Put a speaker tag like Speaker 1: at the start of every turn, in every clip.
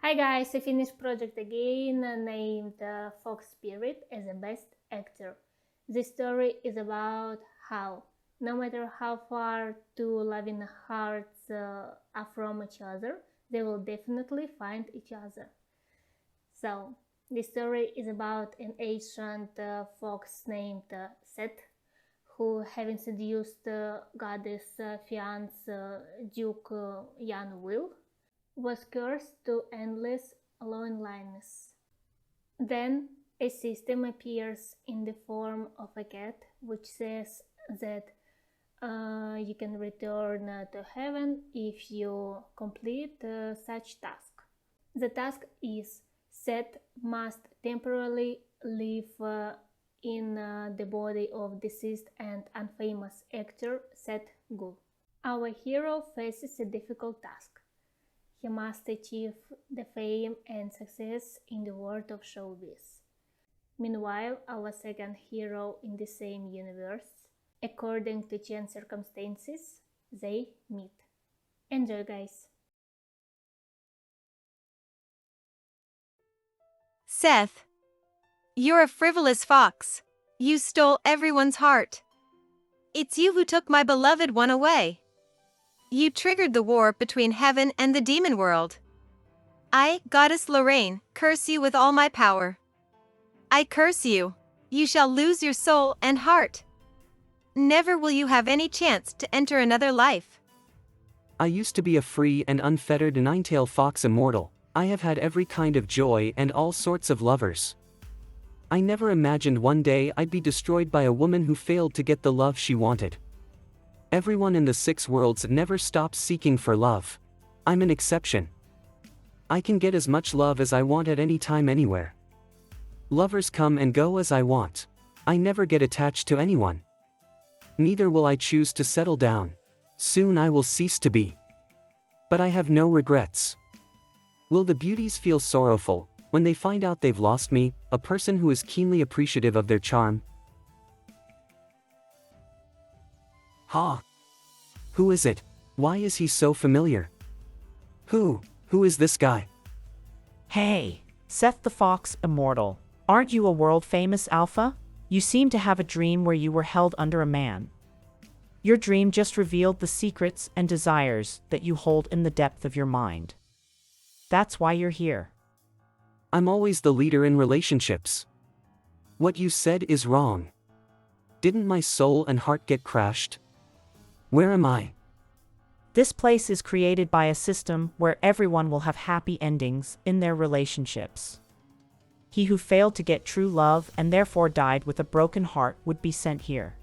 Speaker 1: Hi guys, I finished project again named Fox Spirit as the best actor. This story is about how, no matter how far two loving hearts are from each other, they will definitely find each other. So, the story is about an ancient fox named Seth, who, having seduced goddess fiance Duke Jan Will, was cursed to endless loneliness. Then a system appears in the form of a cat which says that you can return to heaven if you complete such task. The task is Seth must temporarily live in the body of deceased and unfamous actor Seth Gu. Our hero faces a difficult task. He must achieve the fame and success in the world of showbiz. Meanwhile, our second hero in the same universe, according to chance circumstances, they meet. Enjoy, guys!
Speaker 2: Seth, you're a frivolous fox. You stole everyone's heart. It's you who took my beloved one away. You triggered the war between heaven and the demon world. I, Goddess Lorraine, curse you with all my power. I curse you. You shall lose your soul and heart. Never will you have any chance to enter another life.
Speaker 3: I used to be a free and unfettered nine-tailed fox immortal. I have had every kind of joy and all sorts of lovers. I never imagined one day I'd be destroyed by a woman who failed to get the love she wanted. Everyone in the 6 worlds never stops seeking for love. I'm an exception. I can get as much love as I want at any time anywhere. Lovers come and go as I want. I never get attached to anyone. Neither will I choose to settle down. Soon I will cease to be. But I have no regrets. Will the beauties feel sorrowful when they find out they've lost me, a person who is keenly appreciative of their charm? Ha! Who is it? Why is he so familiar? Who is this guy?
Speaker 4: Hey, Seth the Fox Immortal. Aren't you a world-famous alpha? You seem to have a dream where you were held under a man. Your dream just revealed the secrets and desires that you hold in the depth of your mind. That's why you're here.
Speaker 3: I'm always the leader in relationships. What you said is wrong. Didn't my soul and heart get crashed? Where am I?
Speaker 4: This place is created by a system where everyone will have happy endings in their relationships. He who failed to get true love and therefore died with a broken heart would be sent here.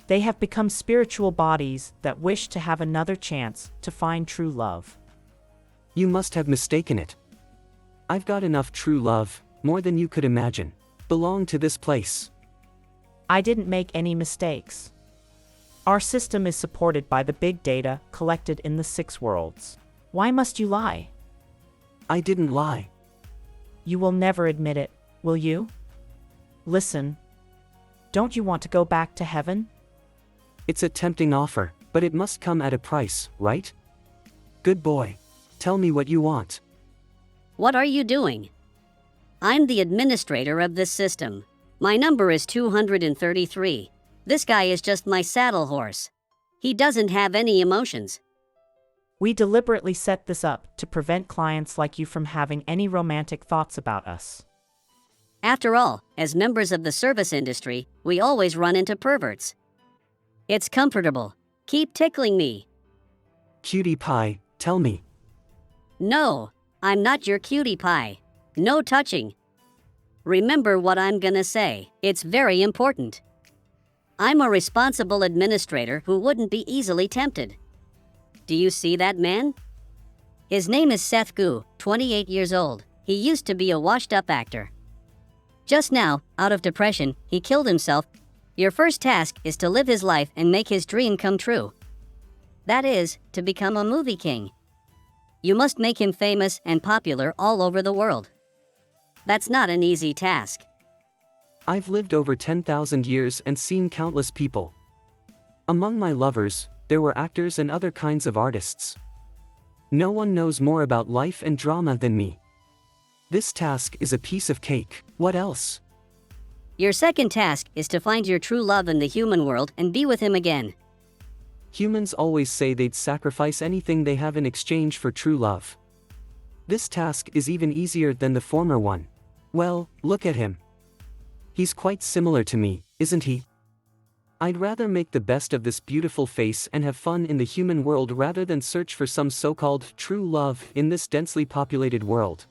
Speaker 4: They have become spiritual bodies that wish to have another chance to find true love.
Speaker 3: You must have mistaken it. I've got enough true love, more than you could imagine, belong to this place.
Speaker 4: I didn't make any mistakes. Our system is supported by the big data collected in the 6 worlds. Why must you lie?
Speaker 3: I didn't lie.
Speaker 4: You will never admit it, will you? Listen. Don't you want to go back to heaven?
Speaker 3: It's a tempting offer, but it must come at a price, right? Good boy. Tell me what you want.
Speaker 5: What are you doing? I'm the administrator of this system. My number is 233. This guy is just my saddle horse. He doesn't have any emotions.
Speaker 4: We deliberately set this up to prevent clients like you from having any romantic thoughts about us.
Speaker 5: After all, as members of the service industry, we always run into perverts. It's comfortable. Keep tickling me.
Speaker 3: Cutie pie, tell me.
Speaker 5: No, I'm not your cutie pie. No touching. Remember what I'm gonna say. It's very important. I'm a responsible administrator who wouldn't be easily tempted. Do you see that man? His name is Seth Gu, 28 years old. He used to be a washed-up actor. Just now, out of depression, he killed himself. Your first task is to live his life and make his dream come true. That is, to become a movie king. You must make him famous and popular all over the world. That's not an easy task.
Speaker 3: I've lived over 10,000 years and seen countless people. Among my lovers, there were actors and other kinds of artists. No one knows more about life and drama than me. This task is a piece of cake. What else?
Speaker 5: Your second task is to find your true love in the human world and be with him again.
Speaker 3: Humans always say they'd sacrifice anything they have in exchange for true love. This task is even easier than the former one. Well, look at him. He's quite similar to me, isn't he? I'd rather make the best of this beautiful face and have fun in the human world rather than search for some so-called true love in this densely populated world.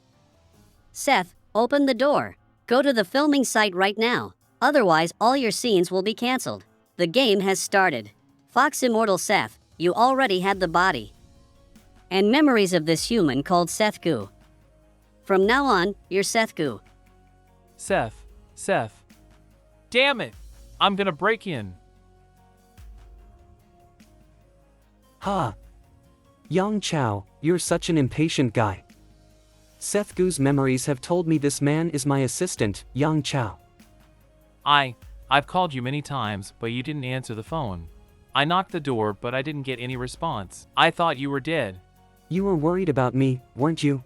Speaker 5: Seth, open the door. Go to the filming site right now. Otherwise, all your scenes will be cancelled. The game has started. Fox Immortal Seth, you already had the body and memories of this human called Seth Goo. From now on, you're Seth Goo.
Speaker 6: Seth. Damn it! I'm gonna break in.
Speaker 3: Ha! Yang Chao, you're such an impatient guy. Seth Goo's memories have told me this man is my assistant, Yang Chao.
Speaker 6: I've called you many times, but you didn't answer the phone. I knocked the door, but I didn't get any response. I thought you were dead.
Speaker 3: You were worried about me, weren't you?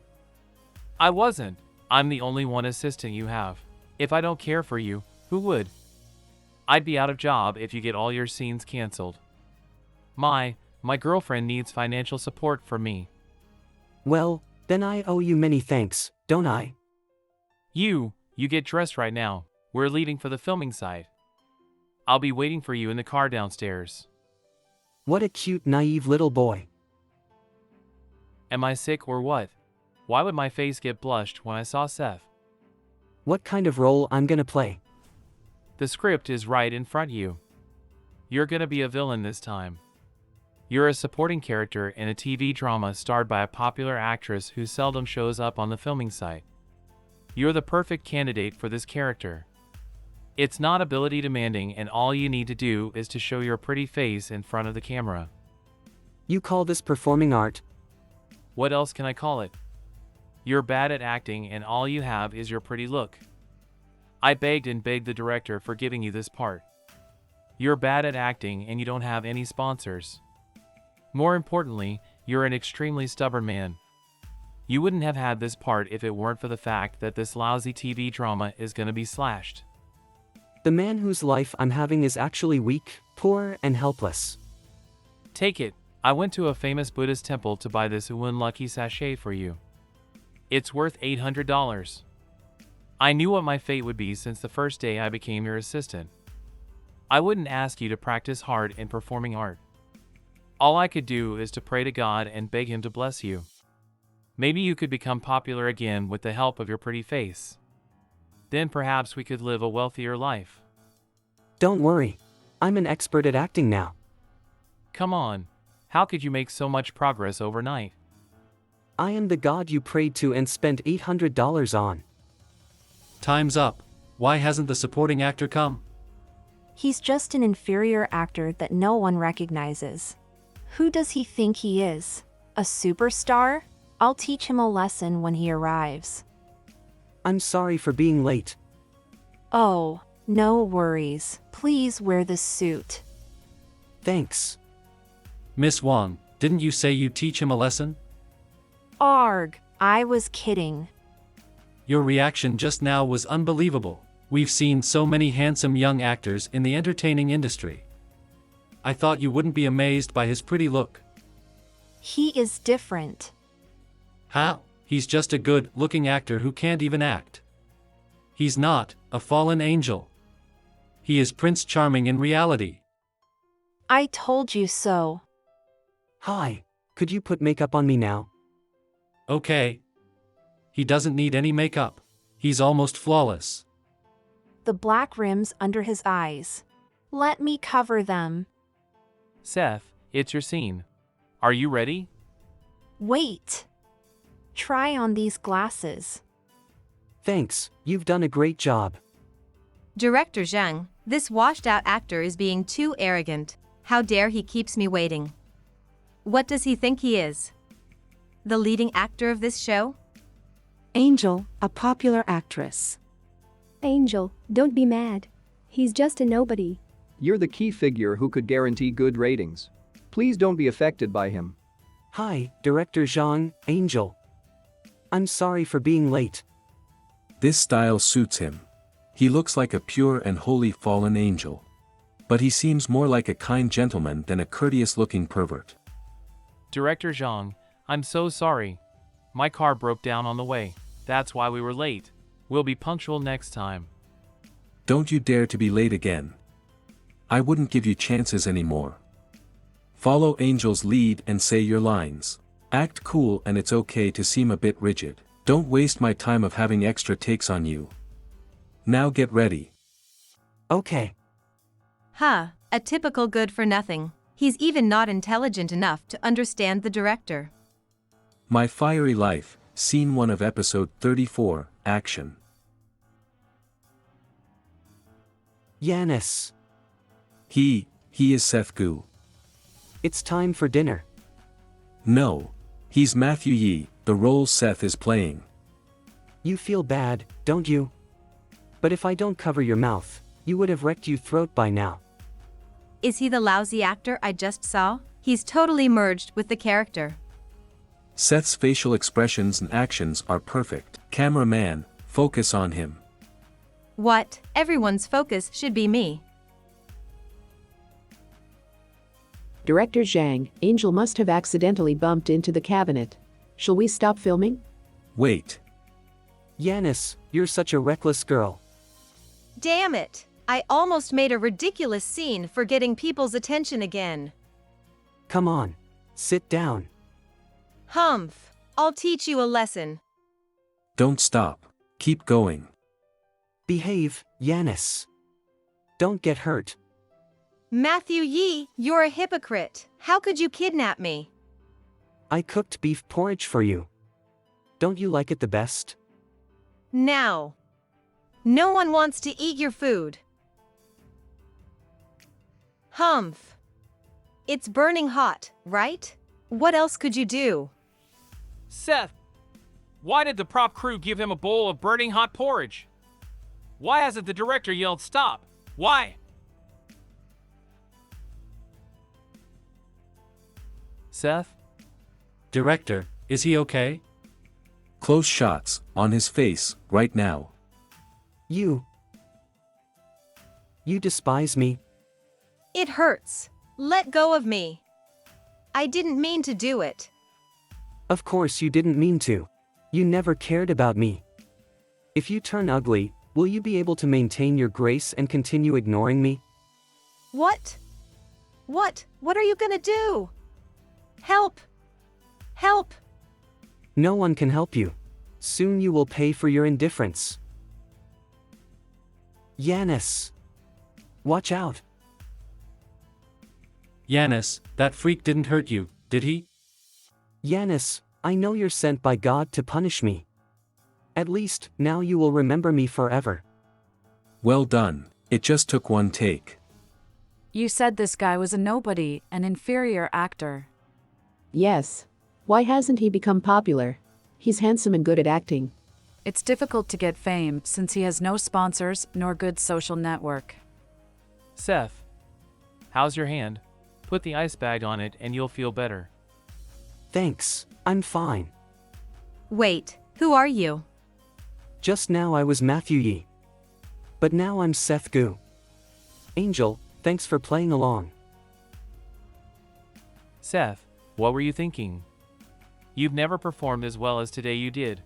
Speaker 6: I wasn't. I'm the only one assistant you have. If I don't care for you, who would? I'd be out of job if you get all your scenes canceled. My girlfriend needs financial support from me.
Speaker 3: Well, then I owe you many thanks, don't I?
Speaker 6: You get dressed right now. We're leaving for the filming site. I'll be waiting for you in the car downstairs.
Speaker 3: What a cute, naive little boy.
Speaker 6: Am I sick or what? Why would my face get blushed when I saw Seth?
Speaker 3: What kind of role I'm gonna play?
Speaker 6: The script is right in front of you. You're gonna be a villain this time. You're a supporting character in a TV drama starred by a popular actress who seldom shows up on the filming site. You're the perfect candidate for this character. It's not ability demanding, and all you need to do is to show your pretty face in front of the camera.
Speaker 3: You call this performing art?
Speaker 6: What else can I call it? You're bad at acting and all you have is your pretty look. I begged and begged the director for giving you this part. You're bad at acting and you don't have any sponsors. More importantly, you're an extremely stubborn man. You wouldn't have had this part if it weren't for the fact that this lousy TV drama is gonna be slashed.
Speaker 3: The man whose life I'm having is actually weak, poor, and helpless.
Speaker 6: Take it. I went to a famous Buddhist temple to buy this Uwin Lucky sachet for you. It's worth $800. I knew what my fate would be since the first day I became your assistant. I wouldn't ask you to practice hard in performing art. All I could do is to pray to God and beg him to bless you. Maybe you could become popular again with the help of your pretty face. Then perhaps we could live a wealthier life.
Speaker 3: Don't worry. I'm an expert at acting now.
Speaker 6: Come on. How could you make so much progress overnight?
Speaker 3: I am the god you prayed to and spent $800 on.
Speaker 7: Time's up. Why hasn't the supporting actor come?
Speaker 8: He's just an inferior actor that no one recognizes. Who does he think he is? A superstar? I'll teach him a lesson when he arrives.
Speaker 3: I'm sorry for being late.
Speaker 8: Oh, no worries. Please wear this suit.
Speaker 3: Thanks.
Speaker 7: Miss Wong, didn't you say you'd teach him a lesson?
Speaker 8: Arg, I was kidding.
Speaker 7: Your reaction just now was unbelievable. We've seen so many handsome young actors in the entertaining industry. I thought you wouldn't be amazed by his pretty look.
Speaker 8: He is different.
Speaker 7: How? He's just a good-looking actor who can't even act. He's not a fallen angel. He is Prince Charming in reality.
Speaker 8: I told you so.
Speaker 3: Hi, could you put makeup on me now?
Speaker 7: Okay. He doesn't need any makeup. He's almost flawless.
Speaker 8: The black rims under his eyes. Let me cover them.
Speaker 6: Seth, it's your scene. Are you ready?
Speaker 8: Wait. Try on these glasses.
Speaker 3: Thanks, you've done a great job.
Speaker 2: Director Zhang, this washed-out actor is being too arrogant. How dare he keeps me waiting. What does he think he is? The leading actor of this show?
Speaker 9: Angel, a popular actress.
Speaker 10: Angel, don't be mad. He's just a nobody.
Speaker 11: You're the key figure who could guarantee good ratings. Please don't be affected by him.
Speaker 3: Hi, Director Zhang, Angel. I'm sorry for being late.
Speaker 11: This style suits him. He looks like a pure and holy fallen angel. But he seems more like a kind gentleman than a courteous-looking pervert.
Speaker 6: Director Zhang, I'm so sorry. My car broke down on the way. That's why we were late. We'll be punctual next time.
Speaker 11: Don't you dare to be late again. I wouldn't give you chances anymore. Follow Angel's lead and say your lines. Act cool, and it's okay to seem a bit rigid. Don't waste my time of having extra takes on you. Now get ready.
Speaker 3: Okay.
Speaker 2: Ha, a typical good for nothing. He's even not intelligent enough to understand the director.
Speaker 11: My Fiery Life, Scene 1 of Episode 34, Action.
Speaker 3: Yanis.
Speaker 11: He is Seth Gu.
Speaker 3: It's time for dinner.
Speaker 11: No. He's Matthew Yi, the role Seth is playing.
Speaker 3: You feel bad, don't you? But if I don't cover your mouth, you would have wrecked your throat by now.
Speaker 2: Is he the lousy actor I just saw? He's totally merged with the character.
Speaker 11: Seth's facial expressions and actions are perfect. Cameraman, focus on him.
Speaker 2: What? Everyone's focus should be me.
Speaker 12: Director Zhang, Angel must have accidentally bumped into the cabinet. Shall we stop filming?
Speaker 11: Wait.
Speaker 3: Yanis, you're such a reckless girl.
Speaker 2: Damn it! I almost made a ridiculous scene for getting people's attention again.
Speaker 3: Come on. Sit down.
Speaker 2: Humph. I'll teach you a lesson.
Speaker 11: Don't stop. Keep going.
Speaker 3: Behave, Yanis. Don't get hurt.
Speaker 2: Matthew Yi, you're a hypocrite. How could you kidnap me?
Speaker 3: I cooked beef porridge for you. Don't you like it the best?
Speaker 2: Now. No one wants to eat your food. Humph. It's burning hot, right? What else could you do?
Speaker 6: Seth, why did the prop crew give him a bowl of burning hot porridge? Why hasn't the director yelled stop? Why? Seth?
Speaker 7: Director, is he okay?
Speaker 11: Close shots, on his face, right now.
Speaker 3: You despise me?
Speaker 2: It hurts. Let go of me. I didn't mean to do it.
Speaker 3: Of course you didn't mean to. You never cared about me. If you turn ugly, will you be able to maintain your grace and continue ignoring me?
Speaker 2: What? What are you gonna do? Help! Help!
Speaker 3: No one can help you. Soon you will pay for your indifference. Yanis. Watch out.
Speaker 7: Yanis, that freak didn't hurt you, did he?
Speaker 3: Yanis, I know you're sent by God to punish me. At least, now you will remember me forever.
Speaker 11: Well done. It just took one take.
Speaker 13: You said this guy was a nobody, an inferior actor.
Speaker 12: Yes. Why hasn't he become popular? He's handsome and good at acting.
Speaker 13: It's difficult to get fame since he has no sponsors nor good social network.
Speaker 6: Seth, how's your hand? Put the ice bag on it and you'll feel better.
Speaker 3: Thanks, I'm fine.
Speaker 2: Wait, who are you?
Speaker 3: Just now I was Matthew Yi. But now I'm Seth Gu. Angel, thanks for playing along.
Speaker 6: Seth, what were you thinking? You've never performed as well as today you did.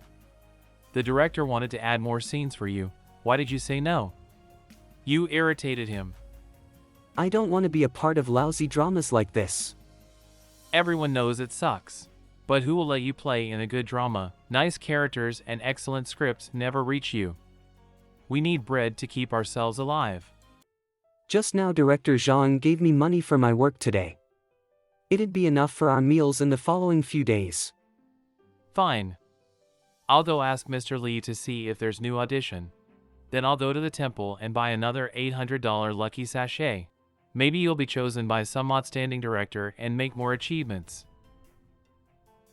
Speaker 6: The director wanted to add more scenes for you. Why did you say no? You irritated him.
Speaker 3: I don't want to be a part of lousy dramas like this.
Speaker 6: Everyone knows it sucks. But who will let you play in a good drama? Nice characters and excellent scripts never reach you. We need bread to keep ourselves alive.
Speaker 3: Just now Director Zhang gave me money for my work today. It'd be enough for our meals in the following few days.
Speaker 6: Fine. I'll go ask Mr. Lee to see if there's new audition. Then I'll go to the temple and buy another $800 lucky sachet. Maybe you'll be chosen by some outstanding director and make more achievements.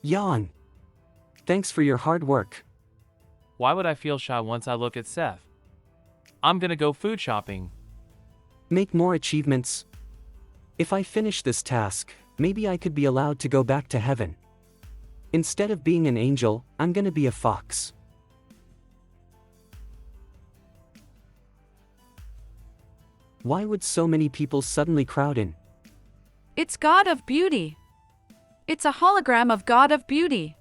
Speaker 3: Yan. Thanks for your hard work.
Speaker 6: Why would I feel shy once I look at Seth? I'm gonna go food shopping.
Speaker 3: Make more achievements. If I finish this task, maybe I could be allowed to go back to heaven. Instead of being an angel, I'm gonna be a fox. Why would so many people suddenly crowd in?
Speaker 13: It's God of Beauty. It's a hologram of God of Beauty.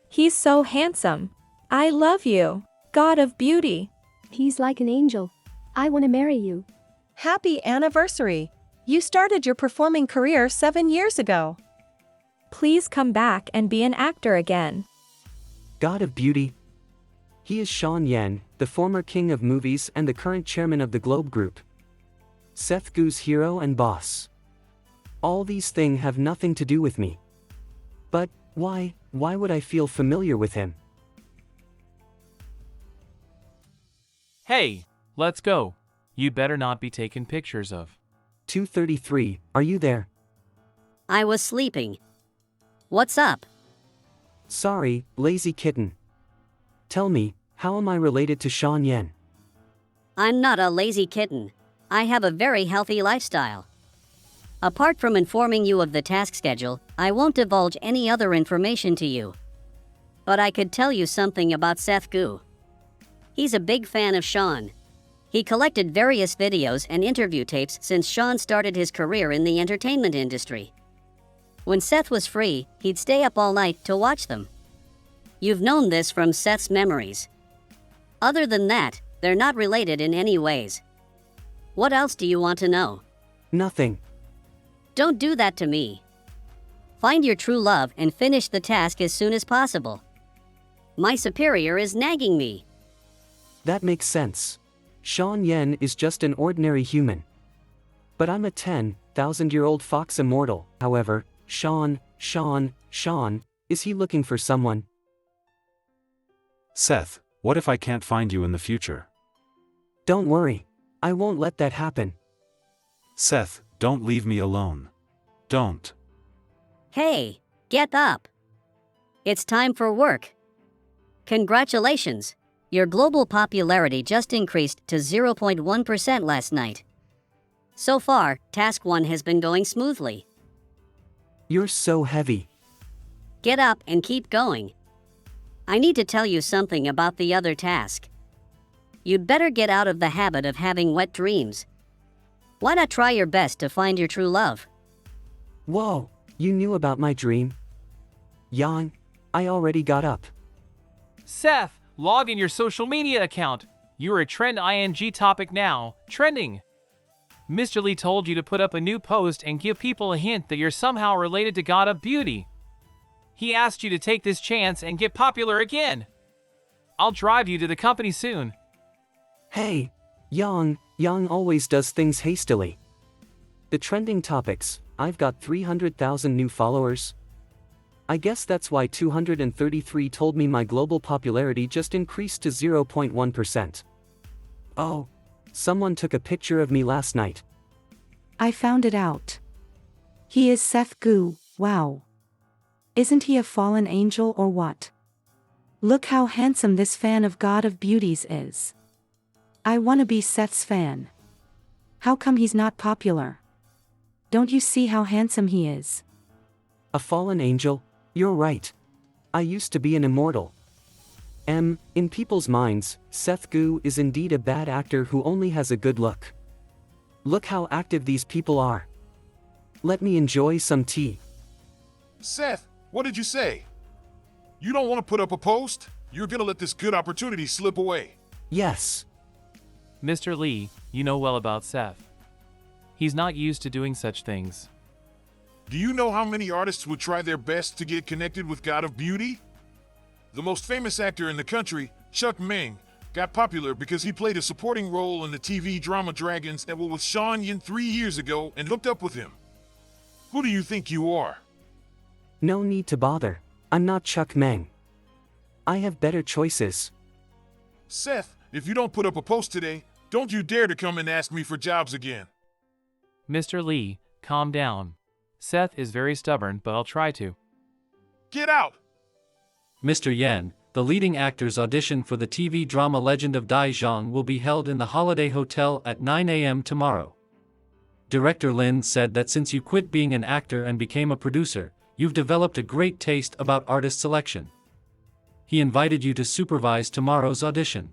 Speaker 10: He's so handsome. I love you, God of Beauty. He's like an angel. I want to marry you.
Speaker 2: Happy anniversary! You started your performing career 7 years ago.
Speaker 10: Please come back and be an actor again.
Speaker 3: God of Beauty. He is Sean Yen, the former king of movies and the current chairman of the Globe Group. Seth Gu's hero and boss. All these things have nothing to do with me. But, why would I feel familiar with him?
Speaker 6: Hey, let's go. You'd better not be taking pictures of.
Speaker 3: 233, are you there?
Speaker 5: I was sleeping. What's up?
Speaker 3: Sorry, lazy kitten. Tell me, how am I related to Sean Yen?
Speaker 5: I'm not a lazy kitten. I have a very healthy lifestyle. Apart from informing you of the task schedule, I won't divulge any other information to you. But I could tell you something about Seth Gu. He's a big fan of Sean. He collected various videos and interview tapes since Sean started his career in the entertainment industry. When Seth was free, he'd stay up all night to watch them. You've known this from Seth's memories. Other than that, they're not related in any ways. What else do you want to know?
Speaker 3: Nothing.
Speaker 5: Don't do that to me. Find your true love and finish the task as soon as possible. My superior is nagging me.
Speaker 3: That makes sense. Sean Yen is just an ordinary human. But I'm a 10,000-year-old fox immortal. However, Sean, is he looking for someone?
Speaker 14: Seth, what if I can't find you in the future?
Speaker 3: Don't worry. I won't let that happen.
Speaker 14: Seth, don't leave me alone. Don't.
Speaker 5: Hey, get up. It's time for work. Congratulations. Your global popularity just increased to 0.1% last night. So far, Task 1 has been going smoothly.
Speaker 3: You're so heavy.
Speaker 5: Get up and keep going. I need to tell you something about the other task. You'd better get out of the habit of having wet dreams. Why not try your best to find your true love?
Speaker 3: Whoa, you knew about my dream? Yang, I already got up.
Speaker 6: Seth, log in your social media account. You're a trend ING topic now, trending. Mr. Lee told you to put up a new post and give people a hint that you're somehow related to God of Beauty. He asked you to take this chance and get popular again. I'll drive you to the company soon.
Speaker 3: Hey, Yang always does things hastily. The trending topics, I've got 300,000 new followers. I guess that's why 233 told me my global popularity just increased to 0.1%. Oh, someone took a picture of me last night.
Speaker 9: I found it out. He is Seth Gu, wow. Isn't he a fallen angel or what? Look how handsome this fan of God of Beauties is. I wanna be Seth's fan. How come he's not popular? Don't you see how handsome he is?
Speaker 3: A fallen angel? You're right. I used to be an immortal. In people's minds, Seth Gu is indeed a bad actor who only has a good look. Look how active these people are. Let me enjoy some tea.
Speaker 15: Seth, what did you say? You don't want to put up a post? You're gonna let this good opportunity slip away.
Speaker 3: Yes.
Speaker 6: Mr. Lee, you know well about Seth. He's not used to doing such things.
Speaker 15: Do you know how many artists would try their best to get connected with God of Beauty? The most famous actor in the country, Chuck Meng, got popular because he played a supporting role in the TV drama Dragons that was with Sean Yen 3 years ago and looked up with him. Who do you think you are?
Speaker 3: No need to bother. I'm not Chuck Meng. I have better choices.
Speaker 15: Seth, if you don't put up a post today, don't you dare to come and ask me for jobs again.
Speaker 6: Mr. Lee, calm down. Seth is very stubborn, but I'll try to.
Speaker 15: Get out!
Speaker 7: Mr. Yen, the leading actor's audition for the TV drama Legend of Dai Zhang will be held in the Holiday Hotel at 9 a.m. tomorrow. Director Lin said that since you quit being an actor and became a producer, You've developed a great taste about artist selection. He invited you to supervise tomorrow's audition.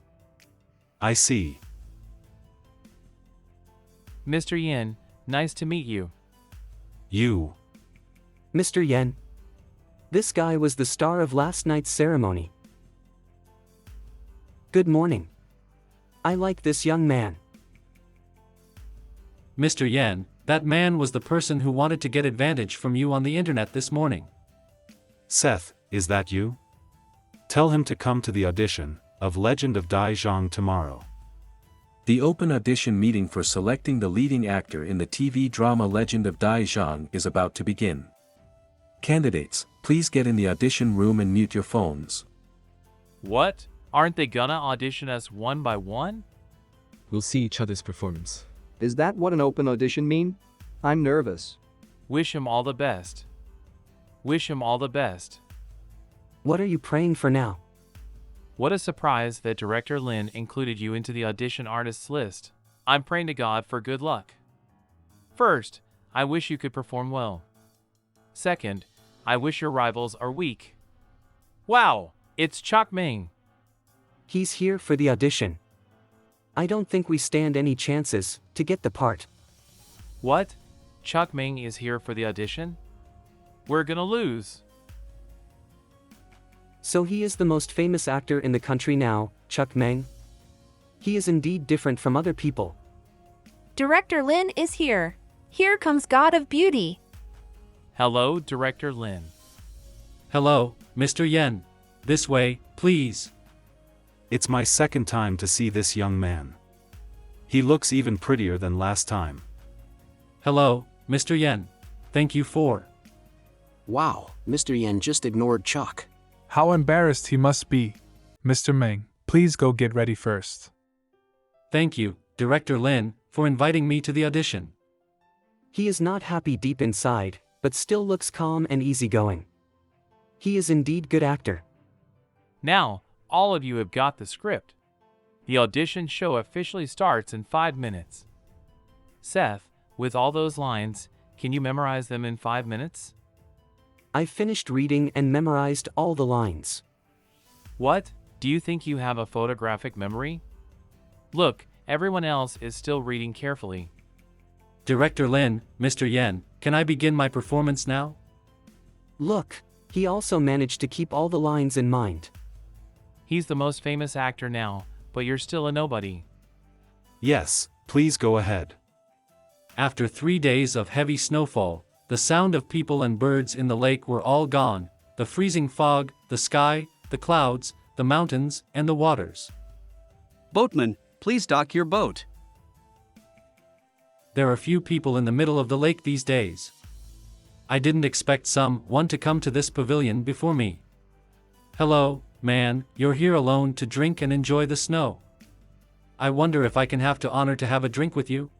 Speaker 14: I see.
Speaker 6: Mr. Yin, nice to meet you.
Speaker 14: You.
Speaker 3: Mr. Yen. This guy was the star of last night's ceremony. Good morning. I like this young man.
Speaker 7: Mr. Yen, that man was the person who wanted to get advantage from you on the internet this morning.
Speaker 14: Seth, is that you? Tell him to come to the audition of Legend of Dai Zhang tomorrow.
Speaker 11: The open audition meeting for selecting the leading actor in the TV drama Legend of Dai Zhang is about to begin. Candidates, please get in the audition room and mute your phones.
Speaker 6: What? Aren't they gonna audition us one by one?
Speaker 16: We'll see each other's performance. Is that what an open audition mean? I'm nervous.
Speaker 6: Wish him all the best. Wish him all the best.
Speaker 3: What are you praying for now?
Speaker 6: What a surprise that Director Lin included you into the audition artists list. I'm praying to God for good luck. First, I wish you could perform well. Second, I wish your rivals are weak. Wow, it's Chok Ming.
Speaker 3: He's here for the audition. I don't think we stand any chances to get the part.
Speaker 6: What? Chok Ming is here for the audition? We're gonna lose.
Speaker 3: So he is the most famous actor in the country now, Chok Meng? He is indeed different from other people.
Speaker 8: Director Lin is here. Here comes God of Beauty.
Speaker 6: Hello, Director Lin.
Speaker 7: Hello, Mr. Yen. This way, please.
Speaker 14: It's my second time to see this young man. He looks even prettier than last time.
Speaker 7: Hello, Mr. Yen. Thank you for.
Speaker 17: Wow, Mr. Yen just ignored Chuck.
Speaker 18: How embarrassed he must be. Mr. Meng, please go get ready first.
Speaker 7: Thank you, Director Lin, for inviting me to the audition.
Speaker 3: He is not happy deep inside, but still looks calm and easygoing. He is indeed good actor.
Speaker 6: Now, all of you have got the script. The audition show officially starts in 5 minutes. Seth, with all those lines, can you memorize them in 5 minutes?
Speaker 3: I finished reading and memorized all the lines.
Speaker 6: What? Do you think you have a photographic memory? Look, everyone else is still reading carefully.
Speaker 7: Director Lin, Mr. Yen, can I begin my performance now?
Speaker 3: Look, he also managed to keep all the lines in mind.
Speaker 6: He's the most famous actor now, but you're still a nobody.
Speaker 14: Yes, please go ahead.
Speaker 7: After 3 days of heavy snowfall, the sound of people and birds in the lake were all gone, the freezing fog, the sky, the clouds, the mountains, and the waters.
Speaker 19: Boatman, please dock your boat.
Speaker 7: There are few people in the middle of the lake these days. I didn't expect someone to come to this pavilion before me. Hello, man, you're here alone to drink and enjoy the snow. I wonder if I can have the honor to have a drink with you?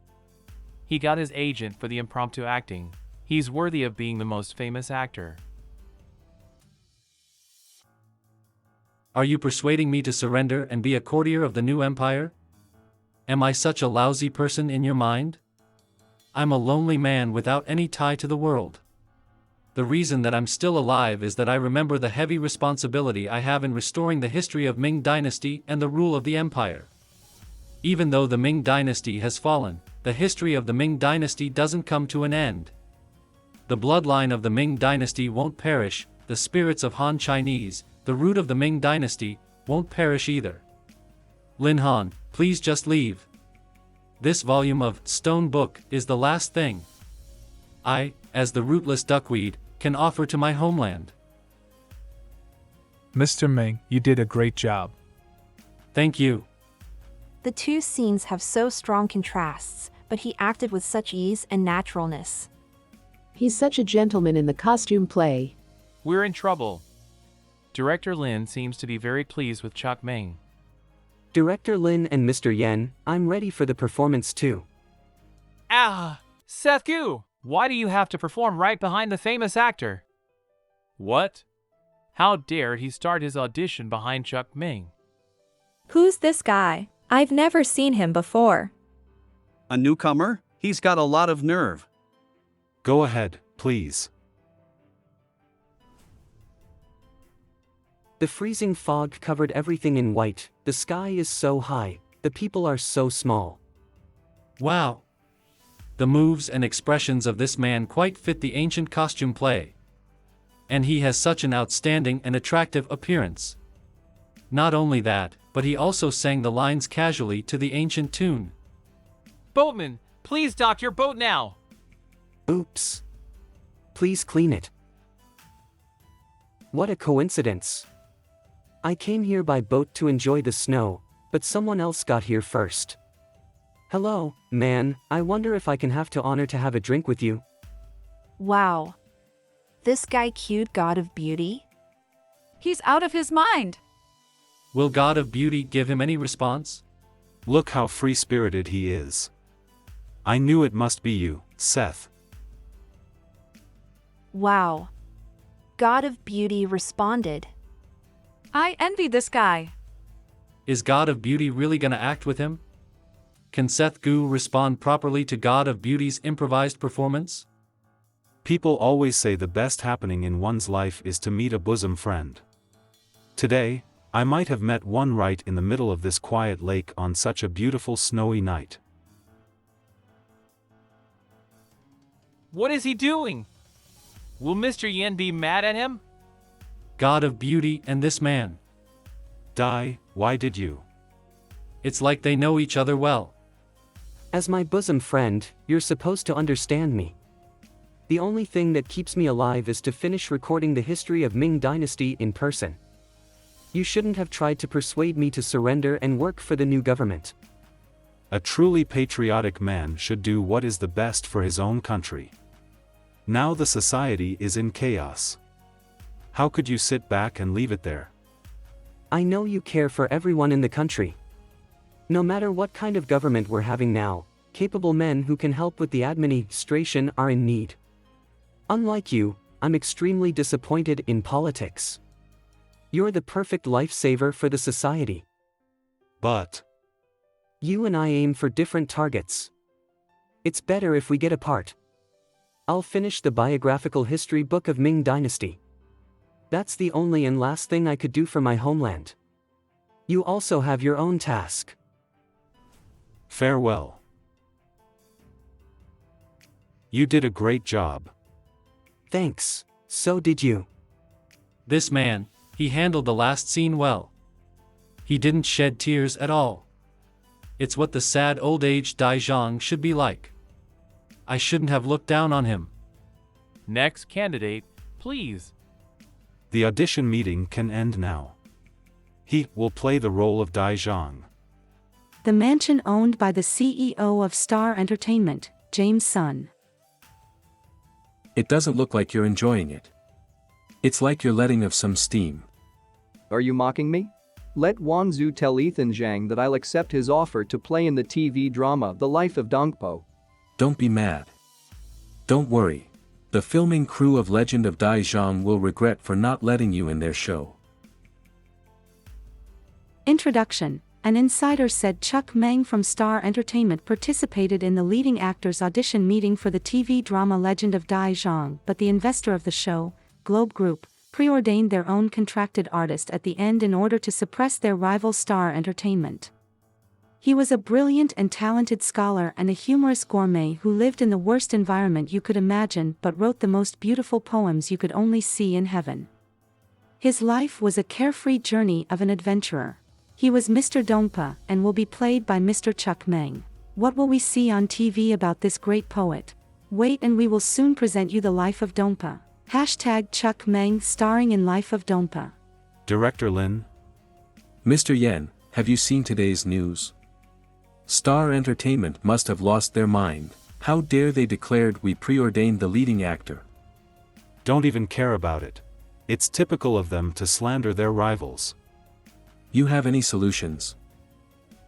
Speaker 6: He got his agent for the impromptu acting. He's worthy of being the most famous actor.
Speaker 7: Are you persuading me to surrender and be a courtier of the new empire? Am I such a lousy person in your mind? I'm a lonely man without any tie to the world. The reason that I'm still alive is that I remember the heavy responsibility I have in restoring the history of Ming Dynasty and the rule of the empire. Even though the Ming Dynasty has fallen, the history of the Ming Dynasty doesn't come to an end. The bloodline of the Ming Dynasty won't perish, the spirits of Han Chinese, the root of the Ming Dynasty, won't perish either. Lin Han, please just leave. This volume of Stone Book is the last thing I, as the rootless duckweed, can offer to my homeland.
Speaker 18: Mr. Meng, you did a great job.
Speaker 7: Thank you.
Speaker 8: The two scenes have so strong contrasts, but he acted with such ease and naturalness.
Speaker 12: He's such a gentleman in the costume play.
Speaker 6: We're in trouble. Director Lin seems to be very pleased with Chok Meng.
Speaker 3: Director Lin and Mr. Yen, I'm ready for the performance too.
Speaker 6: Ah, Seth Gu, why do you have to perform right behind the famous actor? What? How dare he start his audition behind Chok Meng?
Speaker 10: Who's this guy? I've never seen him before.
Speaker 19: A newcomer? He's got a lot of nerve.
Speaker 14: Go ahead, please.
Speaker 3: The freezing fog covered everything in white, the sky is so high, the people are so small.
Speaker 7: Wow. The moves and expressions of this man quite fit the ancient costume play. And he has such an outstanding and attractive appearance. Not only that, but he also sang the lines casually to the ancient tune.
Speaker 6: Boatman, please dock your boat now.
Speaker 3: Oops. Please clean it. What a coincidence. I came here by boat to enjoy the snow, but someone else got here first. Hello, man, I wonder if I can have the honor to have a drink with you.
Speaker 8: Wow. This guy cute God of Beauty?
Speaker 13: He's out of his mind.
Speaker 7: Will God of Beauty give him any response?
Speaker 14: Look how free-spirited he is. I knew it must be you, Seth.
Speaker 8: Wow. God of Beauty responded.
Speaker 13: I envy this guy.
Speaker 7: Is God of Beauty really gonna act with him? Can Seth Gu respond properly to God of Beauty's improvised performance?
Speaker 14: People always say the best happening in one's life is to meet a bosom friend. Today, I might have met one right in the middle of this quiet lake on such a beautiful snowy night.
Speaker 6: What is he doing? Will Mr. Yen be mad at him?
Speaker 7: God of Beauty and this man.
Speaker 14: Dai, why did you?
Speaker 7: It's like they know each other well.
Speaker 3: As my bosom friend, you're supposed to understand me. The only thing that keeps me alive is to finish recording the history of Ming Dynasty in person. You shouldn't have tried to persuade me to surrender and work for the new government.
Speaker 14: A truly patriotic man should do what is the best for his own country. Now the society is in chaos. How could you sit back and leave it there?
Speaker 3: I know you care for everyone in the country. No matter what kind of government we're having now, capable men who can help with the administration are in need. Unlike you, I'm extremely disappointed in politics. You're the perfect lifesaver for the society.
Speaker 14: But
Speaker 3: you and I aim for different targets. It's better if we get apart. I'll finish the biographical history book of Ming Dynasty. That's the only and last thing I could do for my homeland. You also have your own task.
Speaker 14: Farewell. You did a great job.
Speaker 3: Thanks, so did you.
Speaker 7: This man, he handled the last scene well. He didn't shed tears at all. It's what the sad old age Dai Zhang should be like. I shouldn't have looked down on him.
Speaker 6: Next candidate, please.
Speaker 14: The audition meeting can end now. He will play the role of Dai Zhang.
Speaker 9: The mansion owned by the CEO of Star Entertainment, James Sun.
Speaker 11: It doesn't look like you're enjoying it. It's like you're letting off some steam.
Speaker 16: Are you mocking me? Let Wanzhou tell Ethan Zhang that I'll accept his offer to play in the TV drama The Life of Dongpo.
Speaker 11: Don't be mad. Don't worry. The filming crew of Legend of Dai Zhang will regret for not letting you in their show.
Speaker 9: Introduction. An insider said Chuck Meng from Star Entertainment participated in the leading actors audition meeting for the TV drama Legend of Dai Zhang, but the investor of the show, Globe Group, preordained their own contracted artist at the end in order to suppress their rival Star Entertainment. He was a brilliant and talented scholar and a humorous gourmet who lived in the worst environment you could imagine but wrote the most beautiful poems you could only see in heaven. His life was a carefree journey of an adventurer. He was Mr. Dongpa and will be played by Mr. Chuck Meng. What will we see on TV about this great poet? Wait and we will soon present you the life of Dongpa. Hashtag Chuck Meng starring in Life of Dongpa.
Speaker 14: Director Lin.
Speaker 11: Mr. Yen, have you seen today's news? Star Entertainment must have lost their mind. How dare they declared we preordained the leading actor.
Speaker 14: Don't even care about it. It's typical of them to slander their rivals.
Speaker 11: You have any solutions?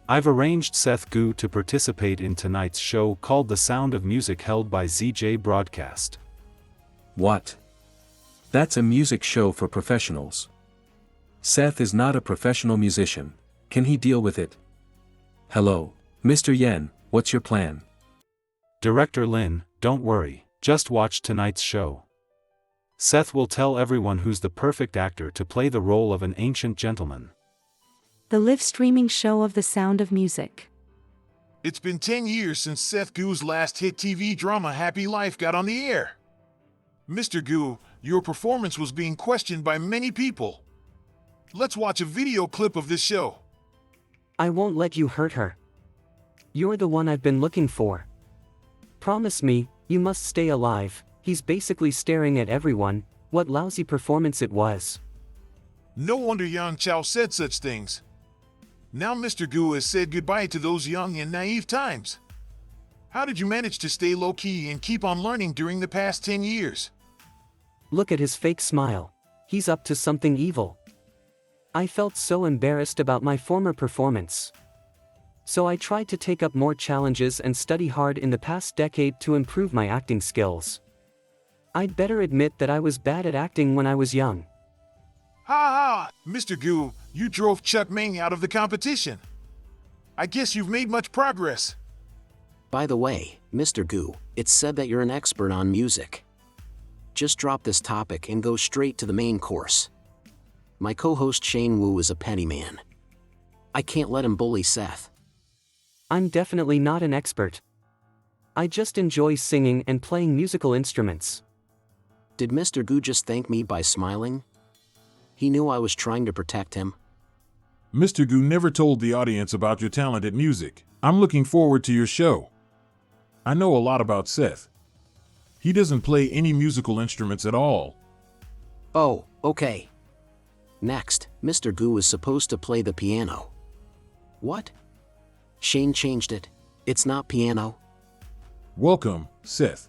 Speaker 14: I've arranged Seth Gu to participate in tonight's show called The Sound of Music held by ZJ Broadcast.
Speaker 11: What? That's a music show for professionals. Seth is not a professional musician. Can he deal with it? Hello, Mr. Yen, what's your plan?
Speaker 14: Director Lin, don't worry, just watch tonight's show. Seth will tell everyone who's the perfect actor to play the role of an ancient gentleman.
Speaker 9: The live streaming show of The Sound of Music.
Speaker 15: It's been 10 years since Seth Goo's last hit TV drama Happy Life got on the air. Mr. Goo, your performance was being questioned by many people. Let's watch a video clip of this show.
Speaker 3: I won't let you hurt her. You're the one I've been looking for. Promise me, you must stay alive. He's basically staring at everyone. What lousy performance it was.
Speaker 15: No wonder Yang Chao said such things. Now Mr. Goo has said goodbye to those young and naive times. How did you manage to stay low-key and keep on learning during the past 10 years?
Speaker 3: Look at his fake smile. He's up to something evil. I felt so embarrassed about my former performance. So I tried to take up more challenges and study hard in the past decade to improve my acting skills. I'd better admit that I was bad at acting when I was young.
Speaker 15: Ha ha! Mr. Goo, you drove Chuck Ming out of the competition. I guess you've made much progress.
Speaker 17: By the way, Mr. Goo, it's said that you're an expert on music. Just drop this topic and go straight to the main course. My co-host Shane Wu is a petty man. I can't let him bully Seth.
Speaker 3: I'm definitely not an expert. I just enjoy singing and playing musical instruments.
Speaker 17: Did Mr. Goo just thank me by smiling? He knew I was trying to protect him.
Speaker 15: Mr. Goo never told the audience about your talent at music. I'm looking forward to your show. I know a lot about Seth. He doesn't play any musical instruments at all.
Speaker 17: Oh, okay. Next, Mr. Goo is supposed to play the piano. What? Shane changed it. It's not piano.
Speaker 15: Welcome, Seth.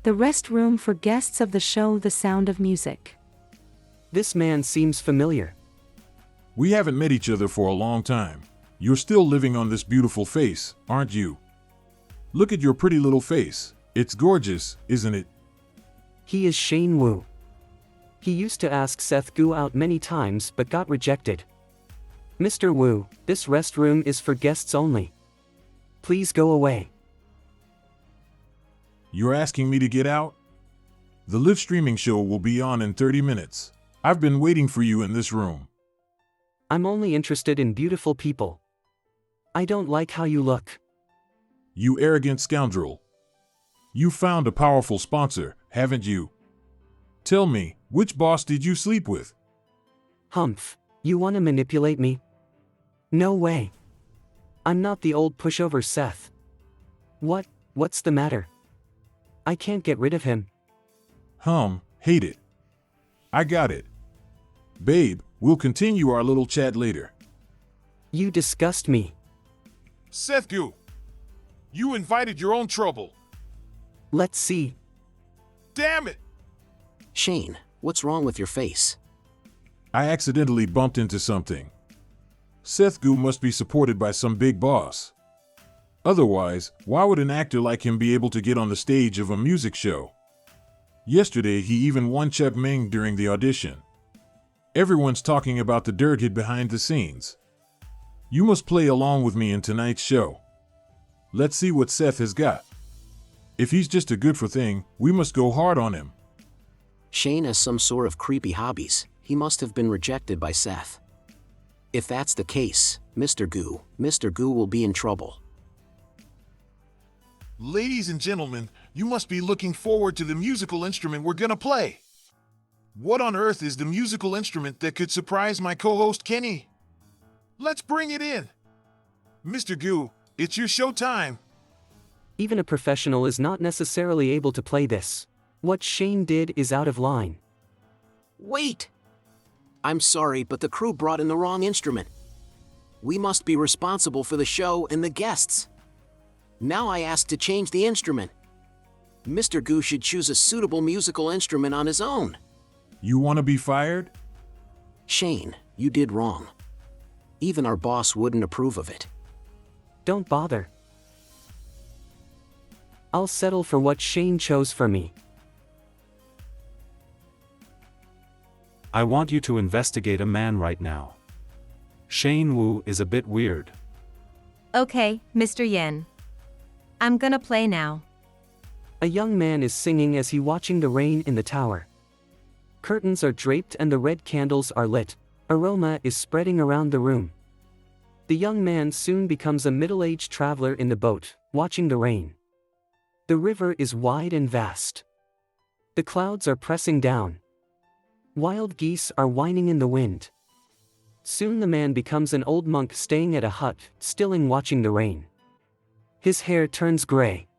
Speaker 9: The rest room for guests of the show The Sound of Music.
Speaker 3: This man seems familiar.
Speaker 15: We haven't met each other for a long time. You're still living on this beautiful face, aren't you? Look at your pretty little face. It's gorgeous, isn't it?
Speaker 3: He is Shane Wu. He used to ask Seth Goo out many times but got rejected. Mr. Wu, this restroom is for guests only. Please go away.
Speaker 15: You're asking me to get out? The live streaming show will be on in 30 minutes. I've been waiting for you in this room.
Speaker 3: I'm only interested in beautiful people. I don't like how you look.
Speaker 15: You arrogant scoundrel. You found a powerful sponsor, haven't you? Tell me, which boss did you sleep with?
Speaker 3: Humph, you want to manipulate me? No way. I'm not the old pushover Seth. What's the matter? I can't get rid of him.
Speaker 15: Hate it. I got it. Babe, we'll continue our little chat later.
Speaker 3: You disgust me.
Speaker 15: Seth Goo, you invited your own trouble.
Speaker 3: Let's see.
Speaker 15: Damn it!
Speaker 17: Shane, what's wrong with your face?
Speaker 15: I accidentally bumped into something. Seth Goo must be supported by some big boss. Otherwise, why would an actor like him be able to get on the stage of a music show? Yesterday, he even won Chuck Ming during the audition. Everyone's talking about the dirt hid behind the scenes. You must play along with me in tonight's show. Let's see what Seth has got. If he's just a good for thing, we must go hard on him.
Speaker 17: Shane has some sort of creepy hobbies. He must have been rejected by Seth. If that's the case, Mr. Goo will be in trouble.
Speaker 15: Ladies and gentlemen, you must be looking forward to the musical instrument we're gonna play. What on earth is the musical instrument that could surprise my co-host Kenny? Let's bring it in. Mr. Goo, it's your show time.
Speaker 3: Even a professional is not necessarily able to play this. What Shane did is out of line.
Speaker 17: Wait! I'm sorry, but the crew brought in the wrong instrument. We must be responsible for the show and the guests. Now I ask to change the instrument. Mr. Goo should choose a suitable musical instrument on his own.
Speaker 15: You want to be fired?
Speaker 17: Shane, you did wrong. Even our boss wouldn't approve of it.
Speaker 3: Don't bother. I'll settle for what Shane chose for me.
Speaker 14: I want you to investigate a man right now. Shane Wu is a bit weird.
Speaker 2: Okay, Mr. Yen. I'm gonna play now.
Speaker 3: A young man is singing as he watching the rain in the tower. Curtains are draped and the red candles are lit. Aroma is spreading around the room. The young man soon becomes a middle-aged traveler in the boat, watching the rain. The river is wide and vast. The clouds are pressing down. Wild geese are whining in the wind. Soon the man becomes an old monk staying at a hut, stilling watching the rain. His hair turns gray.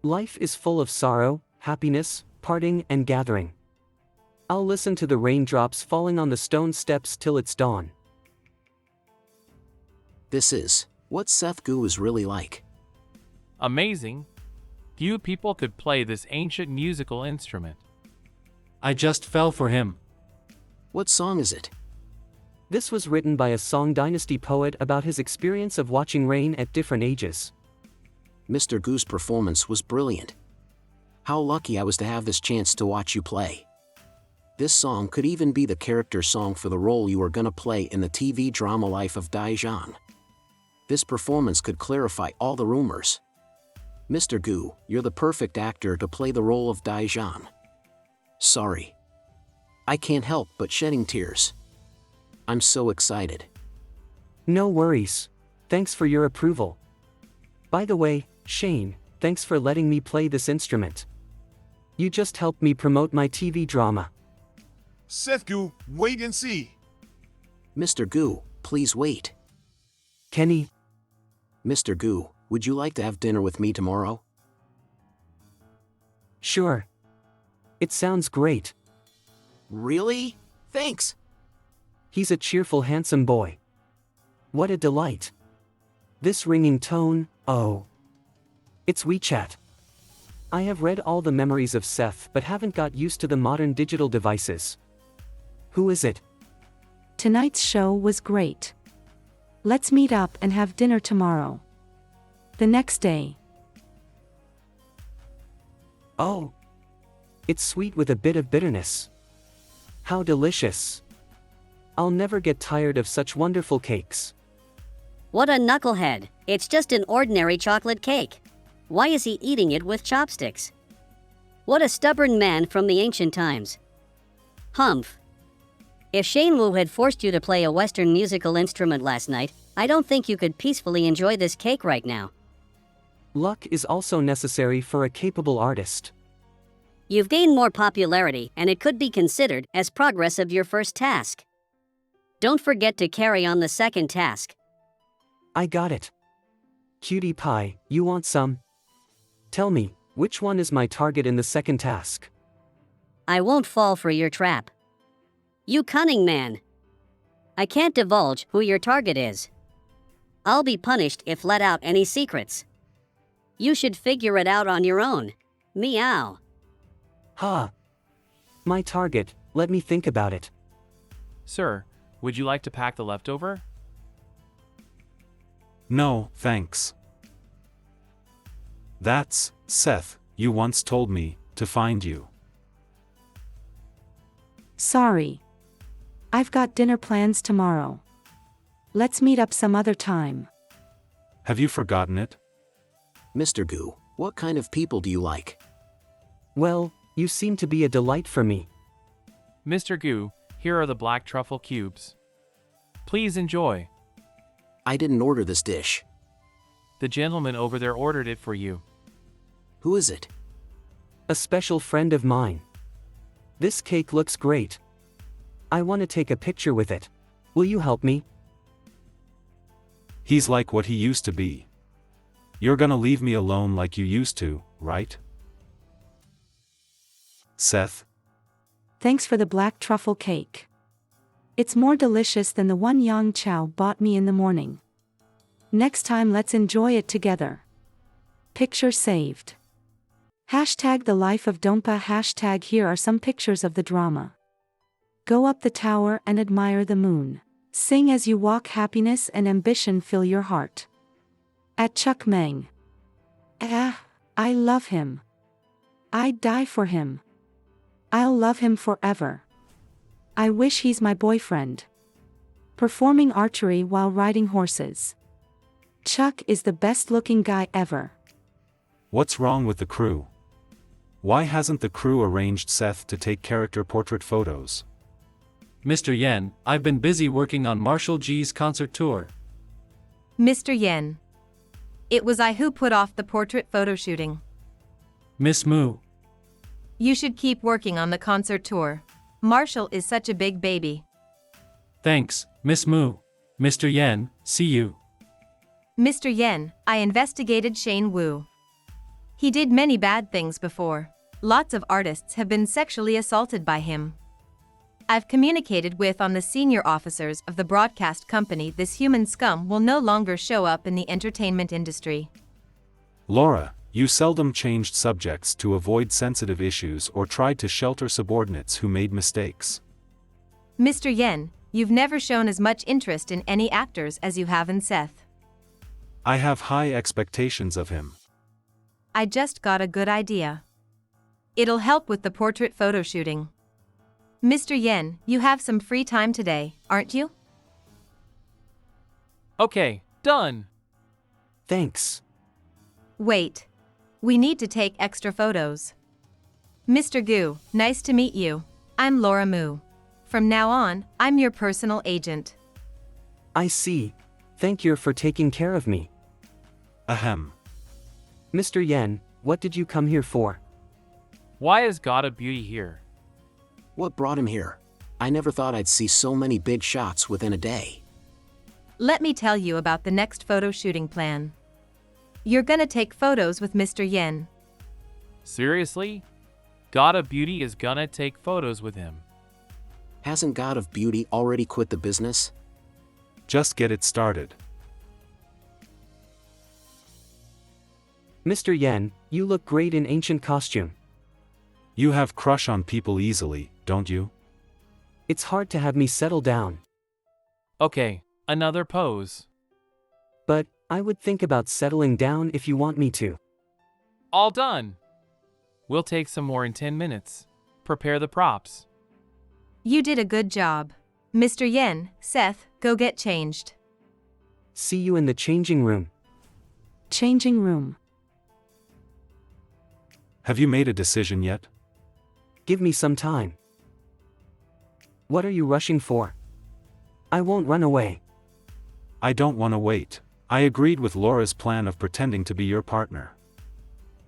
Speaker 3: Life is full of sorrow, happiness, parting and gathering. I'll listen to the raindrops falling on the stone steps till it's dawn.
Speaker 17: This is what Seth Gu is really like.
Speaker 6: Amazing. Few people could play this ancient musical instrument.
Speaker 7: I just fell for him.
Speaker 17: What song is it?
Speaker 3: This was written by a Song Dynasty poet about his experience of watching rain at different ages.
Speaker 17: Mr. Gu's performance was brilliant. How lucky I was to have this chance to watch you play. This song could even be the character song for the role you are gonna play in the TV drama Life of Daizhan. This performance could clarify all the rumors. Mr. Gu, you're the perfect actor to play the role of Daizhan. Sorry. I can't help but shedding tears. I'm so excited.
Speaker 3: No worries. Thanks for your approval. By the way, Shane, thanks for letting me play this instrument. You just helped me promote my TV drama.
Speaker 15: Seth Gu, wait and see.
Speaker 17: Mr. Gu, please wait.
Speaker 3: Kenny.
Speaker 17: Mr. Gu, would you like to have dinner with me tomorrow?
Speaker 3: Sure. It sounds great.
Speaker 17: Really? Thanks.
Speaker 3: He's a cheerful, handsome boy. What a delight. This ringing tone, oh. It's WeChat. I have read all the memories of Seth but haven't got used to the modern digital devices. Who is it?
Speaker 9: Tonight's show was great. Let's meet up and have dinner tomorrow. The next day.
Speaker 3: Oh. It's sweet with a bit of bitterness. How delicious. I'll never get tired of such wonderful cakes.
Speaker 5: What a knucklehead. It's just an ordinary chocolate cake. Why is he eating it with chopsticks? What a stubborn man from the ancient times. Humph. If Shane Wu had forced you to play a Western musical instrument last night, I don't think you could peacefully enjoy this cake right now.
Speaker 3: Luck is also necessary for a capable artist.
Speaker 5: You've gained more popularity, and it could be considered as progress of your first task. Don't forget to carry on the second task.
Speaker 3: I got it. Cutie pie, you want some? Tell me, which one is my target in the second task?
Speaker 5: I won't fall for your trap. You cunning man. I can't divulge who your target is. I'll be punished if let out any secrets. You should figure it out on your own. Meow.
Speaker 3: Ha! My target, let me think about it.
Speaker 6: Sir, would you like to pack the leftover?
Speaker 14: No, thanks. That's, Seth, you once told me, to find you.
Speaker 9: Sorry. I've got dinner plans tomorrow. Let's meet up some other time.
Speaker 14: Have you forgotten it?
Speaker 17: Mr. Gu, what kind of people do you like?
Speaker 3: Well, you seem to be a delight for me.
Speaker 6: Mr. Gu, here are the black truffle cubes. Please enjoy.
Speaker 17: I didn't order this dish.
Speaker 6: The gentleman over there ordered it for you.
Speaker 17: Who is it?
Speaker 3: A special friend of mine. This cake looks great. I want to take a picture with it. Will you help me?
Speaker 14: He's like what he used to be. You're gonna leave me alone like you used to, right? Seth?
Speaker 9: Thanks for the black truffle cake. It's more delicious than the one Yang Chow bought me in the morning. Next time let's enjoy it together. Picture saved. Hashtag the life of Dompa. Hashtag here are some pictures of the drama. Go up the tower and admire the moon. Sing as you walk. Happiness and ambition fill your heart. At Chuck Meng. I love him. I'd die for him. I'll love him forever. I wish he's my boyfriend. Performing archery while riding horses. Chuck is the best looking guy ever.
Speaker 14: What's wrong with the crew? Why hasn't the crew arranged Seth to take character portrait photos?
Speaker 7: Mr. Yen, I've been busy working on Marshall G's concert tour.
Speaker 2: Mr. Yen. It was I who put off the portrait photo shooting.
Speaker 7: Miss Moo.
Speaker 2: You should keep working on the concert tour. Marshall is such a big baby.
Speaker 7: Thanks, Miss Moo. Mr. Yen, see you.
Speaker 2: Mr. Yen, I investigated Shane Wu. He did many bad things before. Lots of artists have been sexually assaulted by him. I've communicated with on the senior officers of the broadcast company. This human scum will no longer show up in the entertainment industry.
Speaker 14: Laura, you seldom changed subjects to avoid sensitive issues or tried to shelter subordinates who made mistakes.
Speaker 2: Mr. Yen, you've never shown as much interest in any actors as you have in Seth.
Speaker 14: I have high expectations of him.
Speaker 2: I just got a good idea. It'll help with the portrait photo shooting. Mr. Yen, you have some free time today, aren't you?
Speaker 6: Okay, done.
Speaker 3: Thanks.
Speaker 2: Wait. We need to take extra photos. Mr. Gu, nice to meet you. I'm Laura Moo. From now on, I'm your personal agent.
Speaker 3: I see. Thank you for taking care of me.
Speaker 14: Ahem.
Speaker 3: Mr. Yen, what did you come here for?
Speaker 6: Why is God of Beauty here?
Speaker 17: What brought him here? I never thought I'd see so many big shots within a day.
Speaker 2: Let me tell you about the next photo shooting plan. You're gonna take photos with Mr. Yen.
Speaker 6: Seriously? God of Beauty is gonna take photos with him.
Speaker 17: Hasn't God of Beauty already quit the business?
Speaker 14: Just get it started.
Speaker 3: Mr. Yen, you look great in ancient costume.
Speaker 14: You have crush on people easily, don't you?
Speaker 3: It's hard to have me settle down.
Speaker 6: Okay, another pose.
Speaker 3: But, I would think about settling down if you want me to.
Speaker 6: All done. We'll take some more in 10 minutes. Prepare the props.
Speaker 2: You did a good job. Mr. Yen, Seth, go get changed.
Speaker 3: See you in the changing room.
Speaker 9: Changing room.
Speaker 14: Have you made a decision yet?
Speaker 3: Give me some time. What are you rushing for? I won't run away.
Speaker 14: I don't want to wait. I agreed with Laura's plan of pretending to be your partner.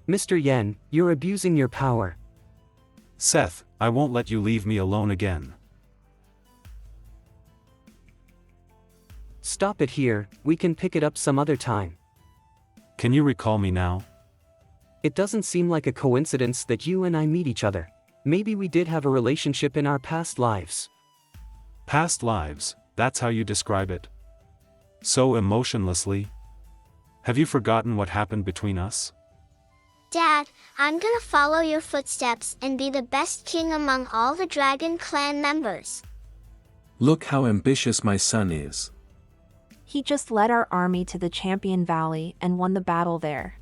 Speaker 3: Mr. Yen, you're abusing your power.
Speaker 14: Seth, I won't let you leave me alone again.
Speaker 3: Stop it here, we can pick it up some other time.
Speaker 14: Can you recall me now?
Speaker 3: It doesn't seem like a coincidence that you and I meet each other. Maybe we did have a relationship in our past lives.
Speaker 14: Past lives, that's how you describe it? So emotionlessly? Have you forgotten what happened between us?
Speaker 20: Dad, I'm gonna follow your footsteps and be the best king among all the Dragon Clan members.
Speaker 11: Look how ambitious my son is.
Speaker 8: He just led our army to the Champion Valley and won the battle there.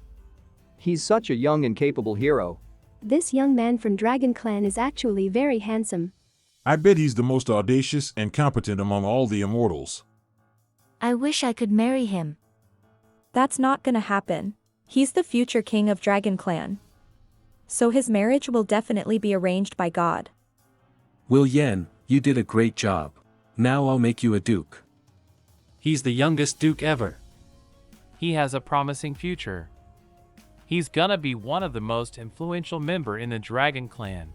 Speaker 16: He's such a young and capable hero.
Speaker 10: This young man from Dragon Clan is actually very handsome.
Speaker 15: I bet he's the most audacious and competent among all the immortals.
Speaker 21: I wish I could marry him.
Speaker 10: That's not gonna happen. He's the future king of Dragon Clan. So his marriage will definitely be arranged by God.
Speaker 11: Will Yen, you did a great job. Now I'll make you a duke.
Speaker 7: He's the youngest duke ever.
Speaker 6: He has a promising future. He's gonna be one of the most influential member in the Dragon Clan.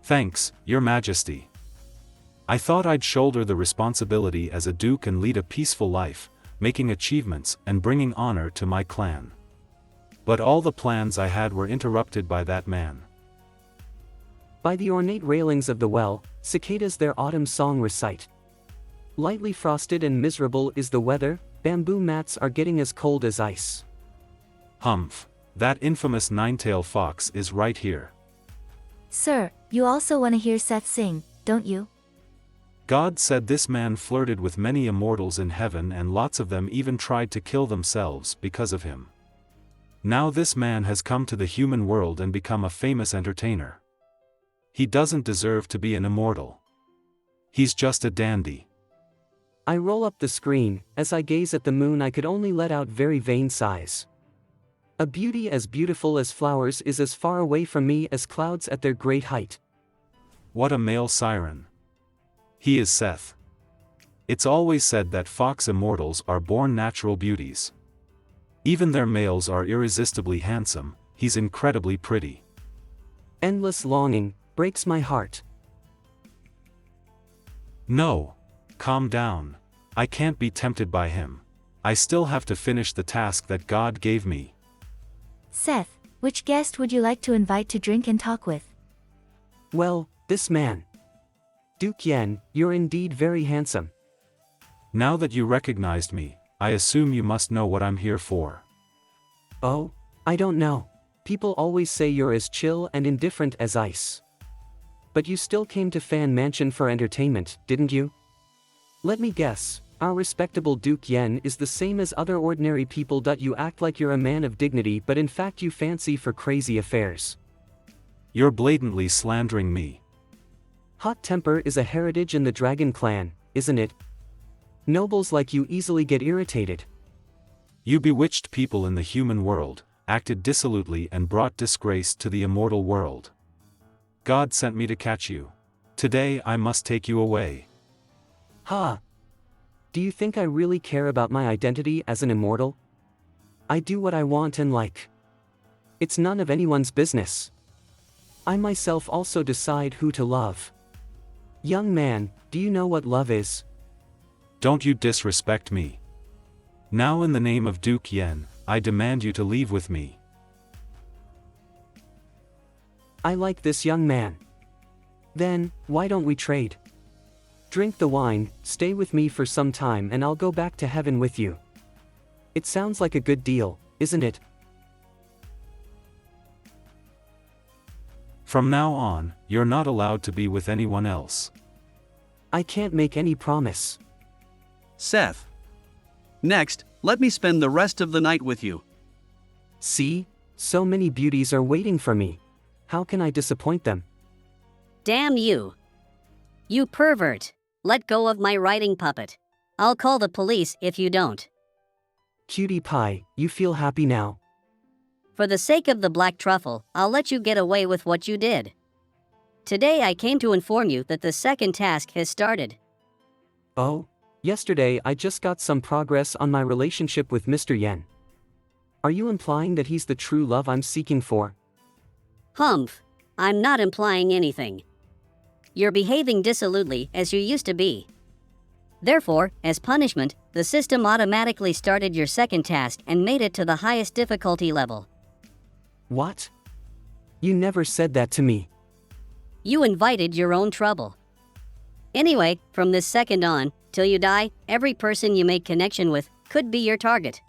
Speaker 14: Thanks, Your Majesty. I thought I'd shoulder the responsibility as a duke and lead a peaceful life, making achievements and bringing honor to my clan. But all the plans I had were interrupted by that man.
Speaker 3: By the ornate railings of the well, cicadas their autumn song recite. Lightly frosted and miserable is the weather, bamboo mats are getting as cold as ice.
Speaker 14: Humph, that infamous nine-tailed fox is right here.
Speaker 21: Sir, you also want to hear Seth sing, don't you?
Speaker 14: God said this man flirted with many immortals in heaven and lots of them even tried to kill themselves because of him. Now this man has come to the human world and become a famous entertainer. He doesn't deserve to be an immortal. He's just a dandy.
Speaker 3: I roll up the screen, as I gaze at the moon I could only let out very vain sighs. A beauty as beautiful as flowers is as far away from me as clouds at their great height.
Speaker 14: What a male siren. He is Seth. It's always said that fox immortals are born natural beauties. Even their males are irresistibly handsome. He's incredibly pretty.
Speaker 3: Endless longing breaks my heart.
Speaker 14: No. Calm down. I can't be tempted by him. I still have to finish the task that God gave me.
Speaker 21: Seth, which guest would you like to invite to drink and talk with?
Speaker 3: Well, this man. Duke Yen, you're indeed very handsome.
Speaker 14: Now that you recognized me, I assume you must know what I'm here for.
Speaker 3: Oh, I don't know. People always say you're as chill and indifferent as ice. But you still came to Fan Mansion for entertainment, didn't you? Let me guess, our respectable Duke Yen is the same as other ordinary people. You act like you're a man of dignity, but in fact you fancy for crazy affairs.
Speaker 14: You're blatantly slandering me.
Speaker 3: Hot temper is a heritage in the Dragon Clan, isn't it? Nobles like you easily get irritated.
Speaker 14: You bewitched people in the human world, acted dissolutely and brought disgrace to the immortal world. God sent me to catch you. Today I must take you away.
Speaker 3: Ha! Do you think I really care about my identity as an immortal? I do what I want and like. It's none of anyone's business. I myself also decide who to love. Young man, do you know what love is?
Speaker 14: Don't you disrespect me. Now in the name of Duke Yen, I demand you to leave with me.
Speaker 3: I like this young man. Then, why don't we trade? Drink the wine, stay with me for some time and I'll go back to heaven with you. It sounds like a good deal, isn't it?
Speaker 14: From now on, you're not allowed to be with anyone else.
Speaker 3: I can't make any promise.
Speaker 19: Seth. Next, let me spend the rest of the night with you.
Speaker 3: See? So many beauties are waiting for me. How can I disappoint them?
Speaker 5: Damn you. You pervert. Let go of my writing puppet. I'll call the police if you don't.
Speaker 3: Cutie pie, you feel happy now?
Speaker 5: For the sake of the black truffle, I'll let you get away with what you did. Today I came to inform you that the second task has started.
Speaker 3: Oh? Yesterday I just got some progress on my relationship with Mr. Yen. Are you implying that he's the true love I'm seeking for?
Speaker 5: Humph. I'm not implying anything. You're behaving dissolutely as you used to be. Therefore, as punishment, the system automatically started your second task and made it to the highest difficulty level.
Speaker 3: What? You never said that to me.
Speaker 5: You invited your own trouble. Anyway, from this second on, till you die, every person you make connection with could be your target.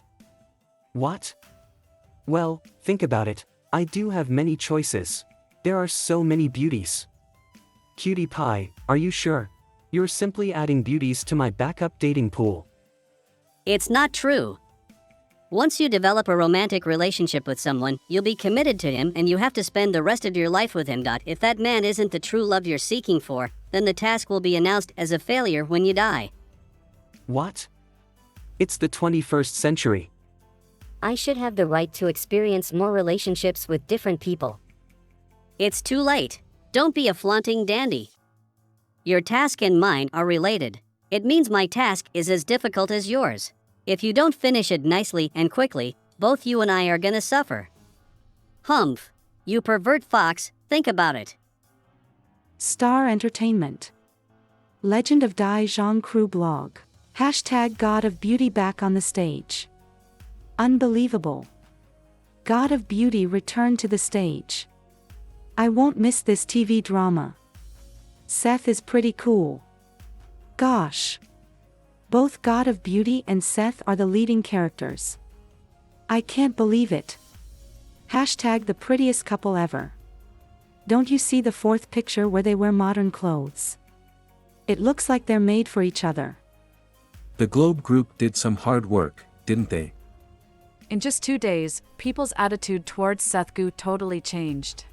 Speaker 3: What? Well, think about it. I do have many choices. There are so many beauties. Cutie pie, are you sure? You're simply adding beauties to my backup dating pool.
Speaker 5: It's not true. Once you develop a romantic relationship with someone, you'll be committed to him and you have to spend the rest of your life with him. If that man isn't the true love you're seeking for, then the task will be announced as a failure when you die.
Speaker 3: What? It's the 21st century.
Speaker 1: I should have the right to experience more relationships with different people.
Speaker 5: It's too late. Don't be a flaunting dandy. Your task and mine are related. It means my task is as difficult as yours. If you don't finish it nicely and quickly, both you and I are gonna suffer. Humph. You pervert fox, think about it.
Speaker 9: Star Entertainment. Legend of Dai Zhang Crew blog. Hashtag God of Beauty back on the stage. Unbelievable. God of Beauty returned to the stage. I won't miss this TV drama. Seth is pretty cool. Gosh. Both God of Beauty and Seth are the leading characters. I can't believe it. Hashtag the prettiest couple ever. Don't you see the fourth picture where they wear modern clothes? It looks like they're made for each other.
Speaker 11: The Globe Group did some hard work, didn't they?
Speaker 13: In just 2 days, people's attitude towards Seth Gu totally changed.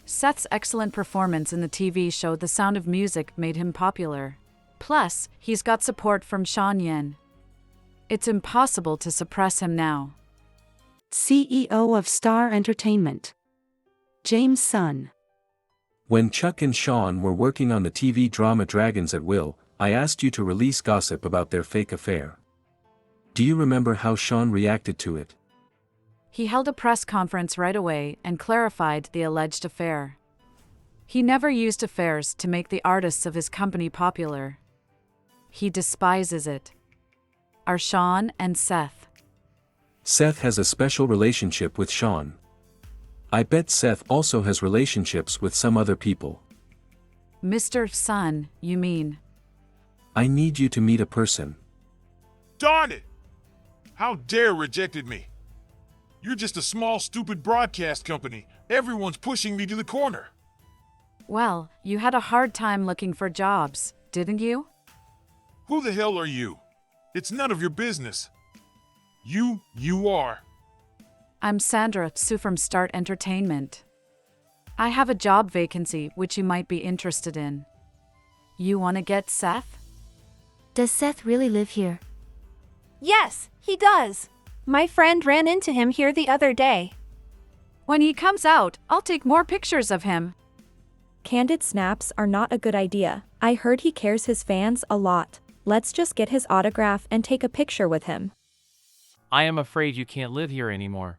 Speaker 13: Seth's excellent performance in the TV show The Sound of Music made him popular. Plus, he's got support from Sean Yen. It's impossible to suppress him now.
Speaker 9: CEO of Star Entertainment. James' son.
Speaker 11: When Chuck and Sean were working on the TV drama Dragons at Will, I asked you to release gossip about their fake affair. Do you remember how Sean reacted to it?
Speaker 13: He held a press conference right away and clarified the alleged affair. He never used affairs to make the artists of his company popular. He despises it. Are Sean and Seth.
Speaker 11: Seth has a special relationship with Sean. I bet Seth also has relationships with some other people.
Speaker 13: Mr. Son, you mean?
Speaker 11: I need you to meet a person.
Speaker 15: Darn it! How dare rejected me? You're just a small, stupid broadcast company. Everyone's pushing me to the corner.
Speaker 13: Well, you had a hard time looking for jobs, didn't you?
Speaker 15: Who the hell are you? It's none of your business. You are.
Speaker 13: I'm Sandra Sue from Start Entertainment. I have a job vacancy which you might be interested in. You want to get Seth?
Speaker 21: Does Seth really live here?
Speaker 8: Yes, he does. My friend ran into him here the other day.
Speaker 13: When he comes out, I'll take more pictures of him.
Speaker 10: Candid snaps are not a good idea. I heard he cares his fans a lot. Let's just get his autograph and take a picture with him.
Speaker 6: I am afraid you can't live here anymore.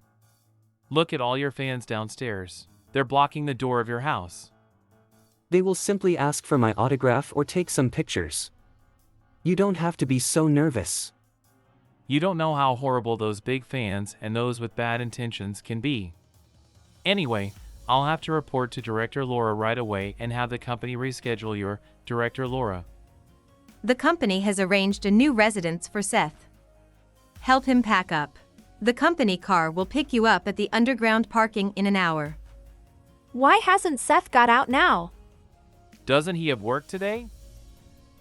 Speaker 6: Look at all your fans downstairs. They're blocking the door of your house.
Speaker 3: They will simply ask for my autograph or take some pictures. You don't have to be so nervous.
Speaker 6: You don't know how horrible those big fans and those with bad intentions can be. Anyway, I'll have to report to Director Laura right away and have the company reschedule your Director Laura.
Speaker 2: The company has arranged a new residence for Seth. Help him pack up. The company car will pick you up at the underground parking in an hour.
Speaker 8: Why hasn't Seth got out now?
Speaker 6: Doesn't he have work today?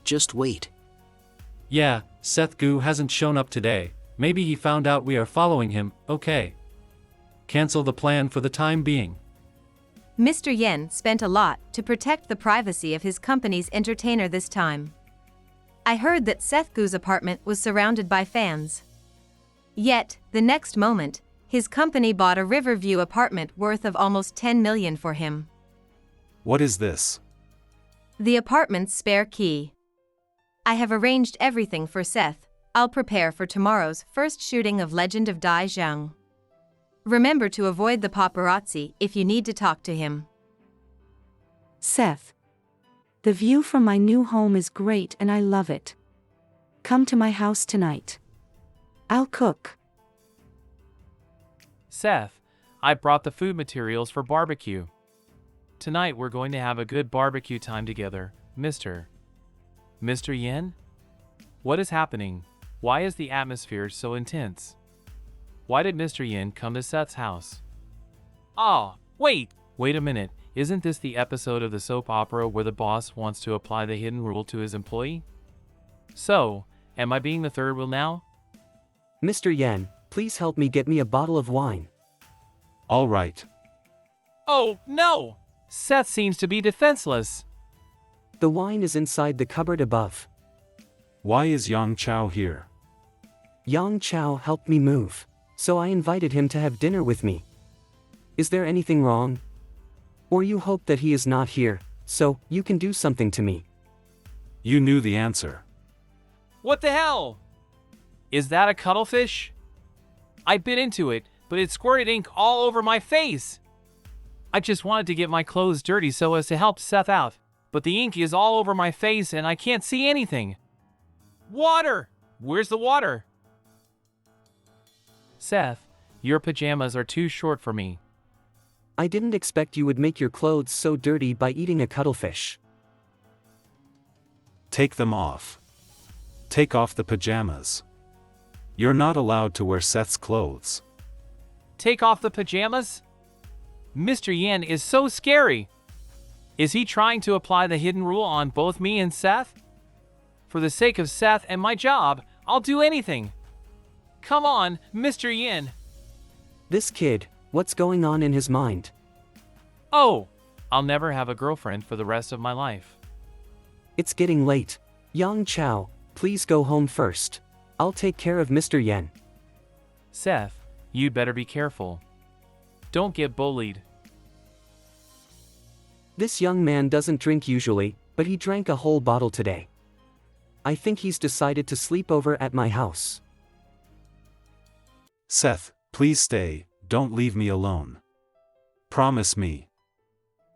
Speaker 17: Just wait.
Speaker 7: Yeah, Seth Goo hasn't shown up today. Maybe he found out we are following him. Okay. Cancel the plan for the time being.
Speaker 2: Mr. Yen spent a lot to protect the privacy of his company's entertainer this time. I heard that Seth Goo's apartment was surrounded by fans. Yet, the next moment, his company bought a Riverview apartment worth of almost $10 million for him.
Speaker 14: What is this?
Speaker 2: The apartment's spare key. I have arranged everything for Seth. I'll prepare for tomorrow's first shooting of Legend of Dai Zhang. Remember to avoid the paparazzi if you need to talk to him.
Speaker 9: Seth. The view from my new home is great and I love it. Come to my house tonight. I'll cook.
Speaker 6: Seth, I brought the food materials for barbecue. Tonight we're going to have a good barbecue time together, Mr. Yen? What is happening? Why is the atmosphere so intense? Why did Mr. Yen come to Seth's house? Oh, wait a minute. Isn't this the episode of the soap opera where the boss wants to apply the hidden rule to his employee? So, am I being the third wheel now?
Speaker 3: Mr. Yen, please help me get me a bottle of wine.
Speaker 14: All right.
Speaker 6: Oh, no! Seth seems to be defenseless.
Speaker 3: The wine is inside the cupboard above.
Speaker 14: Why is Yang Chao here?
Speaker 3: Yang Chao helped me move, so I invited him to have dinner with me. Is there anything wrong? Or you hope that he is not here, so you can do something to me?
Speaker 14: You knew the answer.
Speaker 6: What the hell? Is that a cuttlefish? I bit into it, but it squirted ink all over my face. I just wanted to get my clothes dirty so as to help Seth out, but the ink is all over my face and I can't see anything. Water! Where's the water? Seth, your pajamas are too short for me.
Speaker 3: I didn't expect you would make your clothes so dirty by eating a cuttlefish.
Speaker 14: Take them off. Take off the pajamas. You're not allowed to wear Seth's clothes.
Speaker 6: Take off the pajamas? Mr. Yen is so scary. Is he trying to apply the hidden rule on both me and Seth? For the sake of Seth and my job, I'll do anything. Come on, Mr. Yen.
Speaker 3: This kid, what's going on in his mind?
Speaker 6: Oh, I'll never have a girlfriend for the rest of my life.
Speaker 3: It's getting late. Yang Chao, please go home first. I'll take care of Mr. Yen.
Speaker 6: Seth, You'd better be careful. Don't get bullied.
Speaker 3: This young man doesn't drink usually, but he drank a whole bottle today. I think he's decided to sleep over at my house.
Speaker 14: Seth, please stay, don't leave me alone. Promise me.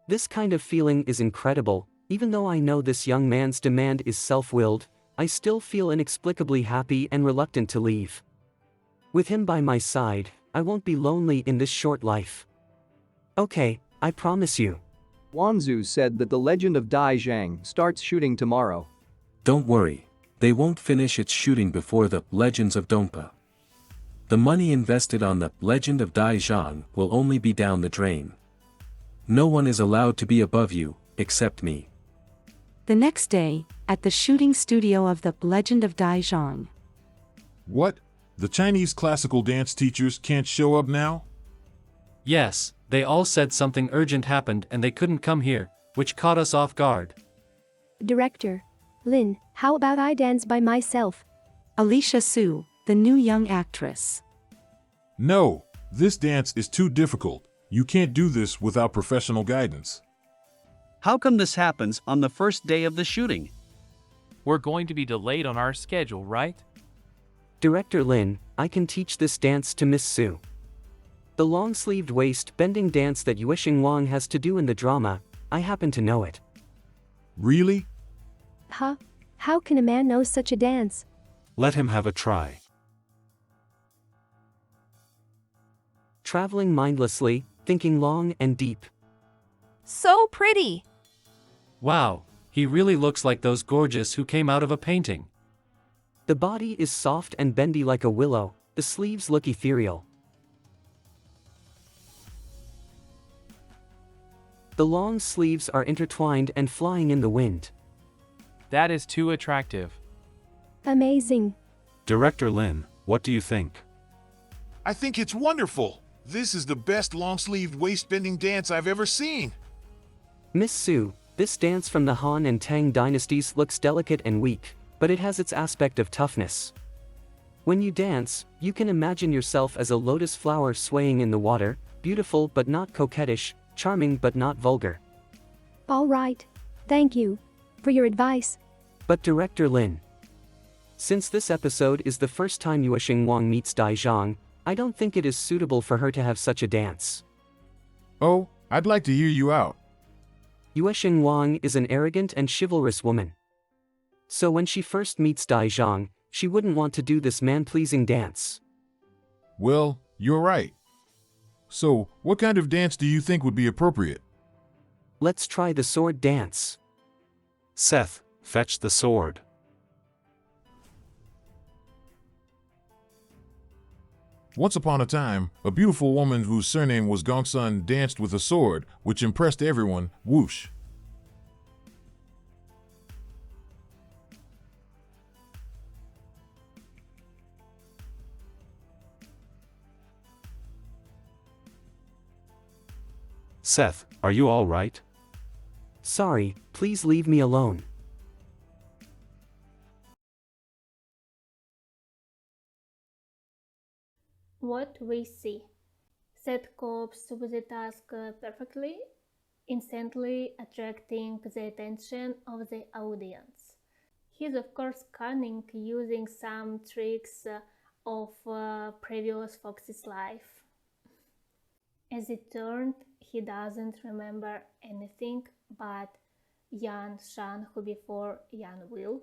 Speaker 3: This kind of feeling is incredible. Even though I know this young man's demand is self-willed, I still feel inexplicably happy and reluctant to leave. With him by my side, I won't be lonely in this short life. Okay, I promise you.
Speaker 16: Wanzu said that the Legend of Dai Zhang starts shooting tomorrow.
Speaker 11: Don't worry. They won't finish its shooting before the Legends of Dongpa. The money invested on the Legend of Dai Zhang will only be down the drain. No one is allowed to be above you, except me.
Speaker 9: The next day, at the shooting studio of the Legend of Dai Zhang.
Speaker 15: What? The Chinese classical dance teachers can't show up now?
Speaker 7: Yes, they all said something urgent happened and they couldn't come here, which caught us off guard.
Speaker 10: Director Lin, how about I dance by myself?
Speaker 9: Alicia Su, the new young actress.
Speaker 15: No, this dance is too difficult. You can't do this without professional guidance.
Speaker 19: How come this happens on the first day of the shooting?
Speaker 6: We're going to be delayed on our schedule, right?
Speaker 3: Director Lin, I can teach this dance to Miss Su. The long-sleeved waist-bending dance that Yuexing Wang has to do in the drama, I happen to know it.
Speaker 15: Really?
Speaker 10: Huh? How can a man know such a dance?
Speaker 14: Let him have a try.
Speaker 3: Traveling mindlessly, thinking long and deep.
Speaker 8: So pretty!
Speaker 7: Wow, he really looks like those gorgeous who came out of a painting.
Speaker 3: The body is soft and bendy like a willow, the sleeves look ethereal. The long sleeves are intertwined and flying in the wind.
Speaker 6: That is too attractive.
Speaker 10: Amazing.
Speaker 14: Director Lin, what do you think?
Speaker 15: I think it's wonderful. This is the best long-sleeved waist-bending dance I've ever seen.
Speaker 3: Miss Su, this dance from the Han and Tang dynasties looks delicate and weak, but it has its aspect of toughness. When you dance, you can imagine yourself as a lotus flower swaying in the water, beautiful but not coquettish, charming but not vulgar.
Speaker 10: All right. Thank you for your advice.
Speaker 3: But Director Lin, since this episode is the first time Yuexing Wang meets Dai Zhang, I don't think it is suitable for her to have such a dance.
Speaker 15: Oh, I'd like to hear you out.
Speaker 3: Yuexing Wang is an arrogant and chivalrous woman. So when she first meets Dai Zhang, she wouldn't want to do this man-pleasing dance.
Speaker 15: Well, you're right. So, what kind of dance do you think would be appropriate?
Speaker 3: Let's try the sword dance.
Speaker 14: Seth, fetch the sword.
Speaker 15: Once upon a time, a beautiful woman whose surname was Gongsun danced with a sword, which impressed everyone. Whoosh.
Speaker 14: Seth, are you all right?
Speaker 3: Sorry, please leave me alone.
Speaker 4: What we see. Seth copes with the task perfectly, instantly attracting the attention of the audience. He's of course cunning, using some tricks of previous Fox's life. As it turned, he doesn't remember anything, but Yan Shan, who before Yan Will,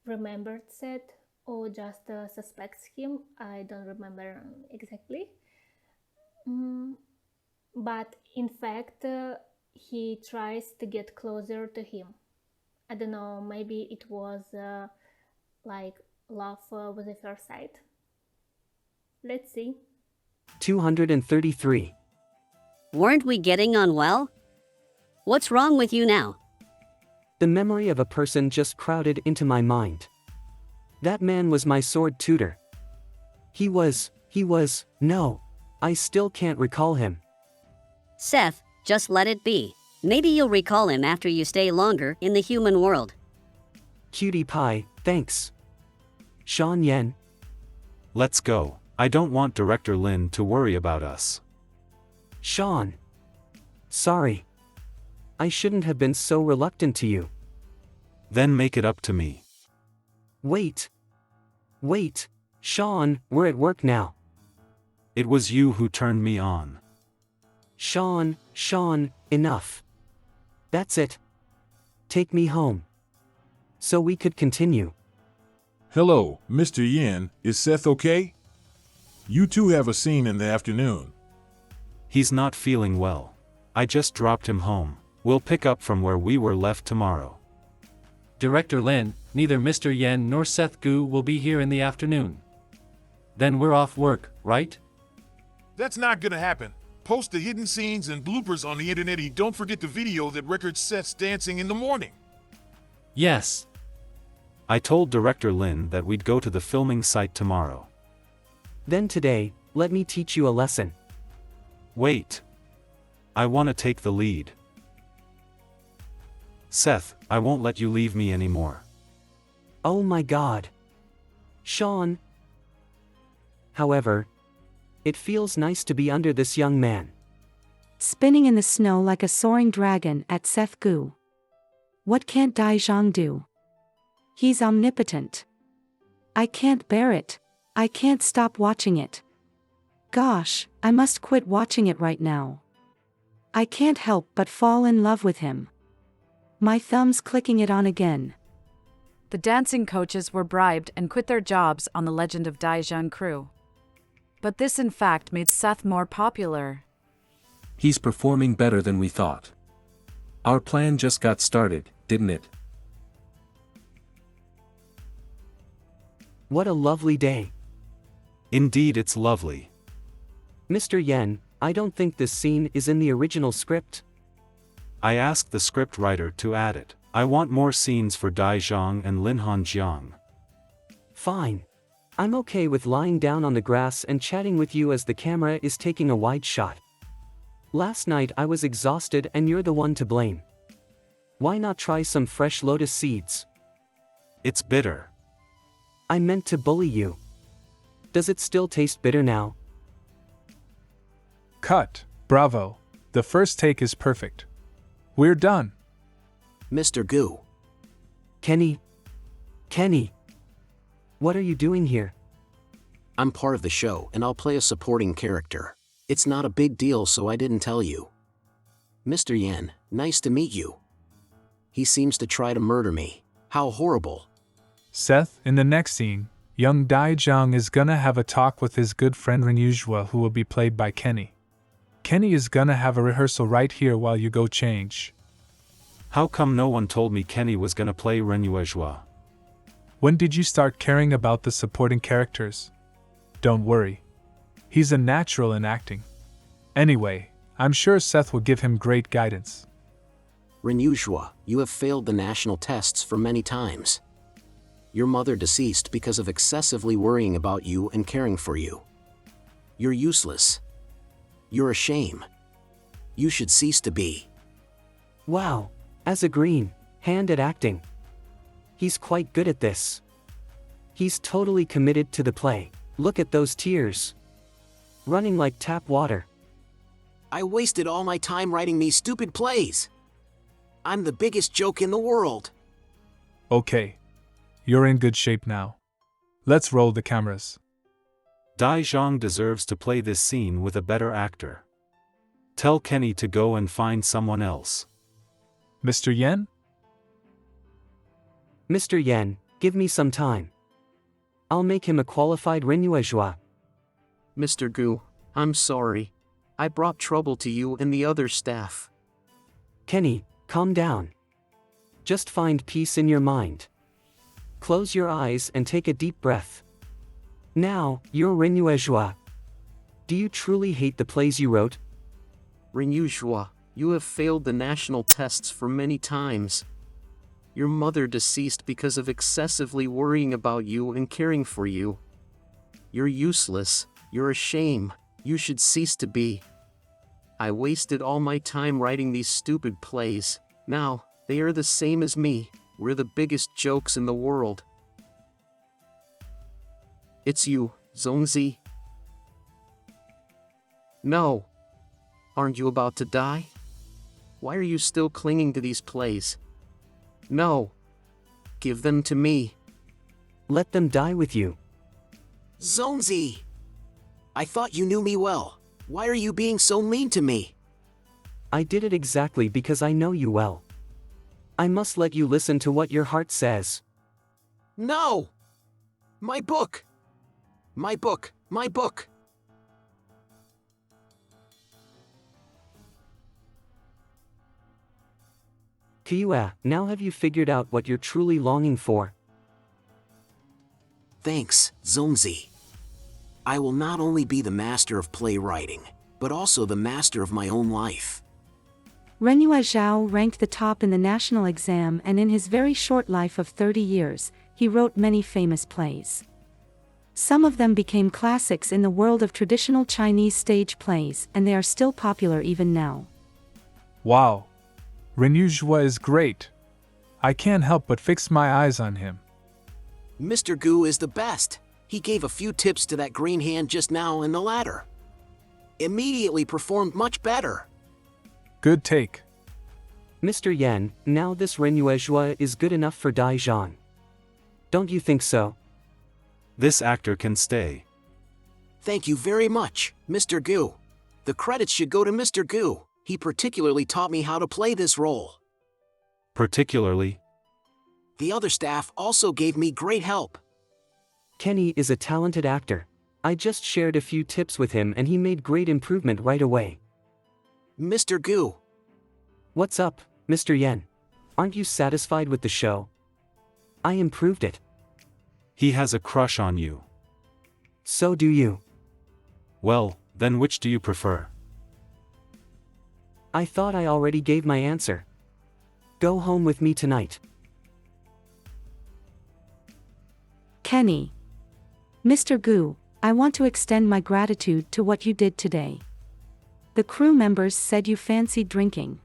Speaker 4: remembered Seth, or just suspects him. I don't remember exactly. But in fact, he tries to get closer to him. I don't know, maybe it was like love with the first sight. Let's see.
Speaker 3: 233.
Speaker 5: Weren't we getting on well? What's wrong with you now?
Speaker 3: The memory of a person just crowded into my mind. That man was my sword tutor. No, I still can't recall him.
Speaker 5: Seth, just let it be. Maybe you'll recall him after you stay longer in the human world.
Speaker 3: Cutie pie, thanks. Sean Yen.
Speaker 14: Let's go. I don't want Director Lin to worry about us.
Speaker 3: Sean. Sorry. I shouldn't have been so reluctant to you.
Speaker 14: Then make it up to me.
Speaker 3: Wait. Wait, Sean, we're at work now.
Speaker 14: It was you who turned me on.
Speaker 3: Sean, enough. That's it. Take me home. So we could continue.
Speaker 15: Hello, Mr. Yin. Is Seth okay? You two have a scene in the afternoon.
Speaker 14: He's not feeling well. I just dropped him home. We'll pick up from where we were left tomorrow.
Speaker 7: Director Lin, neither Mr. Yen nor Seth Gu will be here in the afternoon. Then we're off work, right?
Speaker 15: That's not gonna happen. Post the hidden scenes and bloopers on the internet and don't forget the video that records Seth's dancing in the morning.
Speaker 7: Yes.
Speaker 14: I told Director Lin that we'd go to the filming site tomorrow.
Speaker 3: Then today, let me teach you a lesson.
Speaker 14: Wait. I want to take the lead. Seth, I won't let you leave me anymore.
Speaker 3: Oh my God. Sean. However, it feels nice to be under this young man.
Speaker 9: Spinning in the snow like a soaring dragon at Seth Gu. What can't Dai Zhang do? He's omnipotent. I can't bear it. I can't stop watching it. Gosh, I must quit watching it right now. I can't help but fall in love with him. My thumb's clicking it on again.
Speaker 13: The dancing coaches were bribed and quit their jobs on the Legend of Daizhan crew. But this in fact made Seth more popular.
Speaker 11: He's performing better than we thought. Our plan just got started, didn't it?
Speaker 3: What a lovely day.
Speaker 14: Indeed, it's lovely.
Speaker 3: Mr. Yen, I don't think this scene is in the original script.
Speaker 14: I asked the script writer to add it. I want more scenes for Dai Zhang and Lin Hanjiang.
Speaker 3: Fine. I'm okay with lying down on the grass and chatting with you as the camera is taking a wide shot. Last night I was exhausted and you're the one to blame. Why not try some fresh lotus seeds?
Speaker 14: It's bitter.
Speaker 3: I meant to bully you. Does it still taste bitter now?
Speaker 18: Cut. Bravo. The first take is perfect. We're done.
Speaker 17: Mr. Gu.
Speaker 3: Kenny. What are you doing here?
Speaker 17: I'm part of the show and I'll play a supporting character. It's not a big deal, so I didn't tell you. Mr. Yan, nice to meet you. He seems to try to murder me. How horrible.
Speaker 18: Seth, in the next scene, young Dai Zhang is gonna have a talk with his good friend Renyujua, who will be played by Kenny. Kenny is gonna have a rehearsal right here while you go change.
Speaker 14: How come no one told me Kenny was gonna play Renyujua?
Speaker 18: When did you start caring about the supporting characters? Don't worry. He's a natural in acting. Anyway, I'm sure Seth will give him great guidance.
Speaker 17: Renyujua, you have failed the national tests for many times. Your mother deceased because of excessively worrying about you and caring for you. You're useless. You're a shame. You should cease to be.
Speaker 3: Wow, as a green hand at acting. He's quite good at this. He's totally committed to the play. Look at those tears. Running like tap water.
Speaker 17: I wasted all my time writing these stupid plays. I'm the biggest joke in the world.
Speaker 18: Okay. You're in good shape now. Let's roll the cameras.
Speaker 14: Dai Zhang deserves to play this scene with a better actor. Tell Kenny to go and find someone else.
Speaker 18: Mr. Yen?
Speaker 3: Mr. Yen, give me some time. I'll make him a qualified Renyujua.
Speaker 17: Mr. Gu, I'm sorry. I brought trouble to you and the other staff.
Speaker 3: Kenny, calm down. Just find peace in your mind. Close your eyes and take a deep breath. Now, you're Renyujua. Do you truly hate the plays you wrote?
Speaker 17: Renyujua, you have failed the national tests for many times. Your mother deceased because of excessively worrying about you and caring for you. You're useless. You're a shame. You should cease to be. I wasted all my time writing these stupid plays. Now, they are the same as me. We're the biggest jokes in the world. It's you, Zongzi. No. Aren't you about to die? Why are you still clinging to these plays? No. Give them to me.
Speaker 3: Let them die with you.
Speaker 17: Zonzi! I thought you knew me well. Why are you being so mean to me?
Speaker 3: I did it exactly because I know you well. I must let you listen to what your heart says.
Speaker 17: No! My book! My book! My book!
Speaker 3: Kiua, now have you figured out what you're truly longing for?
Speaker 17: Thanks, Zonzi. I will not only be the master of playwriting, but also the master of my own life.
Speaker 9: Renhua Zhao ranked the top in the national exam, and in his very short life of 30 years, he wrote many famous plays. Some of them became classics in the world of traditional Chinese stage plays, and they are still popular even now.
Speaker 18: Wow. Renhua is great. I can't help but fix my eyes on him.
Speaker 17: Mr. Gu is the best. He gave a few tips to that green hand just now, and the latter immediately performed much better.
Speaker 18: Good take.
Speaker 3: Mr. Yan, now this Renhua is good enough for Dai Zhang. Don't you think so?
Speaker 14: This actor can stay.
Speaker 17: Thank you very much, Mr. Gu. The credits should go to Mr. Gu. He particularly taught me how to play this role.
Speaker 14: Particularly?
Speaker 17: The other staff also gave me great help.
Speaker 3: Kenny is a talented actor. I just shared a few tips with him and he made great improvement right away.
Speaker 17: Mr. Gu.
Speaker 3: What's up, Mr. Yan? Aren't you satisfied with the show? I improved it.
Speaker 14: He has a crush on you.
Speaker 3: So do you.
Speaker 14: Well, then which do you prefer?
Speaker 3: I thought I already gave my answer. Go home with me tonight.
Speaker 9: Kenny. Mr. Gu, I want to extend my gratitude to what you did today. The crew members said you fancied drinking.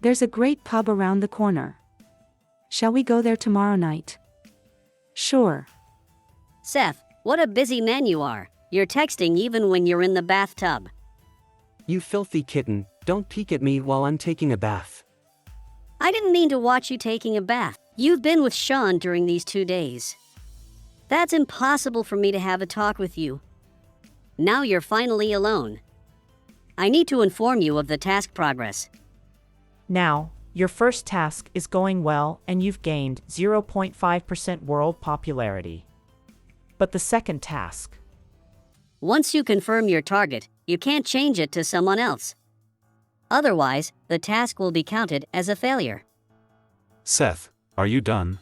Speaker 9: There's a great pub around the corner. Shall we go there tomorrow night? Sure.
Speaker 5: Seth, what a busy man you are. You're texting even when you're in the bathtub.
Speaker 3: You filthy kitten, don't peek at me while I'm taking a bath.
Speaker 5: I didn't mean to watch you taking a bath. You've been with Sean during these 2 days. That's impossible for me to have a talk with you. Now you're finally alone. I need to inform you of the task progress.
Speaker 12: Now, your first task is going well and you've gained 0.5% world popularity. But the second task.
Speaker 5: Once you confirm your target, you can't change it to someone else. Otherwise, the task will be counted as a failure.
Speaker 14: Seth, are you done?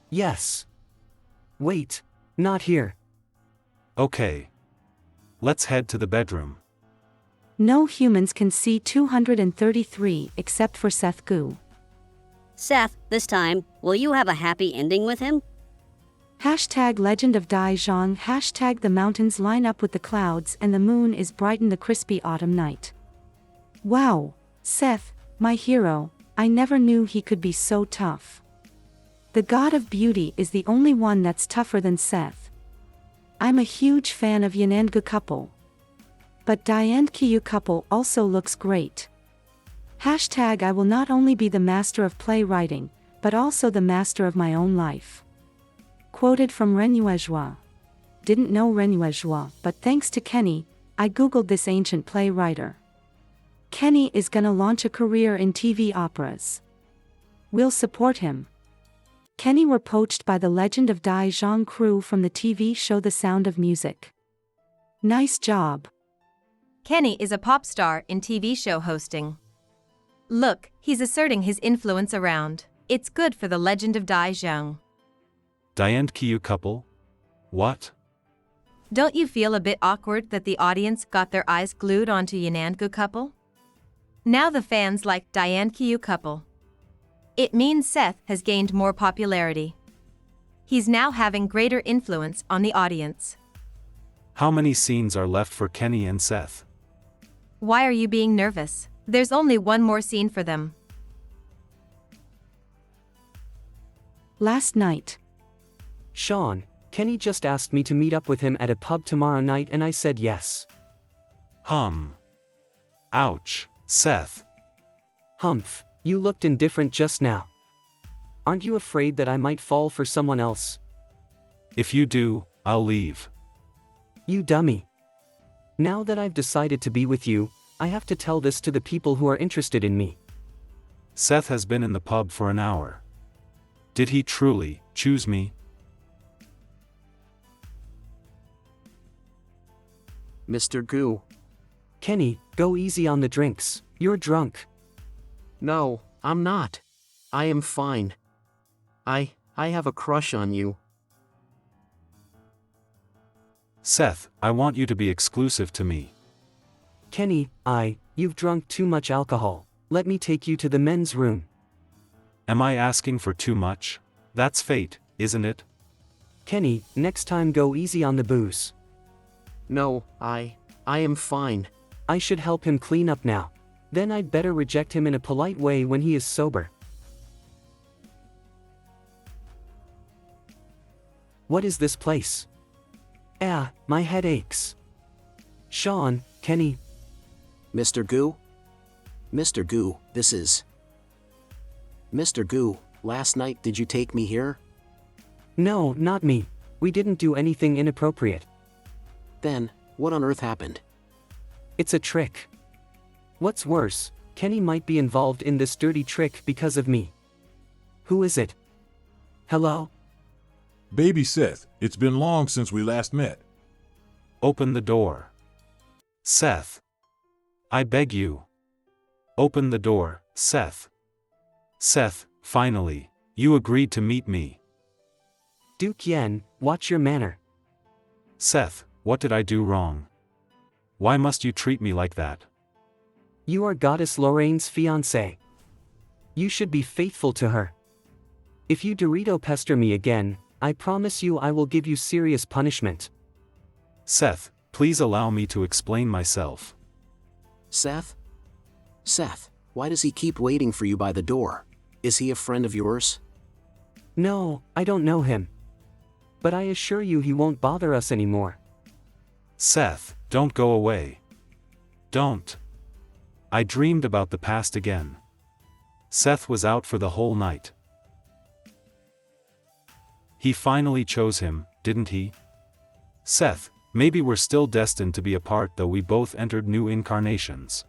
Speaker 3: Yes. Wait, not here.
Speaker 14: Okay. Let's head to the bedroom.
Speaker 9: No humans can see 233 except for Seth Gu.
Speaker 5: Seth, this time, will you have a happy ending with him?
Speaker 9: Hashtag Legend of Dai Zhang. Hashtag the mountains line up with the clouds and the moon is brighten the crispy autumn night. Wow, Seth, my hero, I never knew he could be so tough. The god of beauty is the only one that's tougher than Seth. I'm a huge fan of Yan'angu couple. But Diane Kiyu couple also looks great. Hashtag I will not only be the master of playwriting, but also the master of my own life. Quoted from Renhua. Didn't know Renhua, but thanks to Kenny, I googled this ancient playwriter. Kenny is gonna launch a career in TV operas. We'll support him. Kenny were poached by the Legend of Dai Zhang crew from the TV show The Sound of Music. Nice job.
Speaker 2: Kenny is a pop star in TV show hosting. Look, he's asserting his influence around. It's good for the Legend of Dai Zhang.
Speaker 14: Diane Kiyu couple? What?
Speaker 2: Don't you feel a bit awkward that the audience got their eyes glued onto Yan'angu couple? Now the fans like Diane Kiyu couple. It means Seth has gained more popularity. He's now having greater influence on the audience.
Speaker 14: How many scenes are left for Kenny and Seth?
Speaker 2: Why are you being nervous? There's only one more scene for them.
Speaker 9: Last night.
Speaker 3: Sean, Kenny just asked me to meet up with him at a pub tomorrow night and I said yes.
Speaker 14: Ouch, Seth.
Speaker 3: Humph, you looked indifferent just now. Aren't you afraid that I might fall for someone else?
Speaker 14: If you do, I'll leave.
Speaker 3: You dummy. Now that I've decided to be with you, I have to tell this to the people who are interested in me.
Speaker 14: Seth has been in the pub for an hour. Did he truly choose me?
Speaker 17: Mr. Goo.
Speaker 3: Kenny, go easy on the drinks. You're drunk.
Speaker 17: No, I'm not. I am fine. I have a crush on you.
Speaker 14: Seth, I want you to be exclusive to me.
Speaker 3: Kenny, you've drunk too much alcohol. Let me take you to the men's room.
Speaker 14: Am I asking for too much? That's fate, isn't it?
Speaker 3: Kenny, next time go easy on the booze.
Speaker 17: No, I am fine.
Speaker 3: I should help him clean up now. Then I'd better reject him in a polite way when he is sober. What is this place? My head aches. Sean, Kenny.
Speaker 17: Mr. Goo? Mr. Goo, this is... Mr. Goo, last night did you take me here?
Speaker 3: No, not me. We didn't do anything inappropriate.
Speaker 17: Then, what on earth happened?
Speaker 3: It's a trick. What's worse, Kenny might be involved in this dirty trick because of me. Who is it? Hello?
Speaker 15: Baby Seth, it's been long since we last met.
Speaker 14: Open the door. Seth. I beg you. Open the door, Seth. Seth, finally, you agreed to meet me.
Speaker 3: Duke Yen, watch your manner.
Speaker 14: Seth, what did I do wrong? Why must you treat me like that?
Speaker 3: You are Goddess Lorraine's fiancé. You should be faithful to her. If you Dorito pester me again, I promise you I will give you serious punishment.
Speaker 14: Seth, please allow me to explain myself.
Speaker 17: Seth? Seth, why does he keep waiting for you by the door? Is he a friend of yours?
Speaker 3: No, I don't know him. But I assure you he won't bother us anymore.
Speaker 14: Seth, don't go away. Don't. I dreamed about the past again. Seth was out for the whole night. He finally chose him, didn't he? Seth, maybe we're still destined to be apart though we both entered new incarnations.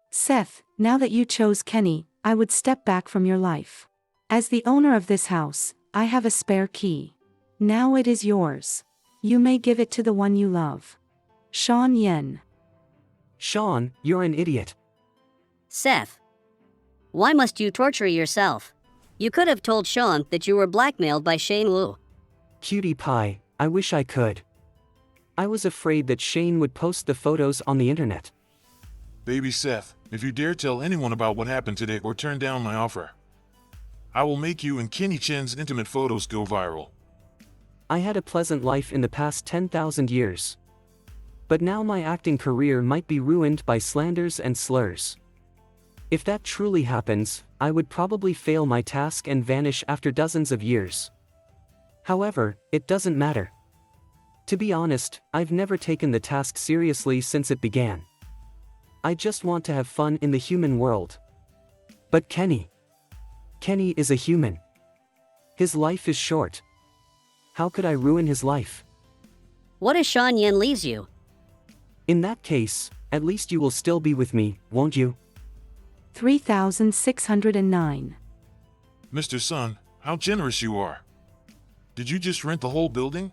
Speaker 9: Seth, now that you chose Kenny, I would step back from your life. As the owner of this house, I have a spare key. Now it is yours. You may give it to the one you love. Sean Yen.
Speaker 3: Sean, you're an idiot.
Speaker 5: Seth. Why must you torture yourself? You could have told Sean that you were blackmailed by Shane Wu.
Speaker 3: Cutie pie, I wish I could. I was afraid that Shane would post the photos on the internet.
Speaker 15: Baby Seth, if you dare tell anyone about what happened today or turn down my offer, I will make you and Kenny Chen's intimate photos go viral.
Speaker 3: I had a pleasant life in the past 10,000 years. But now my acting career might be ruined by slanders and slurs. If that truly happens, I would probably fail my task and vanish after dozens of years. However, it doesn't matter. To be honest, I've never taken the task seriously since it began. I just want to have fun in the human world. But Kenny is a human. His life is short. How could I ruin his life?
Speaker 5: What if Sean Yen leaves you?
Speaker 3: In that case, at least you will still be with me, won't you?
Speaker 9: 3609.
Speaker 15: Mr. Sun, how generous you are. Did you just rent the whole building?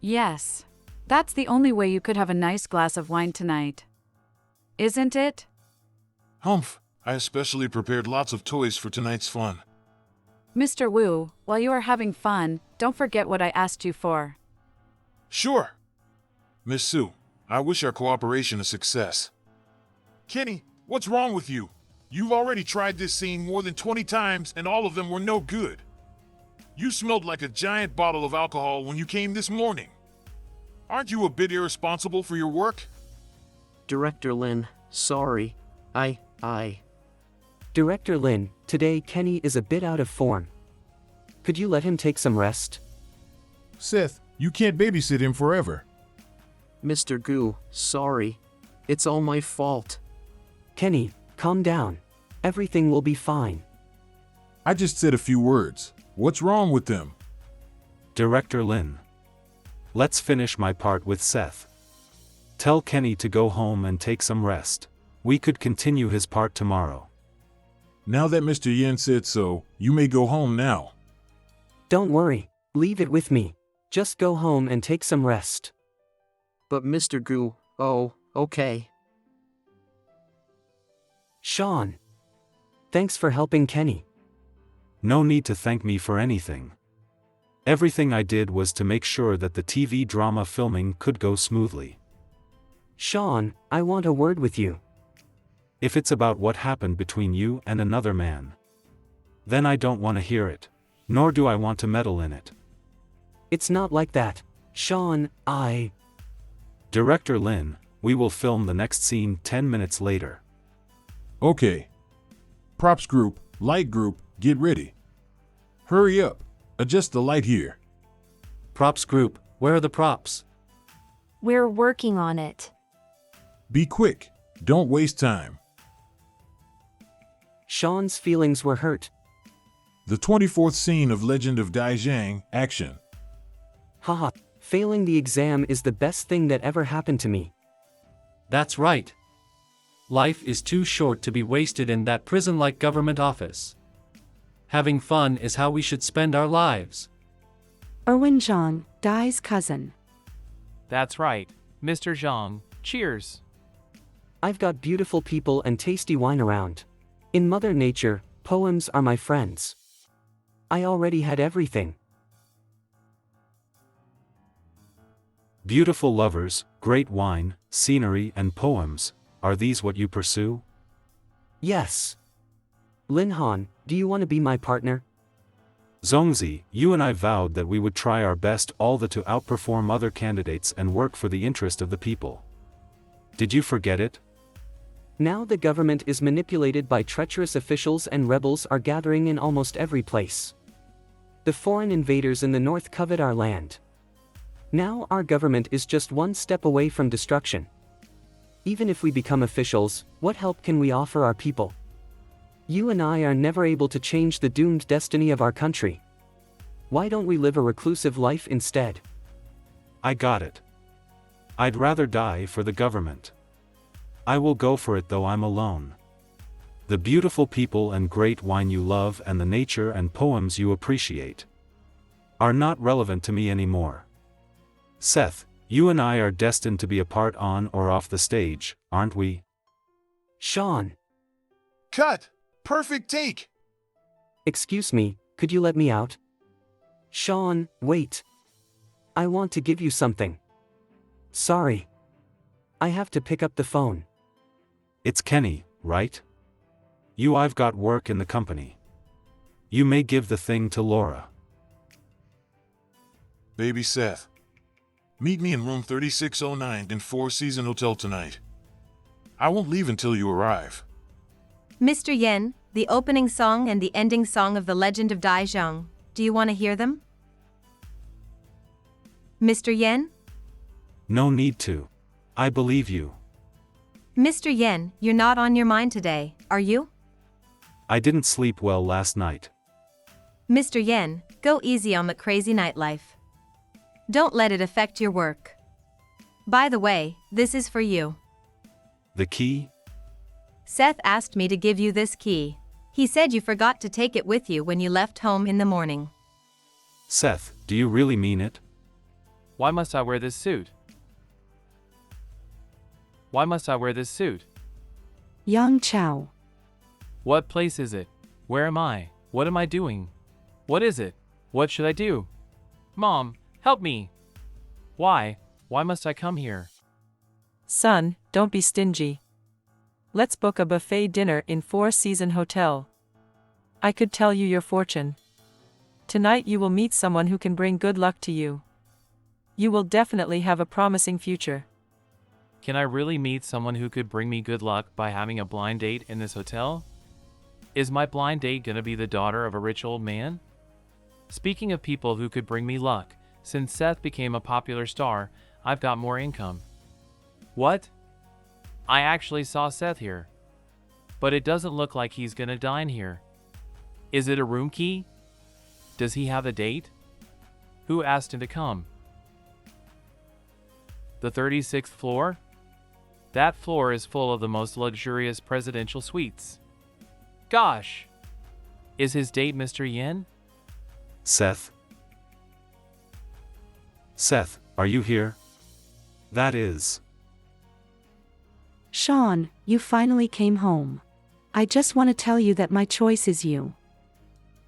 Speaker 13: Yes. That's the only way you could have a nice glass of wine tonight. Isn't it?
Speaker 15: Humph, I especially prepared lots of toys for tonight's fun.
Speaker 13: Mr. Wu, while you are having fun, don't forget what I asked you for.
Speaker 15: Sure. Miss Sue, I wish our cooperation a success. Kenny, what's wrong with you? You've already tried this scene more than 20 times and all of them were no good. You smelled like a giant bottle of alcohol when you came this morning. Aren't you a bit irresponsible for your work?
Speaker 17: Director Lin, sorry. I...
Speaker 3: Director Lin, today Kenny is a bit out of form. Could you let him take some rest?
Speaker 15: Seth, you can't babysit him forever.
Speaker 17: Mr. Gu, sorry. It's all my fault.
Speaker 3: Kenny, calm down. Everything will be fine.
Speaker 15: I just said a few words. What's wrong with them?
Speaker 14: Director Lin. Let's finish my part with Seth. Tell Kenny to go home and take some rest. We could continue his part tomorrow.
Speaker 15: Now that Mr. Yen said so, you may go home now.
Speaker 3: Don't worry. Leave it with me. Just go home and take some rest.
Speaker 17: But Mr. Gu, oh, okay.
Speaker 3: Sean. Thanks for helping Kenny.
Speaker 14: No need to thank me for anything. Everything I did was to make sure that the TV drama filming could go smoothly.
Speaker 3: Sean, I want a word with you.
Speaker 14: If it's about what happened between you and another man, then I don't want to hear it. Nor do I want to meddle in it.
Speaker 3: It's not like that. Sean,
Speaker 14: Director Lin, we will film the next scene 10 minutes later.
Speaker 15: Okay. Props group, light group, get ready. Hurry up. Adjust the light here.
Speaker 7: Props group, where are the props?
Speaker 8: We're working on it.
Speaker 15: Be quick. Don't waste time.
Speaker 3: Sean's feelings were hurt.
Speaker 15: The 24th scene of Legend of Dai Zhang, action.
Speaker 3: Haha, failing the exam is the best thing that ever happened to me.
Speaker 7: That's right. Life is too short to be wasted in that prison-like government office. Having fun is how we should spend our lives.
Speaker 9: Erwin Zhang, Dai's cousin.
Speaker 6: That's right, Mr. Zhang. Cheers.
Speaker 3: I've got beautiful people and tasty wine around. In Mother Nature, poems are my friends. I already had everything.
Speaker 14: Beautiful lovers, great wine, scenery and poems, are these what you pursue?
Speaker 3: Yes. Lin Han, do you want to be my partner?
Speaker 14: Zongzi, you and I vowed that we would try our best all the to outperform other candidates and work for the interest of the people. Did you forget it?
Speaker 3: Now the government is manipulated by treacherous officials and rebels are gathering in almost every place. The foreign invaders in the north covet our land. Now our government is just one step away from destruction. Even if we become officials, what help can we offer our people? You and I are never able to change the doomed destiny of our country. Why don't we live a reclusive life instead?
Speaker 14: I got it. I'd rather die for the government. I will go for it though I'm alone. The beautiful people and great wine you love and the nature and poems you appreciate are not relevant to me anymore. Seth, you and I are destined to be apart on or off the stage, aren't we?
Speaker 3: Sean.
Speaker 15: Cut! Perfect take!
Speaker 3: Excuse me, could you let me out? Sean, wait. I want to give you something. Sorry. I have to pick up the phone.
Speaker 14: It's Kenny, right? I've got work in the company. You may give the thing to Laura.
Speaker 15: Baby Seth. Meet me in room 3609 in Four Seasons Hotel tonight. I won't leave until you arrive.
Speaker 2: Mr. Yen, the opening song and the ending song of The Legend of Dai Zhang. Do you want to hear them? Mr. Yen?
Speaker 14: No need to. I believe you.
Speaker 2: Mr. Yen, you're not on your mind today, are you?
Speaker 14: I didn't sleep well last night.
Speaker 2: Mr. Yen, go easy on the crazy nightlife. Don't let it affect your work. By the way, this is for you.
Speaker 14: The key?
Speaker 2: Seth asked me to give you this key. He said you forgot to take it with you when you left home in the morning.
Speaker 14: Seth, do you really mean it?
Speaker 6: Why must I wear this suit? Why must I wear this suit?
Speaker 9: Yang Chao.
Speaker 6: What place is it? Where am I? What am I doing? What is it? What should I do? Mom, help me! Why? Why must I come here?
Speaker 20: Son, don't be stingy. Let's book a buffet dinner in Four Seasons Hotel. I could tell you your fortune. Tonight you will meet someone who can bring good luck to you. You will definitely have a promising future.
Speaker 6: Can I really meet someone who could bring me good luck by having a blind date in this hotel? Is my blind date gonna be the daughter of a rich old man? Speaking of people who could bring me luck, since Seth became a popular star, I've got more income. What? I actually saw Seth here. But it doesn't look like he's gonna dine here. Is it a room key? Does he have a date? Who asked him to come? The 36th floor? That floor is full of the most luxurious presidential suites. Gosh! Is his date Mr. Yen?
Speaker 14: Seth? Seth, are you here? That is.
Speaker 9: Sean, you finally came home. I just want to tell you that my choice is you.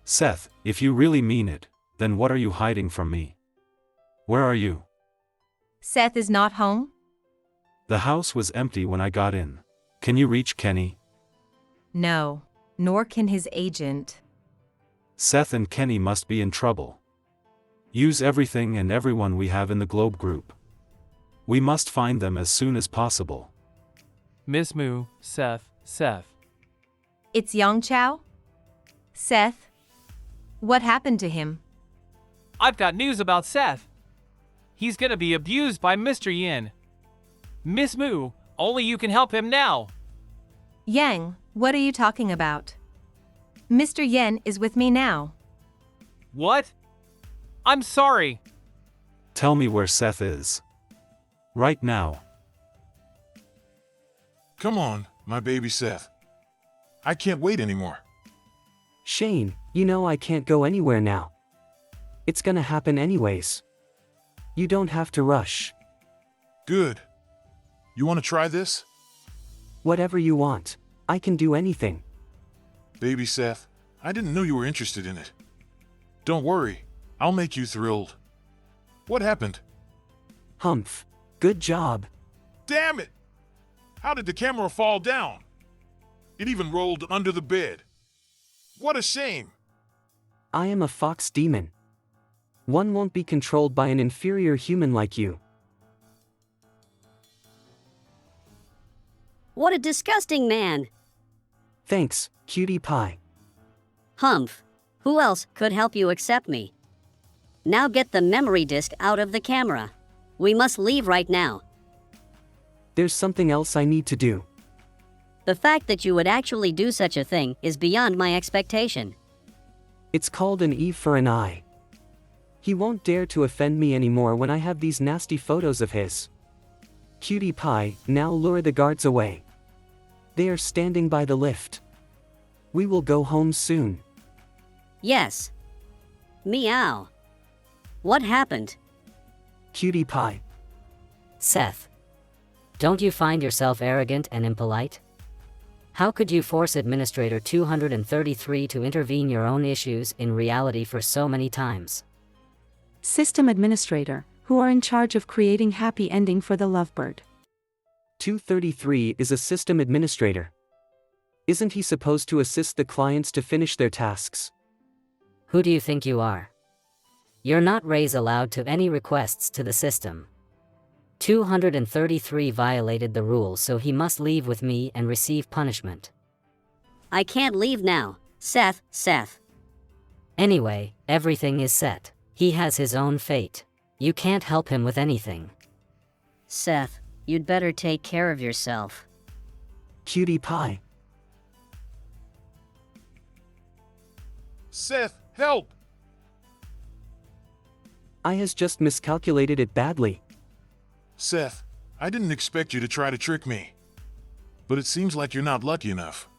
Speaker 14: Seth, if you really mean it, then what are you hiding from me? Where are you?
Speaker 2: Seth is not home?
Speaker 14: The house was empty when I got in. Can you reach Kenny?
Speaker 2: No, nor can his agent.
Speaker 14: Seth and Kenny must be in trouble. Use everything and everyone we have in the Globe Group. We must find them as soon as possible.
Speaker 6: Miss Moo, Seth.
Speaker 2: It's Yang Chow? Seth? What happened to him?
Speaker 6: I've got news about Seth. He's gonna be abused by Mr. Yen. Miss Moo, only you can help him now.
Speaker 2: Yang, what are you talking about? Mr. Yen is with me now.
Speaker 6: What? I'm sorry.
Speaker 14: Tell me where Seth is. Right now.
Speaker 15: Come on, my baby Seth. I can't wait anymore.
Speaker 3: Shane, you know I can't go anywhere now. It's gonna happen anyways. You don't have to rush.
Speaker 15: Good. You want to try this?
Speaker 3: Whatever you want. I can do anything.
Speaker 15: Baby Seth, I didn't know you were interested in it. Don't worry, I'll make you thrilled. What happened?
Speaker 3: Humph. Good job.
Speaker 15: Damn it! How did the camera fall down? It even rolled under the bed. What a shame.
Speaker 3: I am a fox demon. One won't be controlled by an inferior human like you.
Speaker 5: What a disgusting man!
Speaker 3: Thanks, cutie pie.
Speaker 5: Humph. Who else could help you accept me? Now get the memory disk out of the camera. We must leave right now.
Speaker 3: There's something else I need to do.
Speaker 5: The fact that you would actually do such a thing is beyond my expectation.
Speaker 3: It's called an eye for an eye. He won't dare to offend me anymore when I have these nasty photos of his. Cutie pie, now lure the guards away. They are standing by the lift. We will go home soon.
Speaker 5: Yes. Meow. What happened?
Speaker 3: Cutie pie.
Speaker 1: Seth. Don't you find yourself arrogant and impolite? How could you force Administrator 233 to intervene your own issues in reality for so many times?
Speaker 9: System Administrator, who are in charge of creating happy ending for the lovebird.
Speaker 3: 233 is a system administrator. Isn't he supposed to assist the clients to finish their tasks?
Speaker 1: Who do you think you are? You're not raise allowed to any requests to the system. 233 violated the rules, so he must leave with me and receive punishment.
Speaker 5: I can't leave now, Seth.
Speaker 1: Anyway, everything is set. He has his own fate. You can't help him with anything.
Speaker 5: Seth, you'd better take care of yourself.
Speaker 3: Cutie pie.
Speaker 15: Seth, help!
Speaker 3: I has just miscalculated it badly.
Speaker 15: Seth, I didn't expect you to try to trick me. But it seems like you're not lucky enough.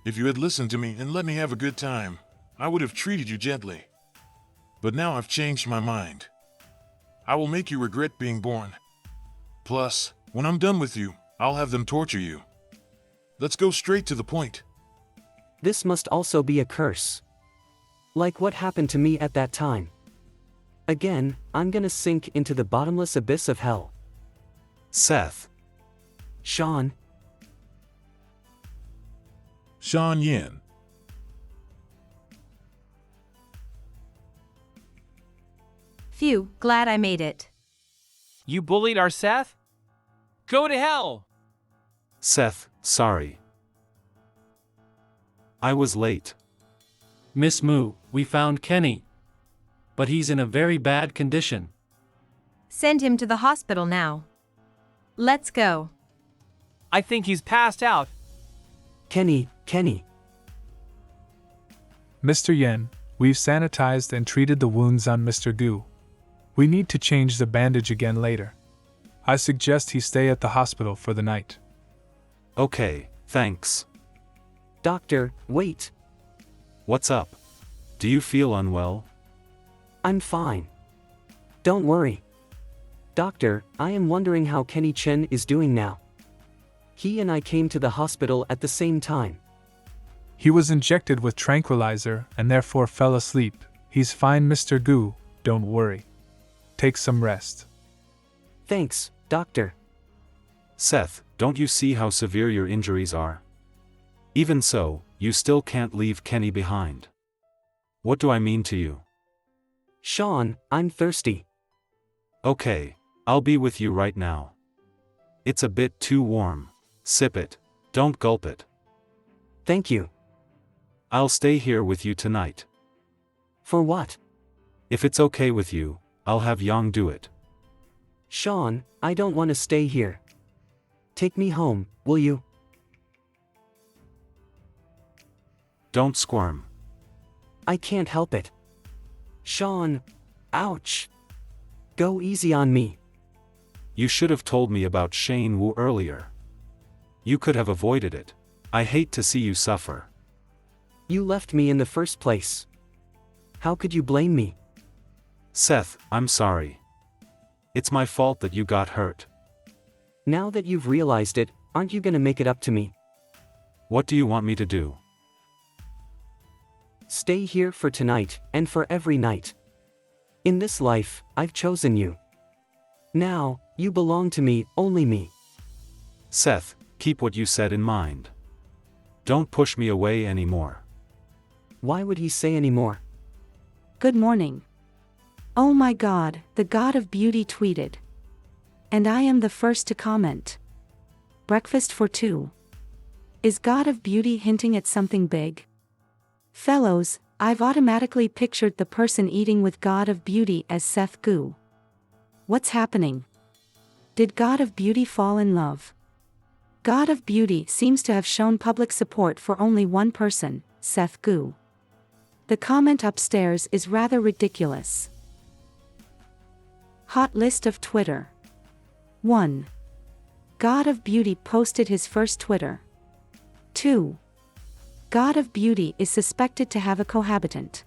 Speaker 15: If you had listened to me and let me have a good time, I would have treated you gently. But now I've changed my mind. I will make you regret being born. Plus, when I'm done with you, I'll have them torture you. Let's go straight to the point.
Speaker 3: This must also be a curse. Like what happened to me at that time. Again, I'm gonna sink into the bottomless abyss of hell.
Speaker 14: Seth.
Speaker 3: Sean.
Speaker 15: Sean Yen.
Speaker 2: Phew, glad I made it.
Speaker 6: You bullied our Seth? Go to hell!
Speaker 14: Seth, sorry. I was late.
Speaker 7: Miss Moo, we found Kenny. But he's in a very bad condition.
Speaker 2: Send him to the hospital now.
Speaker 13: Let's go.
Speaker 6: I think he's passed out.
Speaker 3: Kenny.
Speaker 18: Mr. Yen, we've sanitized and treated the wounds on Mr. Gu. We need to change the bandage again later. I suggest he stay at the hospital for the night.
Speaker 14: Okay, thanks.
Speaker 3: Doctor, wait.
Speaker 14: What's up? Do you feel unwell?
Speaker 3: I'm fine. Don't worry. Doctor, I am wondering how Kenny Chen is doing now. He and I came to the hospital at the same time.
Speaker 18: He was injected with tranquilizer and therefore fell asleep. He's fine, Mr. Gu, don't worry. Take some rest.
Speaker 3: Thanks, doctor.
Speaker 14: Seth, don't you see how severe your injuries are? Even so, you still can't leave Kenny behind. What do I mean to you?
Speaker 3: Sean, I'm thirsty.
Speaker 14: Okay, I'll be with you right now. It's a bit too warm. Sip it. Don't gulp it.
Speaker 3: Thank you.
Speaker 14: I'll stay here with you tonight.
Speaker 3: For what?
Speaker 14: If it's okay with you, I'll have Yang do it.
Speaker 3: Sean, I don't want to stay here. Take me home, will you?
Speaker 14: Don't squirm.
Speaker 3: I can't help it. Sean, ouch. Go easy on me.
Speaker 14: You should have told me about Shane Wu earlier. You could have avoided it. I hate to see you suffer.
Speaker 3: You left me in the first place. How could you blame me?
Speaker 14: Seth, I'm sorry. It's my fault that you got hurt.
Speaker 3: Now that you've realized it, aren't you gonna make it up to me?
Speaker 14: What do you want me to do?
Speaker 3: Stay here for tonight, and for every night. In this life, I've chosen you. Now, you belong to me, only me.
Speaker 14: Seth, keep what you said in mind. Don't push me away anymore.
Speaker 3: Why would he say anymore?
Speaker 9: Good morning. Oh my God, the God of Beauty tweeted. And I am the first to comment. Breakfast for two. Is God of Beauty hinting at something big? Fellows, I've automatically pictured the person eating with God of Beauty as Seth Gu. What's happening? Did God of Beauty fall in love? God of Beauty seems to have shown public support for only one person, Seth Gu. The comment upstairs is rather ridiculous. Hot list of Twitter. 1. God of Beauty posted his first Twitter. 2. God of Beauty is suspected to have a cohabitant.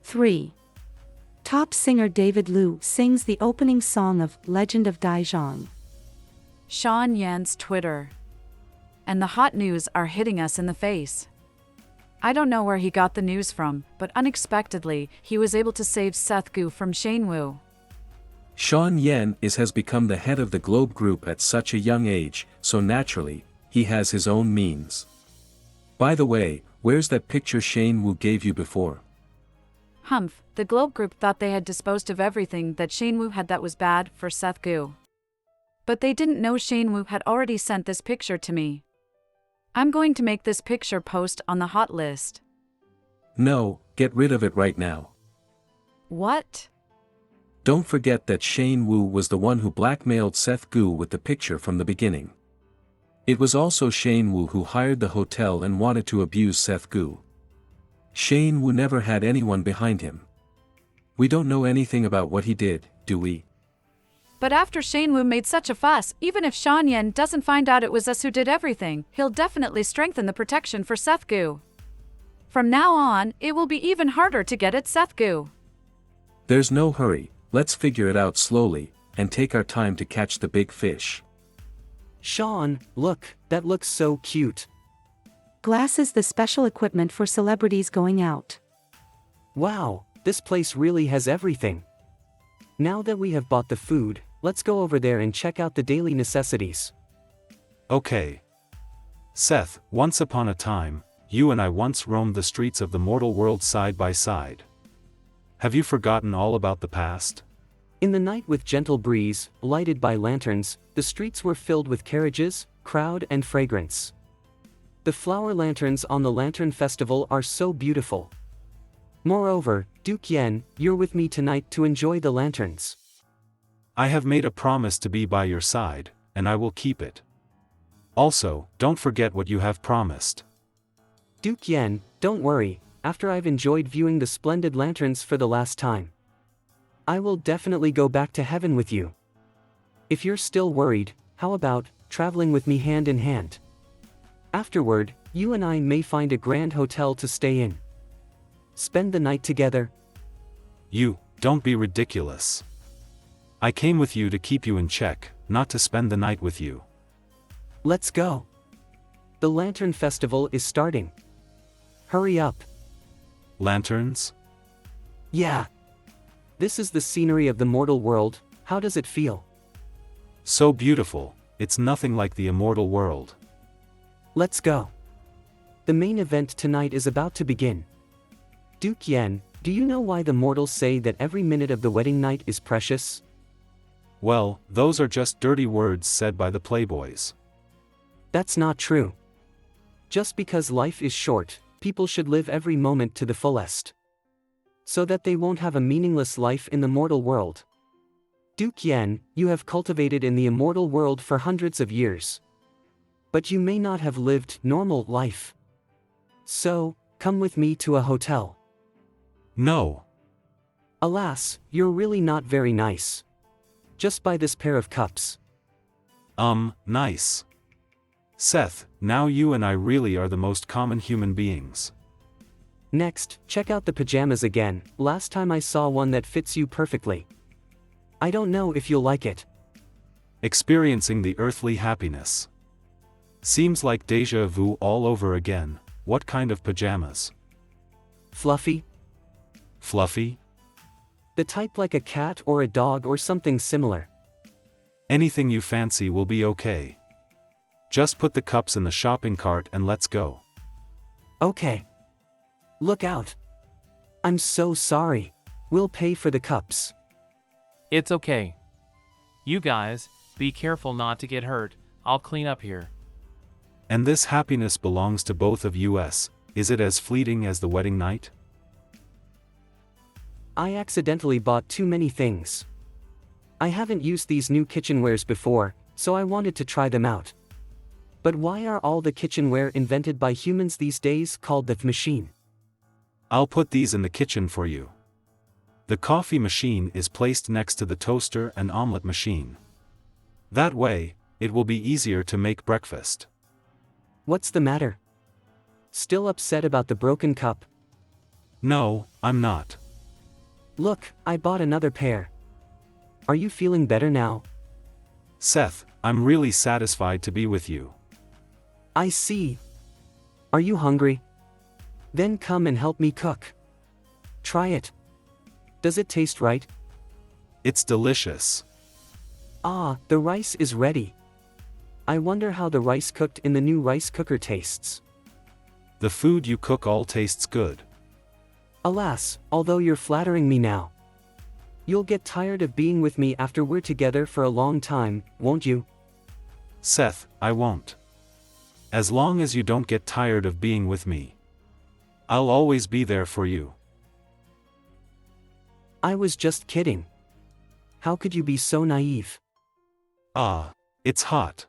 Speaker 9: 3. Top singer David Liu sings the opening song of Legend of Dai Zhang.
Speaker 13: Sean Yan's Twitter. And the hot news are hitting us in the face. I don't know where he got the news from, but unexpectedly, he was able to save Seth Gu from Shane Wu.
Speaker 11: Sean Yen has become the head of the Globe Group at such a young age, so naturally, he has his own means. By the way, where's that picture Shane Wu gave you before?
Speaker 13: Humph, the Globe Group thought they had disposed of everything that Shane Wu had that was bad for Seth Gu. But they didn't know Shane Wu had already sent this picture to me. I'm going to make this picture post on the hot list.
Speaker 11: No, get rid of it right now.
Speaker 13: What?
Speaker 11: Don't forget that Shane Wu was the one who blackmailed Seth Gu with the picture from the beginning. It was also Shane Wu who hired the hotel and wanted to abuse Seth Gu. Shane Wu never had anyone behind him. We don't know anything about what he did, do we?
Speaker 13: But after Shane Wu made such a fuss, even if Sean Yen doesn't find out it was us who did everything, he'll definitely strengthen the protection for Seth Gu. From now on, it will be even harder to get at Seth Gu.
Speaker 11: There's no hurry, let's figure it out slowly, and take our time to catch the big fish.
Speaker 3: Sean, look, that looks so cute.
Speaker 9: Glass is the special equipment for celebrities going out.
Speaker 3: Wow, this place really has everything. Now that we have bought the food, let's go over there and check out the daily necessities.
Speaker 14: Okay. Seth, once upon a time, you and I once roamed the streets of the mortal world side by side. Have you forgotten all about the past?
Speaker 3: In the night with gentle breeze, lighted by lanterns, the streets were filled with carriages, crowd and fragrance. The flower lanterns on the Lantern Festival are so beautiful. Moreover, Duke Yen, you're with me tonight to enjoy the lanterns.
Speaker 14: I have made a promise to be by your side, and I will keep it. Also, don't forget what you have promised.
Speaker 3: Duke Yen, don't worry, after I've enjoyed viewing the splendid lanterns for the last time, I will definitely go back to heaven with you. If you're still worried, how about traveling with me hand in hand? Afterward, you and I may find a grand hotel to stay in. Spend the night together.
Speaker 14: You, don't be ridiculous. I came with you to keep you in check, not to spend the night with you.
Speaker 3: Let's go. The Lantern Festival is starting. Hurry up.
Speaker 14: Lanterns?
Speaker 3: Yeah. This is the scenery of the mortal world, how does it feel?
Speaker 14: So beautiful, it's nothing like the immortal world.
Speaker 3: Let's go. The main event tonight is about to begin. Duke Yen, do you know why the mortals say that every minute of the wedding night is precious?
Speaker 14: Well, those are just dirty words said by the playboys.
Speaker 3: That's not true. Just because life is short, people should live every moment to the fullest, so that they won't have a meaningless life in the mortal world. Duke Yen, you have cultivated in the immortal world for hundreds of years, but you may not have lived normal life. So, come with me to a hotel.
Speaker 14: No.
Speaker 3: Alas, you're really not very nice. Just buy this pair of cups.
Speaker 14: Nice. Seth, now you and I really are the most common human beings.
Speaker 3: Next, check out the pajamas again. Last time I saw one that fits you perfectly. I don't know if you'll like it.
Speaker 14: Experiencing the earthly happiness. Seems like déjà vu all over again. What kind of pajamas?
Speaker 3: Fluffy?
Speaker 14: Fluffy?
Speaker 3: The type like a cat or a dog or something similar.
Speaker 14: Anything you fancy will be okay. Just put the cups in the shopping cart and let's go.
Speaker 3: Okay. Look out. I'm so sorry. We'll pay for the cups.
Speaker 6: It's okay. You guys, be careful not to get hurt. I'll clean up here.
Speaker 14: And this happiness belongs to both of us. Is it as fleeting as the wedding night?
Speaker 3: I accidentally bought too many things. I haven't used these new kitchenwares before, so I wanted to try them out. But why are all the kitchenware invented by humans these days called the machine?
Speaker 14: I'll put these in the kitchen for you. The coffee machine is placed next to the toaster and omelet machine. That way, it will be easier to make breakfast.
Speaker 3: What's the matter? Still upset about the broken cup?
Speaker 14: No, I'm not.
Speaker 3: Look, I bought another pair. Are you feeling better now?
Speaker 14: Seth, I'm really satisfied to be with you.
Speaker 3: I see. Are you hungry? Then come and help me cook. Try it. Does it taste right?
Speaker 14: It's delicious.
Speaker 3: Ah, the rice is ready. I wonder how the rice cooked in the new rice cooker tastes.
Speaker 14: The food you cook all tastes good.
Speaker 3: Alas, although you're flattering me now. You'll get tired of being with me after we're together for a long time, won't you?
Speaker 14: Seth, I won't. As long as you don't get tired of being with me, I'll always be there for you.
Speaker 3: I was just kidding. How could you be so naive?
Speaker 14: Ah, it's hot.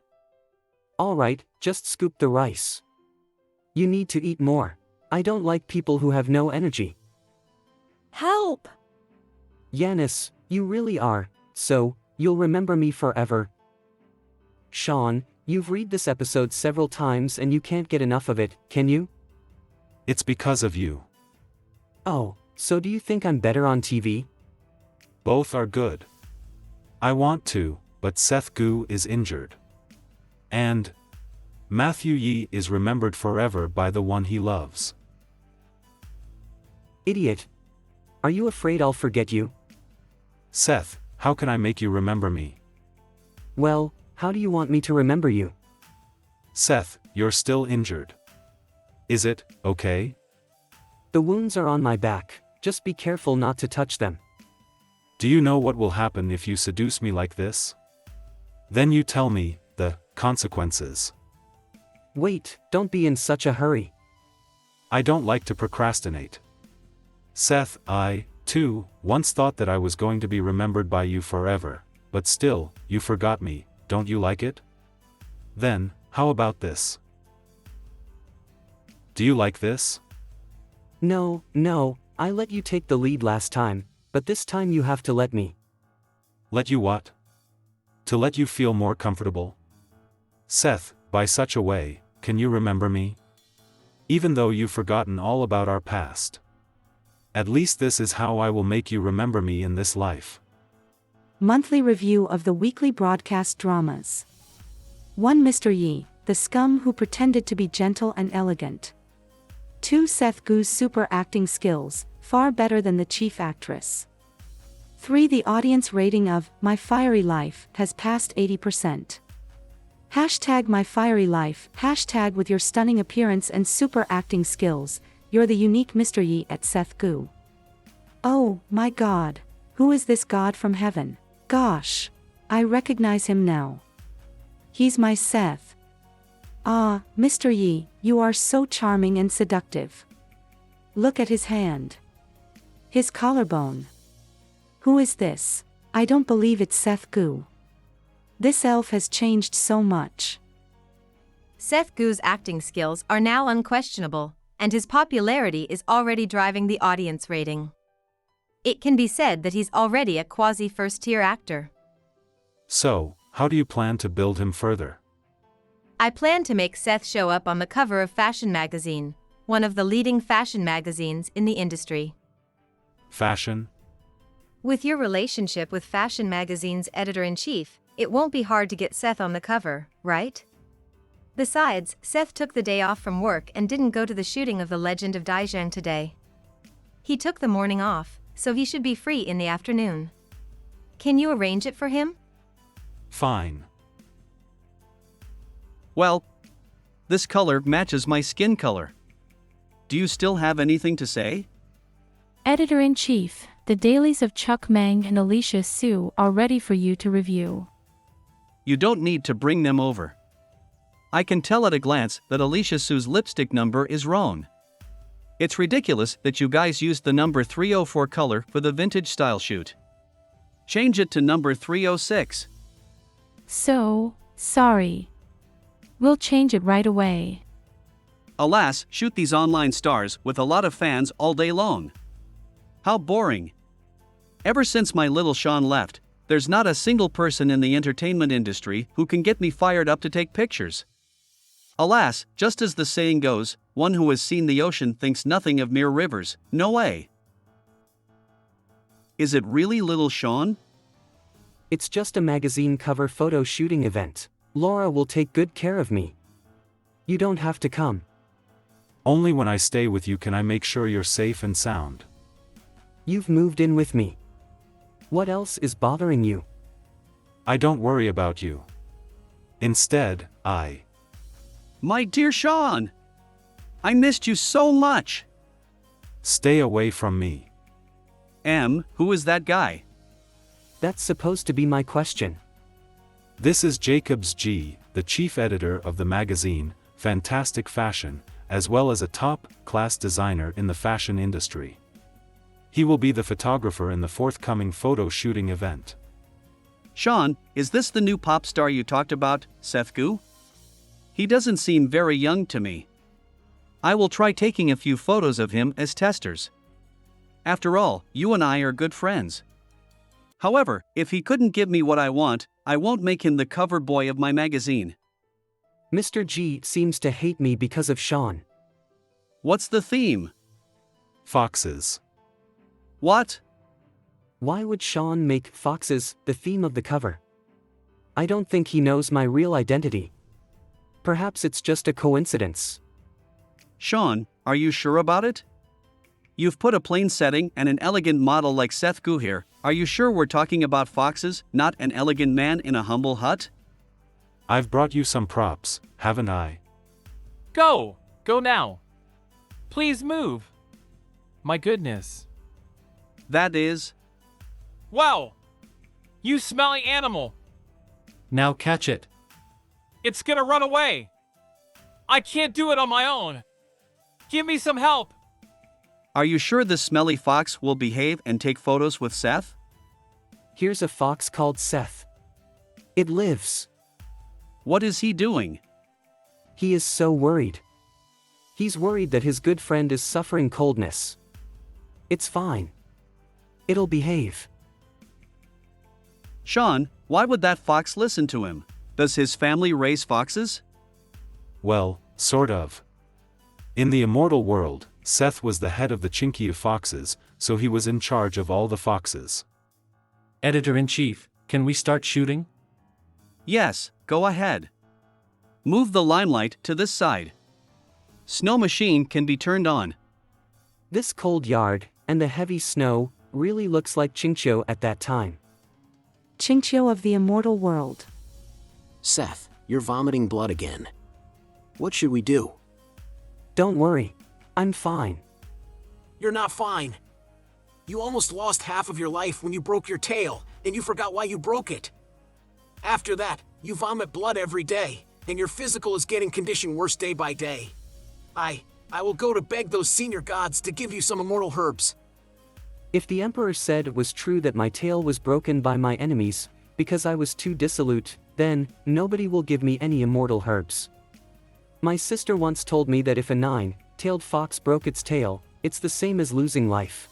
Speaker 3: Alright, just scoop the rice. You need to eat more. I don't like people who have no energy.
Speaker 10: Help!
Speaker 3: Yanis, you really are, so, you'll remember me forever. Sean, you've read this episode several times and you can't get enough of it, can you?
Speaker 14: It's because of you.
Speaker 3: Oh, so do you think I'm better on TV?
Speaker 14: Both are good. I want to, but Seth Gu is injured. And Matthew Yi is remembered forever by the one he loves.
Speaker 3: Idiot. Are you afraid I'll forget you?
Speaker 14: Seth, how can I make you remember me?
Speaker 3: Well, how do you want me to remember you?
Speaker 14: Seth, you're still injured. Is it okay?
Speaker 3: The wounds are on my back, just be careful not to touch them.
Speaker 14: Do you know what will happen if you seduce me like this? Then you tell me the consequences.
Speaker 3: Wait, don't be in such a hurry.
Speaker 14: I don't like to procrastinate. Seth, I, too, once thought that I was going to be remembered by you forever, but still, you forgot me, don't you like it? Then, how about this? Do you like this?
Speaker 3: No, I let you take the lead last time, but this time you have to let me.
Speaker 14: Let you what? To let you feel more comfortable? Seth, by such a way, can you remember me? Even though you've forgotten all about our past. At least this is how I will make you remember me in this life.
Speaker 9: Monthly review of the weekly broadcast dramas. 1. Mr. Yi, the scum who pretended to be gentle and elegant. 2. Seth Gu's super acting skills, far better than the chief actress. 3. The audience rating of My Fiery Life has passed 80%. Hashtag My Fiery Life, hashtag with your stunning appearance and super acting skills, you're the unique Mr. Yi at Seth Gu. Oh, my God. Who is this God from heaven? Gosh. I recognize him now. He's my Seth. Ah, Mr. Yi, you are so charming and seductive. Look at his hand. His collarbone. Who is this? I don't believe it's Seth Gu. This elf has changed so much.
Speaker 2: Seth Gu's acting skills are now unquestionable, and his popularity is already driving the audience rating. It can be said that he's already a quasi-first-tier actor.
Speaker 14: So, how do you plan to build him further?
Speaker 2: I plan to make Seth show up on the cover of Fashion Magazine, one of the leading fashion magazines in the industry.
Speaker 14: Fashion?
Speaker 2: With your relationship with Fashion Magazine's editor-in-chief, it won't be hard to get Seth on the cover, right? Besides, Seth took the day off from work and didn't go to the shooting of The Legend of Daizhang today. He took the morning off, so he should be free in the afternoon. Can you arrange it for him?
Speaker 14: Fine.
Speaker 19: Well, this color matches my skin color. Do you still have anything to say?
Speaker 21: Editor-in-Chief, the dailies of Chuck Mang and Alicia Su are ready for you to review.
Speaker 19: You don't need to bring them over. I can tell at a glance that Alicia Su's lipstick number is wrong. It's ridiculous that you guys used the number 304 color for the vintage style shoot. Change it to number 306.
Speaker 21: So, sorry. We'll change it right away.
Speaker 19: Alas, shoot these online stars with a lot of fans all day long. How boring. Ever since my little Sean left, there's not a single person in the entertainment industry who can get me fired up to take pictures. Alas, just as the saying goes, one who has seen the ocean thinks nothing of mere rivers. No way. Is it really little Sean?
Speaker 3: It's just a magazine cover photo shooting event. Laura will take good care of me. You don't have to come.
Speaker 14: Only when I stay with you can I make sure you're safe and sound.
Speaker 3: You've moved in with me. What else is bothering you?
Speaker 14: I don't worry about you. Instead,
Speaker 19: My dear Sean! I missed you so much!
Speaker 14: Stay away from me.
Speaker 19: Who is that guy?
Speaker 3: That's supposed to be my question.
Speaker 14: This is Jacobs G., the chief editor of the magazine, Fantastic Fashion, as well as a top-class designer in the fashion industry. He will be the photographer in the forthcoming photo shooting event.
Speaker 19: Sean, is this the new pop star you talked about, Seth Gu? He doesn't seem very young to me. I will try taking a few photos of him as testers. After all, you and I are good friends. However, if he couldn't give me what I want, I won't make him the cover boy of my magazine.
Speaker 3: Mr. G seems to hate me because of Sean.
Speaker 19: What's the theme?
Speaker 14: Foxes.
Speaker 19: What?
Speaker 3: Why would Sean make foxes the theme of the cover? I don't think he knows my real identity. Perhaps it's just a coincidence.
Speaker 19: Sean, are you sure about it? You've put a plain setting and an elegant model like Seth Gu here. Are you sure we're talking about foxes, not an elegant man in a humble hut?
Speaker 14: I've brought you some props, haven't I?
Speaker 6: Go! Go now! Please move! My goodness.
Speaker 19: That is...
Speaker 6: Wow! You smelly animal!
Speaker 7: Now catch it.
Speaker 6: It's gonna run away! I can't do it on my own! Give me some help!
Speaker 19: Are you sure this smelly fox will behave and take photos with Seth?
Speaker 3: Here's a fox called Seth. It lives.
Speaker 19: What is he doing?
Speaker 3: He is so worried. He's worried that his good friend is suffering coldness. It's fine. It'll behave.
Speaker 19: Sean, why would that fox listen to him? Does his family raise foxes?
Speaker 14: Well, sort of. In the immortal world, Seth was the head of the Chinkiu foxes, so he was in charge of all the foxes.
Speaker 7: Editor-in-Chief, can we start shooting?
Speaker 19: Yes, go ahead. Move the limelight to this side. Snow machine can be turned on.
Speaker 3: This cold yard, and the heavy snow, really looks like Qingqiu at that time.
Speaker 9: Qingqiu of the immortal world.
Speaker 17: Seth, you're vomiting blood again. What should we do?
Speaker 3: Don't worry. I'm fine.
Speaker 17: You're not fine. You almost lost half of your life when you broke your tail, and you forgot why you broke it. After that, you vomit blood every day, and your physical is getting conditioned worse day by day. I will go to beg those senior gods to give you some immortal herbs.
Speaker 3: If the Emperor said it was true that my tail was broken by my enemies, because I was too dissolute, then nobody will give me any immortal herbs. My sister once told me that if a 9-tailed fox broke its tail, it's the same as losing life.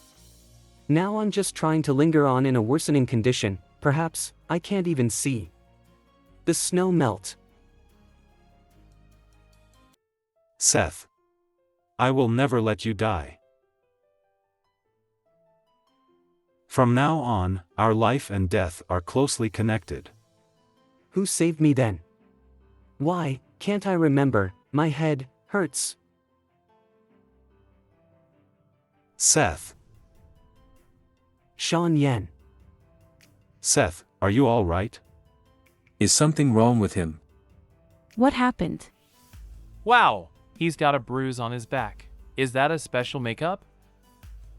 Speaker 3: Now I'm just trying to linger on in a worsening condition, perhaps I can't even see the snow melt.
Speaker 14: Seth. I will never let you die. From now on, our life and death are closely connected.
Speaker 3: Who saved me then? Why, can't I remember? My head hurts.
Speaker 14: Seth.
Speaker 3: Sean Yen.
Speaker 14: Seth, are you all right?
Speaker 11: Is something wrong with him?
Speaker 21: What happened?
Speaker 6: Wow, he's got a bruise on his back. Is that a special makeup?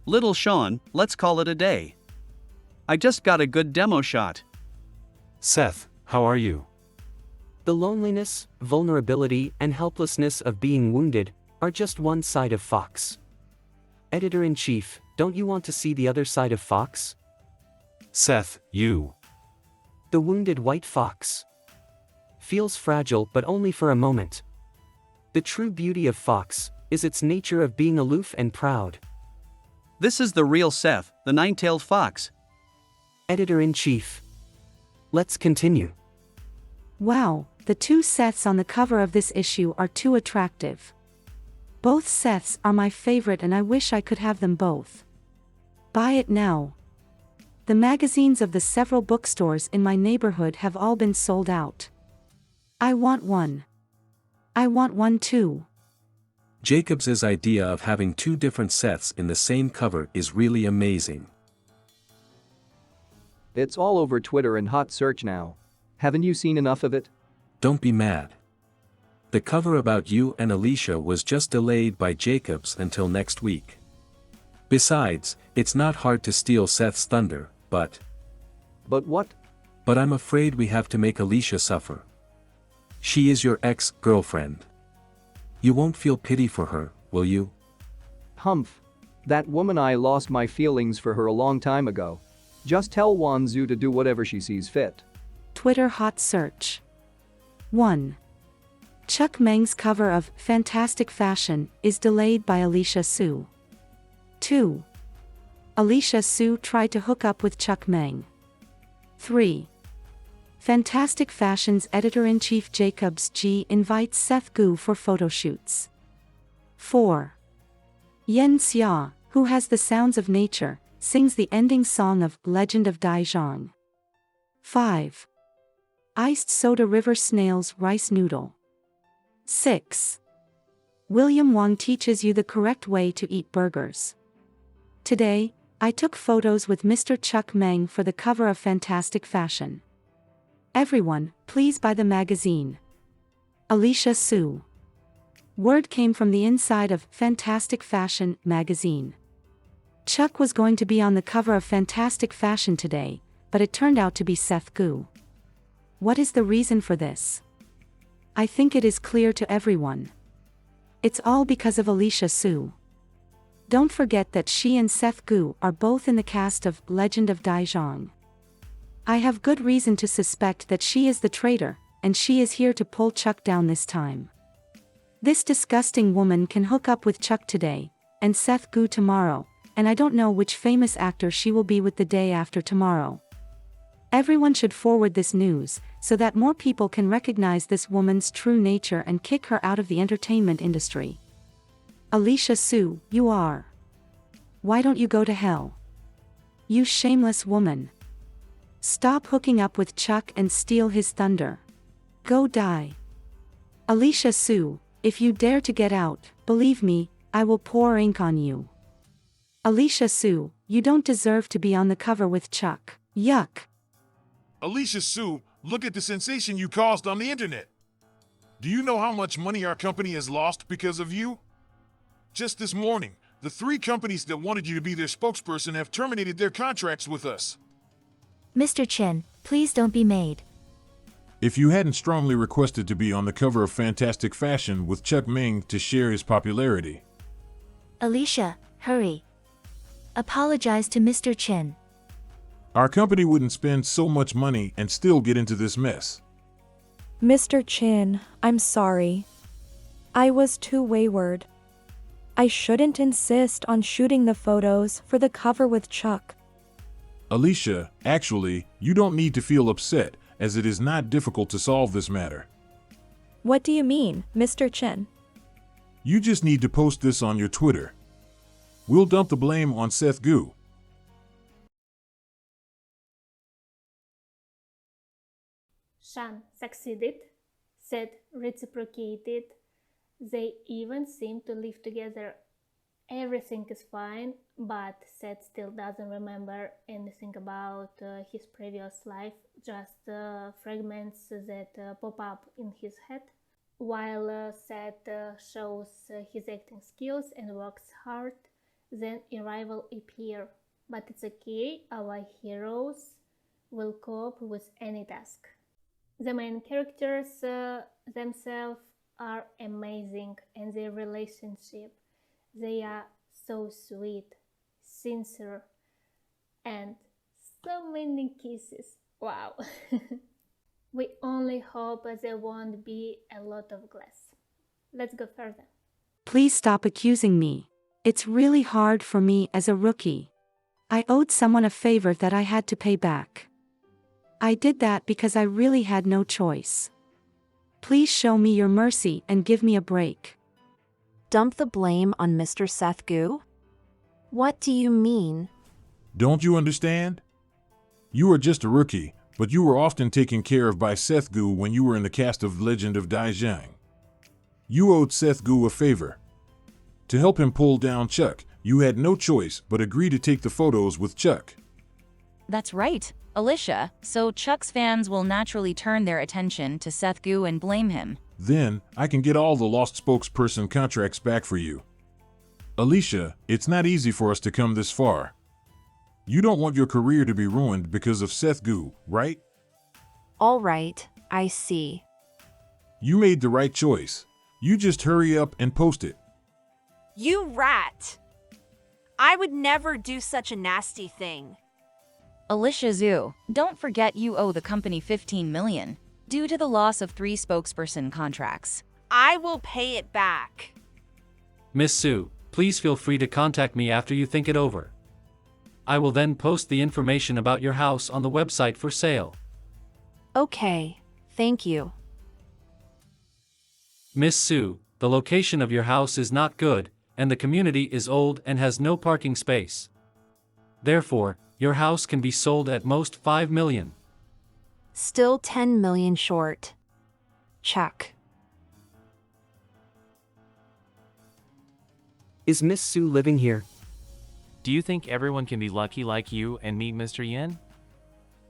Speaker 19: Little Sean, let's call it a day. I just got a good demo shot.
Speaker 14: Seth, how are you?
Speaker 3: The loneliness, vulnerability, and helplessness of being wounded are just one side of Fox. Editor-in-Chief, don't you want to see the other side of Fox?
Speaker 14: Seth, you.
Speaker 3: The wounded white fox feels fragile but only for a moment. The true beauty of Fox is its nature of being aloof and proud.
Speaker 19: This is the real Seth, the 9-tailed fox.
Speaker 3: Editor-in-Chief. Let's continue.
Speaker 9: Wow, the two Seths on the cover of this issue are too attractive. Both Seths are my favorite and I wish I could have them both. Buy it now. The magazines of the several bookstores in my neighborhood have all been sold out. I want one. I want one too.
Speaker 11: Jacob's idea of having two different Seths in the same cover is really amazing.
Speaker 16: It's all over Twitter and hot search now. Haven't you seen enough of it?
Speaker 11: Don't be mad. The cover about you and Alicia was just delayed by Jacobs until next week. Besides, it's not hard to steal Seth's thunder, but...
Speaker 16: But what?
Speaker 11: But I'm afraid we have to make Alicia suffer. She is your ex-girlfriend. You won't feel pity for her, will you?
Speaker 16: Humph. That woman, I lost my feelings for her a long time ago. Just tell Wanzu to do whatever she sees fit.
Speaker 9: Twitter hot search. 1. Chuck Meng's cover of Fantastic Fashion is delayed by Alicia Su. 2. Alicia Su tried to hook up with Chuck Meng. 3. Fantastic Fashion's editor-in-chief Jacobs G invites Seth Gu for photo shoots. 4. Yen Xia, who has the sounds of nature, sings the ending song of Legend of Daizhong. 5. Iced soda river snails rice noodle. 6. William Wong teaches you the correct way to eat burgers. Today, I took photos with Mr. Chuck Meng for the cover of Fantastic Fashion. Everyone, please buy the magazine. Alicia Su. Word came from the inside of Fantastic Fashion magazine. Chuck was going to be on the cover of Fantastic Fashion today, but it turned out to be Seth Gu. What is the reason for this? I think it is clear to everyone. It's all because of Alicia Su. Don't forget that she and Seth Gu are both in the cast of Legend of Daizhong. I have good reason to suspect that she is the traitor, and she is here to pull Chuck down this time. This disgusting woman can hook up with Chuck today, and Seth Gu tomorrow, and I don't know which famous actor she will be with the day after tomorrow. Everyone should forward this news, so that more people can recognize this woman's true nature and kick her out of the entertainment industry. Alicia Sue, you are. Why don't you go to hell? You shameless woman. Stop hooking up with Chuck and steal his thunder. Go die. Alicia Sue, if you dare to get out, believe me, I will pour ink on you. Alicia Sue, you don't deserve to be on the cover with Chuck. Yuck.
Speaker 15: Alicia Sue, look at the sensation you caused on the internet. Do you know how much money our company has lost because of you? Just this morning, the 3 companies that wanted you to be their spokesperson have terminated their contracts with us.
Speaker 4: Mr. Chen, please don't be made.
Speaker 15: If you hadn't strongly requested to be on the cover of Fantastic Fashion with Chuck Ming to share his popularity.
Speaker 4: Alicia, hurry. Apologize to Mr. Chen.
Speaker 15: Our company wouldn't spend so much money and still get into this mess.
Speaker 10: Mr. Chin, I'm sorry. I was too wayward. I shouldn't insist on shooting the photos for the cover with Chuck.
Speaker 15: Alicia, actually, you don't need to feel upset, as it is not difficult to solve this matter.
Speaker 10: What do you mean, Mr. Chen?
Speaker 15: You just need to post this on your Twitter. We'll dump the blame on Seth Gu.
Speaker 22: Shan succeeded, Seth reciprocated, they even seem to live together. Everything is fine, but Seth still doesn't remember anything about his previous life, just fragments that pop up in his head. While Seth shows his acting skills and works hard, then a rival appears. But it's okay, our heroes will cope with any task. The main characters themselves are amazing, and their relationship, they are so sweet, sincere, and so many kisses. Wow. We only hope there won't be a lot of glass. Let's go further.
Speaker 9: Please stop accusing me. It's really hard for me as a rookie. I owed someone a favor that I had to pay back. I did that because I really had no choice. Please show me your mercy and give me a break.
Speaker 8: Dump the blame on Mr. Seth Gu? What do you mean?
Speaker 15: Don't you understand? You are just a rookie, but you were often taken care of by Seth Gu when you were in the cast of Legend of Daizhang. You owed Seth Gu a favor. To help him pull down Chuck, you had no choice but agree to take the photos with Chuck.
Speaker 23: That's right, Alicia, so Chuck's fans will naturally turn their attention to Seth Gu and blame him.
Speaker 15: Then, I can get all the lost spokesperson contracts back for you. Alicia, it's not easy for us to come this far. You don't want your career to be ruined because of Seth Gu, right?
Speaker 8: All right, I see.
Speaker 15: You made the right choice. You just hurry up and post it.
Speaker 24: You rat! I would never do such a nasty thing.
Speaker 23: Alicia Zhu, don't forget you owe the company $15 million due to the loss of 3 spokesperson contracts.
Speaker 24: I will pay it back.
Speaker 7: Miss Sue, please feel free to contact me after you think it over. I will then post the information about your house on the website for sale.
Speaker 8: Okay, thank you.
Speaker 7: Miss Sue, the location of your house is not good, and the community is old and has no parking space. Therefore, your house can be sold at most $5 million.
Speaker 8: Still 10 million short. Check.
Speaker 3: Is Miss Sue living here?
Speaker 6: Do you think everyone can be lucky like you and meet Mr. Yen?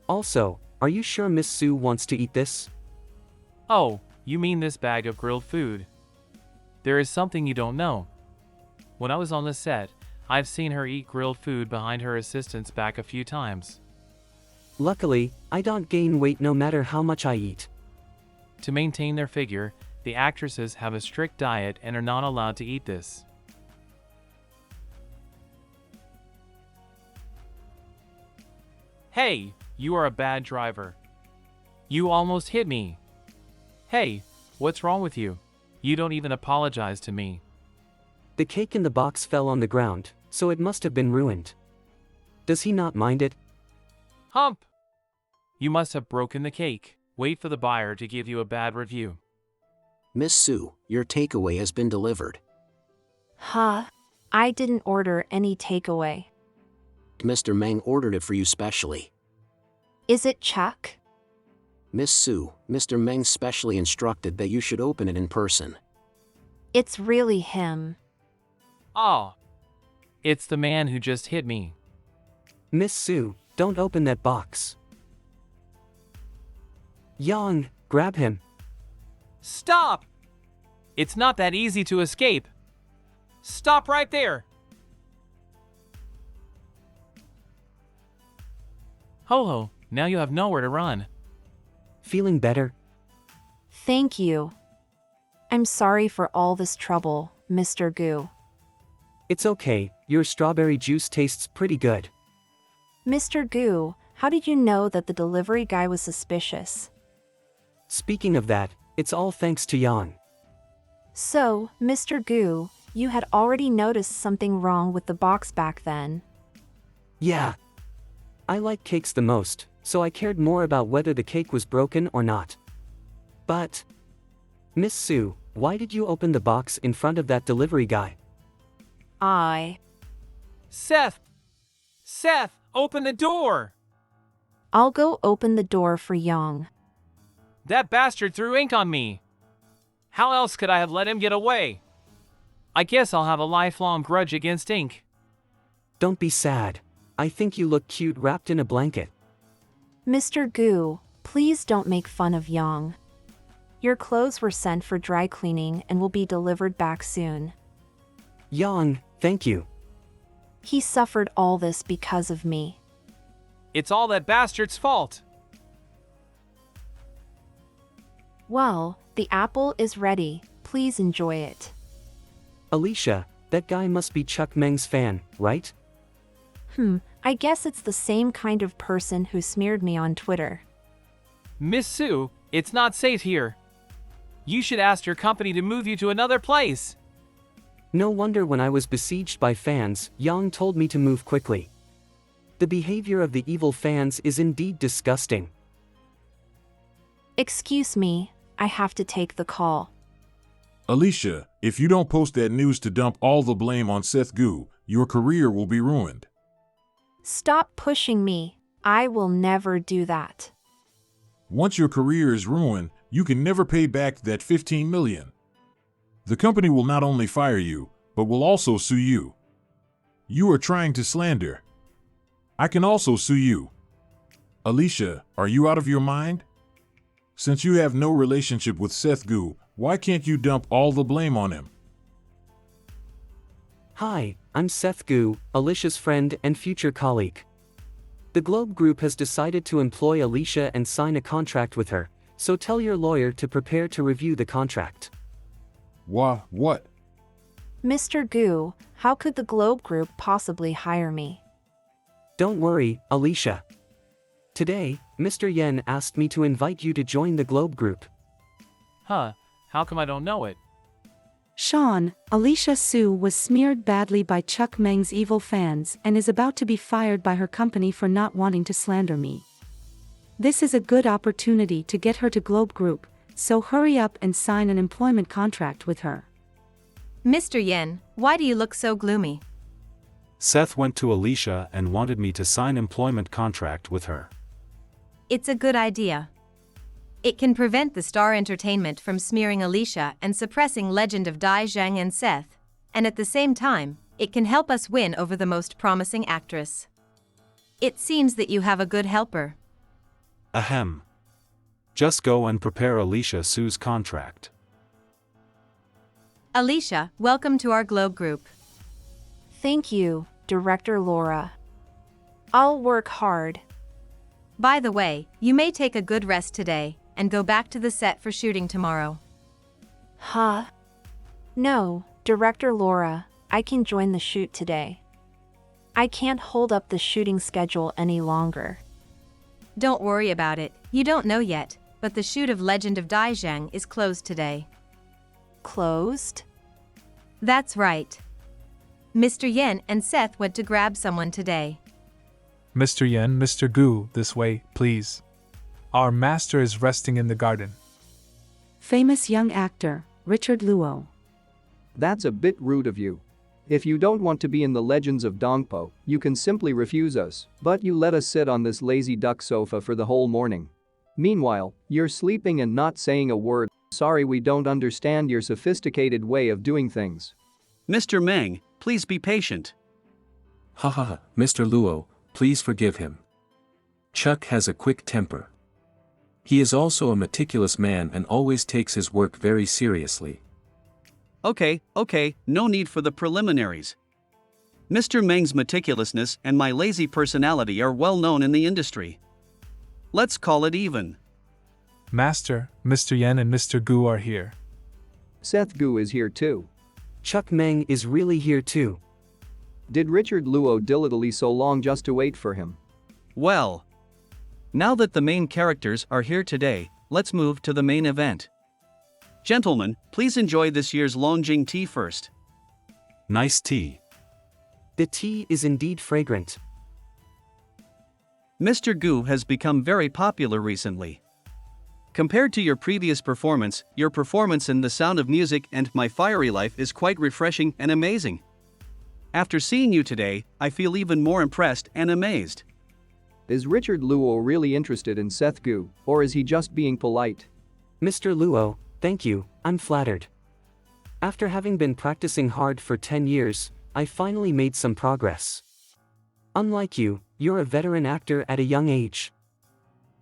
Speaker 3: Also, are you sure Miss Sue wants to eat this?
Speaker 6: Oh, you mean this bag of grilled food? There is something you don't know. When I was on the set, I've seen her eat grilled food behind her assistant's back a few times.
Speaker 3: Luckily, I don't gain weight no matter how much I eat.
Speaker 6: To maintain their figure, the actresses have a strict diet and are not allowed to eat this. Hey, you are a bad driver. You almost hit me. Hey, what's wrong with you? You don't even apologize to me.
Speaker 3: The cake in the box fell on the ground, so it must have been ruined. Does he not mind it?
Speaker 6: Hump! You must have broken the cake. Wait for the buyer to give you a bad review.
Speaker 17: Miss Sue, your takeaway has been delivered.
Speaker 8: Huh? I didn't order any takeaway.
Speaker 17: Mr. Meng ordered it for you specially.
Speaker 8: Is it Chuck?
Speaker 17: Miss Sue, Mr. Meng specially instructed that you should open it in person.
Speaker 8: It's really him.
Speaker 6: Oh. It's the man who just hit me.
Speaker 3: Miss Sue, don't open that box. Yang, grab him.
Speaker 6: Stop! It's not that easy to escape. Stop right there! Ho-ho, now you have nowhere to run.
Speaker 3: Feeling better?
Speaker 8: Thank you. I'm sorry for all this trouble, Mr. Gu.
Speaker 3: It's okay, your strawberry juice tastes pretty good.
Speaker 8: Mr. Gu, how did you know that the delivery guy was suspicious?
Speaker 3: Speaking of that, it's all thanks to Yang.
Speaker 8: So, Mr. Gu, you had already noticed something wrong with the box back then.
Speaker 3: Yeah. I like cakes the most, so I cared more about whether the cake was broken or not. But, Miss Sue, why did you open the box in front of that delivery guy?
Speaker 6: Seth! Seth, open the door!
Speaker 8: I'll go open the door for Yang.
Speaker 6: That bastard threw ink on me. How else could I have let him get away? I guess I'll have a lifelong grudge against ink.
Speaker 3: Don't be sad. I think you look cute wrapped in a blanket.
Speaker 8: Mr. Gu, please don't make fun of Yang. Your clothes were sent for dry cleaning and will be delivered back soon.
Speaker 3: Yang, thank you.
Speaker 8: He suffered all this because of me.
Speaker 6: It's all that bastard's fault.
Speaker 8: Well, the apple is ready. Please enjoy it.
Speaker 3: Alicia, that guy must be Chuck Meng's fan, right?
Speaker 8: I guess it's the same kind of person who smeared me on Twitter.
Speaker 6: Miss Sue, it's not safe here. You should ask your company to move you to another place.
Speaker 3: No wonder when I was besieged by fans, Yang told me to move quickly. The behavior of the evil fans is indeed disgusting.
Speaker 8: Excuse me, I have to take the call.
Speaker 15: Alicia, if you don't post that news to dump all the blame on Seth Gu, your career will be ruined.
Speaker 8: Stop pushing me. I will never do that.
Speaker 15: Once your career is ruined, you can never pay back that $15 million. The company will not only fire you, but will also sue you. You are trying to slander. I can also sue you. Alicia, are you out of your mind? Since you have no relationship with Seth Gu, why can't you dump all the blame on him?
Speaker 3: Hi, I'm Seth Gu, Alicia's friend and future colleague. The Globe Group has decided to employ Alicia and sign a contract with her, so tell your lawyer to prepare to review the contract.
Speaker 15: What?
Speaker 8: Mr. Gu, how could the Globe Group possibly hire me?
Speaker 3: Don't worry, Alicia. Today, Mr. Yen asked me to invite you to join the Globe Group.
Speaker 6: Huh, how come I don't know it?
Speaker 9: Sean, Alicia Sue was smeared badly by Chuck Meng's evil fans and is about to be fired by her company for not wanting to slander me. This is a good opportunity to get her to Globe Group, so hurry up and sign an employment contract with her.
Speaker 2: Mr. Yen, why do you look so gloomy?
Speaker 14: Seth went to Alicia and wanted me to sign employment contract with her.
Speaker 2: It's a good idea. It can prevent the Star Entertainment from smearing Alicia and suppressing Legend of Dai Zhang and Seth, and at the same time, it can help us win over the most promising actress. It seems that you have a good helper.
Speaker 14: Ahem. Just go and prepare Alicia Sue's contract.
Speaker 2: Alicia, welcome to our Globe Group.
Speaker 8: Thank you, Director Laura. I'll work hard.
Speaker 2: By the way, you may take a good rest today and go back to the set for shooting tomorrow.
Speaker 8: Huh? No, Director Laura, I can join the shoot today. I can't hold up the shooting schedule any longer.
Speaker 2: Don't worry about it, you don't know yet. but the shoot of Legend of Daizhang is closed today.
Speaker 8: Closed?
Speaker 2: That's right. Mr. Yen and Seth went to grab someone today.
Speaker 18: Mr. Yen, Mr. Gu, this way, please. Our master is resting in the garden.
Speaker 9: Famous young actor, Richard Luo.
Speaker 16: That's a bit rude of you. If you don't want to be in the Legends of Dongpo, you can simply refuse us, but you let us sit on this lazy duck sofa for the whole morning. Meanwhile, you're sleeping and not saying a word. Sorry, we don't understand your sophisticated way of doing things.
Speaker 19: Mr. Meng, please be patient.
Speaker 11: Haha, Mr. Luo, please forgive him. Chuck has a quick temper. He is also a meticulous man and always takes his work very seriously.
Speaker 19: Okay, no need for the preliminaries. Mr. Meng's meticulousness and my lazy personality are well known in the industry. Let's call it even.
Speaker 18: Master, Mr. Yen and Mr. Gu are here.
Speaker 16: Seth Gu is here too.
Speaker 3: Chuck Meng is really here too.
Speaker 16: Did Richard Luo dilly so long just to wait for him?
Speaker 19: Well, now that the main characters are here today, let's move to the main event. Gentlemen, please enjoy this year's Longjing tea first.
Speaker 14: Nice tea.
Speaker 3: The tea is indeed fragrant.
Speaker 19: Mr. Gu has become very popular recently. Compared to your previous performance, your performance in The Sound of Music and My Fiery Life is quite refreshing and amazing. After seeing you today, I feel even more impressed and amazed.
Speaker 16: Is Richard Luo really interested in Seth Gu, or is he just being polite?
Speaker 3: Mr. Luo, thank you, I'm flattered. After having been practicing hard for 10 years, I finally made some progress. Unlike you, you're a veteran actor at a young age.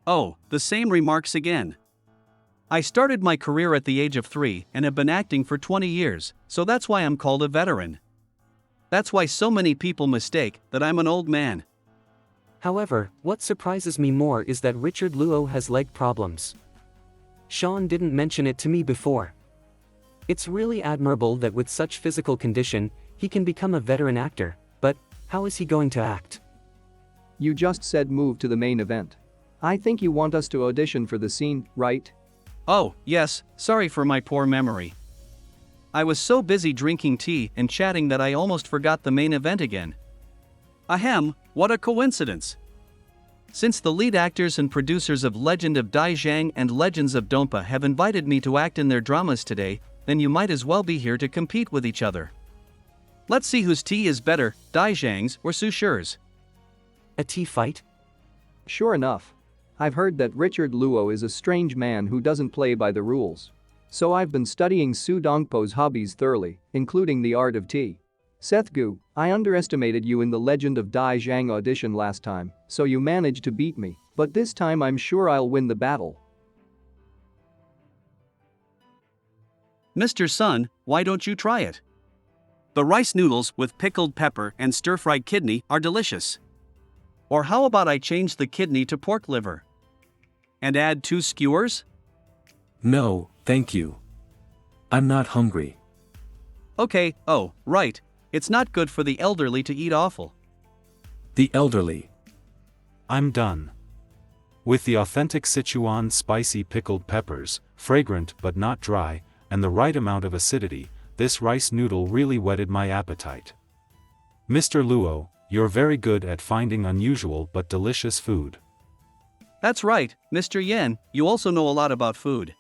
Speaker 19: Oh, the same remarks again. I started my career at the age of 3 and have been acting for 20 years, so that's why I'm called a veteran. That's why so many people mistake that I'm an old man.
Speaker 3: However, what surprises me more is that Richard Luo has leg problems. Sean didn't mention it to me before. It's really admirable that with such physical condition, he can become a veteran actor, but how is he going to act?
Speaker 16: You just said move to the main event. I think you want us to audition for the scene, right?
Speaker 19: Oh, yes, sorry for my poor memory. I was so busy drinking tea and chatting that I almost forgot the main event again. Ahem, what a coincidence. Since the lead actors and producers of Legend of Daizhang and Legends of Donpa have invited me to act in their dramas today, then you might as well be here to compete with each other. Let's see whose tea is better, Daizhang's or Sushi's.
Speaker 3: A tea fight?
Speaker 16: Sure enough. I've heard that Richard Luo is a strange man who doesn't play by the rules. So I've been studying Su Dongpo's hobbies thoroughly, including the art of tea. Seth Gu, I underestimated you in the Legend of Daizhang audition last time, so you managed to beat me, but this time I'm sure I'll win the battle.
Speaker 19: Mr. Sun, why don't you try it? The rice noodles with pickled pepper and stir-fried kidney are delicious. Or how about I change the kidney to pork liver? And add 2 skewers?
Speaker 11: No, thank you. I'm not hungry.
Speaker 19: Okay, oh, right. It's not good for the elderly to eat offal.
Speaker 11: The elderly.
Speaker 14: I'm done. With the authentic Sichuan spicy pickled peppers, fragrant but not dry, and the right amount of acidity, this rice noodle really whetted my appetite. Mr. Luo, you're very good at finding unusual but delicious food.
Speaker 19: That's right, Mr. Yen, you also know a lot about food.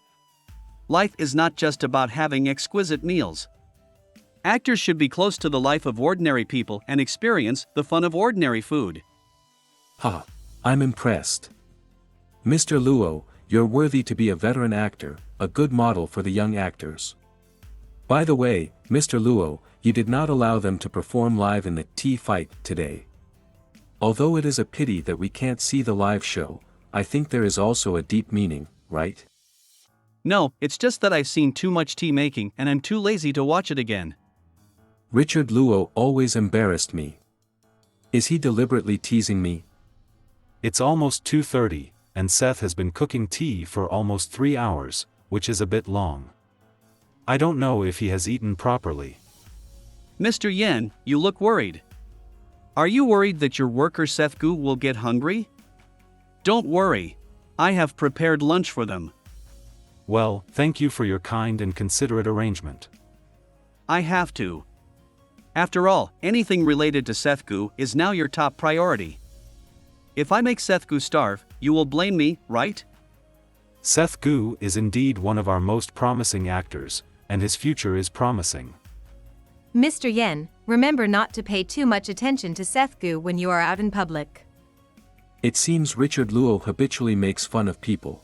Speaker 19: Life is not just about having exquisite meals. Actors should be close to the life of ordinary people and experience the fun of ordinary food.
Speaker 11: Ha, I'm impressed. Mr. Luo, you're worthy to be a veteran actor, a good model for the young actors. By the way, Mr. Luo, you did not allow them to perform live in the tea fight today. Although it is a pity that we can't see the live show, I think there is also a deep meaning, right?
Speaker 19: No, it's just that I've seen too much tea making and I'm too lazy to watch it again.
Speaker 11: Richard Luo always embarrassed me. Is he deliberately teasing me?
Speaker 14: It's almost 2:30, and Seth has been cooking tea for almost 3 hours, which is a bit long. I don't know if he has eaten properly.
Speaker 19: Mr. Yen, you look worried. Are you worried that your worker Seth Gu will get hungry? Don't worry. I have prepared lunch for them.
Speaker 14: Well, thank you for your kind and considerate arrangement.
Speaker 19: I have to. After all, anything related to Sethgu is now your top priority. If I make Sethgu starve, you will blame me, right?
Speaker 14: Sethgu is indeed one of our most promising actors, and his future is promising.
Speaker 2: Mr. Yen, remember not to pay too much attention to Sethgu when you are out in public.
Speaker 11: It seems Richard Luo habitually makes fun of people.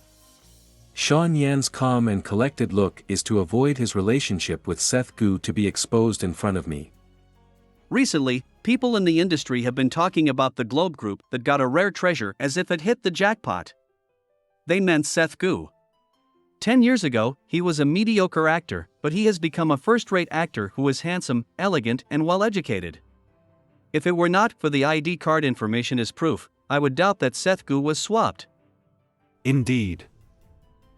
Speaker 11: Sean Yan's calm and collected look is to avoid his relationship with Sethgu to be exposed in front of me.
Speaker 19: Recently, people in the industry have been talking about the Globe Group that got a rare treasure as if it hit the jackpot. They meant Sethgu. 10 years ago, he was a mediocre actor, but he has become a first-rate actor who is handsome, elegant, and well-educated. If it were not for the ID card information as proof, I would doubt that Sethgu was swapped.
Speaker 14: Indeed.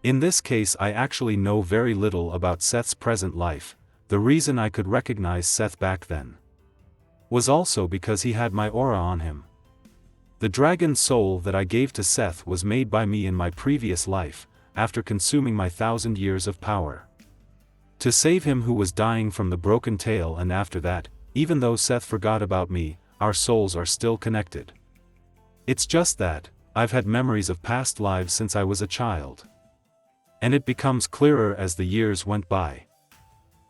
Speaker 14: In this case, I actually know very little about Seth's present life. The reason I could recognize Seth back then was also because he had my aura on him. The dragon soul that I gave to Seth was made by me in my previous life, after consuming my 1,000 years of power. To save him who was dying from the broken tail, and after that, even though Seth forgot about me, our souls are still connected. It's just that, I've had memories of past lives since I was a child. And it becomes clearer as the years went by.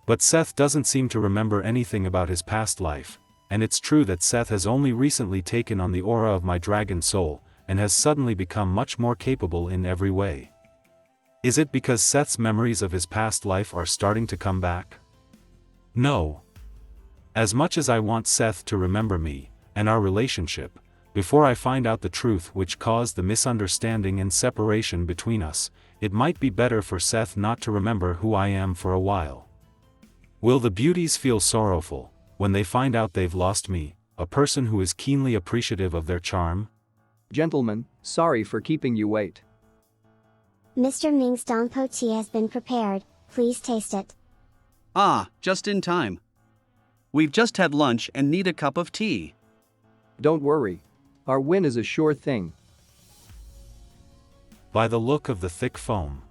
Speaker 14: But Seth doesn't seem to remember anything about his past life, and it's true that Seth has only recently taken on the aura of my dragon soul, and has suddenly become much more capable in every way. Is it because Seth's memories of his past life are starting to come back? No. As much as I want Seth to remember me, and our relationship, before I find out the truth which caused the misunderstanding and separation between us, it might be better for Seth not to remember who I am for a while. Will the beauties feel sorrowful when they find out they've lost me, a person who is keenly appreciative of their charm?
Speaker 16: Gentlemen, sorry for keeping you wait.
Speaker 1: Mr. Ming's Dongpo tea has been prepared, please taste it.
Speaker 19: Ah, just in time. We've just had lunch and need a cup of tea.
Speaker 16: Don't worry. Our win is a sure thing.
Speaker 14: By the look of the thick foam,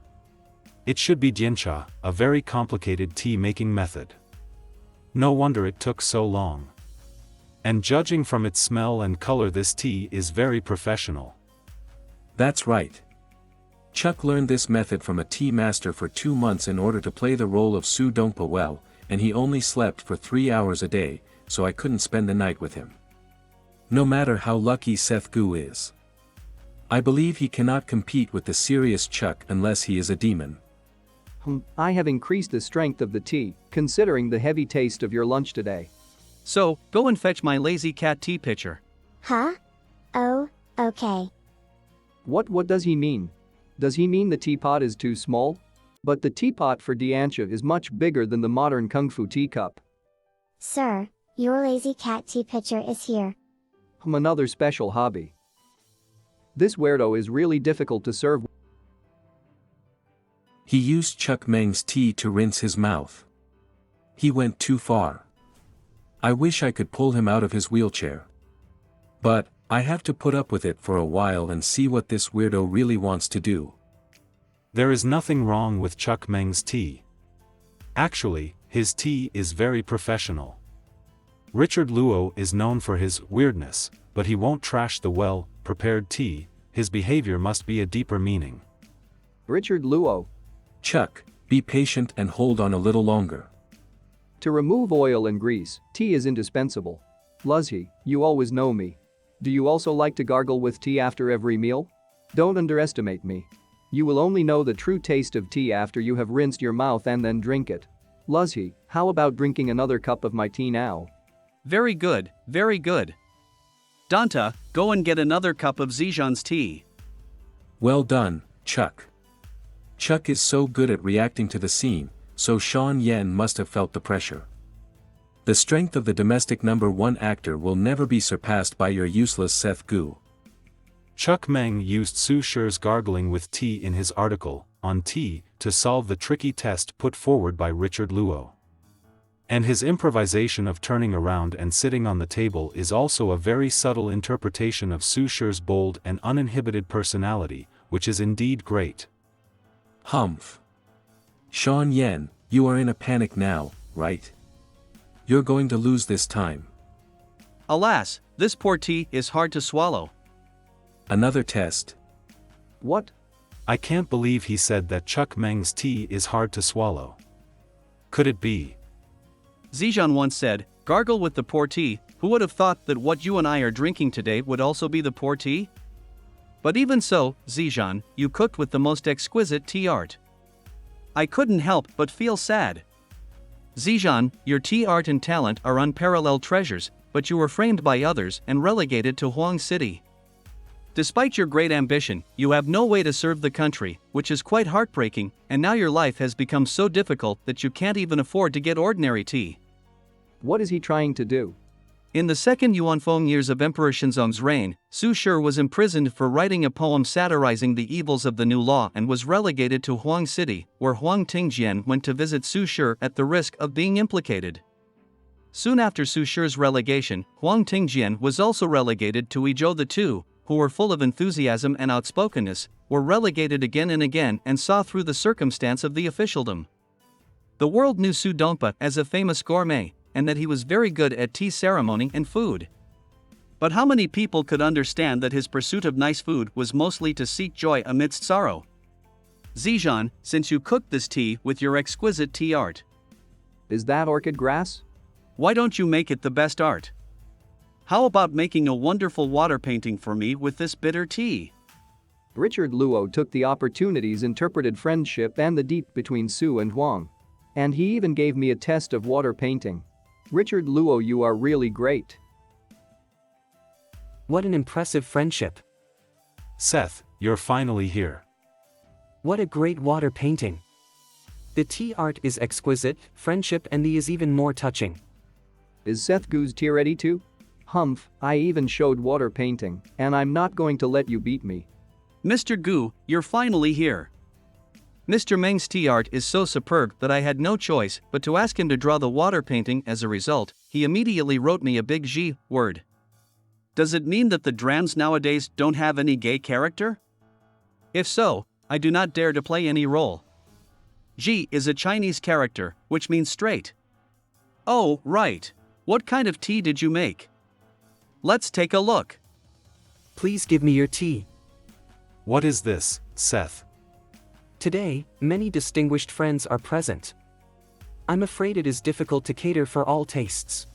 Speaker 14: it should be jiancha, a very complicated tea-making method. No wonder it took so long. And judging from its smell and color, this tea is very professional.
Speaker 11: That's right. Chuck learned this method from a tea master for 2 months in order to play the role of Su Dongpa well, and he only slept for 3 hours a day, so I couldn't spend the night with him. No matter how lucky Sethgu is, I believe he cannot compete with the serious Chuck unless he is a demon.
Speaker 16: I have increased the strength of the tea, considering the heavy taste of your lunch today.
Speaker 19: So, go and fetch my lazy cat tea pitcher.
Speaker 1: Huh? Oh, okay.
Speaker 16: What does he mean? Does he mean the teapot is too small? But the teapot for Diancha is much bigger than the modern kung fu teacup.
Speaker 1: Sir, your lazy cat tea pitcher is here.
Speaker 16: Another special hobby. This weirdo is really difficult to serve.
Speaker 11: He used Chuck Meng's tea to rinse his mouth. He went too far. I wish I could pull him out of his wheelchair. But, I have to put up with it for a while and see what this weirdo really wants to do.
Speaker 14: There is nothing wrong with Chuck Meng's tea. Actually, his tea is very professional. Richard Luo is known for his weirdness, but he won't trash the well-prepared tea. His behavior must be a deeper meaning.
Speaker 16: Richard Luo.
Speaker 11: Chuck, be patient and hold on a little longer.
Speaker 16: To remove oil and grease, tea is indispensable. Luzhi, you always know me. Do you also like to gargle with tea after every meal? Don't underestimate me. You will only know the true taste of tea after you have rinsed your mouth and then drink it. Luzhi, how about drinking another cup of my tea now?
Speaker 19: Very good, very good. Danta, go and get another cup of Zijan's tea.
Speaker 11: Well done, Chuck. Chuck is so good at reacting to the scene, so Sean Yen must have felt the pressure. The strength of the domestic #1 actor will never be surpassed by your useless Sethgu.
Speaker 14: Chuck Meng used Su Shi's gargling with tea in his article, on tea, to solve the tricky test put forward by Richard Luo. And his improvisation of turning around and sitting on the table is also a very subtle interpretation of Su Shi's bold and uninhibited personality, which is indeed great.
Speaker 11: Humph. Sean Yen, you are in a panic now, right? You're going to lose this time.
Speaker 19: Alas, this poor tea is hard to swallow.
Speaker 11: Another test.
Speaker 19: What?
Speaker 14: I can't believe he said that Chuck Meng's tea is hard to swallow. Could it be?
Speaker 19: Zijan once said, "Gargle with the poor tea." Who would have thought that what you and I are drinking today would also be the poor tea? But even so, Zijan, you cooked with the most exquisite tea art. I couldn't help but feel sad. Zijan, your tea art and talent are unparalleled treasures, but you were framed by others and relegated to Huang City. Despite your great ambition, you have no way to serve the country, which is quite heartbreaking, and now your life has become so difficult that you can't even afford to get ordinary tea.
Speaker 16: What is he trying to do?
Speaker 19: In the second Yuanfeng years of Emperor Shenzong's reign, Su Shi was imprisoned for writing a poem satirizing the evils of the new law and was relegated to Huang City, where Huang Tingjian went to visit Su Shi at the risk of being implicated. Soon after Su Shi's relegation, Huang Tingjian was also relegated to Izhou. The two, who were full of enthusiasm and outspokenness, were relegated again and again and saw through the circumstance of the officialdom. The world knew Su Dongpa as a famous gourmet, and that he was very good at tea ceremony and food. But how many people could understand that his pursuit of nice food was mostly to seek joy amidst sorrow? Zijan, since you cooked this tea with your exquisite tea art.
Speaker 16: Is that orchid grass?
Speaker 19: Why don't you make it the best art? How about making a wonderful water painting for me with this bitter tea?
Speaker 16: Richard Luo took the opportunities, interpreted friendship and the deep between Su and Huang. And he even gave me a test of water painting. Richard Luo, you are really great.
Speaker 3: What an impressive friendship.
Speaker 14: Seth, you're finally here.
Speaker 3: What a great water painting. The tea art is exquisite, friendship and the is even more touching.
Speaker 16: Is Seth Gu's tea ready too? Humph, I even showed water painting, and I'm not going to let you beat me.
Speaker 19: Mr. Gu, you're finally here. Mr. Meng's tea art is so superb that I had no choice but to ask him to draw the water painting. As a result, he immediately wrote me a big G word. Does it mean that the drams nowadays don't have any gay character? If so, I do not dare to play any role. G is a Chinese character, which means straight. Oh, right. What kind of tea did you make? Let's take a look.
Speaker 3: Please give me your tea.
Speaker 14: What is this, Seth?
Speaker 3: Today, many distinguished friends are present. I'm afraid it is difficult to cater for all tastes.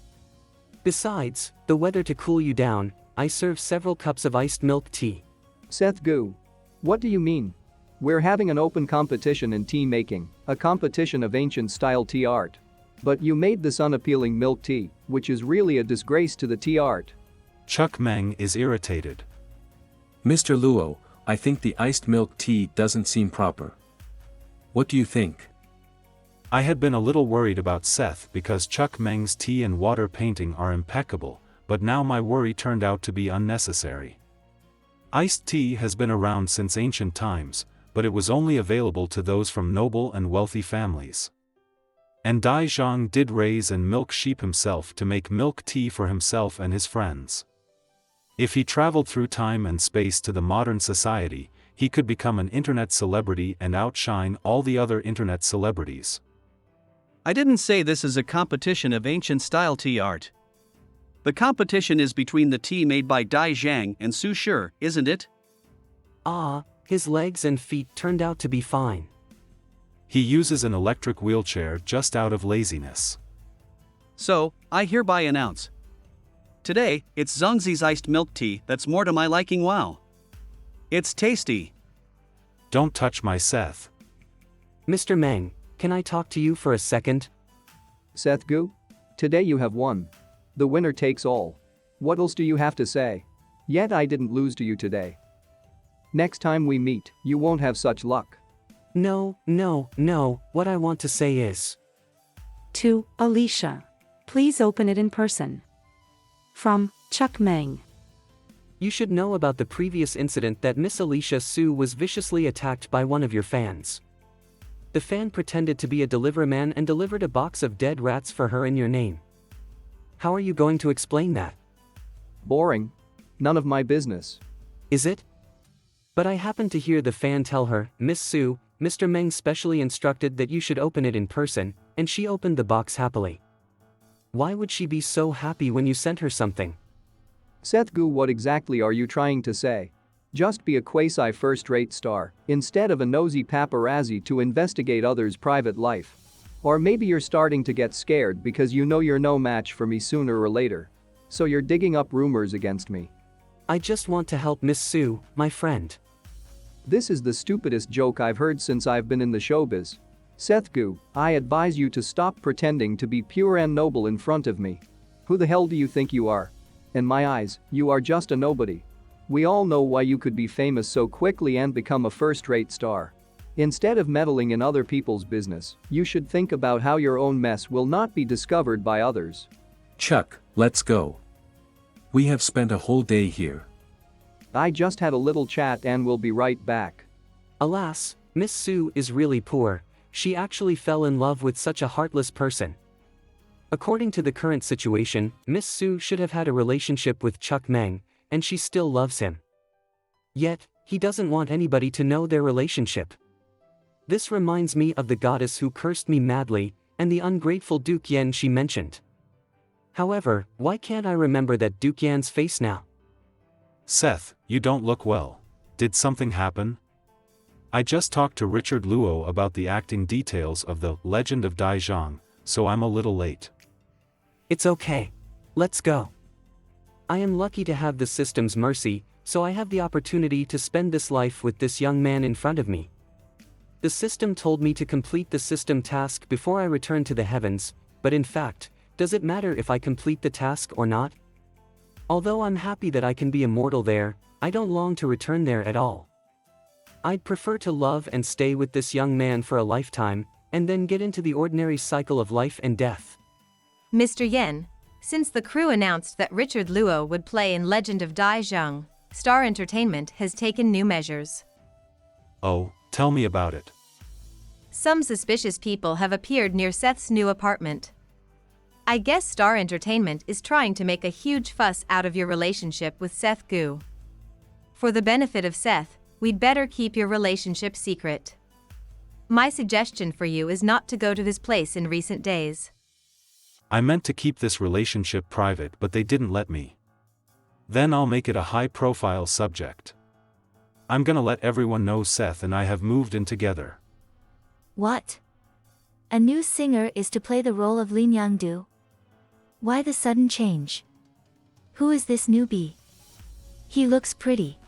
Speaker 3: Besides, the weather to cool you down, I serve several cups of iced milk tea.
Speaker 16: Seth Gu. What do you mean? We're having an open competition in tea making, a competition of ancient-style tea art. But you made this unappealing milk tea, which is really a disgrace to the tea art.
Speaker 14: Chuck Meng is irritated.
Speaker 11: Mr. Luo, I think the iced milk tea doesn't seem proper. What do you think?
Speaker 14: I had been a little worried about Seth because Chuck Meng's tea and water painting are impeccable, but now my worry turned out to be unnecessary. Iced tea has been around since ancient times, but it was only available to those from noble and wealthy families. And Dai Zhang did raise and milk sheep himself to make milk tea for himself and his friends. If he traveled through time and space to the modern society, he could become an internet celebrity and outshine all the other internet celebrities.
Speaker 19: I didn't say this is a competition of ancient-style tea art. The competition is between the tea made by Dai Zhang and Su Shi, isn't it?
Speaker 3: Ah, his legs and feet turned out to be fine.
Speaker 14: He uses an electric wheelchair just out of laziness.
Speaker 19: So, I hereby announce. Today, it's Zhongzi's iced milk tea that's more to my liking. Wow. It's tasty.
Speaker 14: Don't touch my Seth.
Speaker 3: Mr. Meng, can I talk to you for a second?
Speaker 16: Seth Gu? Today you have won. The winner takes all. What else do you have to say? Yet I didn't lose to you today. Next time we meet, you won't have such luck.
Speaker 3: No, what I want to say is.
Speaker 9: To Alicia. Please open it in person. From Chuck Meng.
Speaker 3: You should know about the previous incident that Miss Alicia Su was viciously attacked by one of your fans. The fan pretended to be a delivery man and delivered a box of dead rats for her in your name. How are you going to explain that?
Speaker 16: Boring. None of my business.
Speaker 3: Is it? But I happened to hear the fan tell her, Miss Sue, Mr. Meng specially instructed that you should open it in person, and she opened the box happily. Why would she be so happy when you sent her something?
Speaker 16: Seth Gu, what exactly are you trying to say? Just be a quasi first-rate star, instead of a nosy paparazzi to investigate others' private life. Or maybe you're starting to get scared because you know you're no match for me sooner or later. So you're digging up rumors against me.
Speaker 3: I just want to help Miss Sue, my friend.
Speaker 16: This is the stupidest joke I've heard since I've been in the showbiz. Seth Gu, I advise you to stop pretending to be pure and noble in front of me. Who the hell do you think you are? In my eyes, you are just a nobody. We all know why you could be famous so quickly and become a first-rate star. Instead of meddling in other people's business, you should think about how your own mess will not be discovered by others.
Speaker 11: Chuck, let's go. We have spent a whole day here.
Speaker 16: I just had a little chat and will be right back.
Speaker 3: Alas, Miss Sue is really poor. She actually fell in love with such a heartless person. According to the current situation, Miss Sue should have had a relationship with Chuck Meng, and she still loves him. Yet, he doesn't want anybody to know their relationship. This reminds me of the goddess who cursed me madly, and the ungrateful Duke Yen she mentioned. However, why can't I remember that Duke Yan's face now?
Speaker 14: Seth, you don't look well. Did something happen? I just talked to Richard Luo about the acting details of The Legend of Dai Zhang, so I'm a little late.
Speaker 3: It's okay. Let's go. I am lucky to have the system's mercy, so I have the opportunity to spend this life with this young man in front of me. The system told me to complete the system task before I return to the heavens, but in fact, does it matter if I complete the task or not? Although I'm happy that I can be immortal there, I don't long to return there at all. I'd prefer to love and stay with this young man for a lifetime, and then get into the ordinary cycle of life and death.
Speaker 2: Mr. Yen, since the crew announced that Richard Luo would play in Legend of Dai Zhang, Star Entertainment has taken new measures.
Speaker 14: Oh, tell me about it.
Speaker 2: Some suspicious people have appeared near Seth's new apartment. I guess Star Entertainment is trying to make a huge fuss out of your relationship with Seth Gu. For the benefit of Seth, we'd better keep your relationship secret. My suggestion for you is not to go to this place in recent days.
Speaker 14: I meant to keep this relationship private, but they didn't let me. Then I'll make it a high-profile subject. I'm gonna let everyone know Seth and I have moved in together.
Speaker 4: What? A new singer is to play the role of Lin Yangdu? Why the sudden change? Who is this newbie? He looks pretty.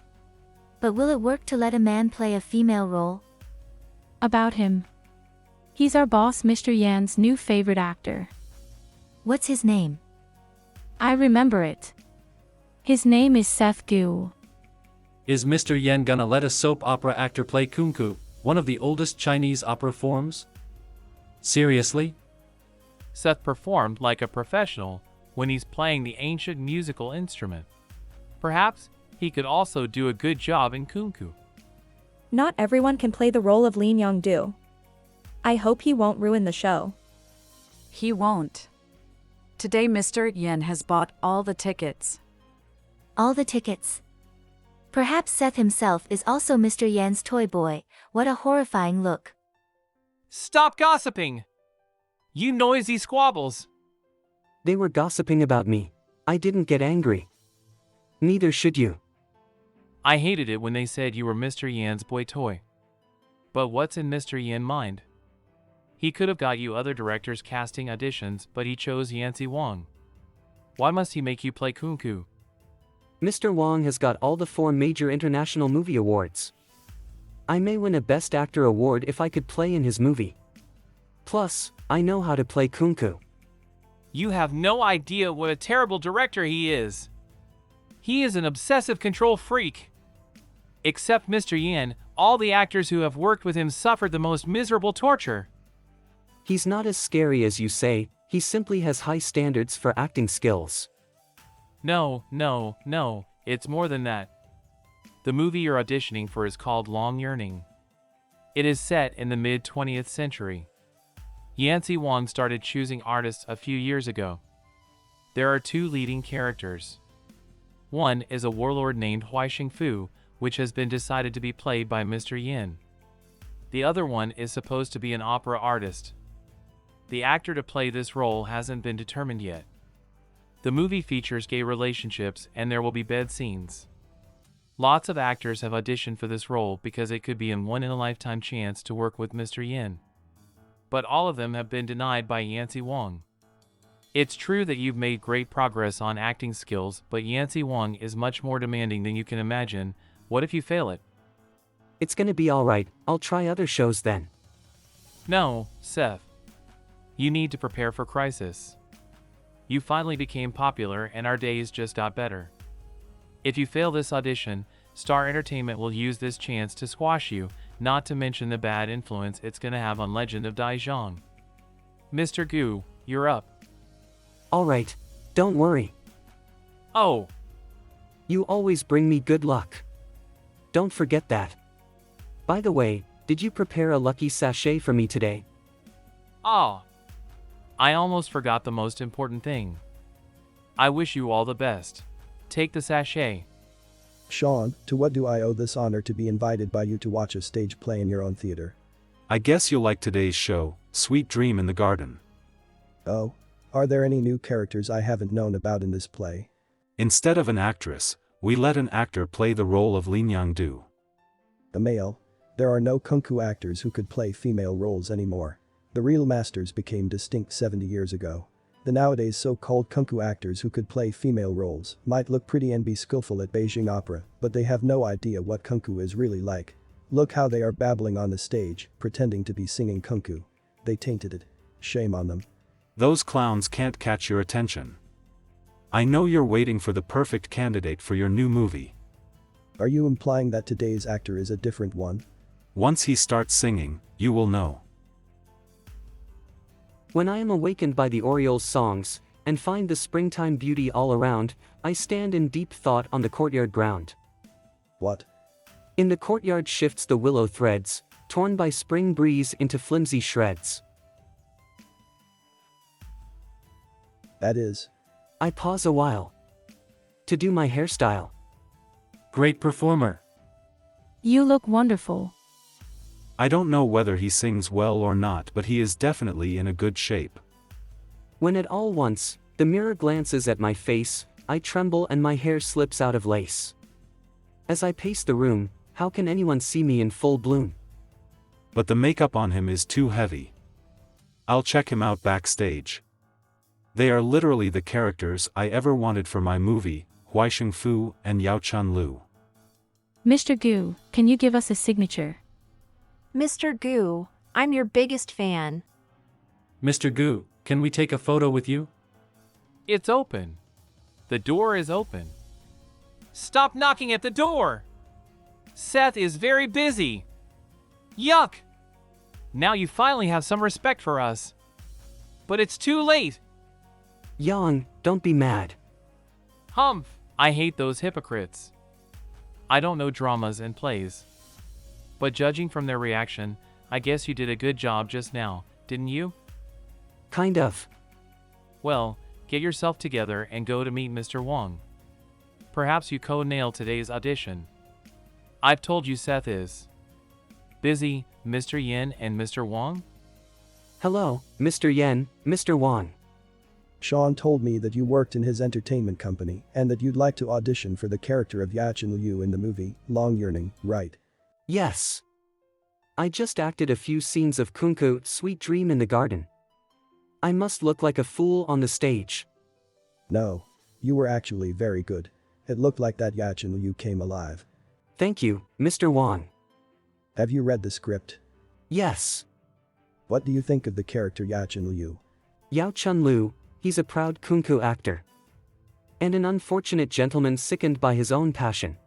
Speaker 4: But will it work to let a man play a female role?
Speaker 21: About him. He's our boss, Mr. Yan's new favorite actor.
Speaker 4: What's his name?
Speaker 21: I remember it. His name is Seth Gu.
Speaker 7: Is Mr. Yen gonna let a soap opera actor play kunku, one of the oldest Chinese opera forms? Seriously?
Speaker 6: Seth performed like a professional when he's playing the ancient musical instrument. Perhaps he could also do a good job in kunku.
Speaker 10: Not everyone can play the role of Lin Yangdu. I hope he won't ruin the show.
Speaker 5: He won't. Today Mr. Yen has bought all the tickets.
Speaker 4: All the tickets. Perhaps Seth himself is also Mr. Yan's toy boy. What a horrifying look.
Speaker 6: Stop gossiping! You noisy squabbles!
Speaker 3: They were gossiping about me. I didn't get angry. Neither should you.
Speaker 6: I hated it when they said you were Mr. Yan's boy toy. But what's in Mr. Yan's mind? He could have got you other directors casting auditions, but he chose Yancy Wang. Why must he make you play kunku?
Speaker 3: Mr. Wang has got all the 4 major international movie awards. I may win a Best Actor award if I could play in his movie. Plus, I know how to play kunku.
Speaker 6: You have no idea what a terrible director he is. He is an obsessive control freak. Except Mr. Yan, all the actors who have worked with him suffered the most miserable torture.
Speaker 3: He's not as scary as you say, he simply has high standards for acting skills.
Speaker 6: No, it's more than that. The movie you're auditioning for is called Long Yearning. It is set in the mid-20th century. Yancy Wang started choosing artists a few years ago. There are 2 leading characters. One is a warlord named Huai Xingfu, which has been decided to be played by Mr. Yin. The other one is supposed to be an opera artist. The actor to play this role hasn't been determined yet. The movie features gay relationships and there will be bed scenes. Lots of actors have auditioned for this role because it could be a one-in-a-lifetime chance to work with Mr. Yin. But all of them have been denied by Yancy Wang. It's true that you've made great progress on acting skills, but Yancy Wang is much more demanding than you can imagine. What if you fail it?
Speaker 3: It's gonna be alright, I'll try other shows then.
Speaker 6: No, Seth. You need to prepare for crisis. You finally became popular and our days just got better. If you fail this audition, Star Entertainment will use this chance to squash you, not to mention the bad influence it's gonna have on Legend of Daizhong. Mr. Gu, you're up.
Speaker 3: Alright, don't worry.
Speaker 6: Oh!
Speaker 3: You always bring me good luck. Don't forget that. By the way, did you prepare a lucky sachet for me today?
Speaker 6: Ah! I almost forgot the most important thing. I wish you all the best. Take the sachet.
Speaker 12: Sean, to what do I owe this honor to be invited by you to watch a stage play in your own theater?
Speaker 14: I guess you'll like today's show, Sweet Dream in the Garden.
Speaker 12: Oh? Are there any new characters I haven't known about in this play?
Speaker 14: Instead of an actress, we let an actor play the role of Lin Yang-du.
Speaker 12: A male? There are no kunku actors who could play female roles anymore. The real masters became distinct 70 years ago. The nowadays so-called kunku actors who could play female roles might look pretty and be skillful at Beijing opera, but they have no idea what kunku is really like. Look how they are babbling on the stage, pretending to be singing kunku. They tainted it. Shame on them.
Speaker 14: Those clowns can't catch your attention. I know you're waiting for the perfect candidate for your new movie.
Speaker 12: Are you implying that today's actor is a different one?
Speaker 14: Once he starts singing, you will know.
Speaker 3: When I am awakened by the Oriole's songs, and find the springtime beauty all around, I stand in deep thought on the courtyard ground.
Speaker 12: What?
Speaker 3: In the courtyard shifts the willow threads, torn by spring breeze into flimsy shreds.
Speaker 12: That is.
Speaker 3: I pause a while. To do my hairstyle.
Speaker 7: Great performer.
Speaker 21: You look wonderful.
Speaker 14: I don't know whether he sings well or not, but he is definitely in a good shape.
Speaker 3: When at all once, the mirror glances at my face, I tremble and my hair slips out of lace. As I pace the room, how can anyone see me in full bloom?
Speaker 14: But the makeup on him is too heavy. I'll check him out backstage. They are literally the characters I ever wanted for my movie, Huaisheng Fu and Yao Chun Lu.
Speaker 21: Mr. Gu, can you give us a signature?
Speaker 8: Mr. Gu, I'm your biggest fan.
Speaker 7: Mr. Gu, can we take a photo with you?
Speaker 6: It's open. The door is open. Stop knocking at the door! Seth is very busy. Yuck! Now you finally have some respect for us. But it's too late.
Speaker 3: Yang, don't be mad.
Speaker 6: Humph! I hate those hypocrites. I don't know dramas and plays. But judging from their reaction, I guess you did a good job just now, didn't you?
Speaker 3: Kind of.
Speaker 6: Well, get yourself together and go to meet Mr. Wang. Perhaps you co-nail today's audition. I've told you Seth is busy, Mr. Yin and Mr. Wang?
Speaker 3: Hello, Mr. Yen, Mr. Wang.
Speaker 12: Sean told me that you worked in his entertainment company and that you'd like to audition for the character of Yachin Liu in the movie, Long Yearning, right?
Speaker 3: Yes. I just acted a few scenes of Kunku, Sweet Dream in the Garden. I must look like a fool on the stage.
Speaker 12: No. You were actually very good. It looked like that Yachin Liu came alive.
Speaker 3: Thank you, Mr. Wang.
Speaker 12: Have you read the script?
Speaker 3: Yes.
Speaker 12: What do you think of the character Yachin Liu?
Speaker 3: Yao Chun Lu, he's a proud Kunku actor. And an unfortunate gentleman sickened by his own passion.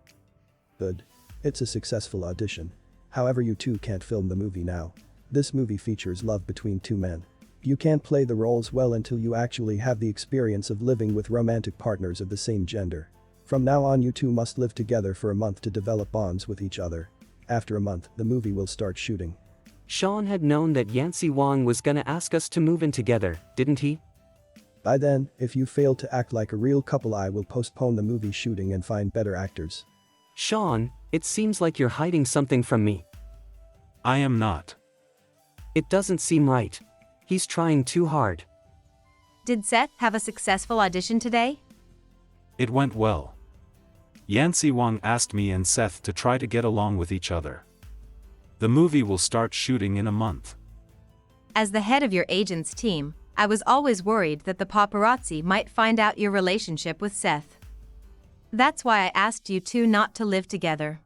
Speaker 12: Good. It's a successful audition. However, you two can't film the movie now. This movie features love between two men. You can't play the roles well until you actually have the experience of living with romantic partners of the same gender. From now on, you two must live together for a month to develop bonds with each other. After a month, the movie will start shooting.
Speaker 3: Sean had known that Yancy Wang was gonna ask us to move in together, didn't he?
Speaker 12: By then, if you fail to act like a real couple, I will postpone the movie shooting and find better actors.
Speaker 3: Sean, It seems like you're hiding something from me.
Speaker 14: I am not.
Speaker 3: It doesn't seem right. He's trying too hard.
Speaker 2: Did Seth have a successful audition today?
Speaker 14: It went well. Yancy Wang asked me and Seth to try to get along with each other. The movie will start shooting in a month.
Speaker 2: As the head of your agent's team, I was always worried that the paparazzi might find out your relationship with Seth. That's why I asked you two not to live together.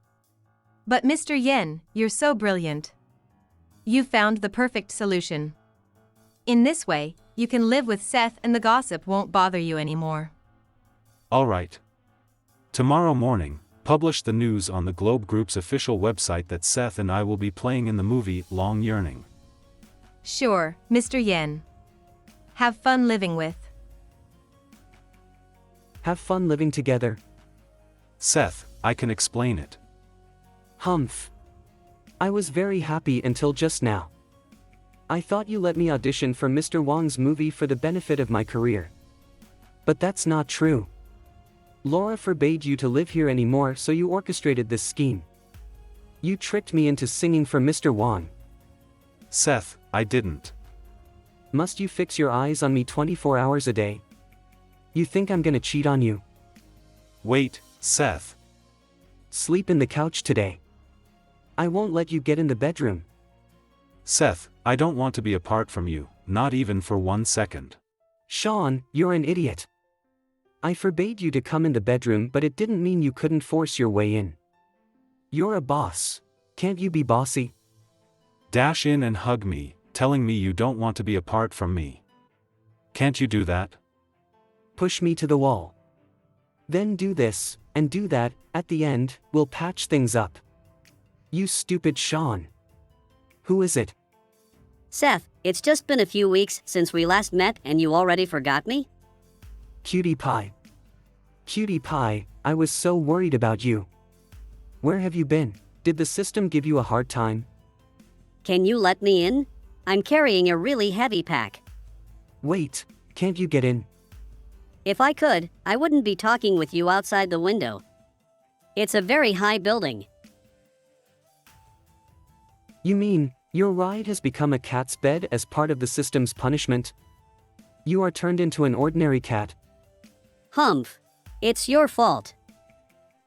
Speaker 2: But Mr. Yen, you're so brilliant. You found the perfect solution. In this way, you can live with Seth and the gossip won't bother you anymore.
Speaker 14: All right. Tomorrow morning, publish the news on the Globe Group's official website that Seth and I will be playing in the movie Long Yearning.
Speaker 2: Sure, Mr. Yen. Have fun living with.
Speaker 3: Have fun living together.
Speaker 14: Seth, I can explain it.
Speaker 3: Humph. I was very happy until just now. I thought you let me audition for Mr. Wang's movie for the benefit of my career. But that's not true. Laura forbade you to live here anymore, so you orchestrated this scheme. You tricked me into singing for Mr. Wang.
Speaker 14: Seth, I didn't.
Speaker 3: Must you fix your eyes on me 24 hours a day? You think I'm gonna cheat on you?
Speaker 14: Wait, Seth.
Speaker 3: Sleep in the couch today. I won't let you get in the bedroom.
Speaker 14: Seth, I don't want to be apart from you, not even for 1 second.
Speaker 3: Sean, you're an idiot. I forbade you to come in the bedroom, but it didn't mean you couldn't force your way in. You're a boss. Can't you be bossy?
Speaker 14: Dash in and hug me, telling me you don't want to be apart from me. Can't you do that?
Speaker 3: Push me to the wall. Then do this, and do that. At the end, we'll patch things up. You stupid Sean. Who is it?
Speaker 13: Seth, it's just been a few weeks since we last met and you already forgot me?
Speaker 3: Cutie pie. Cutie pie, I was so worried about you. Where have you been? Did the system give you a hard time?
Speaker 13: Can you let me in? I'm carrying a really heavy pack.
Speaker 3: Wait, can't you get in?
Speaker 13: If I could, I wouldn't be talking with you outside the window. It's a very high building.
Speaker 3: You mean, your ride has become a cat's bed as part of the system's punishment? You are turned into an ordinary cat.
Speaker 13: Humph. It's your fault.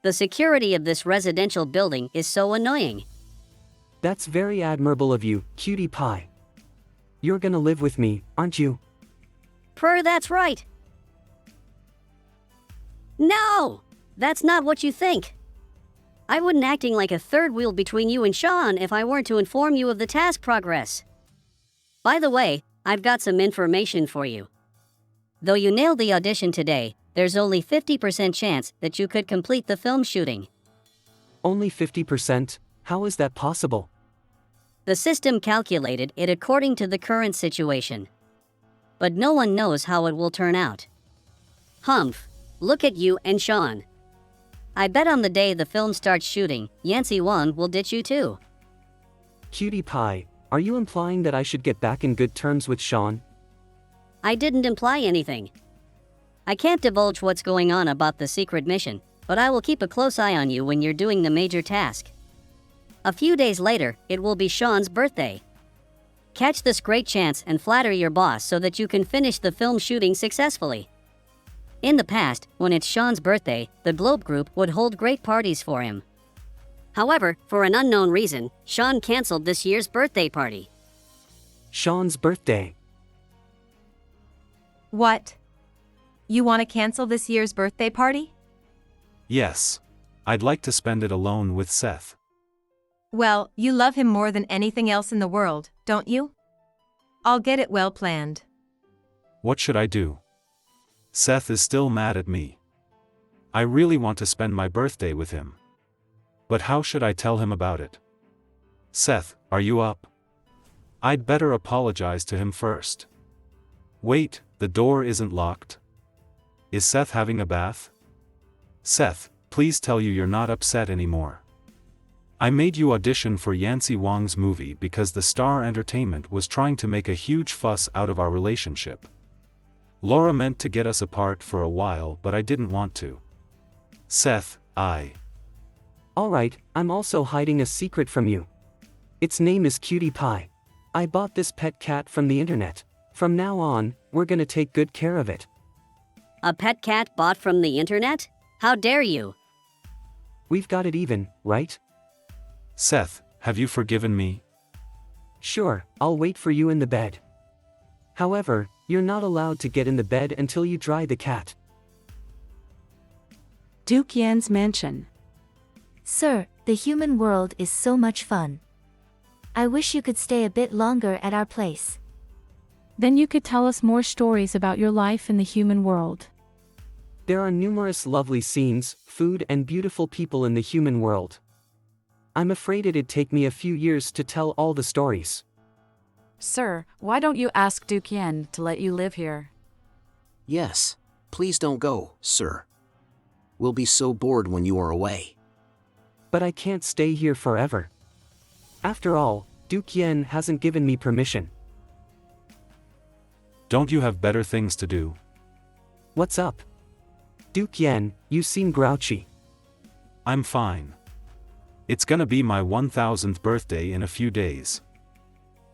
Speaker 13: The security of this residential building is so annoying.
Speaker 3: That's very admirable of you, cutie pie. You're gonna live with me, aren't you?
Speaker 13: That's right. No! That's not what you think. I wouldn't acting like a third wheel between you and Sean if I weren't to inform you of the task progress. By the way, I've got some information for you. Though you nailed the audition today, there's only 50% chance that you could complete the film shooting.
Speaker 3: Only 50%? How is that possible?
Speaker 13: The system calculated it according to the current situation. But no one knows how it will turn out. Humph, look at you and Sean. I bet on the day the film starts shooting, Yancy Wang will ditch you too.
Speaker 3: Cutie pie, are you implying that I should get back in good terms with Sean?
Speaker 13: I didn't imply anything. I can't divulge what's going on about the secret mission, but I will keep a close eye on you when you're doing the major task. A few days later, it will be Sean's birthday. Catch this great chance and flatter your boss so that you can finish the film shooting successfully. In the past, when it's Sean's birthday, the Globe Group would hold great parties for him. However, for an unknown reason, Sean canceled this year's birthday party.
Speaker 3: Sean's birthday.
Speaker 2: What? You want to cancel this year's birthday party?
Speaker 14: Yes. I'd like to spend it alone with Seth.
Speaker 2: Well, you love him more than anything else in the world, don't you? I'll get it well planned.
Speaker 14: What should I do? Seth is still mad at me. I really want to spend my birthday with him. But how should I tell him about it? Seth, are you up? I'd better apologize to him first. Wait, the door isn't locked. Is Seth having a bath? Seth, please tell you you're not upset anymore. I made you audition for Yancy Wang's movie because the Star Entertainment was trying to make a huge fuss out of our relationship. Laura meant to get us apart for a while, but I didn't want to. Seth,
Speaker 3: Alright, I'm also hiding a secret from you. Its name is Cutie Pie. I bought this pet cat from the internet. From now on, we're gonna take good care of it.
Speaker 13: A pet cat bought from the internet? How dare you?
Speaker 3: We've got it even, right?
Speaker 14: Seth, have you forgiven me?
Speaker 3: Sure, I'll wait for you in the bed. However, you're not allowed to get in the bed until you dry the cat.
Speaker 9: Duke Yan's mansion.
Speaker 4: Sir, the human world is so much fun. I wish you could stay a bit longer at our place.
Speaker 21: Then you could tell us more stories about your life in the human world.
Speaker 3: There are numerous lovely scenes, food and beautiful people in the human world. I'm afraid it'd take me a few years to tell all the stories.
Speaker 5: Sir, why don't you ask Duke Yen to let you live here?
Speaker 17: Yes, please don't go, sir. We'll be so bored when you are away.
Speaker 3: But I can't stay here forever. After all, Duke Yen hasn't given me permission.
Speaker 14: Don't you have better things to do?
Speaker 3: What's up? Duke Yen, you seem grouchy.
Speaker 14: I'm fine. It's gonna be my 1000th birthday in a few days.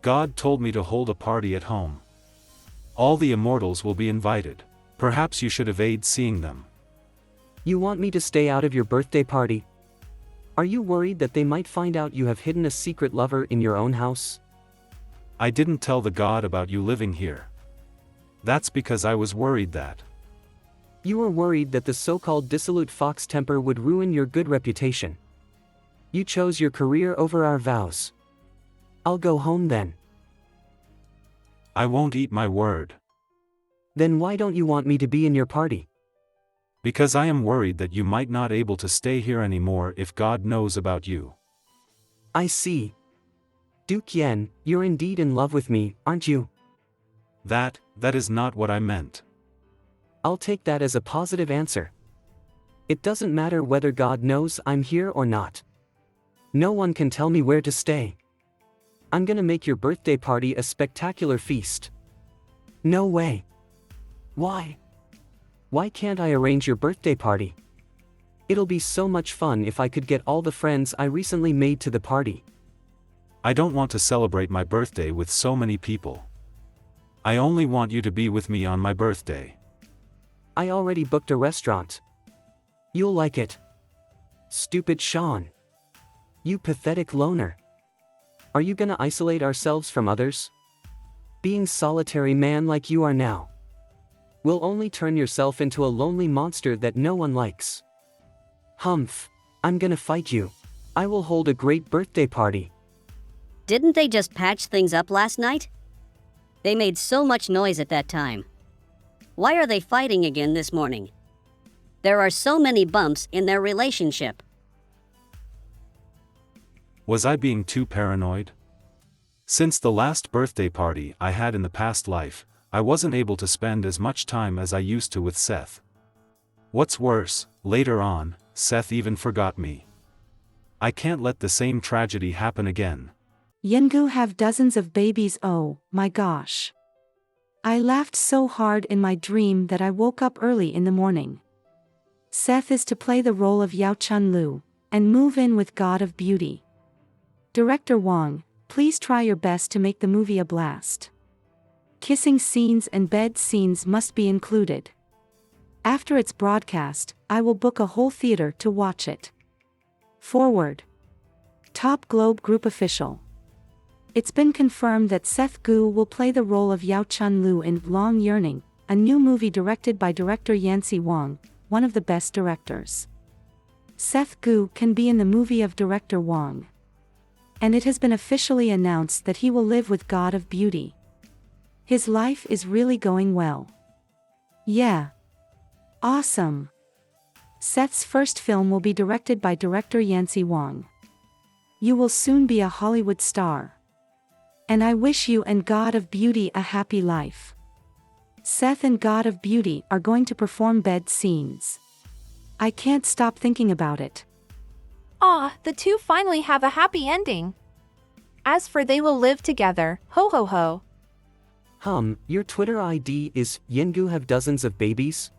Speaker 14: God told me to hold a party at home. All the immortals will be invited. Perhaps you should evade seeing them.
Speaker 3: You want me to stay out of your birthday party? Are you worried that they might find out you have hidden a secret lover in your own house?
Speaker 14: I didn't tell the god about you living here. That's because I was worried that.
Speaker 3: You were worried that the so-called dissolute fox temper would ruin your good reputation. You chose your career over our vows. I'll go home then.
Speaker 14: I won't eat my word.
Speaker 3: Then why don't you want me to be in your party?
Speaker 14: Because I am worried that you might not able to stay here anymore if God knows about you.
Speaker 3: I see. Duke Yen, you're indeed in love with me, aren't you?
Speaker 14: That is not what I meant.
Speaker 3: I'll take that as a positive answer. It doesn't matter whether God knows I'm here or not. No one can tell me where to stay. I'm gonna make your birthday party a spectacular feast. No way. Why? Why can't I arrange your birthday party? It'll be so much fun if I could get all the friends I recently made to the party.
Speaker 14: I don't want to celebrate my birthday with so many people. I only want you to be with me on my birthday.
Speaker 3: I already booked a restaurant. You'll like it. Stupid Sean. You pathetic loner. Are you gonna isolate ourselves from others? Being solitary man like you are now will only turn yourself into a lonely monster that no one likes. Humph. I'm gonna fight you. I will hold a great birthday party.
Speaker 13: Didn't they just patch things up last night? They made so much noise at that time. Why are they fighting again this morning? There are so many bumps in their relationship.
Speaker 14: Was I being too paranoid? Since the last birthday party I had in the past life, I wasn't able to spend as much time as I used to with Seth. What's worse, later on, Seth even forgot me. I can't let the same tragedy happen again.
Speaker 9: Yengu have dozens of babies, oh, my gosh. I laughed so hard in my dream that I woke up early in the morning. Seth is to play the role of Yao Chun Lu, and move in with God of Beauty. Director Wang, please try your best to make the movie a blast. Kissing scenes and bed scenes must be included. After its broadcast, I will book a whole theater to watch it. Forward. Top Globe Group official. It's been confirmed that Seth Gu will play the role of Yao Chun Lu in Long Yearning, a new movie directed by director Yancy Wang, one of the best directors. Seth Gu can be in the movie of director Wang. And it has been officially announced that he will live with God of Beauty. His life is really going well. Yeah. Awesome. Seth's first film will be directed by director Yancy Wang. You will soon be a Hollywood star. And I wish you and God of Beauty a happy life. Seth and God of Beauty are going to perform bed scenes. I can't stop thinking about it.
Speaker 8: Ah, the two finally have a happy ending. As for they will live together, ho ho ho.
Speaker 3: Your Twitter ID is Yengu have dozens of babies?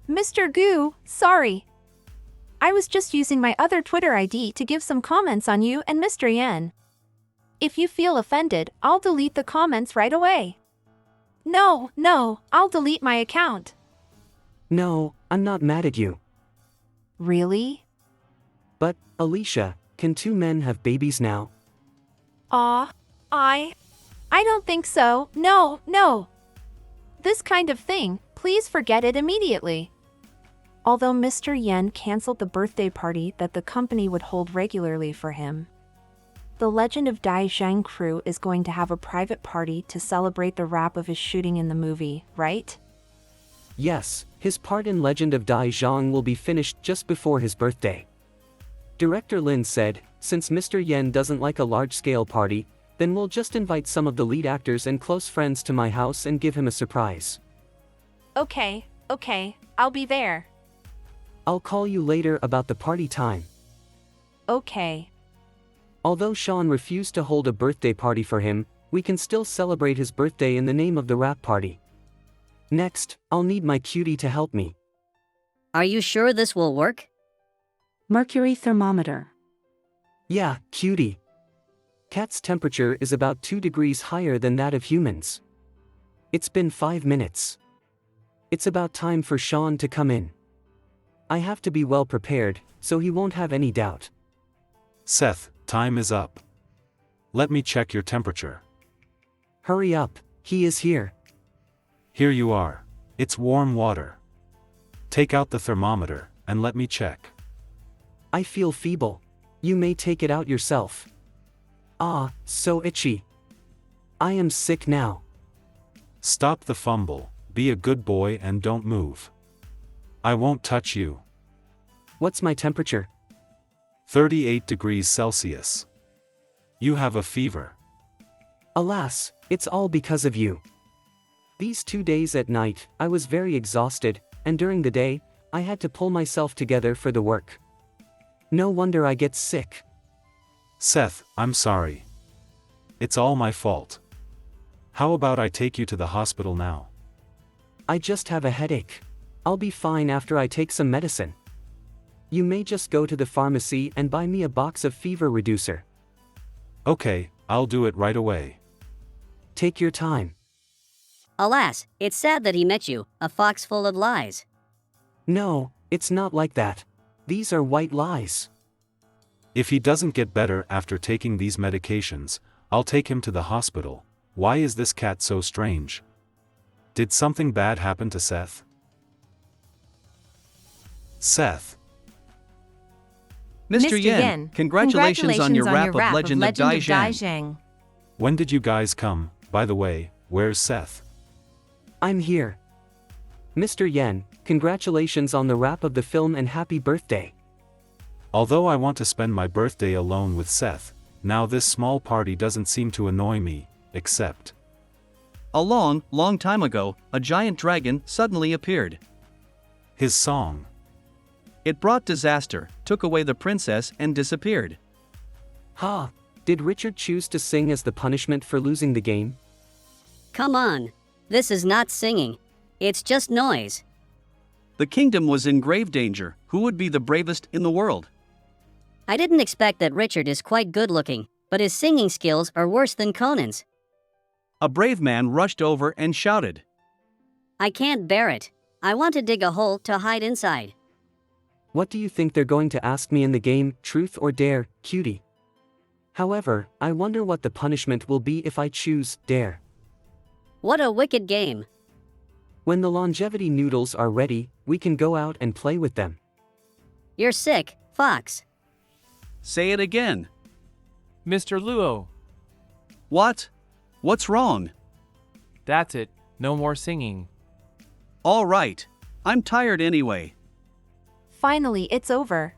Speaker 8: Mr. Gu, sorry. I was just using my other Twitter ID to give some comments on you and Mr. Yen. If you feel offended, I'll delete the comments right away. No, I'll delete my account.
Speaker 3: No, I'm not mad at you.
Speaker 8: Really?
Speaker 3: But, Alicia, can two men have babies now?
Speaker 8: I don't think so. No. This kind of thing, please forget it immediately. Although Mr. Yen canceled the birthday party that the company would hold regularly for him, the Legend of Dai Zhang crew is going to have a private party to celebrate the wrap of his shooting in the movie, right?
Speaker 3: Yes, his part in Legend of Dai Zhang will be finished just before his birthday. Director Lin said, since Mr. Yen doesn't like a large-scale party, then we'll just invite some of the lead actors and close friends to my house and give him a surprise.
Speaker 8: Okay, I'll be there.
Speaker 3: I'll call you later about the party time.
Speaker 8: Okay.
Speaker 3: Although Sean refused to hold a birthday party for him, we can still celebrate his birthday in the name of the wrap party. Next, I'll need my cutie to help me.
Speaker 13: Are you sure this will work?
Speaker 9: Mercury thermometer.
Speaker 3: Yeah, cutie. Cat's temperature is about 2 degrees higher than that of humans. It's been 5 minutes. It's about time for Sean to come in. I have to be well prepared, so he won't have any doubt.
Speaker 14: Seth, time is up. Let me check your temperature.
Speaker 3: Hurry up, he is here.
Speaker 14: Here you are. It's warm water. Take out the thermometer, and let me check.
Speaker 3: I feel feeble. You may take it out yourself. Ah, so itchy. I am sick now.
Speaker 14: Stop the fumble, be a good boy and don't move. I won't touch you.
Speaker 3: What's my temperature?
Speaker 14: 38 degrees Celsius. You have a fever.
Speaker 3: Alas, it's all because of you. These 2 days at night, I was very exhausted, and during the day, I had to pull myself together for the work. No wonder I get sick.
Speaker 14: Seth, I'm sorry. It's all my fault. How about I take you to the hospital now?
Speaker 3: I just have a headache. I'll be fine after I take some medicine. You may just go to the pharmacy and buy me a box of fever reducer.
Speaker 14: Okay, I'll do it right away.
Speaker 3: Take your time.
Speaker 13: Alas, it's sad that he met you, a fox full of lies.
Speaker 3: No, it's not like that. These are white lies.
Speaker 14: If he doesn't get better after taking these medications, I'll take him to the hospital. Why is this cat so strange? Did something bad happen to Seth?
Speaker 19: Seth. Mr. Yen, congratulations on your wrap of Legend of Dai Zhang.
Speaker 14: When did you guys come? By the way, where's Seth?
Speaker 3: I'm here. Mr. Yen, congratulations on the wrap of the film and happy birthday.
Speaker 14: Although I want to spend my birthday alone with Seth, now this small party doesn't seem to annoy me, except...
Speaker 19: A long time ago, a giant dragon suddenly appeared.
Speaker 14: His song.
Speaker 19: It brought disaster, took away the princess and disappeared.
Speaker 3: Ha! Did Richard choose to sing as the punishment for losing the game?
Speaker 13: Come on. This is not singing. It's just noise.
Speaker 19: The kingdom was in grave danger. Who would be the bravest in the world?
Speaker 13: I didn't expect that Richard is quite good looking, but his singing skills are worse than Conan's.
Speaker 19: A brave man rushed over and shouted.
Speaker 13: I can't bear it. I want to dig a hole to hide inside.
Speaker 3: What do you think they're going to ask me in the game, truth or dare, cutie? However, I wonder what the punishment will be if I choose dare.
Speaker 13: What a wicked game.
Speaker 3: When the longevity noodles are ready, we can go out and play with them.
Speaker 13: You're sick, Fox.
Speaker 19: Say it again.
Speaker 6: Mr. Luo.
Speaker 19: What? What's wrong?
Speaker 6: That's it, no more singing.
Speaker 19: All right. I'm tired anyway.
Speaker 8: Finally, it's over.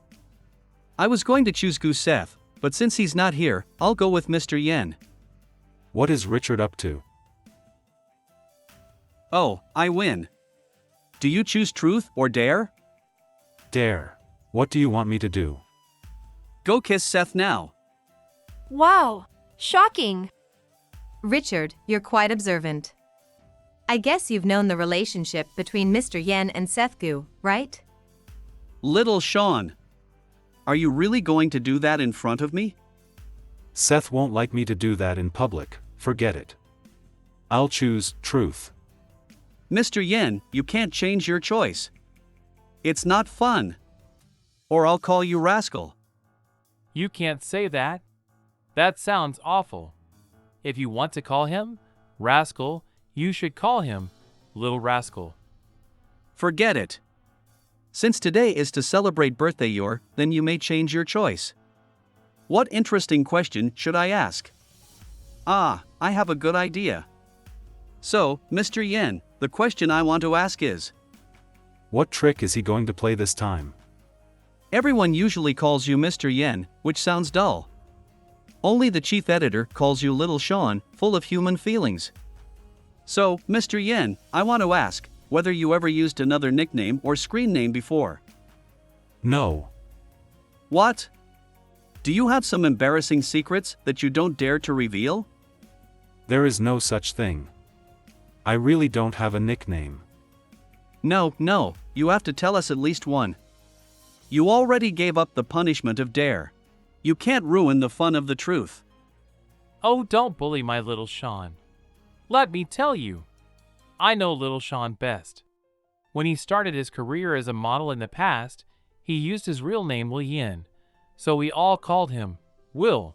Speaker 19: I was going to choose Seth, but since he's not here, I'll go with Mr. Yen.
Speaker 14: What is Richard up to?
Speaker 19: Oh, I win. Do you choose truth or dare?
Speaker 14: Dare. What do you want me to do?
Speaker 19: Go kiss Seth now.
Speaker 8: Wow! Shocking!
Speaker 2: Richard, you're quite observant. I guess you've known the relationship between Mr. Yen and Seth Gu, right?
Speaker 19: Little Sean, Are you really going to do that in front of me?
Speaker 14: Seth won't like me to do that in public, forget it. I'll choose truth.
Speaker 19: Mr. Yen, you can't change your choice. It's not fun. Or I'll call you rascal.
Speaker 6: You can't say that. That sounds awful. If you want to call him rascal, you should call him little rascal.
Speaker 19: Forget it. Since today is to celebrate birthday your, then you may change your choice. What interesting question should I ask? Ah, I have a good idea. So, Mr. Yen, the question I want to ask is,
Speaker 14: what trick is he going to play this time?
Speaker 19: Everyone usually calls you Mr. Yen, which sounds dull. Only the chief editor calls you Little Sean, full of human feelings. So, Mr. Yen, I want to ask whether you ever used another nickname or screen name before.
Speaker 14: No.
Speaker 19: What? Do you have some embarrassing secrets that you don't dare to reveal?
Speaker 14: There is no such thing. I really don't have a nickname.
Speaker 19: No, you have to tell us at least one. You already gave up the punishment of dare. You can't ruin the fun of the truth.
Speaker 6: Oh, don't bully my little Sean. Let me tell you, I know little Sean best. When he started his career as a model in the past, he used his real name Will Yen, so we all called him Will.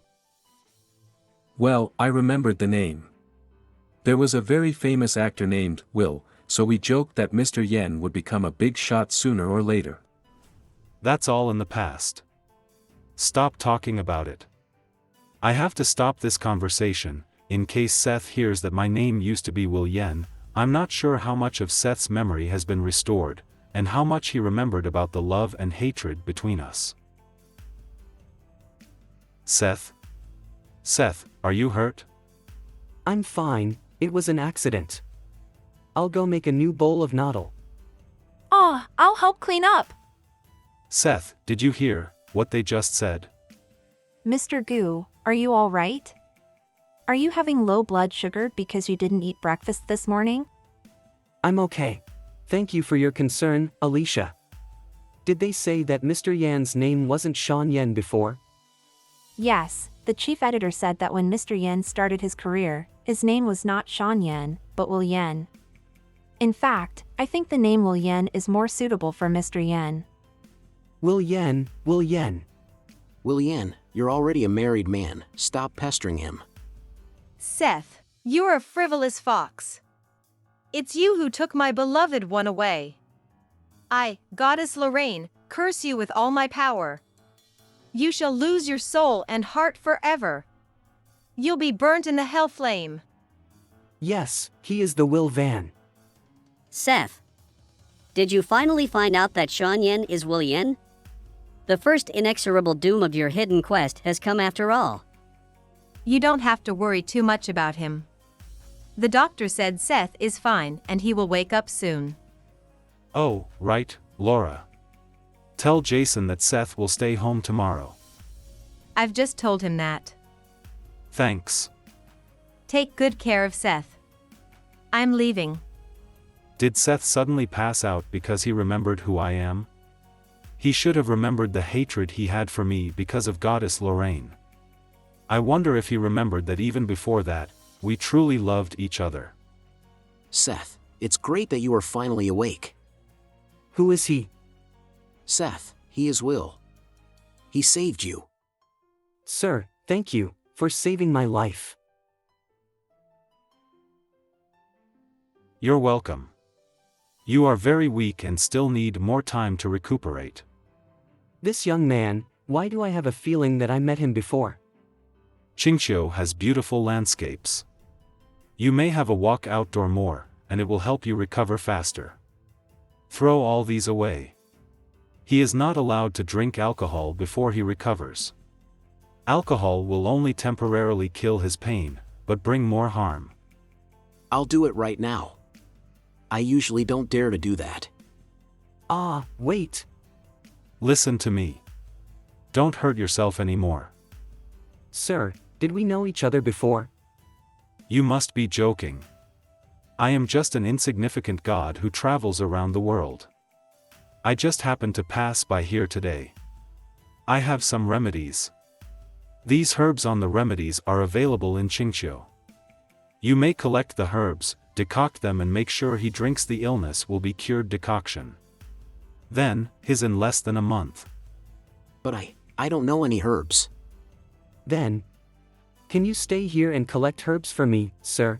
Speaker 11: Well, I remembered the name. There was a very famous actor named Will, so we joked that Mr. Yen would become a big shot sooner or later.
Speaker 14: That's all in the past. Stop talking about it. I have to stop this conversation, in case Seth hears that my name used to be Will Yen. I'm not sure how much of Seth's memory has been restored, and how much he remembered about the love and hatred between us. Seth? Seth, are you hurt?
Speaker 3: I'm fine, it was an accident. I'll go make a new bowl of noodle.
Speaker 8: Aw, I'll help clean up.
Speaker 14: Seth, did you hear what they just said?
Speaker 8: Mr. Gu, are you all right? Are you having low blood sugar because you didn't eat breakfast this morning?
Speaker 3: I'm okay. Thank you for your concern, Alicia. Did they say that Mr. Yan's name wasn't Sean Yen before?
Speaker 8: Yes, the chief editor said that when Mr. Yen started his career, his name was not Sean Yen, but Will Yen. In fact, I think the name Will Yen is more suitable for Mr. Yen.
Speaker 3: Will Yen, Will Yen.
Speaker 17: Will Yen, you're already a married man. Stop pestering him.
Speaker 2: Seth, you're a frivolous fox. It's you who took my beloved one away. I, Goddess Lorraine, curse you with all my power. You shall lose your soul and heart forever. You'll be burnt in the hell flame.
Speaker 3: Yes, he is the Will Van.
Speaker 13: Seth, did you finally find out that Sean Yen is Will Yen? The first inexorable doom of your hidden quest has come after all.
Speaker 2: You don't have to worry too much about him. The doctor said Seth is fine and he will wake up soon.
Speaker 14: Oh, right, Laura. Tell Jason that Seth will stay home tomorrow.
Speaker 2: I've just told him that.
Speaker 14: Thanks.
Speaker 2: Take good care of Seth. I'm leaving.
Speaker 14: Did Seth suddenly pass out because he remembered who I am? He should have remembered the hatred he had for me because of Goddess Lorraine. I wonder if he remembered that even before that, we truly loved each other.
Speaker 17: Seth, it's great that you are finally awake.
Speaker 3: Who is he?
Speaker 17: Seth, he is Will. He saved you.
Speaker 3: Sir, thank you for saving my life.
Speaker 14: You're welcome. You are very weak and still need more time to recuperate.
Speaker 3: This young man, why do I have a feeling that I met him before?
Speaker 14: Qingqiu has beautiful landscapes. You may have a walk outdoor more, and it will help you recover faster. Throw all these away. He is not allowed to drink alcohol before he recovers. Alcohol will only temporarily kill his pain, but bring more harm.
Speaker 17: I'll do it right now. I usually don't dare to do that.
Speaker 3: Ah, wait.
Speaker 14: Listen to me. Don't hurt yourself anymore.
Speaker 3: Sir, did we know each other before?
Speaker 14: You must be joking. I am just an insignificant god who travels around the world. I just happened to pass by here today. I have some remedies. These herbs on the remedies are available in Qingqiu. You may collect the herbs, decoct them and make sure he drinks the illness will be cured decoction. Then, his in less than a month.
Speaker 17: But I don't know any herbs.
Speaker 3: Then, can you stay here and collect herbs for me, sir?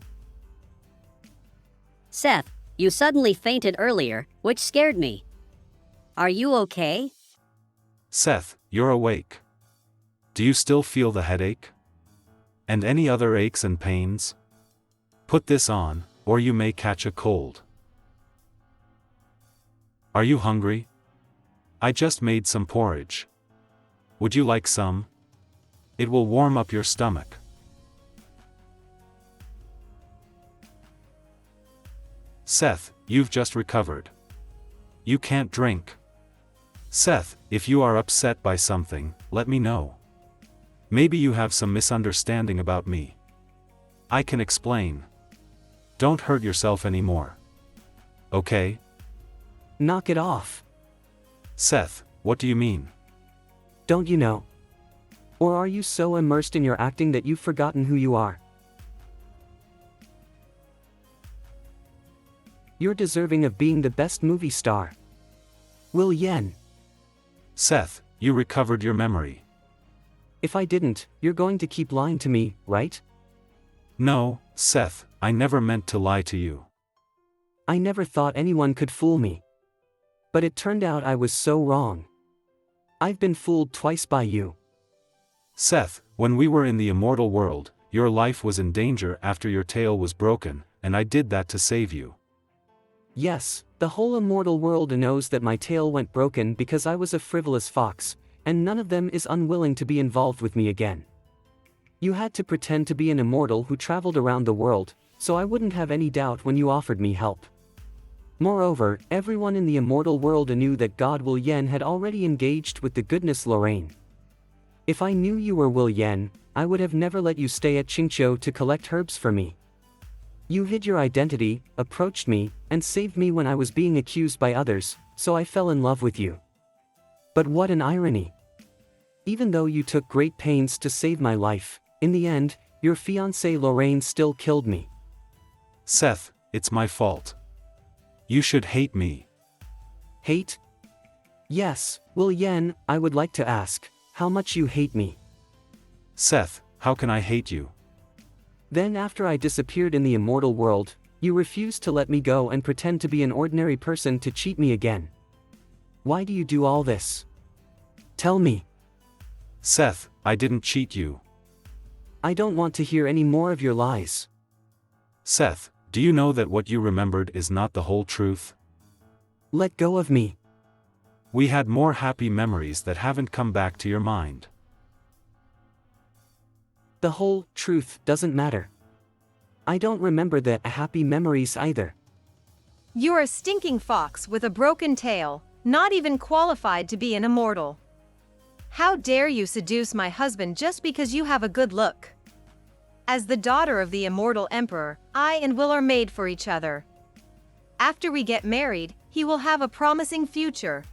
Speaker 13: Seth, you suddenly fainted earlier, which scared me. Are you okay?
Speaker 14: Seth, you're awake. Do you still feel the headache? And any other aches and pains? Put this on, or you may catch a cold. Are you hungry? I just made some porridge. Would you like some? It will warm up your stomach. Seth, you've just recovered. You can't drink. Seth, if you are upset by something, let me know. Maybe you have some misunderstanding about me. I can explain. Don't hurt yourself anymore. Okay?
Speaker 3: Knock it off.
Speaker 14: Seth, what do you mean?
Speaker 3: Don't you know? Or are you so immersed in your acting that you've forgotten who you are? You're deserving of being the best movie star. Will Yen.
Speaker 14: Seth, you recovered your memory.
Speaker 3: If I didn't, you're going to keep lying to me, right?
Speaker 14: No, Seth, I never meant to lie to you.
Speaker 3: I never thought anyone could fool me. But it turned out I was so wrong. I've been fooled twice by you.
Speaker 14: Seth, when we were in the immortal world, your life was in danger after your tail was broken, and I did that to save you.
Speaker 3: Yes, the whole immortal world knows that my tail went broken because I was a frivolous fox, and none of them is unwilling to be involved with me again. You had to pretend to be an immortal who traveled around the world, so I wouldn't have any doubt when you offered me help. Moreover, everyone in the immortal world knew that God Will Yen had already engaged with the goodness Lorraine. If I knew you were Will Yen, I would have never let you stay at Qingqiu to collect herbs for me. You hid your identity, approached me, and saved me when I was being accused by others, so I fell in love with you. But what an irony! Even though you took great pains to save my life, in the end, your fiancée Lorraine still killed me.
Speaker 14: Seth, it's my fault. You should hate me.
Speaker 3: Hate? Yes, Will Yen, I would like to ask, how much you hate me.
Speaker 14: Seth, how can I hate you?
Speaker 3: Then after I disappeared in the immortal world, you refused to let me go and pretend to be an ordinary person to cheat me again. Why do you do all this? Tell me.
Speaker 14: Seth, I didn't cheat you.
Speaker 3: I don't want to hear any more of your lies.
Speaker 14: Seth, do you know that what you remembered is not the whole truth?
Speaker 3: Let go of me.
Speaker 14: We had more happy memories that haven't come back to your mind.
Speaker 3: The whole truth doesn't matter. I don't remember the happy memories either.
Speaker 2: You're a stinking fox with a broken tail, not even qualified to be an immortal. How dare you seduce my husband just because you have a good look? As the daughter of the immortal emperor, I and Will are made for each other. After we get married, he will have a promising future.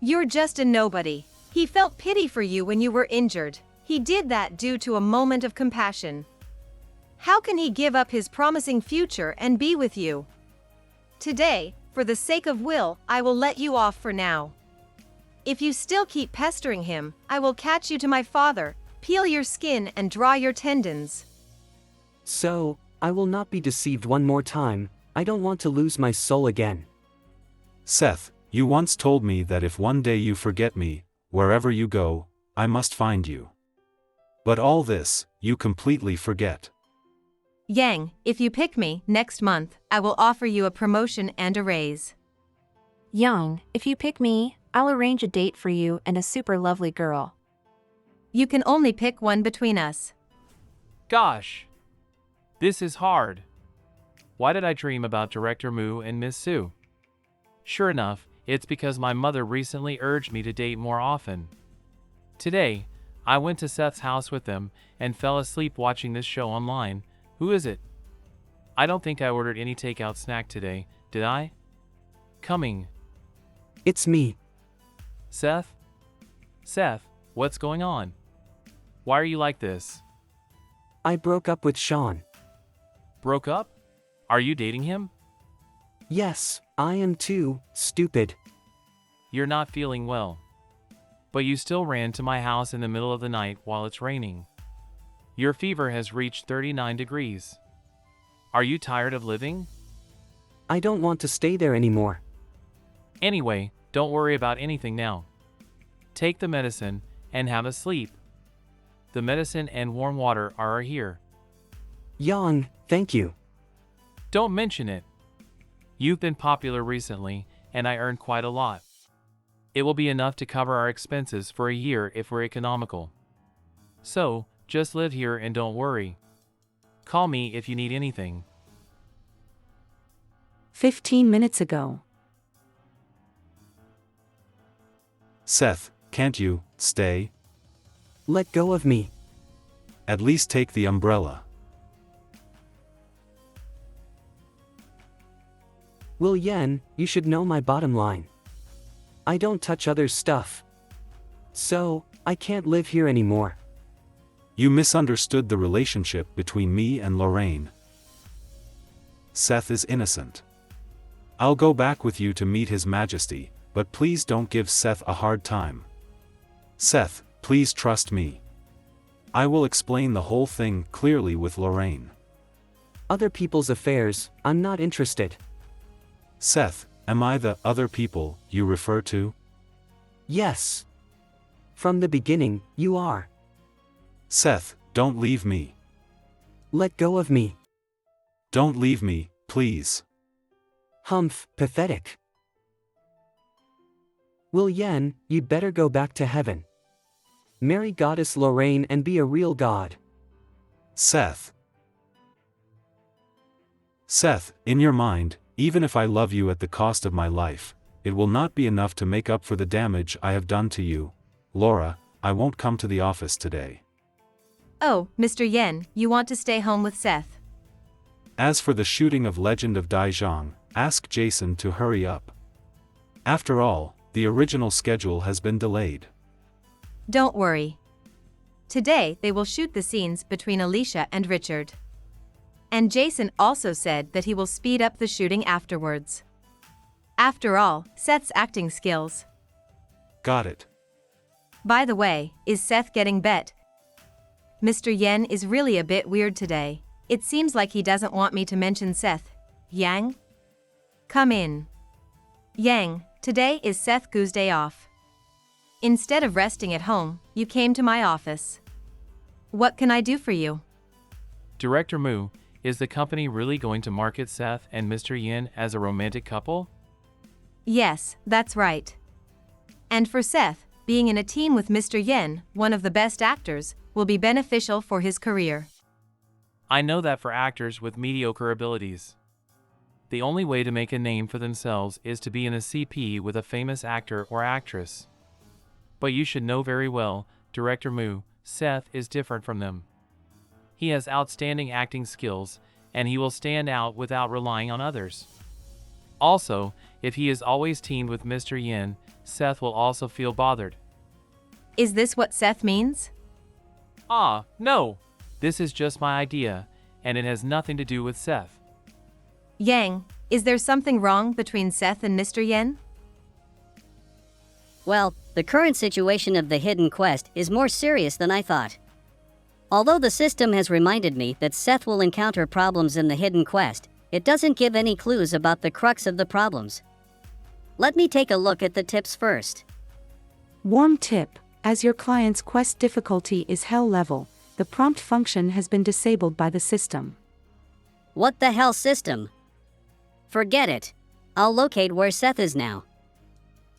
Speaker 2: You're just a nobody. He felt pity for you when you were injured. He did that due to a moment of compassion. How can he give up his promising future and be with you? Today, for the sake of Will, I will let you off for now. If you still keep pestering him, I will catch you to my father, peel your skin and draw your tendons.
Speaker 3: So, I will not be deceived one more time. I don't want to lose my soul again.
Speaker 14: Seth, you once told me that if one day you forget me, wherever you go, I must find you. But all this, you completely forget.
Speaker 2: Yang, if you pick me, next month, I will offer you a promotion and a raise.
Speaker 8: Yang, if you pick me, I'll arrange a date for you and a super lovely girl.
Speaker 2: You can only pick one between us.
Speaker 6: Gosh. This is hard. Why did I dream about Director Mu and Miss Sue? Sure enough, it's because my mother recently urged me to date more often. Today, I went to Seth's house with them and fell asleep watching this show online. Who is it? I don't think I ordered any takeout snack today, did I? Coming.
Speaker 3: It's me.
Speaker 6: Seth? Seth, what's going on? Why are you like this?
Speaker 3: I broke up with Sean.
Speaker 6: Broke up? Are you dating him?
Speaker 3: Yes, I am too, stupid.
Speaker 6: You're not feeling well. But you still ran to my house in the middle of the night while it's raining. Your fever has reached 39 degrees. Are you tired of living?
Speaker 3: I don't want to stay there anymore.
Speaker 6: Anyway, don't worry about anything now. Take the medicine and have a sleep. The medicine and warm water are here.
Speaker 3: Yang, thank you.
Speaker 6: Don't mention it. You've been popular recently, and I earned quite a lot. It will be enough to cover our expenses for a year if we're economical. So, just live here and don't worry. Call me if you need anything.
Speaker 9: 15 minutes ago.
Speaker 14: Seth, can't you stay?
Speaker 3: Let go of me.
Speaker 14: At least take the umbrella.
Speaker 3: Will Yen, you should know my bottom line. I don't touch others' stuff. So, I can't live here anymore.
Speaker 14: You misunderstood the relationship between me and Lorraine. Seth is innocent. I'll go back with you to meet His Majesty, but please don't give Seth a hard time. Seth, please trust me. I will explain the whole thing clearly with Lorraine.
Speaker 3: Other people's affairs, I'm not interested.
Speaker 14: Seth, am I the other people you refer to?
Speaker 3: Yes. From the beginning, you are.
Speaker 14: Seth, don't leave me.
Speaker 3: Let go of me.
Speaker 14: Don't leave me, please.
Speaker 3: Humph, pathetic. Will Yen, you'd better go back to heaven. Marry Goddess Lorraine and be a real god.
Speaker 14: Seth. Seth, in your mind, even if I love you at the cost of my life, it will not be enough to make up for the damage I have done to you. Laura, I won't come to the office today.
Speaker 2: Oh, Mr. Yen, you want to stay home with Seth?
Speaker 14: As for the shooting of Legend of Daizhong, ask Jason to hurry up. After all, the original schedule has been delayed.
Speaker 2: Don't worry. Today they will shoot the scenes between Alicia and Richard. And Jason also said that he will speed up the shooting afterwards. After all, Seth's acting skills.
Speaker 14: Got it.
Speaker 2: By the way, is Seth getting bet? Mr. Yen is really a bit weird today. It seems like he doesn't want me to mention Seth. Yang? Come in. Yang, today is Seth Gu's day off. Instead of resting at home, you came to my office. What can I do for you?
Speaker 6: Director Mu, is the company really going to market Seth and Mr. Yen as a romantic couple?
Speaker 2: Yes, that's right. And for Seth, being in a team with Mr. Yen, one of the best actors, will be beneficial for his career.
Speaker 6: I know that for actors with mediocre abilities. The only way to make a name for themselves is to be in a CP with a famous actor or actress. But you should know very well, Director Mu, Seth is different from them. He has outstanding acting skills, and he will stand out without relying on others. Also, if he is always teamed with Mr. Yen, Seth will also feel bothered.
Speaker 2: Is this what Seth means?
Speaker 6: Ah, no! This is just my idea, and it has nothing to do with Seth.
Speaker 2: Yang, is there something wrong between Seth and Mr. Yen?
Speaker 13: Well, the current situation of the hidden quest is more serious than I thought. Although the system has reminded me that Seth will encounter problems in the hidden quest, it doesn't give any clues about the crux of the problems. Let me take a look at the tips first.
Speaker 9: Warm tip: as your client's quest difficulty is hell level, the prompt function has been disabled by the system.
Speaker 13: What the hell system? Forget it. I'll locate where Seth is now.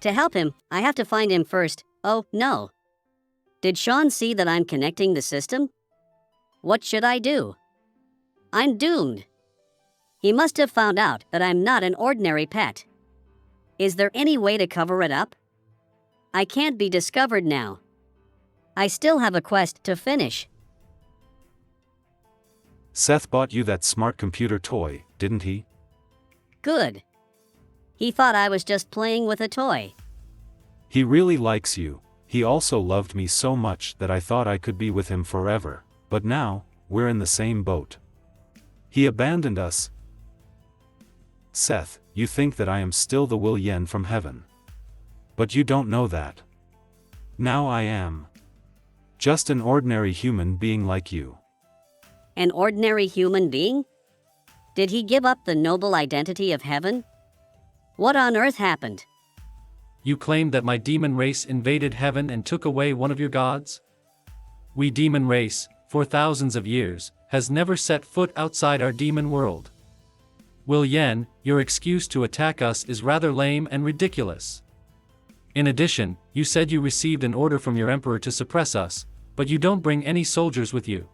Speaker 13: To help him, I have to find him first. Oh, no. Did Sean see that I'm connecting the system? What should I do? I'm doomed. He must have found out that I'm not an ordinary pet. Is there any way to cover it up? I can't be discovered now. I still have a quest to finish.
Speaker 14: Seth bought you that smart computer toy, didn't he?
Speaker 13: Good. He thought I was just playing with a toy.
Speaker 14: He really likes you. He also loved me so much that I thought I could be with him forever, but now, we're in the same boat. He abandoned us. Seth, you think that I am still the Will Yen from heaven. But you don't know that. Now I am just an ordinary human being like you.
Speaker 13: An ordinary human being? Did he give up the noble identity of heaven? What on earth happened?
Speaker 7: You claim that my demon race invaded heaven and took away one of your gods? We demon race, for thousands of years, has never set foot outside our demon world. Will Yen, your excuse to attack us is rather lame and ridiculous. In addition, you said you received an order from your emperor to suppress us, but you don't bring any soldiers with you.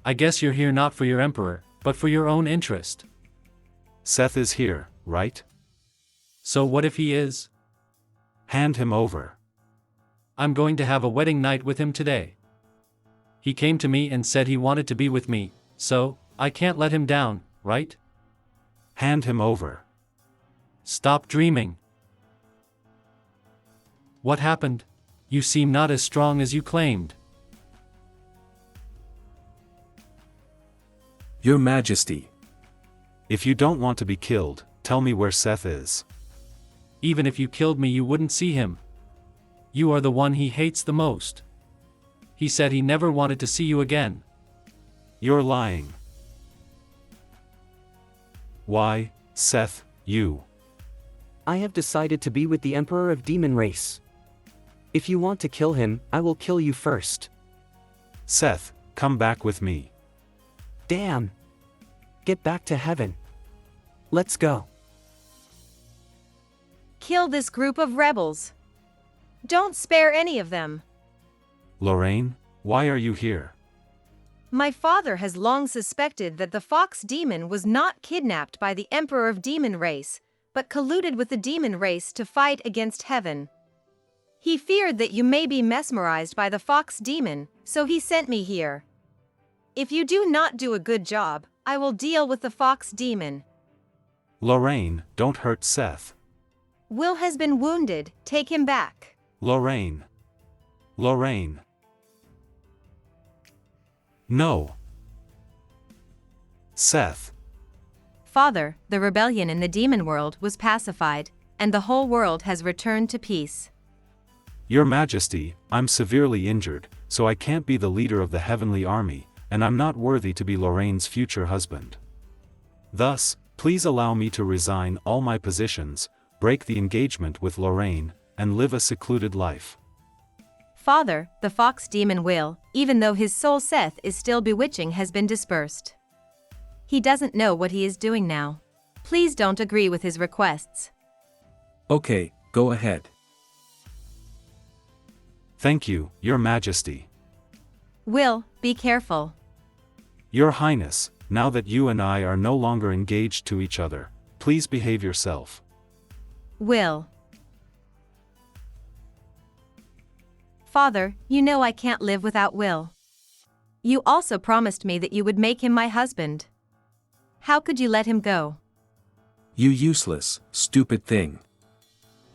Speaker 7: I guess you're here not for your emperor, but for your own interest.
Speaker 14: Seth is here, right?
Speaker 7: So what if he is?
Speaker 14: Hand him over.
Speaker 7: I'm going to have a wedding night with him today. He came to me and said he wanted to be with me, so, I can't let him down, right?
Speaker 14: Hand him over.
Speaker 7: Stop dreaming. What happened? You seem not as strong as you claimed.
Speaker 11: Your Majesty.
Speaker 14: If you don't want to be killed, tell me where Seth is.
Speaker 7: Even if you killed me, you wouldn't see him. You are the one he hates the most. He said he never wanted to see you again.
Speaker 14: You're lying. Why, Seth, you?
Speaker 3: I have decided to be with the Emperor of Demon Race. If you want to kill him, I will kill you first.
Speaker 14: Seth, come back with me.
Speaker 3: Damn. Get back to heaven. Let's go.
Speaker 2: Kill this group of rebels. Don't spare any of them.
Speaker 14: Lorraine, why are you here?
Speaker 2: My father has long suspected that the fox demon was not kidnapped by the Emperor of Demon Race, but colluded with the demon race to fight against heaven. He feared that you may be mesmerized by the fox demon, so he sent me here. If you do not do a good job, I will deal with the fox demon.
Speaker 14: Lorraine, don't hurt Seth.
Speaker 2: Will has been wounded, take him back.
Speaker 14: Lorraine. Lorraine. No. Seth.
Speaker 2: Father, the rebellion in the demon world was pacified, and the whole world has returned to peace.
Speaker 14: Your Majesty, I'm severely injured, so I can't be the leader of the heavenly army, and I'm not worthy to be Lorraine's future husband. Thus, please allow me to resign all my positions, break the engagement with Lorraine, and live a secluded life.
Speaker 2: Father, the fox demon will, even though his soul Seth is still bewitching, has been dispersed. He doesn't know what he is doing now. Please don't agree with his requests.
Speaker 11: Okay, go ahead.
Speaker 14: Thank you, Your Majesty.
Speaker 2: Will, be careful.
Speaker 14: Your Highness, now that you and I are no longer engaged to each other, please behave yourself.
Speaker 2: Will. Father, you know I can't live without Will. You also promised me that you would make him my husband. How could you let him go?
Speaker 11: You useless, stupid thing.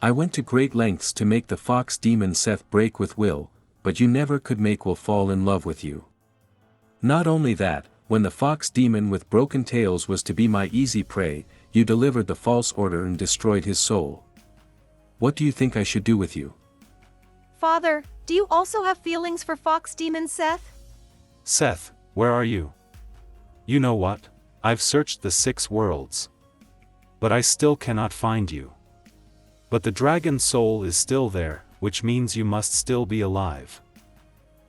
Speaker 11: I went to great lengths to make the fox demon Seth break with Will, but you never could make Will fall in love with you. Not only that, when the fox demon with broken tails was to be my easy prey, you delivered the false order and destroyed his soul. What do you think I should do with you?
Speaker 2: Father, do you also have feelings for fox demon Seth?
Speaker 14: Seth, where are you? You know what? I've searched the 6 worlds. But I still cannot find you. But the dragon soul is still there, which means you must still be alive.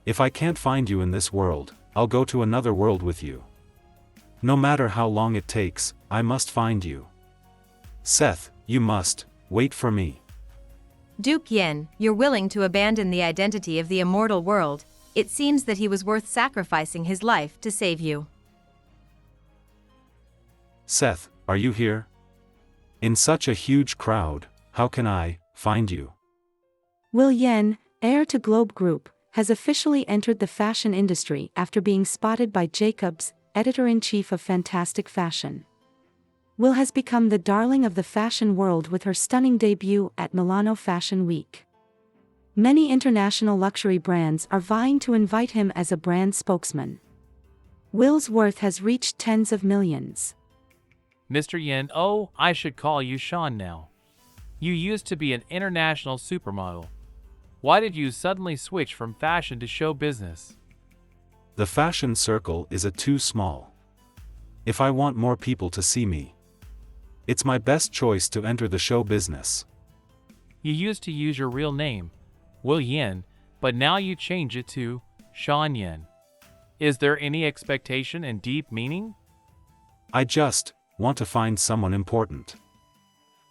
Speaker 14: If I can't find you in this world, I'll go to another world with you. No matter how long it takes, I must find you. Seth, you must, wait for me.
Speaker 2: Duke Yen, you're willing to abandon the identity of the immortal world. It seems that he was worth sacrificing his life to save you.
Speaker 14: Seth, are you here? In such a huge crowd, how can I find you?
Speaker 9: Will Yen, heir to Globe Group, has officially entered the fashion industry after being spotted by Jacobs, editor-in-chief of Fantastic Fashion. Will has become the darling of the fashion world with her stunning debut at Milano Fashion Week. Many international luxury brands are vying to invite him as a brand spokesman. Will's worth has reached tens of millions.
Speaker 6: Mr. Yen, oh, I should call you Sean now. You used to be an international supermodel. Why did you suddenly switch from fashion to show business?
Speaker 14: The fashion circle is too small. If I want more people to see me, it's my best choice to enter the show business.
Speaker 6: You used to use your real name, Will Yen, but now you change it to Sean Yen. Is there any expectation and deep meaning?
Speaker 14: I just want to find someone important.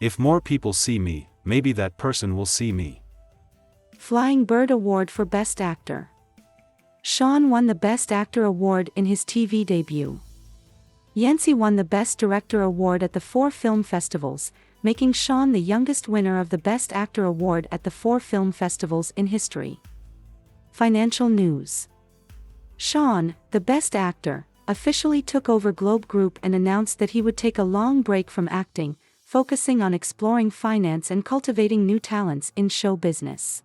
Speaker 14: If more people see me, maybe that person will see me.
Speaker 9: Flying Bird Award for Best Actor. Sean won the Best Actor award in his TV debut. Yancey won the Best Director award at the 4 film festivals, making Sean the youngest winner of the Best Actor award at the 4 film festivals in history. Financial news. Sean, the Best Actor, officially took over Globe Group and announced that he would take a long break from acting, focusing on exploring finance and cultivating new talents in show business.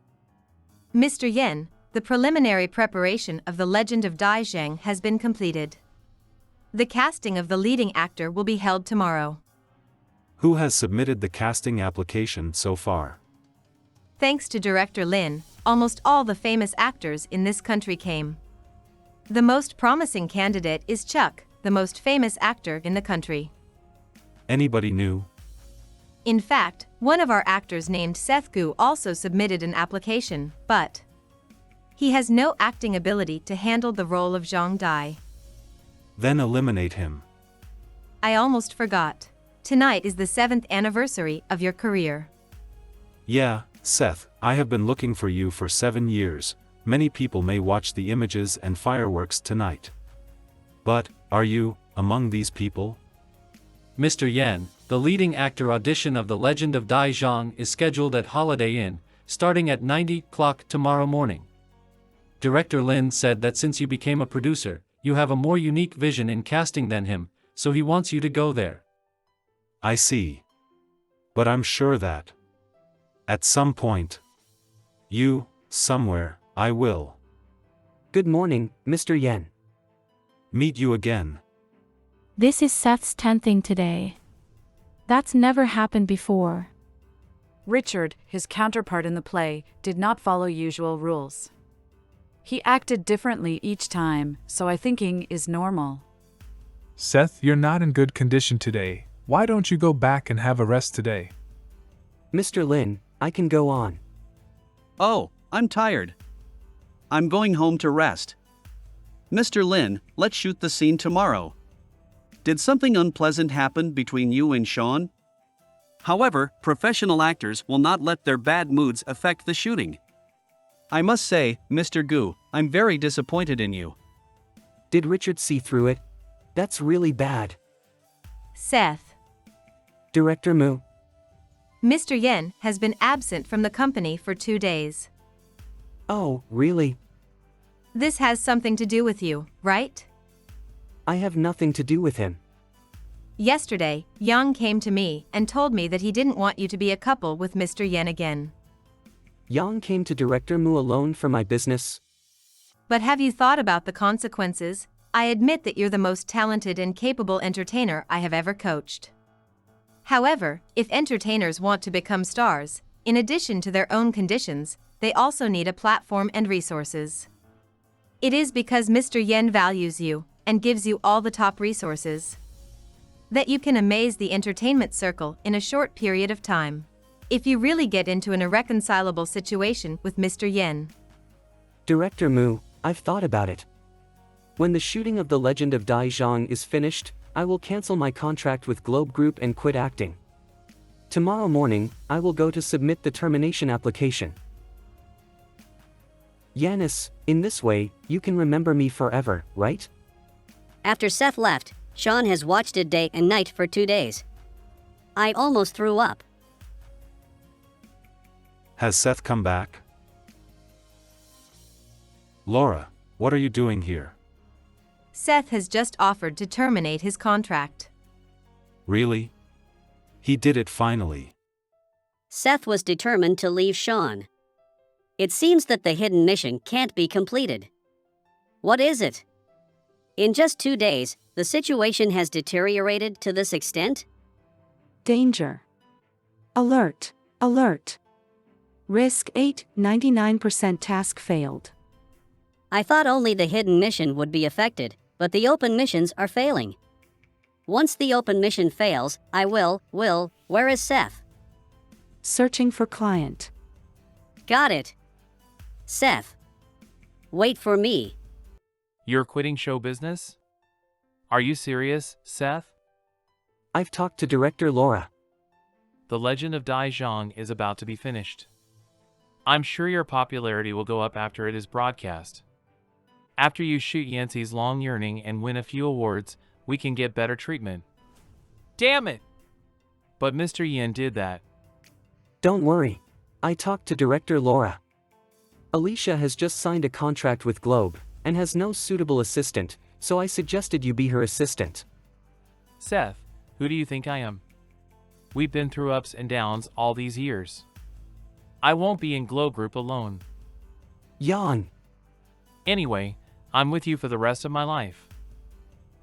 Speaker 2: Mr. Yen, the preliminary preparation of The Legend of Dai Zhang has been completed. The casting of the leading actor will be held tomorrow.
Speaker 14: Who has submitted the casting application so far?
Speaker 2: Thanks to director Lin, almost all the famous actors in this country came. The most promising candidate is Chuck, the most famous actor in the country.
Speaker 14: Anybody new?
Speaker 2: In fact, one of our actors named Seth Gu also submitted an application, but he has no acting ability to handle the role of Zhang Dai.
Speaker 14: Then eliminate him.
Speaker 2: I almost forgot. Tonight is the 7th anniversary of your career.
Speaker 14: Yeah, Seth, I have been looking for you for 7 years. Many people may watch the images and fireworks tonight. But, are you among these people?
Speaker 7: Mr. Yen, the leading actor audition of The Legend of Dai Zhang is scheduled at Holiday Inn, starting at 9 o'clock tomorrow morning. Director Lin said that since you became a producer, you have a more unique vision in casting than him, so he wants you to go there.
Speaker 14: I see. But I'm sure that at some point, somewhere, I will.
Speaker 3: Good morning, Mr. Yen.
Speaker 14: Meet you again.
Speaker 21: This is Seth's 10th thing today. That's never happened before.
Speaker 5: Richard, his counterpart in the play, did not follow usual rules. He acted differently each time, so I thinking is normal.
Speaker 18: Seth, you're not in good condition today. Why don't you go back and have a rest today?
Speaker 3: Mr. Lin, I can go on.
Speaker 19: Oh, I'm tired. I'm going home to rest. Mr. Lin, let's shoot the scene tomorrow. Did something unpleasant happen between you and Sean? However, professional actors will not let their bad moods affect the shooting. I must say, Mr. Gu, I'm very disappointed in you.
Speaker 3: Did Richard see through it? That's really bad.
Speaker 2: Seth.
Speaker 3: Director Mu.
Speaker 2: Mr. Yen has been absent from the company for 2 days.
Speaker 3: Oh, really?
Speaker 2: This has something to do with you, right?
Speaker 3: I have nothing to do with him.
Speaker 2: Yesterday, Yang came to me and told me that he didn't want you to be a couple with Mr. Yen again.
Speaker 3: Yang came to Director Mu alone for my business.
Speaker 2: But have you thought about the consequences? I admit that you're the most talented and capable entertainer I have ever coached. However, if entertainers want to become stars, in addition to their own conditions, they also need a platform and resources. It is because Mr. Yen values you and gives you all the top resources that you can amaze the entertainment circle in a short period of time. If you really get into an irreconcilable situation with Mr. Yen.
Speaker 3: Director Mu, I've thought about it. When the shooting of The Legend of Dai Zhang is finished, I will cancel my contract with Globe Group and quit acting. Tomorrow morning, I will go to submit the termination application. Yanis, in this way, you can remember me forever, right?
Speaker 13: After Seth left, Sean has watched it day and night for 2 days. I almost threw up.
Speaker 14: Has Seth come back? Laura, what are you doing here?
Speaker 2: Seth has just offered to terminate his contract.
Speaker 14: Really? He did it finally.
Speaker 13: Seth was determined to leave Sean. It seems that the hidden mission can't be completed. What is it? In just 2 days, the situation has deteriorated to this extent?
Speaker 9: Danger. Alert. Alert. Risk 8, 99% task failed.
Speaker 13: I thought only the hidden mission would be affected, but the open missions are failing. Once the open mission fails, I will, where is Seth?
Speaker 9: Searching for client.
Speaker 13: Got it. Seth. Wait for me.
Speaker 6: You're quitting show business? Are you serious, Seth?
Speaker 3: I've talked to director Laura.
Speaker 6: The Legend of Dai Zhang is about to be finished. I'm sure your popularity will go up after it is broadcast. After you shoot Yancey's Long Yearning and win a few awards, we can get better treatment. Damn it! But Mr. Yen did that.
Speaker 3: Don't worry. I talked to director Laura. Alicia has just signed a contract with Globe, and has no suitable assistant, so I suggested you be her assistant.
Speaker 6: Seth, who do you think I am? We've been through ups and downs all these years. I won't be in Globe Group alone.
Speaker 3: Yawn.
Speaker 6: Anyway, I'm with you for the rest of my life.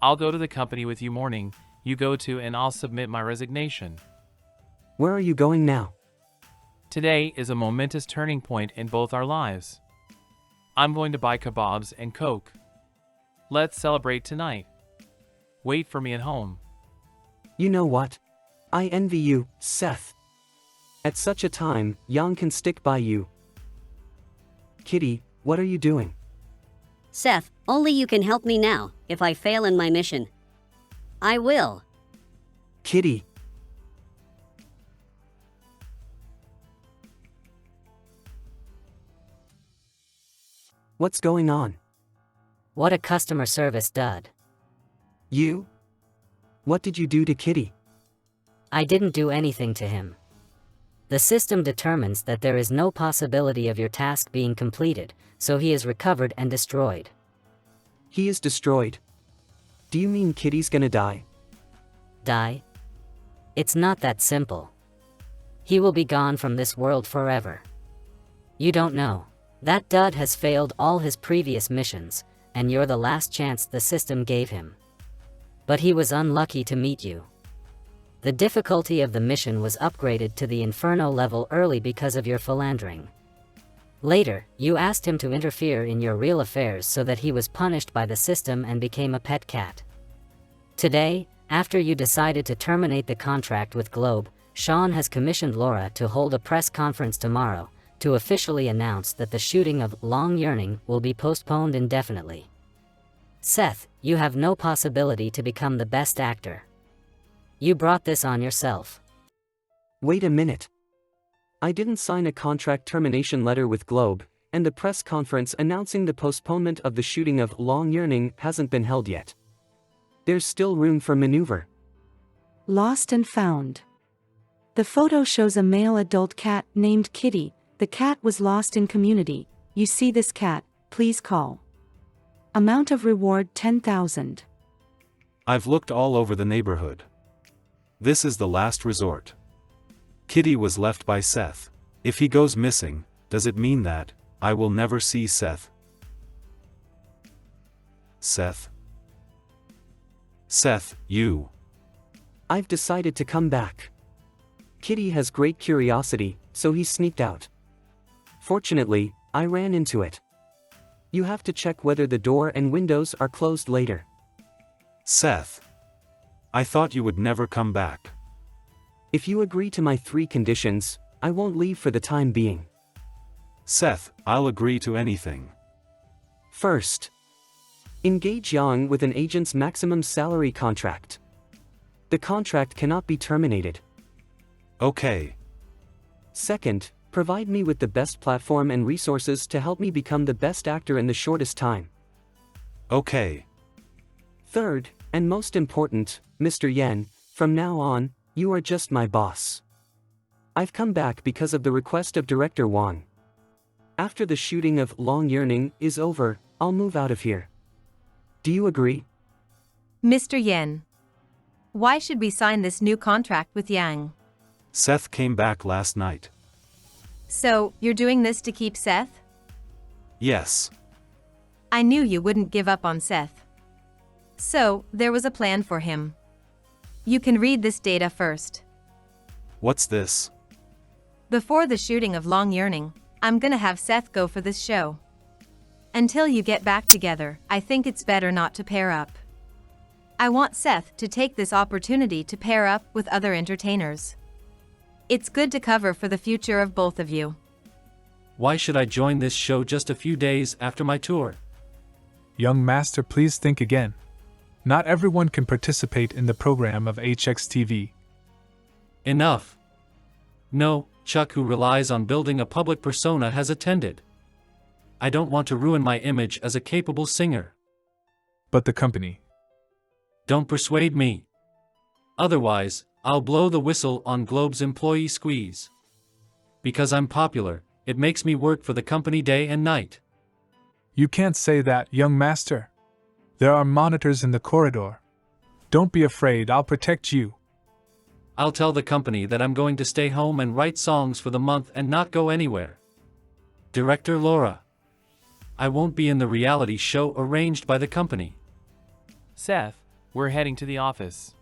Speaker 6: I'll go to the company with you morning, you go to, and I'll submit my resignation.
Speaker 3: Where are you going now?
Speaker 6: Today is a momentous turning point in both our lives. I'm going to buy kebabs and Coke. Let's celebrate tonight. Wait for me at home.
Speaker 3: You know what? I envy you, Seth. At such a time, Yang can stick by you. Kitty, what are you doing?
Speaker 13: Seth, only you can help me now, if I fail in my mission. I will.
Speaker 3: Kitty. What's going on?
Speaker 20: What a customer service dud.
Speaker 3: You? What did you do to Kitty?
Speaker 20: I didn't do anything to him. The system determines that there is no possibility of your task being completed, so he is recovered and destroyed.
Speaker 3: He is destroyed? Do you mean Kitty's gonna die?
Speaker 20: Die? It's not that simple. He will be gone from this world forever. You don't know. That dud has failed all his previous missions, and you're the last chance the system gave him. But he was unlucky to meet you. The difficulty of the mission was upgraded to the Inferno level early because of your philandering. Later, you asked him to interfere in your real affairs so that he was punished by the system and became a pet cat. Today, after you decided to terminate the contract with Globe, Sean has commissioned Laura to hold a press conference tomorrow, to officially announce that the shooting of Long Yearning will be postponed indefinitely. Seth, you have no possibility to become the best actor. You brought this on yourself.
Speaker 3: Wait a minute. I didn't sign a contract termination letter with Globe, and the press conference announcing the postponement of the shooting of Long Yearning hasn't been held yet. There's still room for maneuver.
Speaker 9: Lost and found. The photo shows a male adult cat named Kitty. The cat was lost in community. You see this cat, please call. Amount of reward 10,000.
Speaker 14: I've looked all over the neighborhood. This is the last resort. Kitty was left by Seth. If he goes missing, does it mean that I will never see Seth? Seth? Seth, you.
Speaker 3: I've decided to come back. Kitty has great curiosity, so he sneaked out. Fortunately, I ran into it. You have to check whether the door and windows are closed later.
Speaker 14: Seth. I thought you would never come back.
Speaker 3: If you agree to my 3 conditions, I won't leave for the time being.
Speaker 14: Seth, I'll agree to anything.
Speaker 3: First, engage Yang with an agent's maximum salary contract. The contract cannot be terminated.
Speaker 14: Okay.
Speaker 3: Second, provide me with the best platform and resources to help me become the best actor in the shortest time.
Speaker 14: Okay.
Speaker 3: Third, and most important, Mr. Yen, from now on, you are just my boss. I've come back because of the request of Director Wang. After the shooting of Long Yearning is over, I'll move out of here. Do you agree?
Speaker 2: Mr. Yen. Why should we sign this new contract with Yang?
Speaker 14: Seth came back last night.
Speaker 2: So, you're doing this to keep Seth?
Speaker 14: Yes.
Speaker 2: I knew you wouldn't give up on Seth. So, there was a plan for him. You can read this data first.
Speaker 14: What's this?
Speaker 2: Before the shooting of Long Yearning, I'm gonna have Seth go for this show. Until you get back together, I think it's better not to pair up. I want Seth to take this opportunity to pair up with other entertainers. It's good to cover for the future of both of you.
Speaker 7: Why should I join this show just a few days after my tour?
Speaker 18: Young master, please think again. Not everyone can participate in the program of HXTV.
Speaker 7: Enough. No, Chuck, who relies on building a public persona, has attended. I don't want to ruin my image as a capable singer.
Speaker 18: But the company.
Speaker 7: Don't persuade me. Otherwise, I'll blow the whistle on Globe's employee squeeze. Because I'm popular, it makes me work for the company day and night.
Speaker 18: You can't say that, young master. There are monitors in the corridor. Don't be afraid, I'll protect you.
Speaker 7: I'll tell the company that I'm going to stay home and write songs for the month and not go anywhere. Director Laura. I won't be in the reality show arranged by the company.
Speaker 6: Seth, we're heading to the office.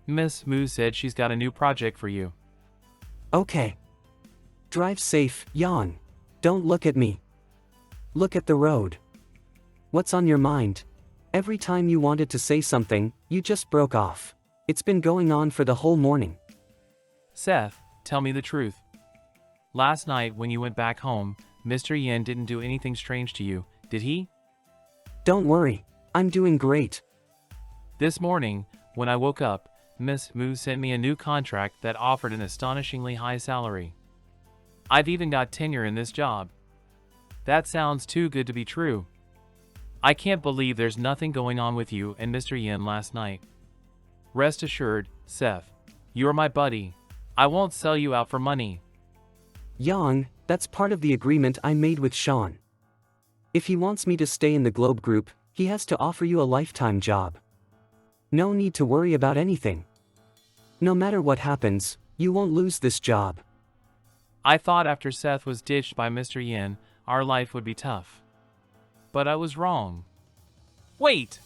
Speaker 6: Miss Moo said she's got a new project for you.
Speaker 3: Okay. Drive safe, Jan. Don't look at me. Look at the road. What's on your mind? Every time you wanted to say something, you just broke off. It's been going on for the whole morning.
Speaker 6: Seth, tell me the truth. Last night when you went back home, Mr. Yen didn't do anything strange to you, did he?
Speaker 3: Don't worry, I'm doing great.
Speaker 6: This morning, when I woke up, Miss Moo sent me a new contract that offered an astonishingly high salary. I've even got tenure in this job. That sounds too good to be true. I can't believe there's nothing going on with you and Mr. Yen last night. Rest assured, Seth, you're my buddy. I won't sell you out for money.
Speaker 3: Yang, that's part of the agreement I made with Sean. If he wants me to stay in the Globe Group, he has to offer you a lifetime job. No need to worry about anything. No matter what happens, you won't lose this job.
Speaker 6: I thought after Seth was ditched by Mr. Yen, our life would be tough. But I was wrong. Wait!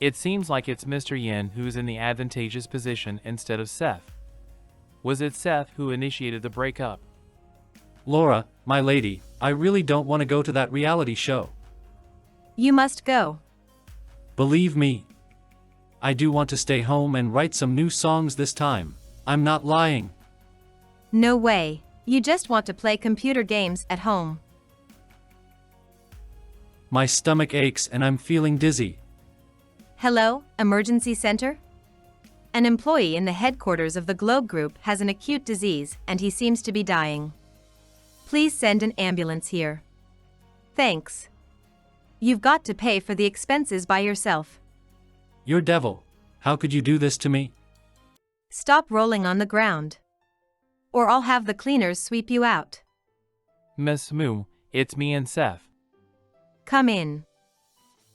Speaker 6: It seems like it's Mr. Yen who's in the advantageous position instead of Seth. Was it Seth who initiated the breakup?
Speaker 7: Laura, my lady, I really don't want to go to that reality show.
Speaker 2: You must go.
Speaker 7: Believe me. I do want to stay home and write some new songs this time. I'm not lying.
Speaker 2: No way. You just want to play computer games at home.
Speaker 7: My stomach aches and I'm feeling dizzy.
Speaker 2: Hello, emergency center? An employee in the headquarters of the Globe Group has an acute disease and he seems to be dying. Please send an ambulance here. Thanks. You've got to pay for the expenses by yourself.
Speaker 7: You're devil. How could you do this to me?
Speaker 2: Stop rolling on the ground. Or I'll have the cleaners sweep you out.
Speaker 6: Miss Moo, it's me and Seth.
Speaker 2: Come in.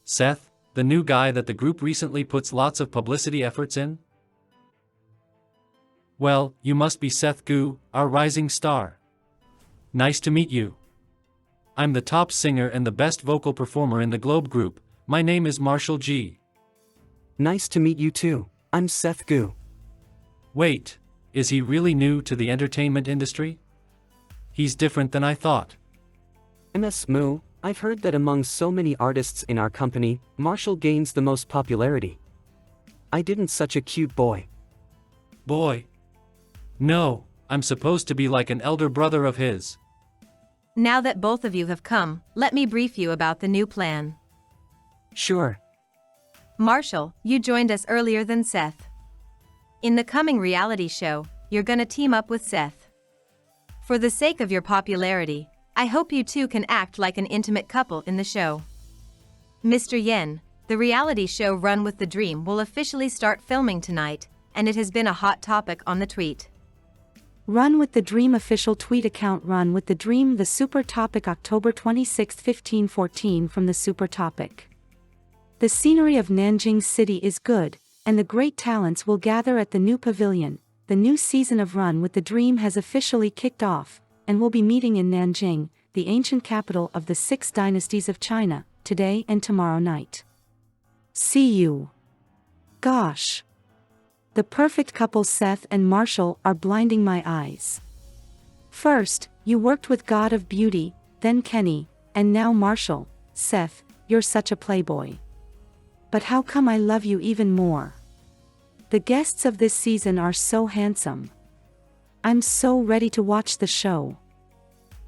Speaker 7: Seth, the new guy that the group recently puts lots of publicity efforts in? Well, you must be Seth Gu, our rising star. Nice to meet you. I'm the top singer and the best vocal performer in the Globe Group. My name is Marshall G.
Speaker 3: Nice to meet you too. I'm Seth Gu.
Speaker 7: Wait, is he really new to the entertainment industry? He's different than I thought.
Speaker 3: Ms. Moo, I've heard that among so many artists in our company, Marshall gains the most popularity. I didn't such a cute boy.
Speaker 7: Boy? No, I'm supposed to be like an elder brother of his.
Speaker 2: Now that both of you have come, let me brief you about the new plan.
Speaker 3: Sure.
Speaker 2: Marshall, you joined us earlier than Seth. In the coming reality show, you're gonna team up with Seth. For the sake of your popularity, I hope you two can act like an intimate couple in the show. Mr. Yen, the reality show Run with the Dream will officially start filming tonight, and it has been a hot topic on the tweet.
Speaker 9: Run with the Dream official tweet account. Run with the Dream, the Super Topic, October 26, 1514 from the Super Topic. The scenery of Nanjing City is good, and the great talents will gather at the new pavilion. The new season of Run with the Dream has officially kicked off, and we'll be meeting in Nanjing, the ancient capital of the 6 dynasties of China, today and tomorrow night. See you. Gosh. The perfect couple Seth and Marshall are blinding my eyes. First, you worked with God of Beauty, then Kenny, and now Marshall. Seth, you're such a playboy. But how come I love you even more? The guests of this season are so handsome. I'm so ready to watch the show.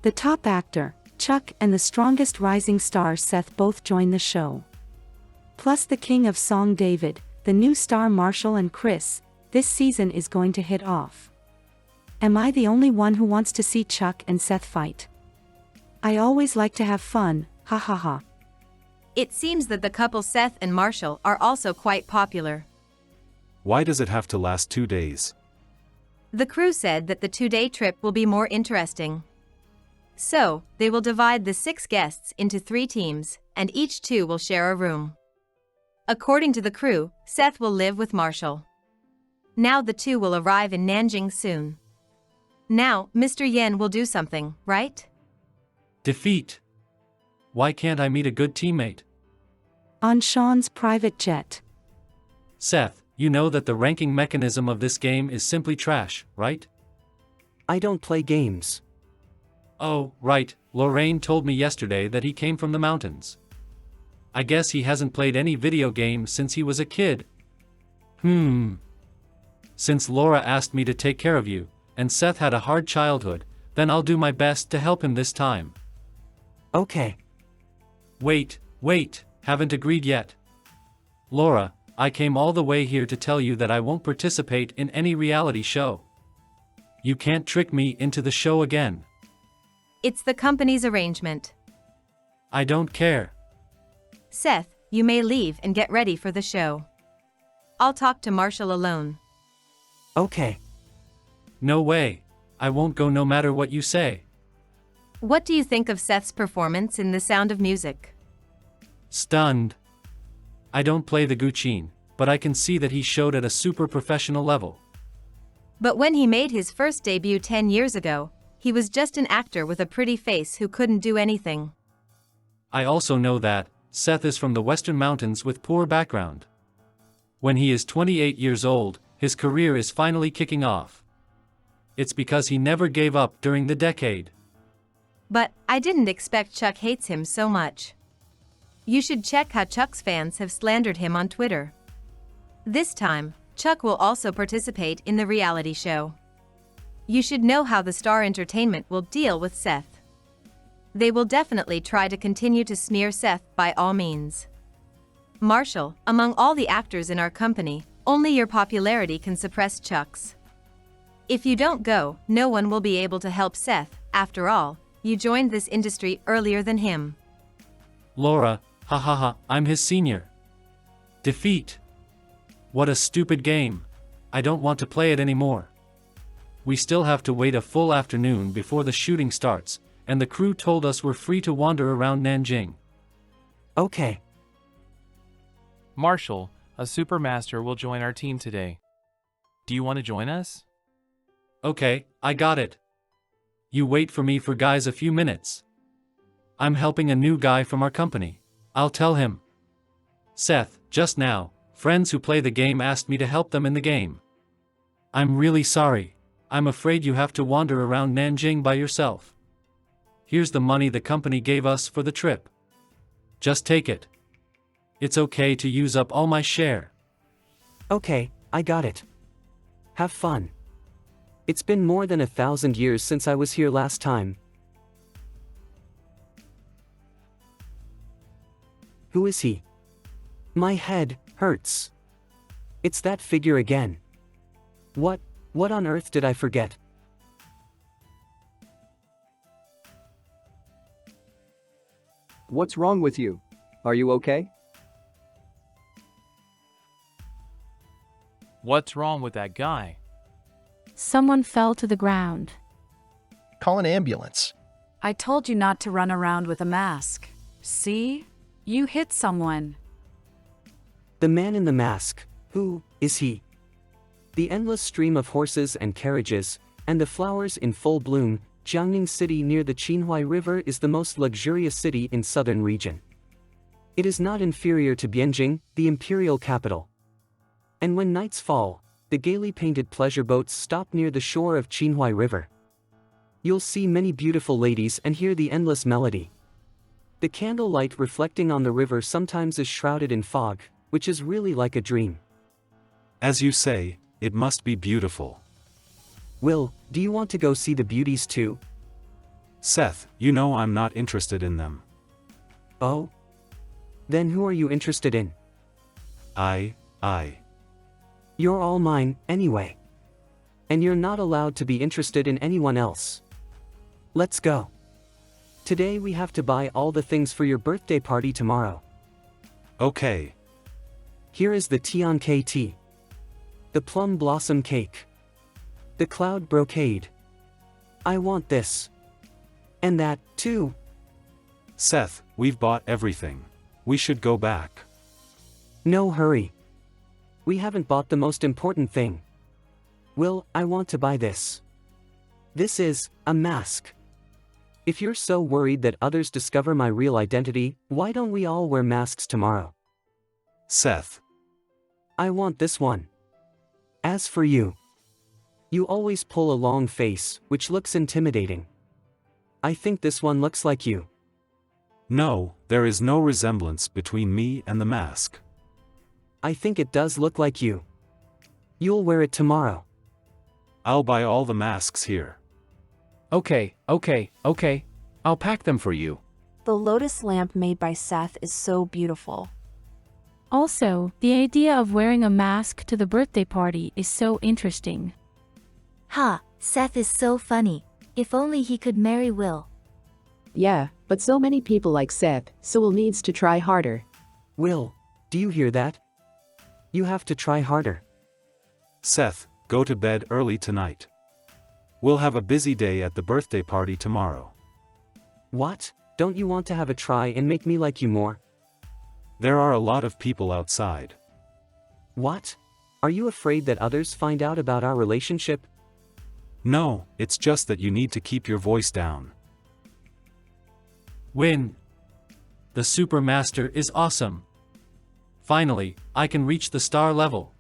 Speaker 9: The top actor, Chuck, and the strongest rising star Seth both join the show. Plus the king of song David, the new star Marshall and Chris. This season is going to hit off. Am I the only one who wants to see Chuck and Seth fight? I always like to have fun, ha ha ha.
Speaker 2: It seems that the couple Seth and Marshall are also quite popular.
Speaker 14: Why does it have to last 2 days?
Speaker 2: The crew said that the 2-day trip will be more interesting. So, they will divide the 6 guests into 3 teams, and each 2 will share a room. According to the crew, Seth will live with Marshall. Now the 2 will arrive in Nanjing soon. Now, Mr. Yen will do something, right?
Speaker 7: Defeat. Why can't I meet a good teammate?
Speaker 9: On Sean's private jet.
Speaker 7: Seth, you know that the ranking mechanism of this game is simply trash, right?
Speaker 3: I don't play games.
Speaker 7: Oh, right, Lorraine told me yesterday that he came from the mountains. I guess he hasn't played any video games since he was a kid. Since Laura asked me to take care of you, and Seth had a hard childhood, then I'll do my best to help him this time.
Speaker 3: Okay.
Speaker 7: Wait, haven't agreed yet. Laura, I came all the way here to tell you that I won't participate in any reality show. You can't trick me into the show again.
Speaker 2: It's the company's arrangement.
Speaker 7: I don't care.
Speaker 2: Seth, you may leave and get ready for the show. I'll talk to Marshall alone.
Speaker 3: Okay.
Speaker 7: No way. I won't go no matter what you say.
Speaker 2: What do you think of Seth's performance in The Sound of Music?
Speaker 7: Stunned. I don't play the guqin, but I can see that he showed at a super professional level.
Speaker 2: But when he made his first debut 10 years ago, he was just an actor with a pretty face who couldn't do anything.
Speaker 7: I also know that Seth is from the Western Mountains with poor background. When he is 28 years old, his career is finally kicking off. It's because he never gave up during the decade.
Speaker 2: But I didn't expect Chuck hates him so much. You should check how Chuck's fans have slandered him on Twitter. This time, Chuck will also participate in the reality show. You should know how the Star Entertainment will deal with Seth. They will definitely try to continue to smear Seth by all means. Marshall, among all the actors in our company, only your popularity can suppress Chuck's. If you don't go, no one will be able to help Seth. After all, you joined this industry earlier than him.
Speaker 7: Laura, I'm his senior. Defeat. What a stupid game. I don't want to play it anymore. We still have to wait a full afternoon before the shooting starts, and the crew told us we're free to wander around Nanjing.
Speaker 3: Okay.
Speaker 6: Marshall, a supermaster, will join our team today. Do you want to join us?
Speaker 7: Okay, I got it. You wait for me for guys a few minutes. I'm helping a new guy from our company. I'll tell him. Seth, just now, friends who play the game asked me to help them in the game. I'm really sorry. I'm afraid you have to wander around Nanjing by yourself. Here's the money the company gave us for the trip. Just take it. It's okay to use up all my share.
Speaker 3: Okay, I got it. Have fun. It's been more than 1,000 years since I was here last time. Who is he? My head hurts. It's that figure again. What on earth did I forget?
Speaker 16: What's wrong with you? Are you okay?
Speaker 6: What's wrong with that guy?
Speaker 21: Someone fell to the ground.
Speaker 15: Call an ambulance.
Speaker 5: I told you not to run around with a mask. See? You hit someone.
Speaker 3: The man in the mask. Who is he? The endless stream of horses and carriages, and the flowers in full bloom, Jiangning City near the Qinhuai River is the most luxurious city in southern region. It is not inferior to Beijing, the imperial capital. And when nights fall, the gaily painted pleasure boats stop near the shore of Qinhuai River. You'll see many beautiful ladies and hear the endless melody. The candlelight reflecting on the river sometimes is shrouded in fog, which is really like a dream.
Speaker 14: As you say, it must be beautiful.
Speaker 3: Will, do you want to go see the beauties too?
Speaker 14: Seth, you know I'm not interested in them.
Speaker 3: Oh? Then who are you interested in?
Speaker 14: I.
Speaker 3: You're all mine, anyway. And you're not allowed to be interested in anyone else. Let's go. Today we have to buy all the things for your birthday party tomorrow.
Speaker 14: Okay.
Speaker 3: Here is the Tian tea. The plum blossom cake. The cloud brocade. I want this. And that, too.
Speaker 14: Seth, we've bought everything. We should go back.
Speaker 3: No hurry. We haven't bought the most important thing. Will, I want to buy this. This is a mask. If you're so worried that others discover my real identity, why don't we all wear masks tomorrow?
Speaker 14: Seth.
Speaker 3: I want this one. As for you, you always pull a long face, which looks intimidating. I think this one looks like you.
Speaker 14: No, there is no resemblance between me and the mask.
Speaker 3: I think it does look like you. You'll wear it tomorrow.
Speaker 14: I'll buy all the masks here.
Speaker 1: Okay. I'll pack them for you.
Speaker 8: The lotus lamp made by Seth is so beautiful.
Speaker 21: Also, the idea of wearing a mask to the birthday party is so interesting.
Speaker 4: Ha, Seth is so funny. If only he could marry Will.
Speaker 22: Yeah, but so many people like Seth, so Will needs to try harder.
Speaker 3: Will, do you hear that? You have to try harder.
Speaker 14: Seth, go to bed early tonight. We'll have a busy day at the birthday party tomorrow.
Speaker 3: What? Don't you want to have a try and make me like you more?
Speaker 14: There are a lot of people outside.
Speaker 3: What? Are you afraid that others find out about our relationship?
Speaker 14: No, it's just that you need to keep your voice down.
Speaker 7: Win! The Supermaster is awesome. Finally, I can reach the star level.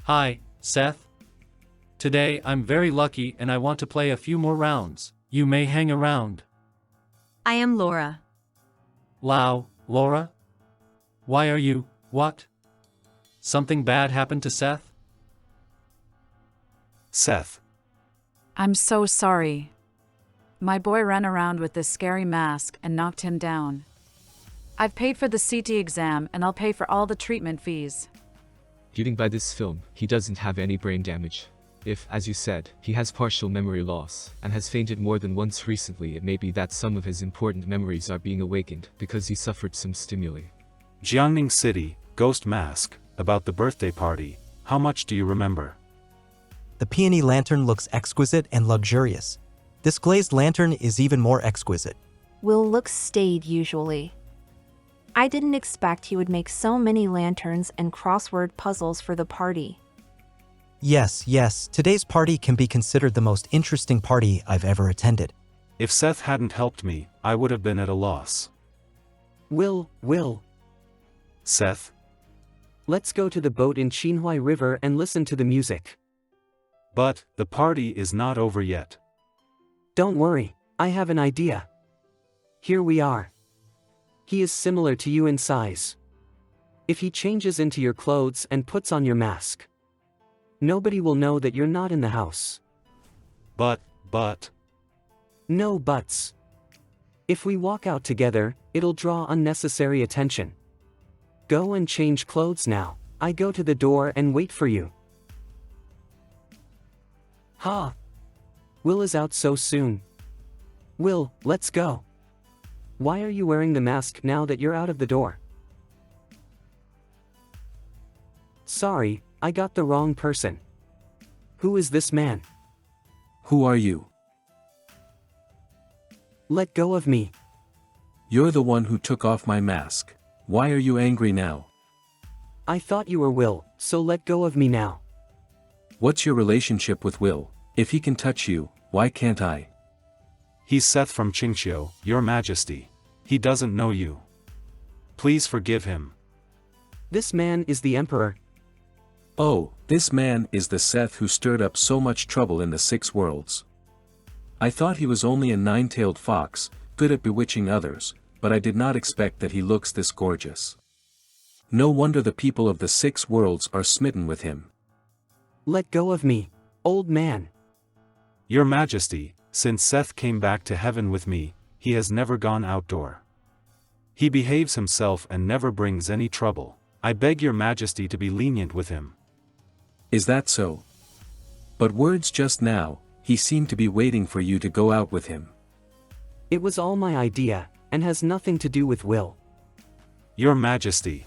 Speaker 7: Hi, Seth. Today I'm very lucky and I want to play a few more rounds. You may hang around.
Speaker 2: I am Laura.
Speaker 7: Laura? Why are you, what? Something bad happened to Seth?
Speaker 14: Seth.
Speaker 5: I'm so sorry. My boy ran around with this scary mask and knocked him down. I've paid for the CT exam and I'll pay for all the treatment fees.
Speaker 23: Judging by this film, he doesn't have any brain damage. If, as you said, he has partial memory loss and has fainted more than once recently, it may be that some of his important memories are being awakened because he suffered some stimuli.
Speaker 14: Jiangning City, Ghost Mask, about the birthday party, how much do you remember?
Speaker 24: The peony lantern looks exquisite and luxurious. This glazed lantern is even more exquisite.
Speaker 8: Will looks staid usually. I didn't expect he would make so many lanterns and crossword puzzles for the party.
Speaker 24: Yes, today's party can be considered the most interesting party I've ever attended.
Speaker 14: If Seth hadn't helped me, I would have been at a loss.
Speaker 3: Will.
Speaker 14: Seth?
Speaker 3: Let's go to the boat in Qinhuai River and listen to the music.
Speaker 14: But, the party is not over yet.
Speaker 3: Don't worry, I have an idea. Here we are. He is similar to you in size. If he changes into your clothes and puts on your mask, nobody will know that you're not in the house.
Speaker 14: But.
Speaker 3: No buts. If we walk out together, it'll draw unnecessary attention. Go and change clothes now. I go to the door and wait for you. Ha! Will is out so soon. Will, let's go. Why are you wearing the mask now that you're out of the door? Sorry, I got the wrong person. Who is this man?
Speaker 11: Who are you?
Speaker 3: Let go of me.
Speaker 11: You're the one who took off my mask. Why are you angry now?
Speaker 3: I thought you were Will, so let go of me now.
Speaker 11: What's your relationship with Will? If he can touch you, why can't I?
Speaker 14: He's Seth from Qingqiu, Your Majesty. He doesn't know you. Please forgive him.
Speaker 3: This man is the Emperor.
Speaker 11: Oh, this man is the Seth who stirred up so much trouble in the Six Worlds. I thought he was only a nine-tailed fox, good at bewitching others, but I did not expect that he looks this gorgeous. No wonder the people of the Six Worlds are smitten with him.
Speaker 3: Let go of me, old man.
Speaker 14: Your Majesty, since Seth came back to heaven with me, he has never gone outdoor. He behaves himself and never brings any trouble. I beg your Majesty to be lenient with him.
Speaker 11: Is that so? But words just now, he seemed to be waiting for you to go out with him.
Speaker 3: It was all my idea, and has nothing to do with Will.
Speaker 14: Your Majesty.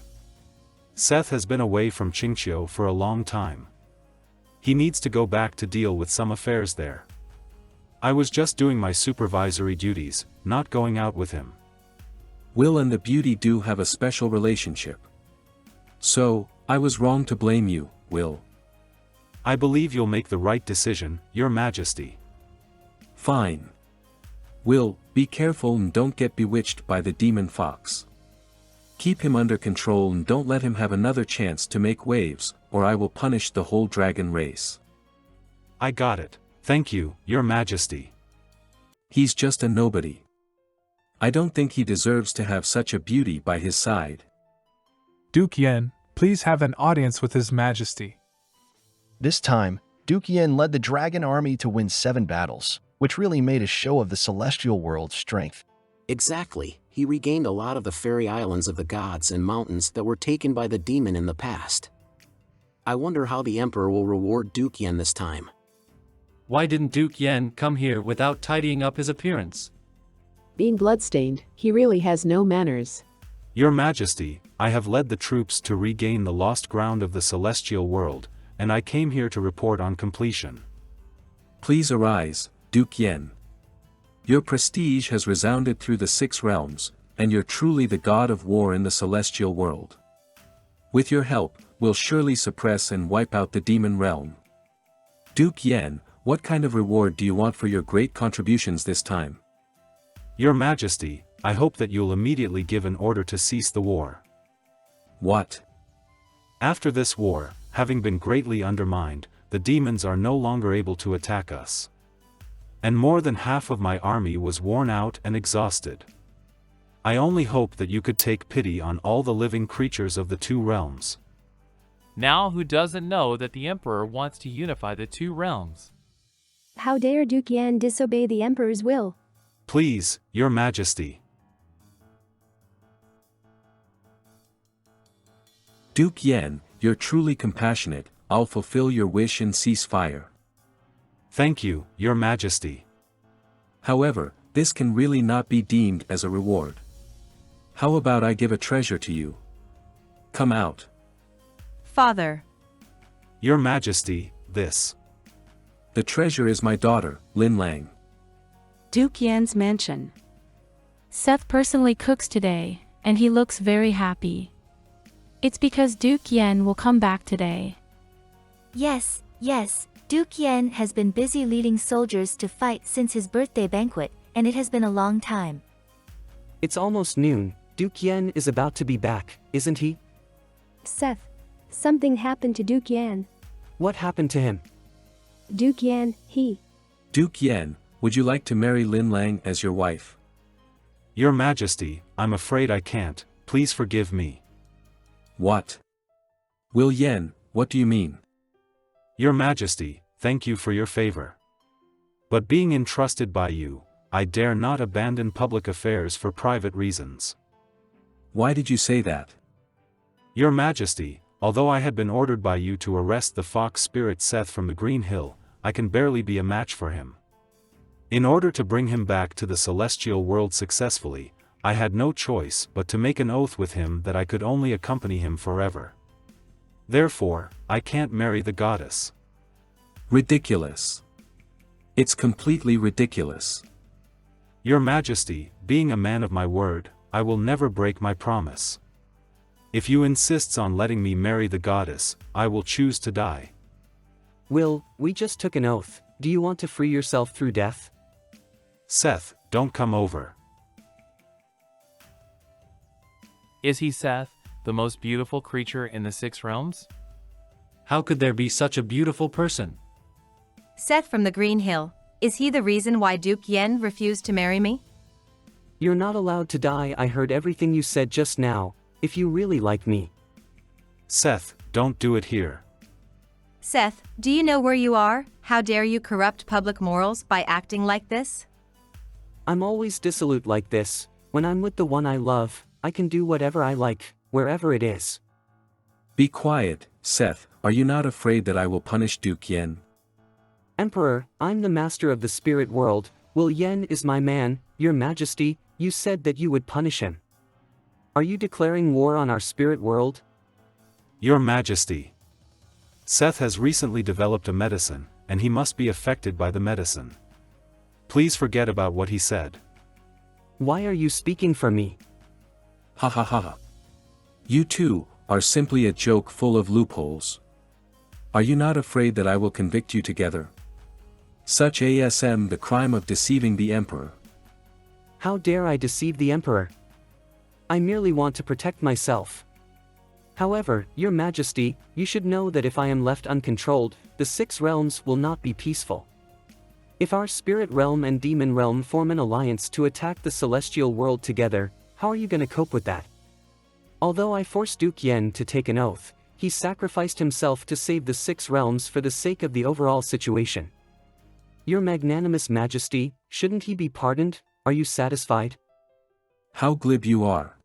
Speaker 14: Seth has been away from Qingqiu for a long time. He needs to go back to deal with some affairs there. I was just doing my supervisory duties, not going out with him.
Speaker 11: Will and the beauty do have a special relationship. So, I was wrong to blame you, Will.
Speaker 14: I believe you'll make the right decision, Your Majesty.
Speaker 11: Fine. Will, be careful and don't get bewitched by the demon fox. Keep him under control and don't let him have another chance to make waves, or I will punish the whole dragon race.
Speaker 14: I got it. Thank you, Your Majesty.
Speaker 11: He's just a nobody. I don't think he deserves to have such a beauty by his side.
Speaker 18: Duke Yen, please have an audience with His Majesty.
Speaker 15: This time, Duke Yin led the dragon army to win 7 battles, which really made a show of the celestial world's strength.
Speaker 10: Exactly, he regained a lot of the fairy islands of the gods and mountains that were taken by the demon in the past. I wonder how the Emperor will reward Duke Yen this time.
Speaker 7: Why didn't Duke Yen come here without tidying up his appearance?
Speaker 22: Being bloodstained, he really has no manners.
Speaker 14: Your Majesty, I have led the troops to regain the lost ground of the celestial world, and I came here to report on completion.
Speaker 11: Please arise, Duke Yen. Your prestige has resounded through the 6 realms, and you're truly the god of war in the celestial world. With your help, we'll surely suppress and wipe out the demon realm. Duke Yen, what kind of reward do you want for your great contributions this time?
Speaker 14: Your Majesty, I hope that you'll immediately give an order to cease the war.
Speaker 11: What?
Speaker 14: After this war, having been greatly undermined, the demons are no longer able to attack us. And more than half of my army was worn out and exhausted. I only hope that you could take pity on all the living creatures of the 2 realms.
Speaker 6: Now who doesn't know that the Emperor wants to unify the 2 realms?
Speaker 12: How dare Duke Yan disobey the Emperor's will?
Speaker 14: Please, Your Majesty.
Speaker 11: Duke Yen, you're truly compassionate. I'll fulfill your wish and cease fire.
Speaker 14: Thank you, Your Majesty.
Speaker 11: However, this can really not be deemed as a reward. How about I give a treasure to you? Come out.
Speaker 2: Father.
Speaker 14: Your Majesty, this.
Speaker 11: The treasure is my daughter, Lin Lang.
Speaker 9: Duke Yan's mansion.
Speaker 21: Seth personally cooks today, and he looks very happy. It's because Duke Yen will come back today.
Speaker 4: Yes, yes, Duke Yen has been busy leading soldiers to fight since his birthday banquet, and it has been a long time.
Speaker 3: It's almost noon. Duke Yen is about to be back, isn't he?
Speaker 12: Seth, something happened to Duke Yan.
Speaker 3: What happened to him?
Speaker 12: Duke Yan,
Speaker 11: Duke Yen, would you like to marry Lin Lang as your wife?
Speaker 14: Your Majesty, I'm afraid I can't. Please forgive me.
Speaker 11: What? Will Yen, what do you mean?
Speaker 14: Your Majesty, thank you for your favor. But being entrusted by you, I dare not abandon public affairs for private reasons.
Speaker 11: Why did you say that?
Speaker 14: Your Majesty, although I had been ordered by you to arrest the fox spirit Seth from the Green Hill, I can barely be a match for him. In order to bring him back to the celestial world successfully, I had no choice but to make an oath with him that I could only accompany him forever. Therefore, I can't marry the goddess.
Speaker 11: Ridiculous. It's completely ridiculous.
Speaker 14: Your Majesty, being a man of my word, I will never break my promise. If you insists on letting me marry the goddess, I will choose to die.
Speaker 3: Will, we just took an oath. Do you want to free yourself through death?
Speaker 14: Seth, don't come over.
Speaker 6: Is he Seth, the most beautiful creature in the 6 realms?
Speaker 7: How could there be such a beautiful person?
Speaker 2: Seth from the Green Hill, is he the reason why Duke Yen refused to marry me?
Speaker 3: You're not allowed to die. I heard everything you said just now, if you really like me.
Speaker 14: Seth, don't do it here.
Speaker 2: Seth, do you know where you are? How dare you corrupt public morals by acting like this?
Speaker 3: I'm always dissolute like this. When I'm with the one I love, I can do whatever I like, wherever it is.
Speaker 11: Be quiet, Seth. Are you not afraid that I will punish Duke Yen?
Speaker 3: Emperor, I'm the master of the spirit world. Will Yen is my man. Your Majesty, you said that you would punish him. Are you declaring war on our spirit world?
Speaker 14: Your Majesty. Seth has recently developed a medicine, and he must be affected by the medicine. Please forget about what he said.
Speaker 3: Why are you speaking for me?
Speaker 11: Ha ha ha ha. You two are simply a joke full of loopholes. Are you not afraid that I will convict you together? Such ASM the crime of deceiving the Emperor.
Speaker 3: How dare I deceive the Emperor? I merely want to protect myself. However, Your Majesty, you should know that if I am left uncontrolled, the 6 realms will not be peaceful. If our spirit realm and demon realm form an alliance to attack the celestial world together, how are you going to cope with that? Although I forced Duke Yen to take an oath, he sacrificed himself to save the 6 realms for the sake of the overall situation. Your Magnanimous Majesty, shouldn't he be pardoned? Are you satisfied?
Speaker 11: How glib you are.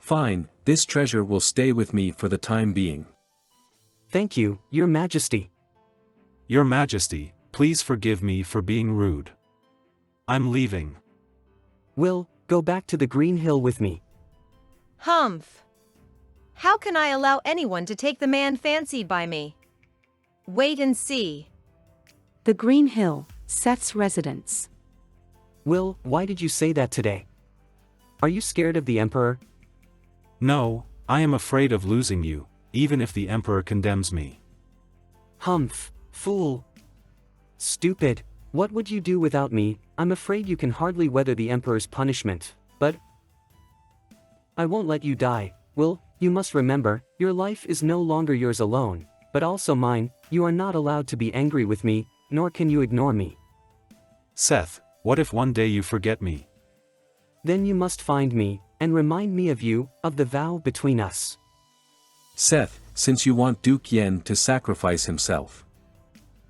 Speaker 11: Fine, this treasure will stay with me for the time being.
Speaker 3: Thank you, Your Majesty.
Speaker 14: Your Majesty, please forgive me for being rude. I'm leaving.
Speaker 3: Will, go back to the Green Hill with me.
Speaker 2: Humph! How can I allow anyone to take the man fancied by me? Wait and see.
Speaker 9: The Green Hill, Seth's residence.
Speaker 3: Will, why did you say that today? Are you scared of the Emperor?
Speaker 14: No, I am afraid of losing you, even if the Emperor condemns me.
Speaker 3: Humph, fool. Stupid, what would you do without me? I'm afraid you can hardly weather the Emperor's punishment, but I won't let you die. Will, you must remember, your life is no longer yours alone, but also mine. You are not allowed to be angry with me, nor can you ignore me.
Speaker 14: Seth, what if one day you forget me?
Speaker 3: Then you must find me, and remind me of you, of the vow between us.
Speaker 11: Seth, since you want Duke Yen to sacrifice himself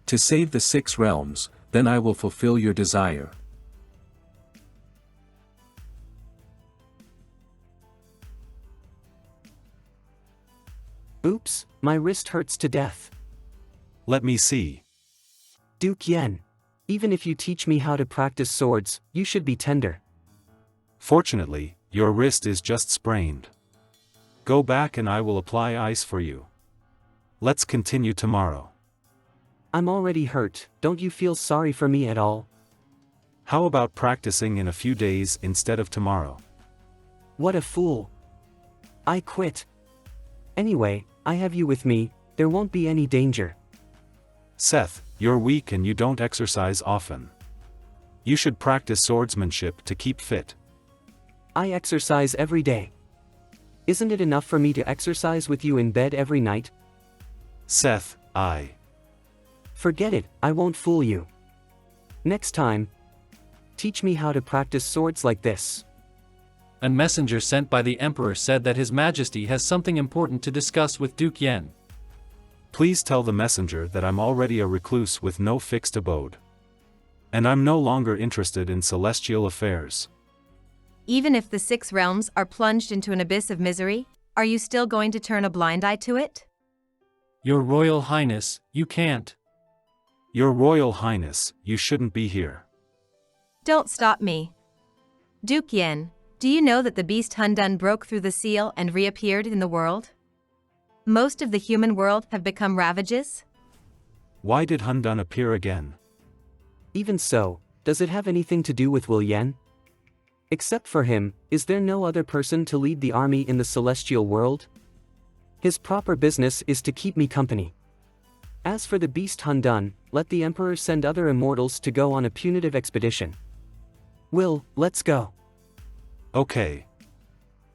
Speaker 11: to save the 6 realms, then I will fulfill your desire.
Speaker 3: Oops, my wrist hurts to death.
Speaker 14: Let me see.
Speaker 3: Duke Yen, even if you teach me how to practice swords, you should be tender.
Speaker 14: Fortunately, your wrist is just sprained. Go back and I will apply ice for you. Let's continue tomorrow.
Speaker 3: I'm already hurt, don't you feel sorry for me at all?
Speaker 14: How about practicing in a few days instead of tomorrow?
Speaker 3: What a fool. I quit. Anyway, I have you with me, there won't be any danger.
Speaker 14: Seth, you're weak and you don't exercise often. You should practice swordsmanship to keep fit.
Speaker 3: I exercise every day. Isn't it enough for me to exercise with you in bed every night?
Speaker 14: Seth,
Speaker 3: Forget it, I won't fool you. Next time, teach me how to practice swords like this.
Speaker 7: A messenger sent by the Emperor said that His Majesty has something important to discuss with Duke Yen.
Speaker 14: Please tell the messenger that I'm already a recluse with no fixed abode. And I'm no longer interested in celestial affairs.
Speaker 2: Even if the 6 realms are plunged into an abyss of misery, are you still going to turn a blind eye to it?
Speaker 7: Your Royal Highness, you can't.
Speaker 14: Your Royal Highness, you shouldn't be here.
Speaker 2: Don't stop me. Duke Yen, do you know that the beast Hundun broke through the seal and reappeared in the world? Most of the human world have become ravages?
Speaker 14: Why did Hundun appear again?
Speaker 3: Even so, does it have anything to do with Will Yen? Except for him, is there no other person to lead the army in the celestial world? His proper business is to keep me company. As for the beast Hundun, let the Emperor send other immortals to go on a punitive expedition. Will, let's go.
Speaker 14: Okay.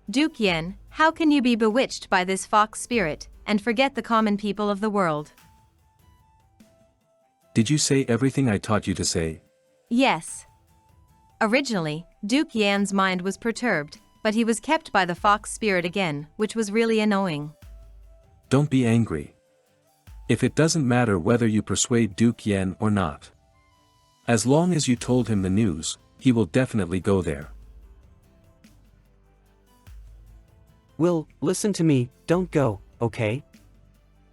Speaker 2: Duke Yen, how can you be bewitched by this fox spirit and forget the common people of the world?
Speaker 11: Did you say everything I taught you to say?
Speaker 2: Yes. Originally, Duke Yan's mind was perturbed, but he was kept by the fox spirit again, which was really annoying.
Speaker 11: Don't be angry. If it doesn't matter whether you persuade Duke Yen or not. As long as you told him the news, he will definitely go there.
Speaker 3: Will, listen to me, don't go, okay?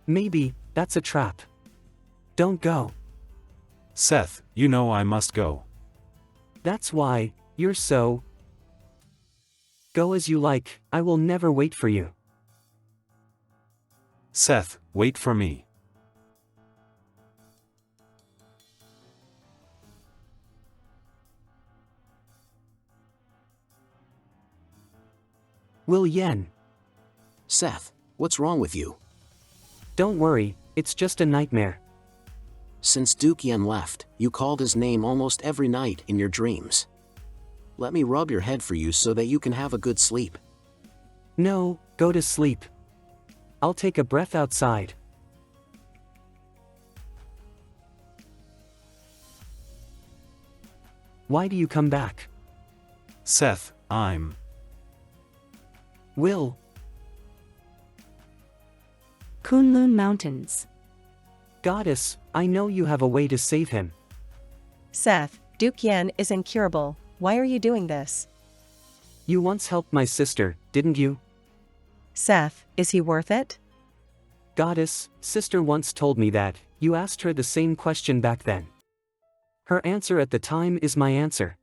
Speaker 3: Maybe, that's a trap. Don't go.
Speaker 14: Seth, you know I must go.
Speaker 3: That's why, you're so... Go as you like, I will never wait for you.
Speaker 14: Seth, wait for me.
Speaker 3: Will Yen.
Speaker 10: Seth, what's wrong with you?
Speaker 3: Don't worry, it's just a nightmare.
Speaker 10: Since Duke Yen left, you called his name almost every night in your dreams. Let me rub your head for you so that you can have a good sleep.
Speaker 3: No, go to sleep. I'll take a breath outside. Why do you come back?
Speaker 14: Seth, I'm...
Speaker 3: Will.
Speaker 9: Kunlun Mountains.
Speaker 3: Goddess, I know you have a way to save him.
Speaker 13: Seth, Duke Yen is incurable. Why are you doing this?
Speaker 3: You once helped my sister, didn't you?
Speaker 13: Seth, is he worth it?
Speaker 3: Goddess, sister once told me that, you asked her the same question back then. Her answer at the time is my answer.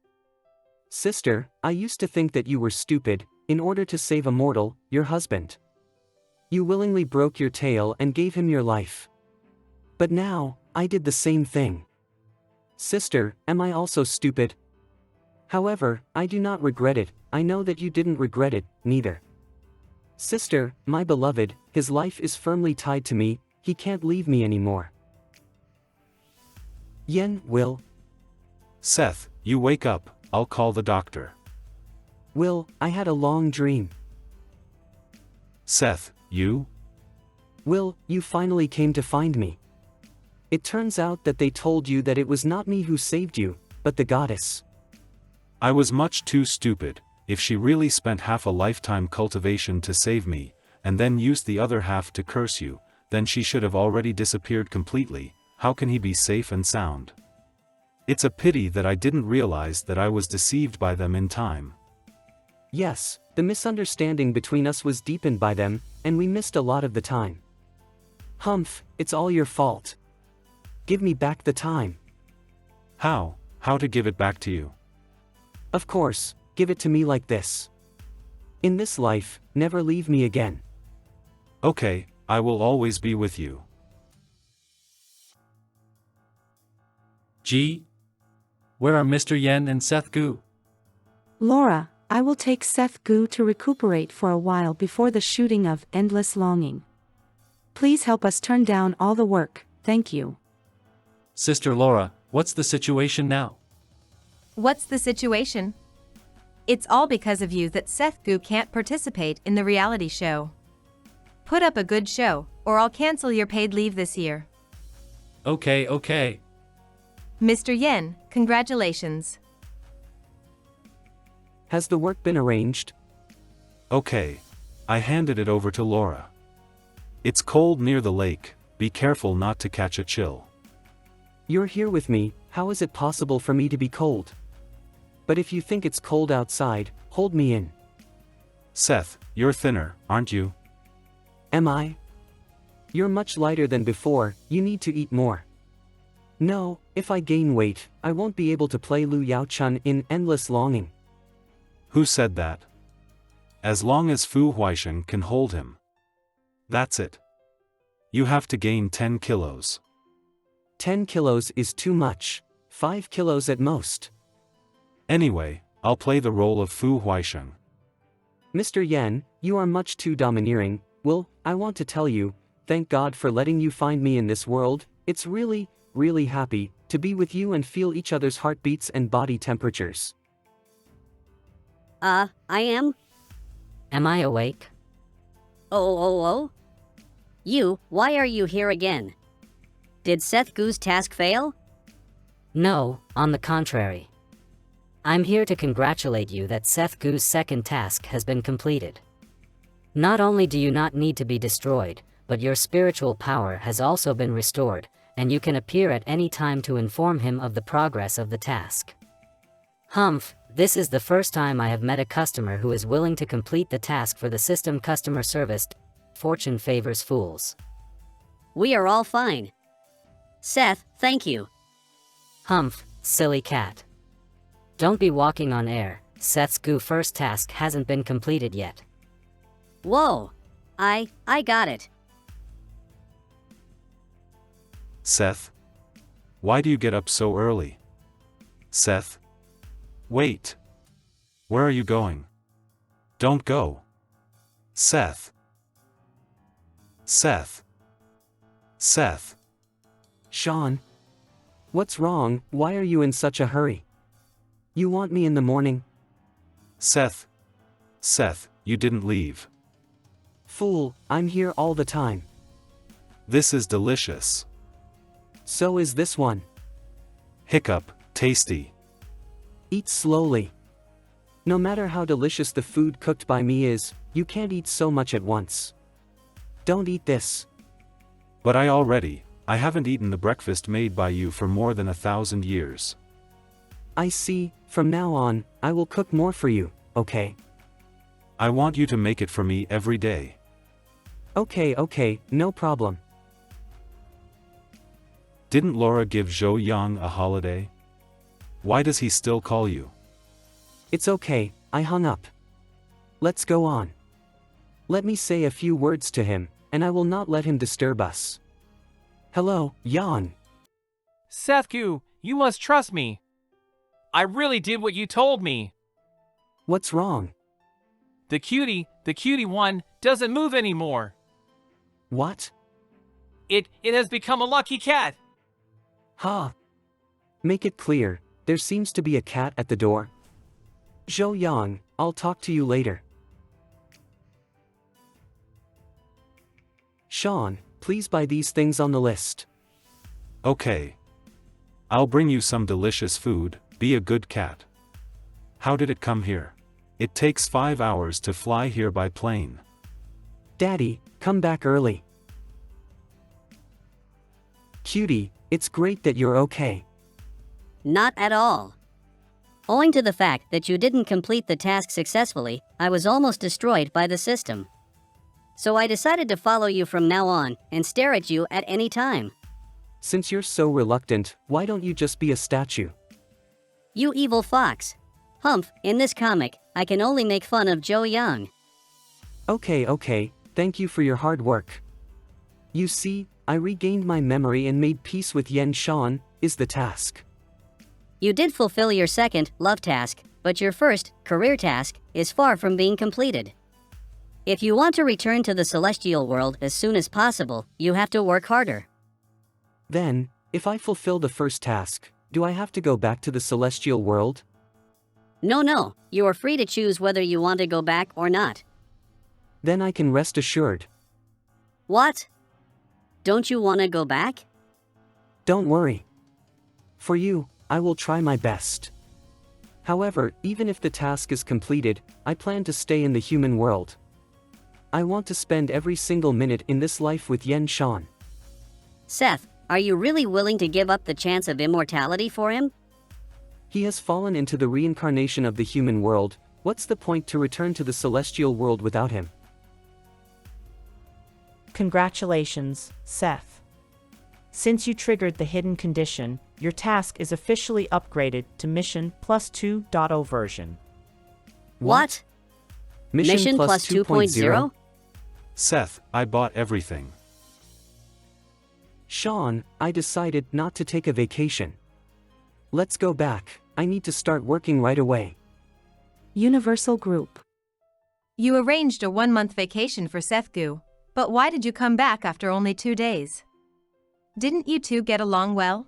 Speaker 3: Sister, I used to think that you were stupid, in order to save a mortal, your husband. You willingly broke your tail and gave him your life. But now, I did the same thing. Sister, am I also stupid? However, I do not regret it, I know that you didn't regret it, neither. Sister, my beloved, his life is firmly tied to me, he can't leave me anymore. Yen, Will.
Speaker 14: Seth, you wake up, I'll call the doctor.
Speaker 3: Will, I had a long dream.
Speaker 14: Seth, you?
Speaker 3: Will, you finally came to find me. It turns out that they told you that it was not me who saved you, but the goddess.
Speaker 14: I was much too stupid. If she really spent half a lifetime cultivation to save me, and then used the other half to curse you, then she should have already disappeared completely. How can he be safe and sound? It's a pity that I didn't realize that I was deceived by them in time.
Speaker 3: Yes, the misunderstanding between us was deepened by them, and we missed a lot of the time. Humph, it's all your fault. Give me back the time.
Speaker 14: How? How to give it back to you?
Speaker 3: Of course, give it to me like this. In this life, never leave me again.
Speaker 14: Okay, I will always be with you.
Speaker 7: G? Where are Mr. Yen and Seth Gu?
Speaker 9: Laura, I will take Seth Gu to recuperate for a while before the shooting of Endless Longing. Please help us turn down all the work, thank you.
Speaker 7: Sister Laura, what's the situation now?
Speaker 2: What's the situation? It's all because of you that Seth Gu can't participate in the reality show. Put up a good show, or I'll cancel your paid leave this year.
Speaker 7: Okay.
Speaker 2: Mr. Yen, congratulations.
Speaker 3: Has the work been arranged?
Speaker 14: Okay. I handed it over to Laura. It's cold near the lake, be careful not to catch a chill.
Speaker 3: You're here with me, how is it possible for me to be cold? But if you think it's cold outside, hold me in.
Speaker 14: Seth, you're thinner, aren't you?
Speaker 3: Am I? You're much lighter than before, you need to eat more. No, if I gain weight, I won't be able to play Lu Yao-chun in Endless Longing.
Speaker 14: Who said that? As long as Fu Huaishan can hold him. That's it. You have to gain 10 kilos.
Speaker 3: 10 kilos is too much. 5 kilos at most.
Speaker 14: Anyway, I'll play the role of Fu Huaishan.
Speaker 3: Mr. Yen, you are much too domineering. Will, I want to tell you, thank God for letting you find me in this world. It's really happy to be with you and feel each other's heartbeats and body temperatures.
Speaker 16: I am?
Speaker 17: Am I awake?
Speaker 16: Oh. Why are you here again? Did Seth Goo's task fail?
Speaker 17: No, on the contrary. I'm here to congratulate you that Seth Goo's second task has been completed. Not only do you not need to be destroyed, but your spiritual power has also been restored, and you can appear at any time to inform him of the progress of the task. Humph, this is the first time I have met a customer who is willing to complete the task for the system customer service. Fortune favors fools.
Speaker 16: We are all fine. Seth, thank you.
Speaker 17: Humph, silly cat. Don't be walking on air, Seth's Goo first task hasn't been completed yet.
Speaker 16: Whoa. I got it.
Speaker 14: Seth? Why do you get up so early? Seth? Wait. Where are you going? Don't go. Seth. Seth. Seth.
Speaker 3: Sean? What's wrong? Why are you in such a hurry? You want me in the morning?
Speaker 14: Seth. Seth, you didn't leave.
Speaker 3: Fool, I'm here all the time.
Speaker 14: This is delicious.
Speaker 3: So is this one.
Speaker 14: Hiccup, tasty.
Speaker 3: Eat slowly. No matter how delicious the food cooked by me is, you can't eat so much at once. Don't eat this.
Speaker 14: But I haven't eaten the breakfast made by you for more than 1,000 years.
Speaker 3: I see, from now on, I will cook more for you, okay?
Speaker 14: I want you to make it for me every day.
Speaker 3: Okay, no problem.
Speaker 14: Didn't Laura give Zhou Yang a holiday? Why does he still call you?
Speaker 3: It's okay, I hung up. Let's go on. Let me say a few words to him, and I will not let him disturb us. Hello, Yan.
Speaker 6: Seth Goo, you must trust me. I really did what you told me.
Speaker 3: What's wrong?
Speaker 6: The cutie one, doesn't move anymore.
Speaker 3: What?
Speaker 6: It has become a lucky cat.
Speaker 3: Ha! Make it clear, there seems to be a cat at the door. Zhou Yang, I'll talk to you later. Sean, please buy these things on the list.
Speaker 14: Okay. I'll bring you some delicious food, be a good cat. How did it come here? It takes 5 hours to fly here by plane.
Speaker 3: Daddy, come back early. Cutie, it's great that you're okay.
Speaker 16: Not at all. Owing to the fact that you didn't complete the task successfully, I was almost destroyed by the system. So I decided to follow you from now on, and stare at you at any time.
Speaker 3: Since you're so reluctant, why don't you just be a statue?
Speaker 16: You evil fox. Humph, in this comic, I can only make fun of Zhou Yang.
Speaker 3: Okay, thank you for your hard work. You see, I regained my memory and made peace with Yen Shan, is the task.
Speaker 16: You did fulfill your second, love task, but your first, career task, is far from being completed. If you want to return to the celestial world as soon as possible, you have to work harder.
Speaker 3: Then, if I fulfill the first task, do I have to go back to the celestial world?
Speaker 16: No, you are free to choose whether you want to go back or not.
Speaker 3: Then I can rest assured.
Speaker 16: What? Don't you want to go back?
Speaker 3: Don't worry. For you, I will try my best. However, even if the task is completed, I plan to stay in the human world. I want to spend every single minute in this life with Yen Shan.
Speaker 16: Seth, are you really willing to give up the chance of immortality for him?
Speaker 3: He has fallen into the reincarnation of the human world. What's the point to return to the celestial world without him?
Speaker 19: Congratulations, Seth. Since you triggered the hidden condition, your task is officially upgraded to Mission Plus 2.0 version.
Speaker 16: What?
Speaker 3: Mission Plus 2.0?
Speaker 14: Seth, I bought everything.
Speaker 3: Sean, I decided not to take a vacation. Let's go back, I need to start working right away.
Speaker 9: Universal Group.
Speaker 2: You arranged a 1-month vacation for Seth Goo, but why did you come back after only 2 days? Didn't you two get along well?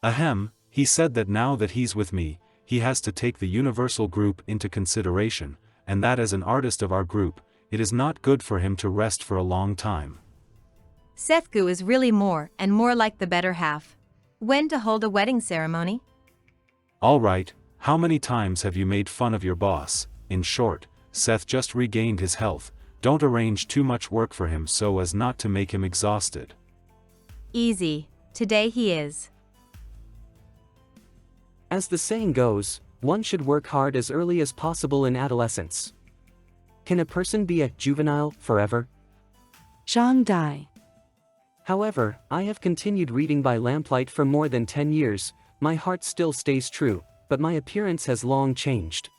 Speaker 14: Ahem, he said that now that he's with me, he has to take the universal group into consideration, and that as an artist of our group, it is not good for him to rest for a long time.
Speaker 2: Seth Gu is really more and more like the better half. When to hold a wedding ceremony?
Speaker 14: All right, how many times have you made fun of your boss? In short, Seth just regained his health. Don't arrange too much work for him so as not to make him exhausted.
Speaker 2: Easy. Today he is.
Speaker 3: As the saying goes, one should work hard as early as possible in adolescence. Can a person be a juvenile forever?
Speaker 9: Zhang Dai.
Speaker 3: However, I have continued reading by lamplight for more than 10 years, my heart still stays true, but my appearance has long changed.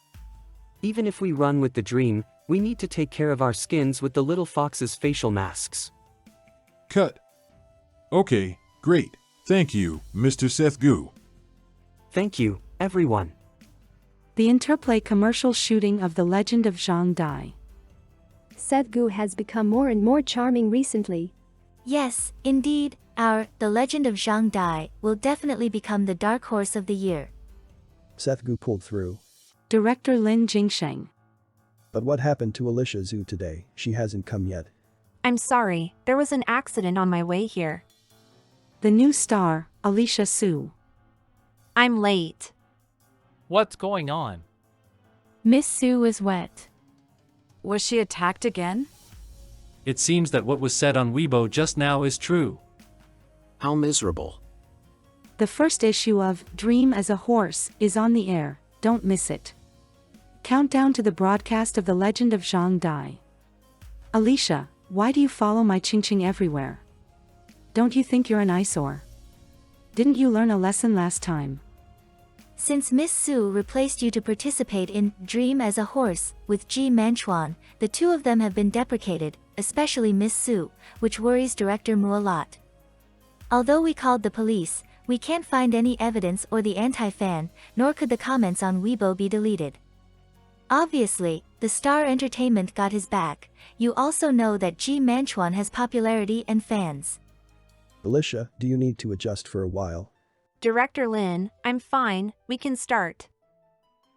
Speaker 3: Even if we run with the dream, we need to take care of our skins with the little fox's facial masks.
Speaker 1: Cut. Okay, great. Thank you, Mr. Seth Gu.
Speaker 3: Thank you, everyone.
Speaker 9: The interplay commercial shooting of The Legend of Zhang Dai.
Speaker 12: Seth Gu has become more and more charming recently.
Speaker 4: Yes, indeed, The Legend of Zhang Dai will definitely become the dark horse of the year.
Speaker 5: Seth Gu pulled through.
Speaker 9: Director Lin Jingsheng.
Speaker 5: But what happened to Alicia Zhu today? She hasn't come yet.
Speaker 8: I'm sorry, there was an accident on my way here.
Speaker 9: The new star, Alicia Su.
Speaker 8: I'm late.
Speaker 6: What's going on?
Speaker 21: Miss Sue is wet.
Speaker 20: Was she attacked again?
Speaker 7: It seems that what was said on Weibo just now is true.
Speaker 10: How miserable.
Speaker 9: The first issue of Dream as a Horse is on the air, don't miss it. Countdown to the broadcast of The Legend of Zhang Dai. Alicia, why do you follow my Ching Ching everywhere? Don't you think you're an eyesore? Didn't you learn a lesson last time?
Speaker 4: Since Miss Su replaced you to participate in Dream as a Horse with Ji Manchuan, the two of them have been deprecated, especially Miss Su, which worries director Mu a lot. Although we called the police, we can't find any evidence or the anti-fan, nor could the comments on Weibo be deleted. Obviously, the Star Entertainment got his back. You also know that Ji Manchuan has popularity and fans.
Speaker 5: Alicia, do you need to adjust for a while?
Speaker 8: Director Lin, I'm fine, we can start.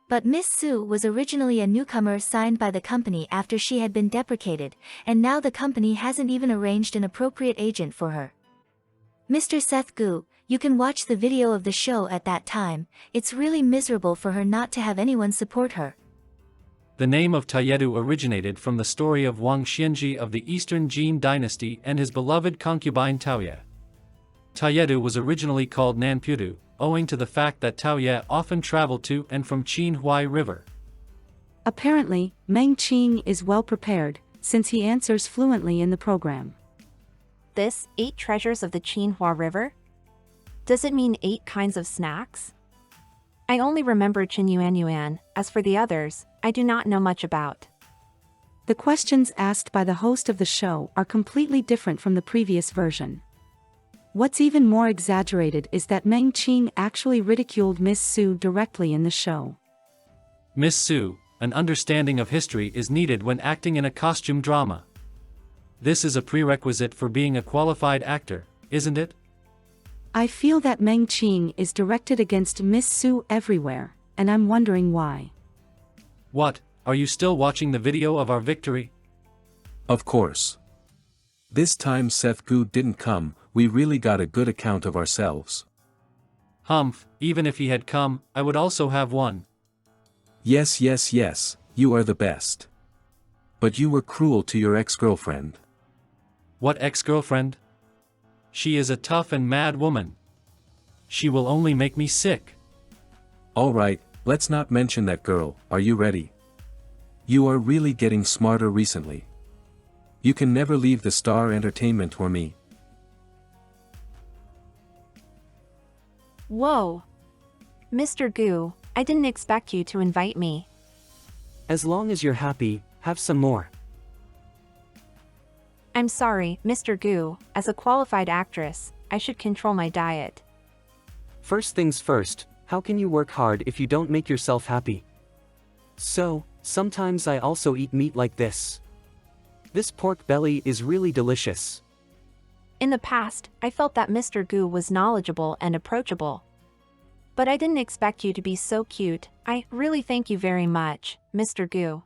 Speaker 4: But Miss Su was originally a newcomer signed by the company after she had been deprecated, and now the company hasn't even arranged an appropriate agent for her. Mr. Seth Gu, you can watch the video of the show at that time. It's really miserable for her not to have anyone support her.
Speaker 7: The name of Tayedu originated from the story of Wang Xianji of the Eastern Jin dynasty and his beloved concubine Taoye. Tayedu was originally called Nanpudu, owing to the fact that Taoye often traveled to and from Qinhuai River.
Speaker 9: Apparently, Meng Qing is well prepared, since he answers fluently in the program.
Speaker 8: This 8 treasures of the Qinhua River? Does it mean 8 kinds of snacks? I only remember Qinyuan Yuan. As for the others, I do not know much about.
Speaker 9: The questions asked by the host of the show are completely different from the previous version. What's even more exaggerated is that Meng Qing actually ridiculed Miss Su directly in the show.
Speaker 7: Miss Su, an understanding of history is needed when acting in a costume drama. This is a prerequisite for being a qualified actor, isn't it?
Speaker 9: I feel that Meng Qing is directed against Miss Su everywhere, and I'm wondering why.
Speaker 7: What, are you still watching the video of our victory?
Speaker 11: Of course. This time Seth Gu didn't come, we really got a good account of ourselves.
Speaker 7: Humph, even if he had come, I would also have won.
Speaker 11: Yes, yes, yes, you are the best. But you were cruel to your ex-girlfriend.
Speaker 7: What ex-girlfriend? She is a tough and mad woman. She will only make me sick.
Speaker 11: Alright, let's not mention that girl, are you ready? You are really getting smarter recently. You can never leave the Star Entertainment or me.
Speaker 8: Whoa. Mr. Gu, I didn't expect you to invite me.
Speaker 3: As long as you're happy, have some more.
Speaker 8: I'm sorry, Mr. Gu, as a qualified actress, I should control my diet.
Speaker 3: First things first, how can you work hard if you don't make yourself happy? So, sometimes I also eat meat like this. This pork belly is really delicious.
Speaker 8: In the past, I felt that Mr. Gu was knowledgeable and approachable. But I didn't expect you to be so cute. I really thank you very much, Mr. Goo.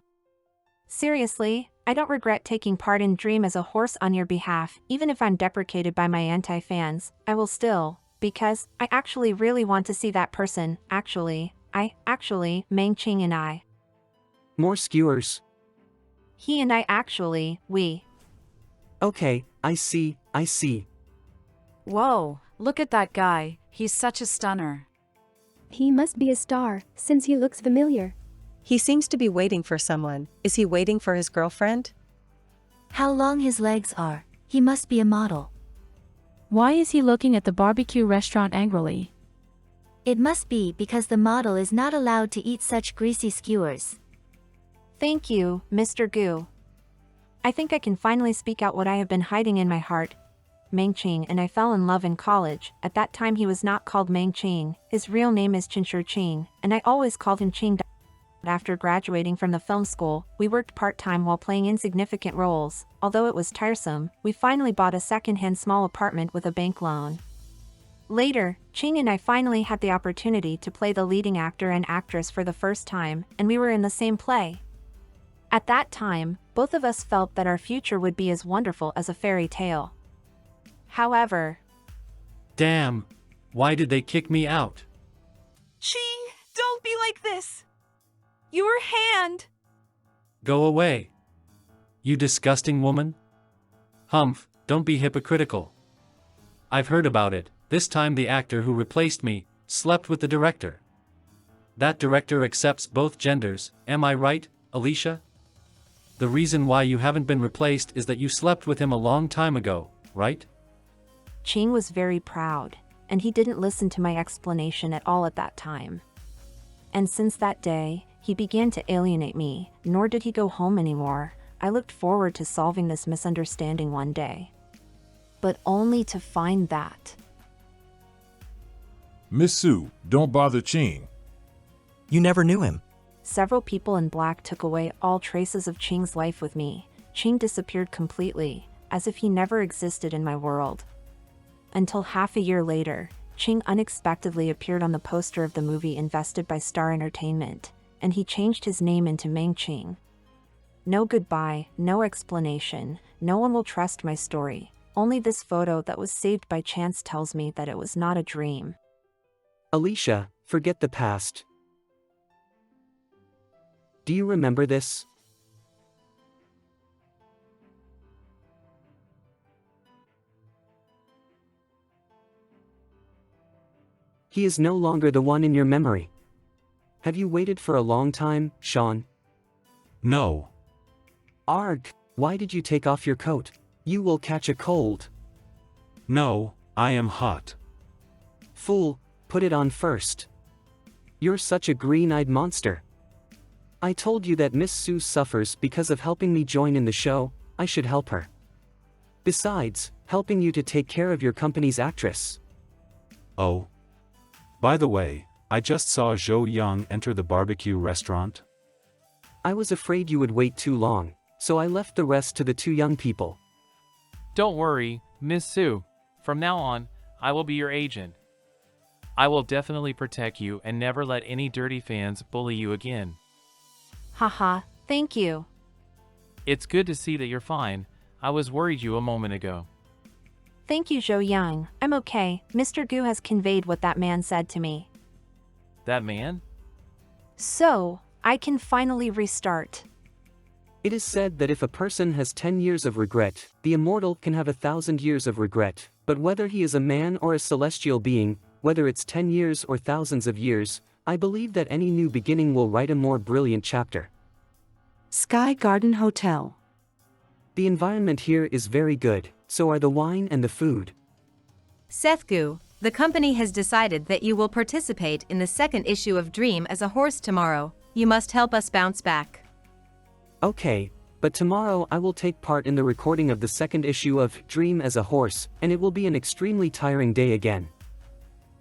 Speaker 8: Seriously, I don't regret taking part in Dream as a Horse on your behalf, even if I'm deprecated by my anti-fans. I will still, because I actually really want to see that person. Mang Ching and I.
Speaker 3: More skewers.
Speaker 8: He and I actually, we.
Speaker 3: Okay, I see.
Speaker 20: Whoa, look at that guy, he's such a stunner.
Speaker 12: He must be a star, since he looks familiar.
Speaker 13: He seems to be waiting for someone. Is he waiting for his girlfriend?
Speaker 4: How long his legs are. He must be a model.
Speaker 21: Why is he looking at the barbecue restaurant angrily?
Speaker 4: It must be because the model is not allowed to eat such greasy skewers.
Speaker 8: Thank you, Mr. Goo. I think I can finally speak out what I have been hiding in my heart. Mang Ching and I fell in love in college. At that time he was not called Mang Ching. His real name is Chinshur Ching, and I always called him Ching. After graduating from the film school, we worked part-time while playing insignificant roles. Although it was tiresome, we finally bought a second-hand small apartment with a bank loan. Later, Ching and I finally had the opportunity to play the leading actor and actress for the first time, and we were in the same play. At that time, both of us felt that our future would be as wonderful as a fairy tale. However...
Speaker 7: Damn! Why did they kick me out?
Speaker 20: Ching, don't be like this! Your hand!
Speaker 7: Go away! You disgusting woman! Humph, don't be hypocritical. I've heard about it. This time the actor who replaced me slept with the director. That director accepts both genders, am I right, Alicia? The reason why you haven't been replaced is that you slept with him a long time ago, right?
Speaker 8: Ching was very proud, and he didn't listen to my explanation at all at that time. And since that day, he began to alienate me, nor did he go home anymore. I looked forward to solving this misunderstanding one day. But only to find that.
Speaker 1: Miss Sue, don't bother Ching.
Speaker 15: You never knew him.
Speaker 8: Several people in black took away all traces of Ching's life with me. Ching disappeared completely, as if he never existed in my world. Until half a year later, Ching unexpectedly appeared on the poster of the movie invested by Star Entertainment, and he changed his name into Mang Ching. No goodbye, no explanation, no one will trust my story. Only this photo that was saved by chance tells me that it was not a dream.
Speaker 3: Alicia, forget the past. Do you remember this? He is no longer the one in your memory. Have you waited for a long time, Sean?
Speaker 14: No.
Speaker 3: Arg, why did you take off your coat? You will catch a cold.
Speaker 14: No, I am hot.
Speaker 3: Fool, put it on first. You're such a green-eyed monster. I told you that Miss Sue suffers because of helping me join in the show. I should help her. Besides, helping you to take care of your company's actress.
Speaker 14: Oh. By the way, I just saw Zhou Yang enter the barbecue restaurant.
Speaker 3: I was afraid you would wait too long, so I left the rest to the two young people.
Speaker 6: Don't worry, Miss Sue. From now on, I will be your agent. I will definitely protect you and never let any dirty fans bully you again.
Speaker 8: Haha, thank you.
Speaker 6: It's good to see that you're fine. I was worried you a moment ago.
Speaker 8: Thank you, Zhou Yang. I'm okay. Mr. Gu has conveyed what that man said to me.
Speaker 6: That man?
Speaker 8: So, I can finally restart.
Speaker 3: It is said that if a person has 10 years of regret, the immortal can have 1,000 years of regret. But whether he is a man or a celestial being, whether it's 10 years or thousands of years, I believe that any new beginning will write a more brilliant chapter.
Speaker 9: Sky Garden Hotel.
Speaker 3: The environment here is very good, so are the wine and the food.
Speaker 2: Seth Gu, the company has decided that you will participate in the second issue of Dream as a horse tomorrow. You must help us bounce back.
Speaker 3: Okay, but tomorrow I will take part in the recording of the second issue of Dream as a Horse, and it will be an extremely tiring day again.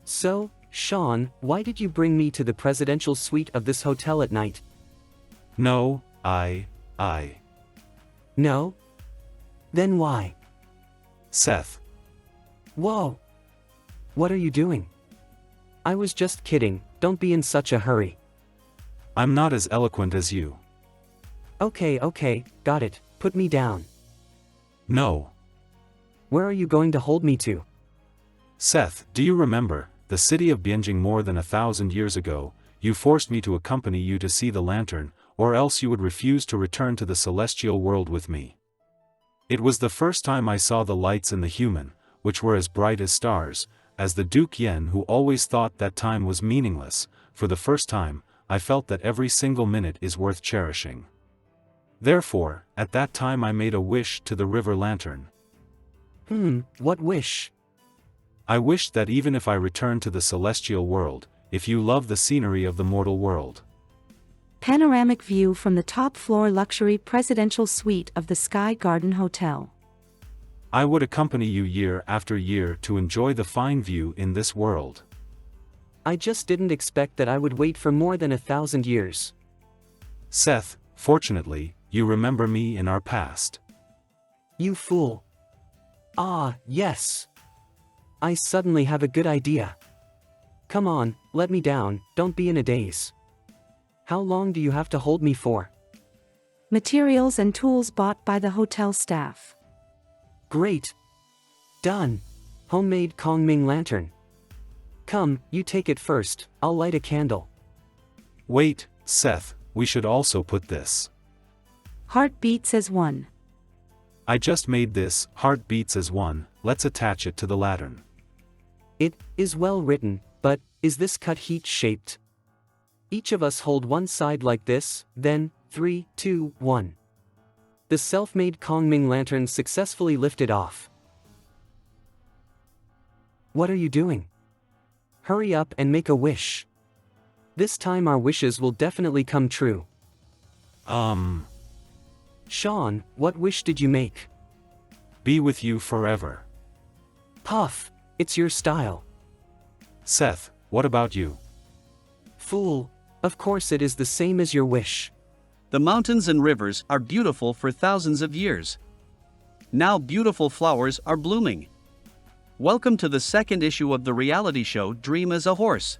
Speaker 3: So, Sean, why did you bring me to the presidential suite of this hotel at night?
Speaker 14: No, I.
Speaker 3: No? Then why?
Speaker 14: Seth.
Speaker 3: Whoa. What are you doing? I was just kidding, don't be in such a hurry.
Speaker 14: I'm not as eloquent as you.
Speaker 3: Okay, got it, put me down.
Speaker 14: No.
Speaker 3: Where are you going to hold me to?
Speaker 14: Seth, do you remember, the city of Bienjing more than 1,000 years ago, you forced me to accompany you to see the lantern, or else you would refuse to return to the celestial world with me. It was the first time I saw the lights in the human, which were as bright as stars, as the Duke Yen who always thought that time was meaningless. For the first time, I felt that every single minute is worth cherishing. Therefore, at that time I made a wish to the river lantern.
Speaker 3: What wish?
Speaker 14: I wished that even if I return to the celestial world, if you love the scenery of the mortal world.
Speaker 9: Panoramic view from the top floor luxury presidential suite of the Sky Garden Hotel.
Speaker 14: I would accompany you year after year to enjoy the fine view in this world.
Speaker 3: I just didn't expect that I would wait for more than 1,000 years.
Speaker 14: Seth, fortunately, you remember me in our past.
Speaker 3: You fool. Ah, yes. I suddenly have a good idea. Come on, let me down, don't be in a daze. How long do you have to hold me for?
Speaker 9: Materials and tools bought by the hotel staff.
Speaker 3: Great. Done. Homemade Kongming lantern. Come, you take it first, I'll light a candle.
Speaker 14: Wait, Seth, we should also put this.
Speaker 9: Heart beats as one.
Speaker 14: I just made this, heart beats as one, let's attach it to the lantern.
Speaker 3: It is well written, but is this cut heat-shaped? Each of us hold one side like this, then, 3, 2, 1. The self-made Kongming lantern successfully lifted off. What are you doing? Hurry up and make a wish. This time our wishes will definitely come true. Sean, what wish did you make?
Speaker 14: Be with you forever.
Speaker 3: Puff, it's your style.
Speaker 14: Seth, what about you?
Speaker 3: Fool, of course it is the same as your wish.
Speaker 18: The mountains and rivers are beautiful for thousands of years. Now beautiful flowers are blooming. Welcome to the second issue of the reality show Dream as a Horse.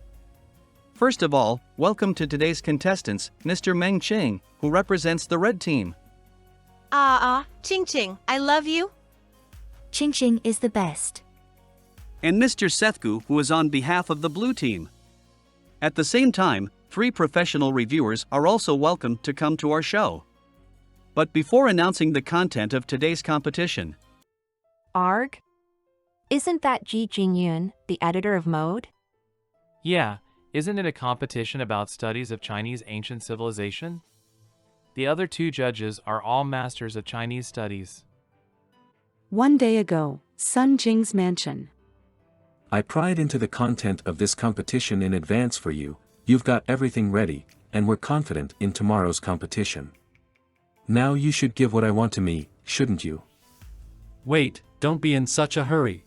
Speaker 18: First of all, welcome to today's contestants, Mr. Meng Ching, who represents the red team.
Speaker 2: Ching Ching, I love you.
Speaker 4: Ching Ching is the best.
Speaker 18: And Mr. Sethgu, who is on behalf of the blue team. At the same time, 3 professional reviewers are also welcome to come to our show. But before announcing the content of today's competition,
Speaker 8: Arg? Isn't that Ji Jingyun, the editor of Mode?
Speaker 6: Yeah, isn't it a competition about studies of Chinese ancient civilization? The other 2 judges are all masters of Chinese studies.
Speaker 9: One day ago, Sun Jing's mansion.
Speaker 11: I pried into the content of this competition in advance for you, you've got everything ready, and we're confident in tomorrow's competition. Now you should give what I want to me, shouldn't you?
Speaker 7: Wait, don't be in such a hurry.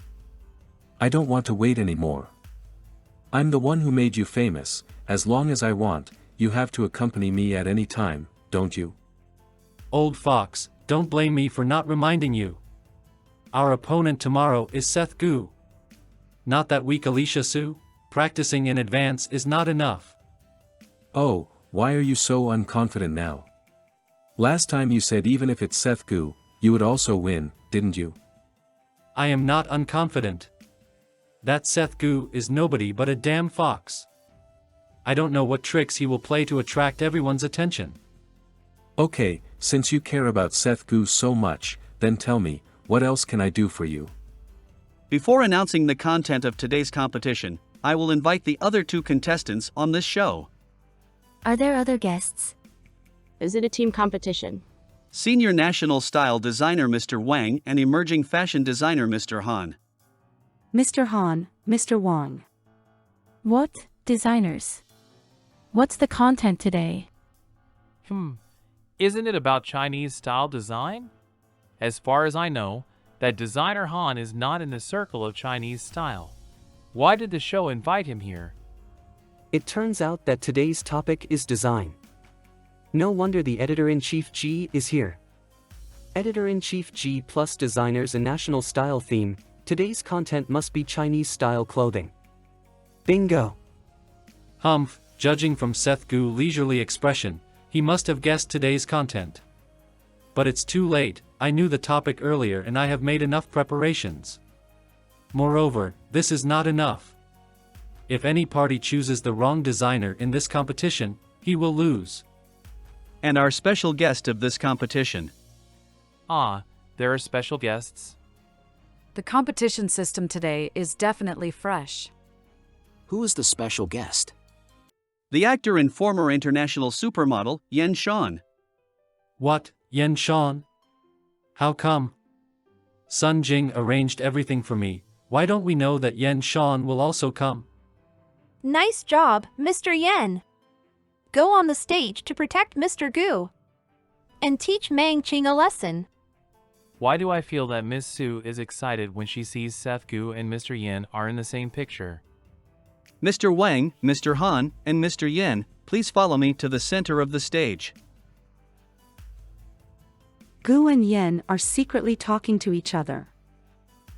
Speaker 11: I don't want to wait anymore. I'm the one who made you famous, as long as I want, you have to accompany me at any time, don't you?
Speaker 7: Old fox, don't blame me for not reminding you. Our opponent tomorrow is Seth Gu. Not that weak Alicia Su, practicing in advance is not enough.
Speaker 11: Oh, why are you so unconfident now? Last time you said even if it's Seth Gu, you would also win, didn't you?
Speaker 7: I am not unconfident. That Seth Gu is nobody but a damn fox. I don't know what tricks he will play to attract everyone's attention.
Speaker 11: Okay, since you care about Seth Gu so much, then tell me, what else can I do for you?
Speaker 18: before announcing the content of today's competition, I will invite the other 2 contestants on this show.
Speaker 4: Are there other guests?
Speaker 22: Is it a team competition?
Speaker 18: Senior National Style Designer Mr. Wang and Emerging Fashion Designer Mr. Han.
Speaker 9: Mr. Han, Mr. Wang.
Speaker 21: What, designers? What's the content today?
Speaker 6: Isn't it about Chinese style design? As far as I know, that designer Han is not in the circle of Chinese style. Why did the show invite him here?
Speaker 3: It turns out that today's topic is design. No wonder the editor-in-chief G is here. Editor-in-chief G plus designers and national style theme, today's content must be Chinese style clothing. Bingo!
Speaker 6: Humph, judging from Seth Gu's leisurely expression, he must have guessed today's content. But it's too late, I knew the topic earlier and I have made enough preparations. Moreover, this is not enough. If any party chooses the wrong designer in this competition, he will lose.
Speaker 18: And our special guest of this competition.
Speaker 6: Ah, there are special guests.
Speaker 17: The competition system today is definitely fresh.
Speaker 10: Who is the special guest?
Speaker 18: The actor and former international supermodel, Yen Shan.
Speaker 6: What, Yen Shan? How come? Sun Jing arranged everything for me. Why don't we know that Yen Shan will also come?
Speaker 8: Nice job, Mr. Yen. Go on the stage to protect Mr. Gu. And teach Mang Qing a lesson.
Speaker 6: Why do I feel that Miss Su is excited when she sees Seth Gu and Mr. Yen are in the same picture?
Speaker 18: Mr. Wang, Mr. Han, and Mr. Yen, please follow me to the center of the stage.
Speaker 9: Gu and Yen are secretly talking to each other.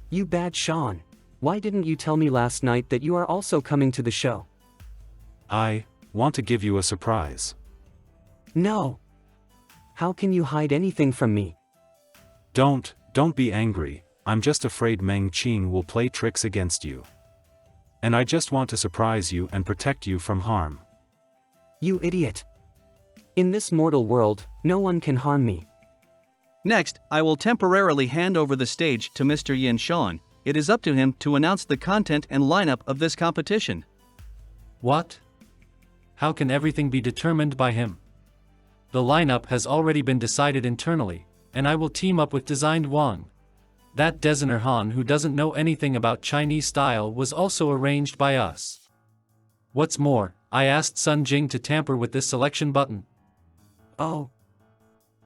Speaker 3: You bad Sean. Why didn't you tell me last night that you are also coming to the show?
Speaker 14: I want to give you a surprise.
Speaker 3: No. How can you hide anything from me?
Speaker 14: Don't be angry, I'm just afraid Meng Qing will play tricks against you. And I just want to surprise you and protect you from harm.
Speaker 3: You idiot. In this mortal world, no one can harm me.
Speaker 18: Next, I will temporarily hand over the stage to Mr. Yen Shan. It is up to him to announce the content and lineup of this competition.
Speaker 6: What? How can everything be determined by him? The lineup has already been decided internally, and I will team up with Designed Wang. That designer Han who doesn't know anything about Chinese style was also arranged by us. What's more, I asked Sun Jing to tamper with this selection button.
Speaker 3: Oh.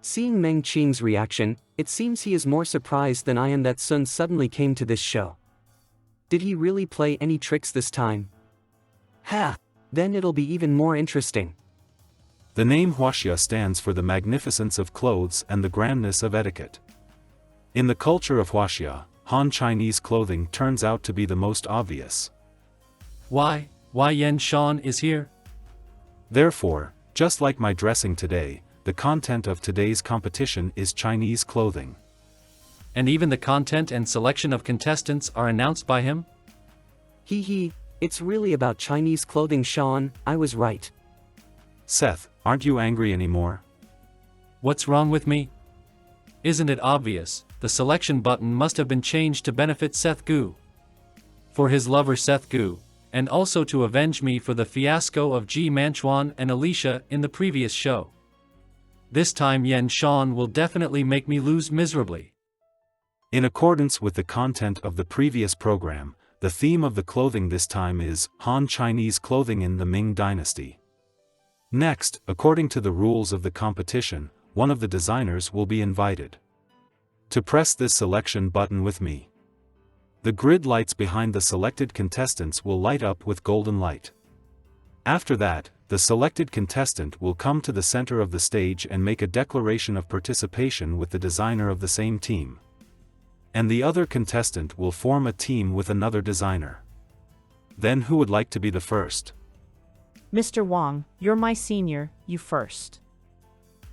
Speaker 3: Seeing Meng Qing's reaction, it seems he is more surprised than I am that Sun suddenly came to this show. Did he really play any tricks this time? Ha! Then it'll be even more interesting.
Speaker 14: The name Huaxia stands for the magnificence of clothes and the grandness of etiquette. In the culture of Huaxia, Han Chinese clothing turns out to be the most obvious.
Speaker 6: Why Yen Shan is here?
Speaker 14: Therefore, just like my dressing today, the content of today's competition is Chinese clothing.
Speaker 6: And even the content and selection of contestants are announced by him?
Speaker 3: Hee, it's really about Chinese clothing, Sean, I was right.
Speaker 14: Seth, aren't you angry anymore?
Speaker 6: What's wrong with me? Isn't it obvious? The selection button must have been changed to benefit Seth Gu. For his lover Seth Gu, and also to avenge me for the fiasco of Ji Manchuan and Alicia in the previous show. This time Yen Shan will definitely make me lose miserably.
Speaker 14: In accordance with the content of the previous program, the theme of the clothing this time is Han Chinese clothing in the Ming Dynasty. Next, according to the rules of the competition, one of the designers will be invited to press this selection button with me. The grid lights behind the selected contestants will light up with golden light. After that, the selected contestant will come to the center of the stage and make a declaration of participation with the designer of the same team. And the other contestant will form a team with another designer. Then who would like to be the first?
Speaker 19: Mr. Wang, you're my senior, you first.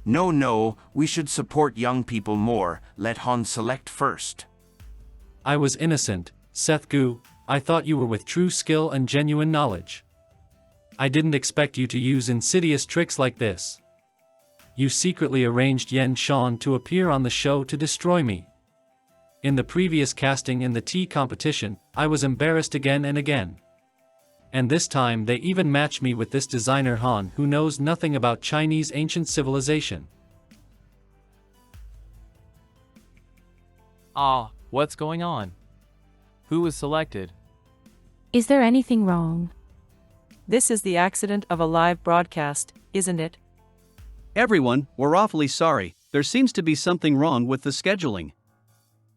Speaker 23: No, we should support young people more, let Han select first.
Speaker 6: I was innocent, Seth Gu, I thought you were with true skill and genuine knowledge. I didn't expect you to use insidious tricks like this. You secretly arranged Yen Shan to appear on the show to destroy me. In the previous casting in the tea competition, I was embarrassed again and again. And this time they even match me with this designer Han who knows nothing about Chinese ancient civilization. What's going on? Who was selected?
Speaker 21: Is there anything wrong?
Speaker 13: This is the accident of a live broadcast, isn't it?
Speaker 18: Everyone, we're awfully sorry, there seems to be something wrong with the scheduling.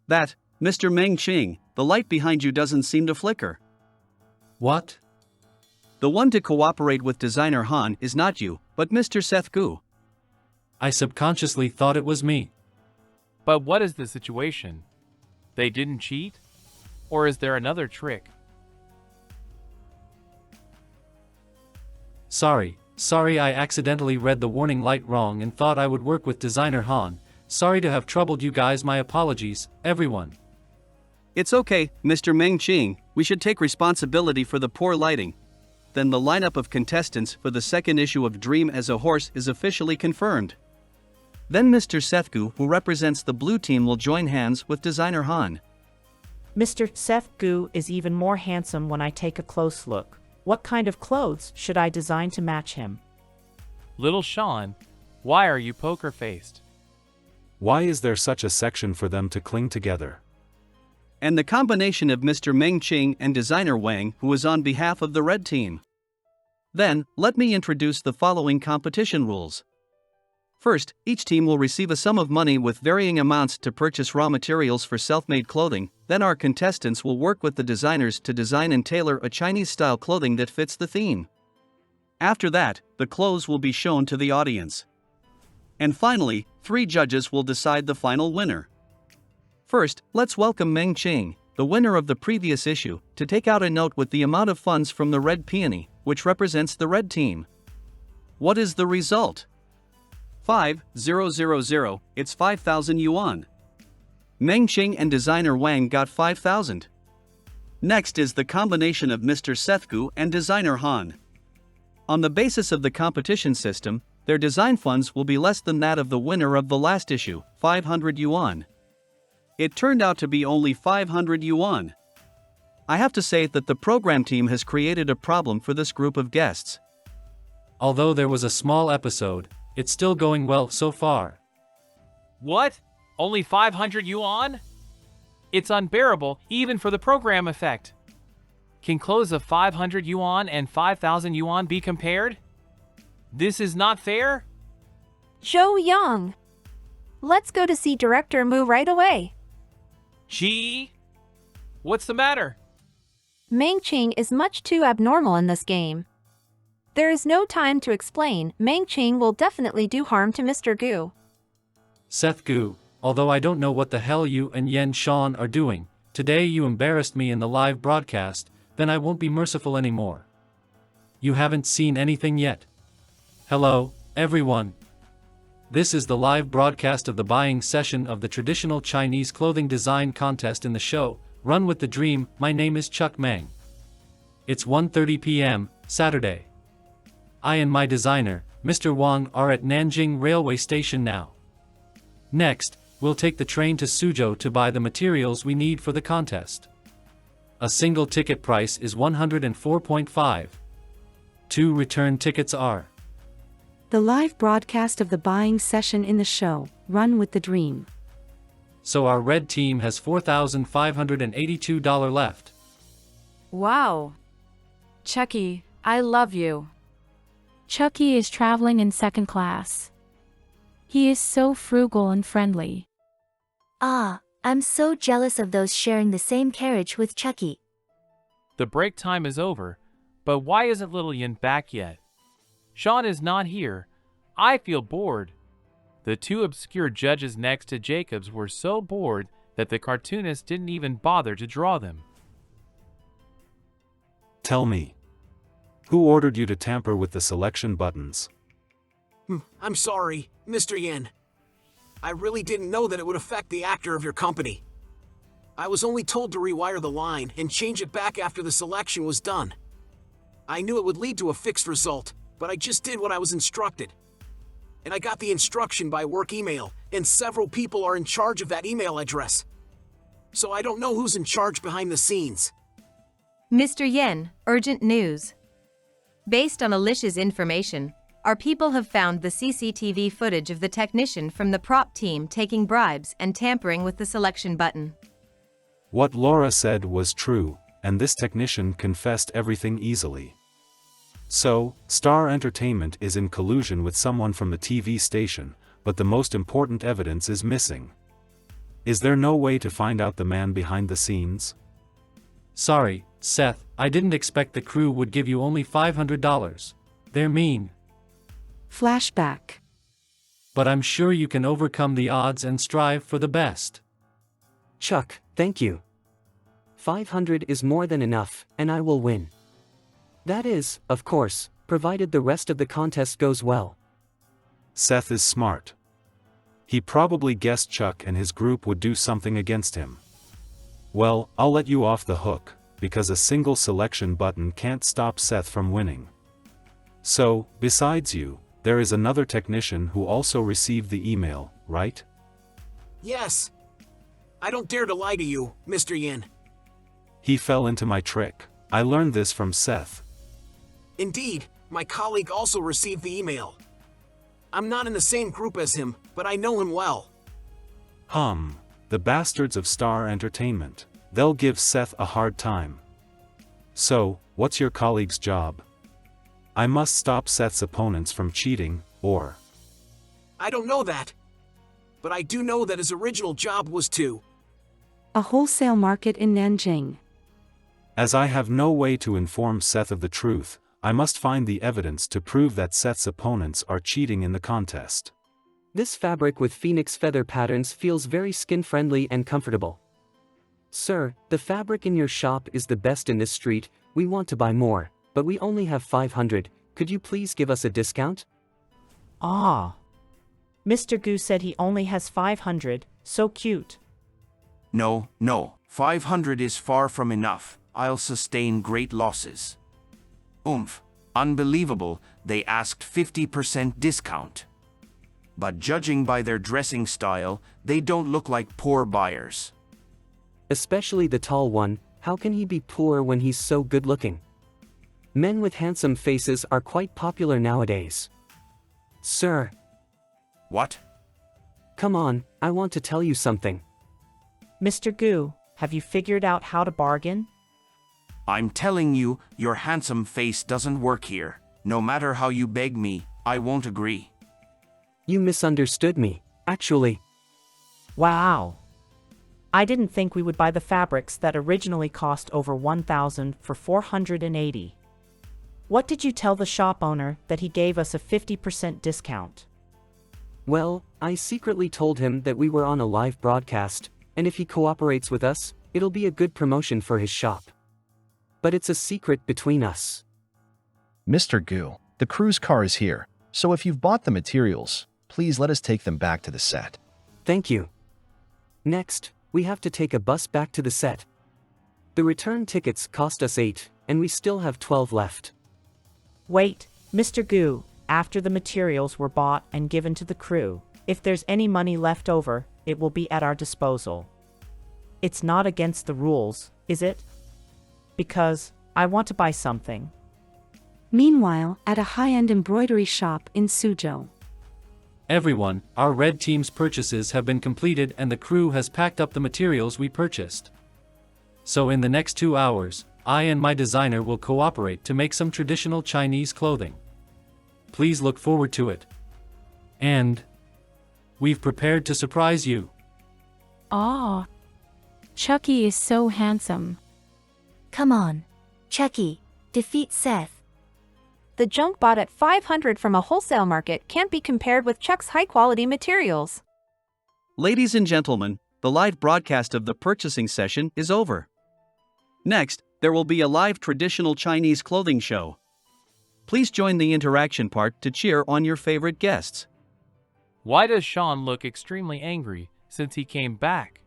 Speaker 18: That, Mr. Meng Qing, the light behind you doesn't seem to flicker.
Speaker 6: What?
Speaker 18: The one to cooperate with designer Han is not you, but Mr. Seth Gu.
Speaker 6: I subconsciously thought it was me. But what is the situation? They didn't cheat? Or is there another trick?
Speaker 7: Sorry, I accidentally read the warning light wrong and thought I would work with designer Han. Sorry to have troubled you guys, my apologies, everyone.
Speaker 18: It's okay, Mr. Meng Qing, we should take responsibility for the poor lighting. Then the lineup of contestants for the second issue of Dream as a Horse is officially confirmed. Then Mr. Sethgu, who represents the blue team, will join hands with designer Han.
Speaker 19: Mr. Seth Gu is even more handsome when I take a close look. What kind of clothes should I design to match him?
Speaker 6: Little Sean, why are you poker-faced?
Speaker 14: Why is there such a section for them to cling together?
Speaker 18: And the combination of Mr. Meng Qing and designer Wang, who is on behalf of the red team. Then, let me introduce the following competition rules. First, each team will receive a sum of money with varying amounts to purchase raw materials for self-made clothing. Then our contestants will work with the designers to design and tailor a Chinese-style clothing that fits the theme. After that, the clothes will be shown to the audience. And finally, 3 judges will decide the final winner. First, let's welcome Meng Qing, the winner of the previous issue, to take out a note with the amount of funds from the red peony, which represents the red team. What is the result? 5,000, it's 5,000 yuan. Meng Qing and designer Wang got 5,000. Next is the combination of Mr. Sethgu and designer Han. On the basis of the competition system, their design funds will be less than that of the winner of the last issue, 500 yuan. It turned out to be only 500 yuan. I have to say that the program team has created a problem for this group of guests.
Speaker 7: Although there was a small episode, it's still going well so far.
Speaker 6: What? Only 500 yuan? It's unbearable, even for the program effect. Can clothes of 500 yuan and 5,000 yuan be compared? This is not fair?
Speaker 8: Zhou Yang. Let's go to see Director Mu right away.
Speaker 6: Gee? What's the matter?
Speaker 8: Meng Qing is much too abnormal in this game. There is no time to explain. Meng Qing will definitely do harm to Mr. Gu.
Speaker 7: Sethgu, although I don't know what the hell you and Yen Shan are doing, today you embarrassed me in the live broadcast, then I won't be merciful anymore. You haven't seen anything yet. Hello, everyone. This is the live broadcast of the buying session of the traditional Chinese clothing design contest in the show, Run with the Dream. My name is Chuck Meng. It's 1:30 p.m., Saturday. I and my designer, Mr. Wang, are at Nanjing Railway Station now. Next, we'll take the train to Suzhou to buy the materials we need for the contest. A single ticket price is 104.5. 2 return tickets are.
Speaker 9: The live broadcast of the buying session in the show, Run with the Dream.
Speaker 7: So our red team has $4,582 left.
Speaker 17: Wow. Chucky, I love you.
Speaker 21: Chucky is traveling in second class. He is so frugal and friendly.
Speaker 4: Ah, I'm so jealous of those sharing the same carriage with Chucky.
Speaker 6: The break time is over, but why isn't little Yin back yet? Sean is not here. I feel bored. The 2 obscure judges next to Jacobs were so bored that the cartoonist didn't even bother to draw them.
Speaker 14: Tell me. Who ordered you to tamper with the selection buttons?
Speaker 5: I'm sorry, Mr. Yen. I really didn't know that it would affect the actor of your company. I was only told to rewire the line and change it back after the selection was done. I knew it would lead to a fixed result, but I just did what I was instructed. And I got the instruction by work email, and several people are in charge of that email address. So I don't know who's in charge behind the scenes.
Speaker 2: Mr. Yen, urgent news. Based on Alicia's information, our people have found the CCTV footage of the technician from the prop team taking bribes and tampering with the selection button.
Speaker 14: What Laura said was true, and this technician confessed everything easily. So, Star Entertainment is in collusion with someone from the TV station, but the most important evidence is missing. Is there no way to find out the man behind the scenes?
Speaker 7: Sorry, Seth, I didn't expect the crew would give you only $500. They're mean.
Speaker 9: Flashback.
Speaker 7: But I'm sure you can overcome the odds and strive for the best.
Speaker 3: Chuck, thank you. 500 is more than enough, and I will win. That is, of course, provided the rest of the contest goes well.
Speaker 14: Seth is smart. He probably guessed Chuck and his group would do something against him. Well, I'll let you off the hook, because a single selection button can't stop Seth from winning. So, besides you, there is another technician who also received the email, right?
Speaker 5: Yes. I don't dare to lie to you, Mr. Yin.
Speaker 14: He fell into my trick. I learned this from Seth.
Speaker 5: Indeed, my colleague also received the email. I'm not in the same group as him, but I know him well.
Speaker 14: The bastards of Star Entertainment. They'll give Seth a hard time. So, what's your colleague's job? I must stop Seth's opponents from cheating, or...
Speaker 5: I don't know that. But I do know that his original job was to...
Speaker 9: A wholesale market in Nanjing.
Speaker 14: As I have no way to inform Seth of the truth, I must find the evidence to prove that Seth's opponents are cheating in the contest.
Speaker 3: This fabric with phoenix feather patterns feels very skin-friendly and comfortable. Sir, the fabric in your shop is the best in this street. We want to buy more, but we only have 500. Could you please give us a discount?
Speaker 19: Ah. Mr. Gu said he only has 500. So cute.
Speaker 23: No, 500 is far from enough. I'll sustain great losses. Oomph. Unbelievable, they asked 50% discount. But judging by their dressing style, they don't look like poor buyers.
Speaker 3: Especially the tall one. How can he be poor when he's so good-looking? Men with handsome faces are quite popular nowadays. Sir.
Speaker 23: What?
Speaker 3: Come on, I want to tell you something.
Speaker 19: Mr. Gu, have you figured out how to bargain?
Speaker 23: I'm telling you, your handsome face doesn't work here. No matter how you beg me, I won't agree.
Speaker 3: You misunderstood me, actually.
Speaker 19: Wow. I didn't think we would buy the fabrics that originally cost over 1,000 for 480. What did you tell the shop owner that he gave us a 50% discount?
Speaker 3: Well, I secretly told him that we were on a live broadcast, and if he cooperates with us, it'll be a good promotion for his shop. But it's a secret between us.
Speaker 12: Mr. Gu, the cruise car is here, so if you've bought the materials, please let us take them back to the set.
Speaker 3: Thank you. Next, we have to take a bus back to the set. The return tickets cost us 8, and we still have 12 left.
Speaker 19: Wait, Mr. Gu, after the materials were bought and given to the crew, if there's any money left over, it will be at our disposal. It's not against the rules, is it? Because I want to buy something.
Speaker 9: Meanwhile, at a high-end embroidery shop in Suzhou.
Speaker 7: Everyone, our red team's purchases have been completed and the crew has packed up the materials we purchased. So in the next 2 hours, I and my designer will cooperate to make some traditional Chinese clothing. Please look forward to it. And we've prepared to surprise you.
Speaker 21: Aw. Chucky is so handsome.
Speaker 4: Come on. Chucky, defeat Seth.
Speaker 8: The junk bought at 500 from a wholesale market can't be compared with Chuck's high-quality materials.
Speaker 18: Ladies and gentlemen, the live broadcast of the purchasing session is over. Next, there will be a live traditional Chinese clothing show. Please join the interaction part to cheer on your favorite guests.
Speaker 6: Why does Sean look extremely angry since he came back?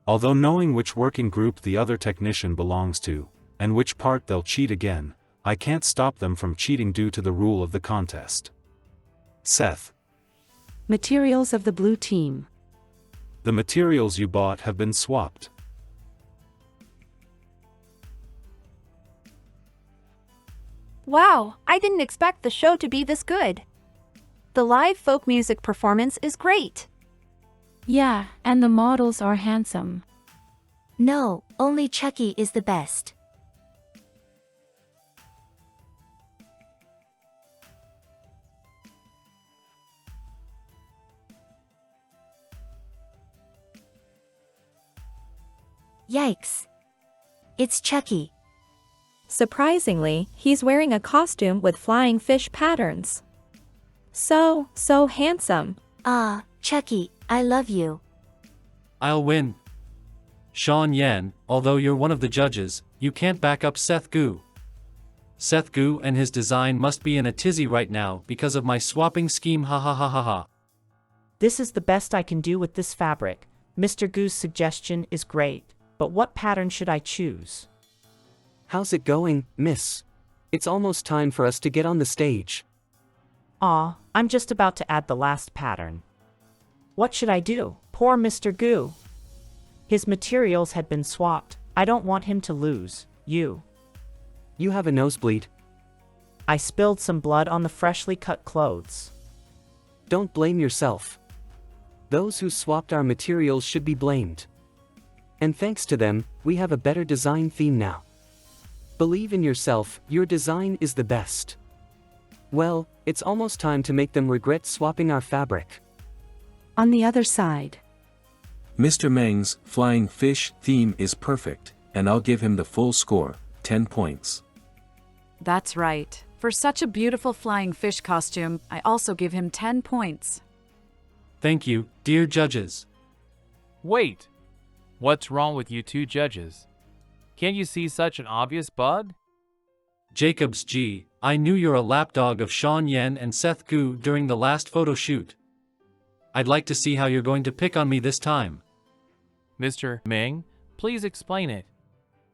Speaker 14: Although knowing which working group the other technician belongs to, and which part they'll cheat again, I can't stop them from cheating due to the rule of the contest. Seth.
Speaker 9: Materials of the blue team.
Speaker 14: The materials you bought have been swapped.
Speaker 8: Wow, I didn't expect the show to be this good. The live folk music performance is great.
Speaker 21: Yeah, and the models are handsome.
Speaker 4: No, only Chucky is the best. Yikes. It's Chucky.
Speaker 16: Surprisingly, he's wearing a costume with flying fish patterns. So handsome.
Speaker 4: Ah, Chucky, I love you.
Speaker 7: I'll win. Sean Yan, although you're one of the judges, you can't back up Seth Gu. Seth Gu and his design must be in a tizzy right now because of my swapping scheme, ha ha ha ha ha.
Speaker 19: This is the best I can do with this fabric. Mr. Gu's suggestion is great, but what pattern should I choose?
Speaker 3: How's it going, miss? It's almost time for us to get on the stage.
Speaker 19: Aw, I'm just about to add the last pattern. What should I do? Poor Mr. Gu. His materials had been swapped. I don't want him to lose. You
Speaker 3: have a nosebleed.
Speaker 19: I spilled some blood on the freshly cut clothes.
Speaker 3: Don't blame yourself. Those who swapped our materials should be blamed. And thanks to them, we have a better design theme now. Believe in yourself, your design is the best. Well, it's almost time to make them regret swapping our fabric.
Speaker 9: On the other side.
Speaker 11: Mr. Meng's flying fish theme is perfect, and I'll give him the full score, 10 points.
Speaker 17: That's right. For such a beautiful flying fish costume, I also give him 10 points.
Speaker 7: Thank you, dear judges.
Speaker 6: Wait! What's wrong with you two judges? Can't you see such an obvious bug?
Speaker 7: Jacobs G, I knew you're a lapdog of Sean Yen and Seth Gu during the last photo shoot. I'd like to see how you're going to pick on me this time.
Speaker 6: Mr. Meng, please explain it.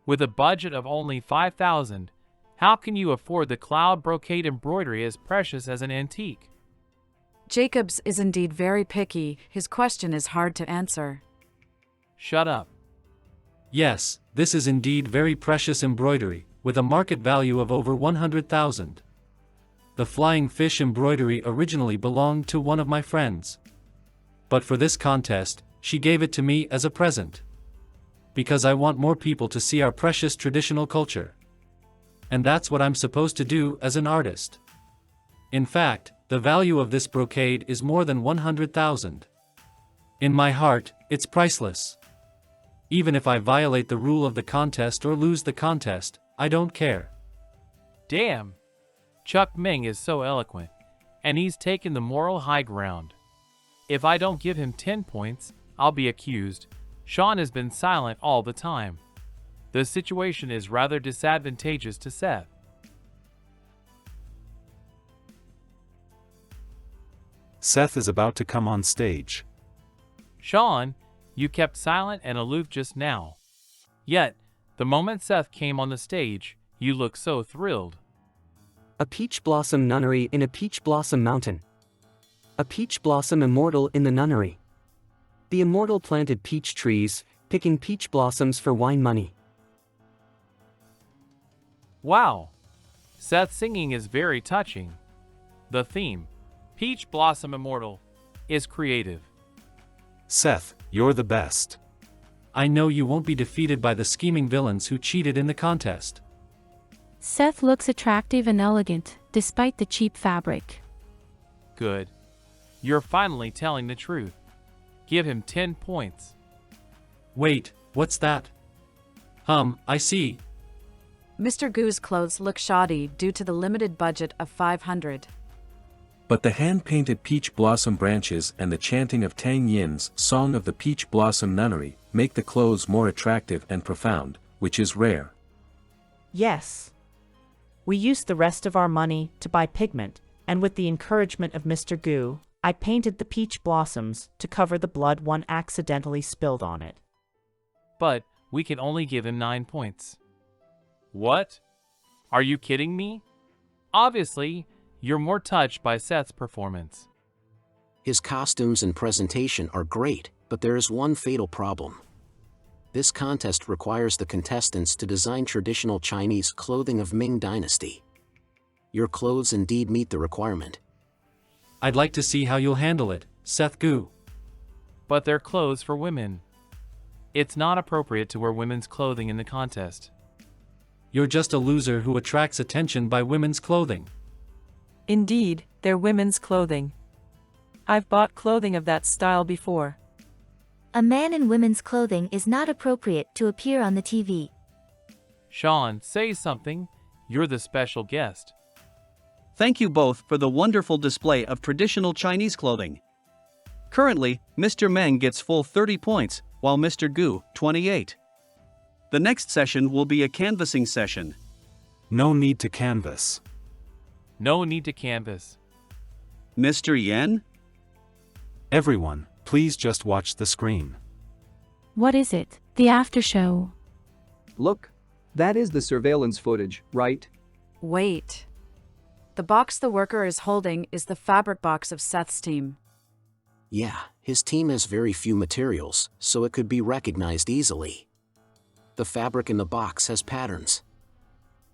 Speaker 6: With a budget of only 5,000, how can you afford the cloud brocade embroidery as precious as an antique?
Speaker 17: Jacobs is indeed very picky. His question is hard to answer.
Speaker 6: Shut up.
Speaker 7: Yes, this is indeed very precious embroidery, with a market value of over 100,000. The flying fish embroidery originally belonged to one of my friends. But for this contest, she gave it to me as a present. Because I want more people to see our precious traditional culture. And that's what I'm supposed to do as an artist. In fact, the value of this brocade is more than 100,000. In my heart, it's priceless. Even if I violate the rule of the contest or lose the contest, I don't care.
Speaker 6: Damn! Chuck Ming is so eloquent, and he's taken the moral high ground. If I don't give him 10 points, I'll be accused. Sean has been silent all the time. The situation is rather disadvantageous to Seth.
Speaker 14: Seth is about to come on stage.
Speaker 6: Sean, you kept silent and aloof just now. Yet, the moment Seth came on the stage, you looked so thrilled.
Speaker 3: A peach blossom nunnery in a peach blossom mountain. A peach blossom immortal in the nunnery. The immortal planted peach trees, picking peach blossoms for wine money.
Speaker 6: Wow! Seth's singing is very touching. The theme, Peach Blossom Immortal, is creative.
Speaker 14: Seth, you're the best.
Speaker 7: I know you won't be defeated by the scheming villains who cheated in the contest.
Speaker 21: Seth looks attractive and elegant, despite the cheap fabric.
Speaker 6: Good. You're finally telling the truth. Give him 10 points.
Speaker 7: Wait, what's that? I see.
Speaker 17: Mr. Gu's clothes look shoddy due to the limited budget of 500.
Speaker 11: But the hand-painted peach blossom branches and the chanting of Tang Yin's Song of the Peach Blossom Nunnery make the clothes more attractive and profound, which is rare.
Speaker 19: Yes. We used the rest of our money to buy pigment, and with the encouragement of Mr. Gu, I painted the peach blossoms to cover the blood one accidentally spilled on it.
Speaker 6: But we can only give him 9 points. What? Are you kidding me? Obviously, you're more touched by Seth's performance.
Speaker 10: His costumes and presentation are great, but there is one fatal problem. This contest requires the contestants to design traditional Chinese clothing of Ming Dynasty. Your clothes indeed meet the requirement.
Speaker 7: I'd like to see how you'll handle it, Seth Gu.
Speaker 6: But they're clothes for women. It's not appropriate to wear women's clothing in the contest.
Speaker 7: You're just a loser who attracts attention by women's clothing.
Speaker 1: Indeed, they're women's clothing. I've bought clothing of that style before.
Speaker 4: A man in women's clothing is not appropriate to appear on the TV.
Speaker 6: Sean, say something. You're the special guest.
Speaker 18: Thank you both for the wonderful display of traditional Chinese clothing. Currently, Mr. Meng gets full 30 points, while Mr. Gu, 28. The next session will be a canvassing session.
Speaker 14: No need to canvas.
Speaker 6: No need to canvas.
Speaker 18: Mr. Yen?
Speaker 14: Everyone, please just watch the screen.
Speaker 21: What is it? The after show.
Speaker 15: Look. That is the surveillance footage, right?
Speaker 17: Wait. The box the worker is holding is the fabric box of Seth's team.
Speaker 10: Yeah, his team has very few materials, so it could be recognized easily. The fabric in the box has patterns.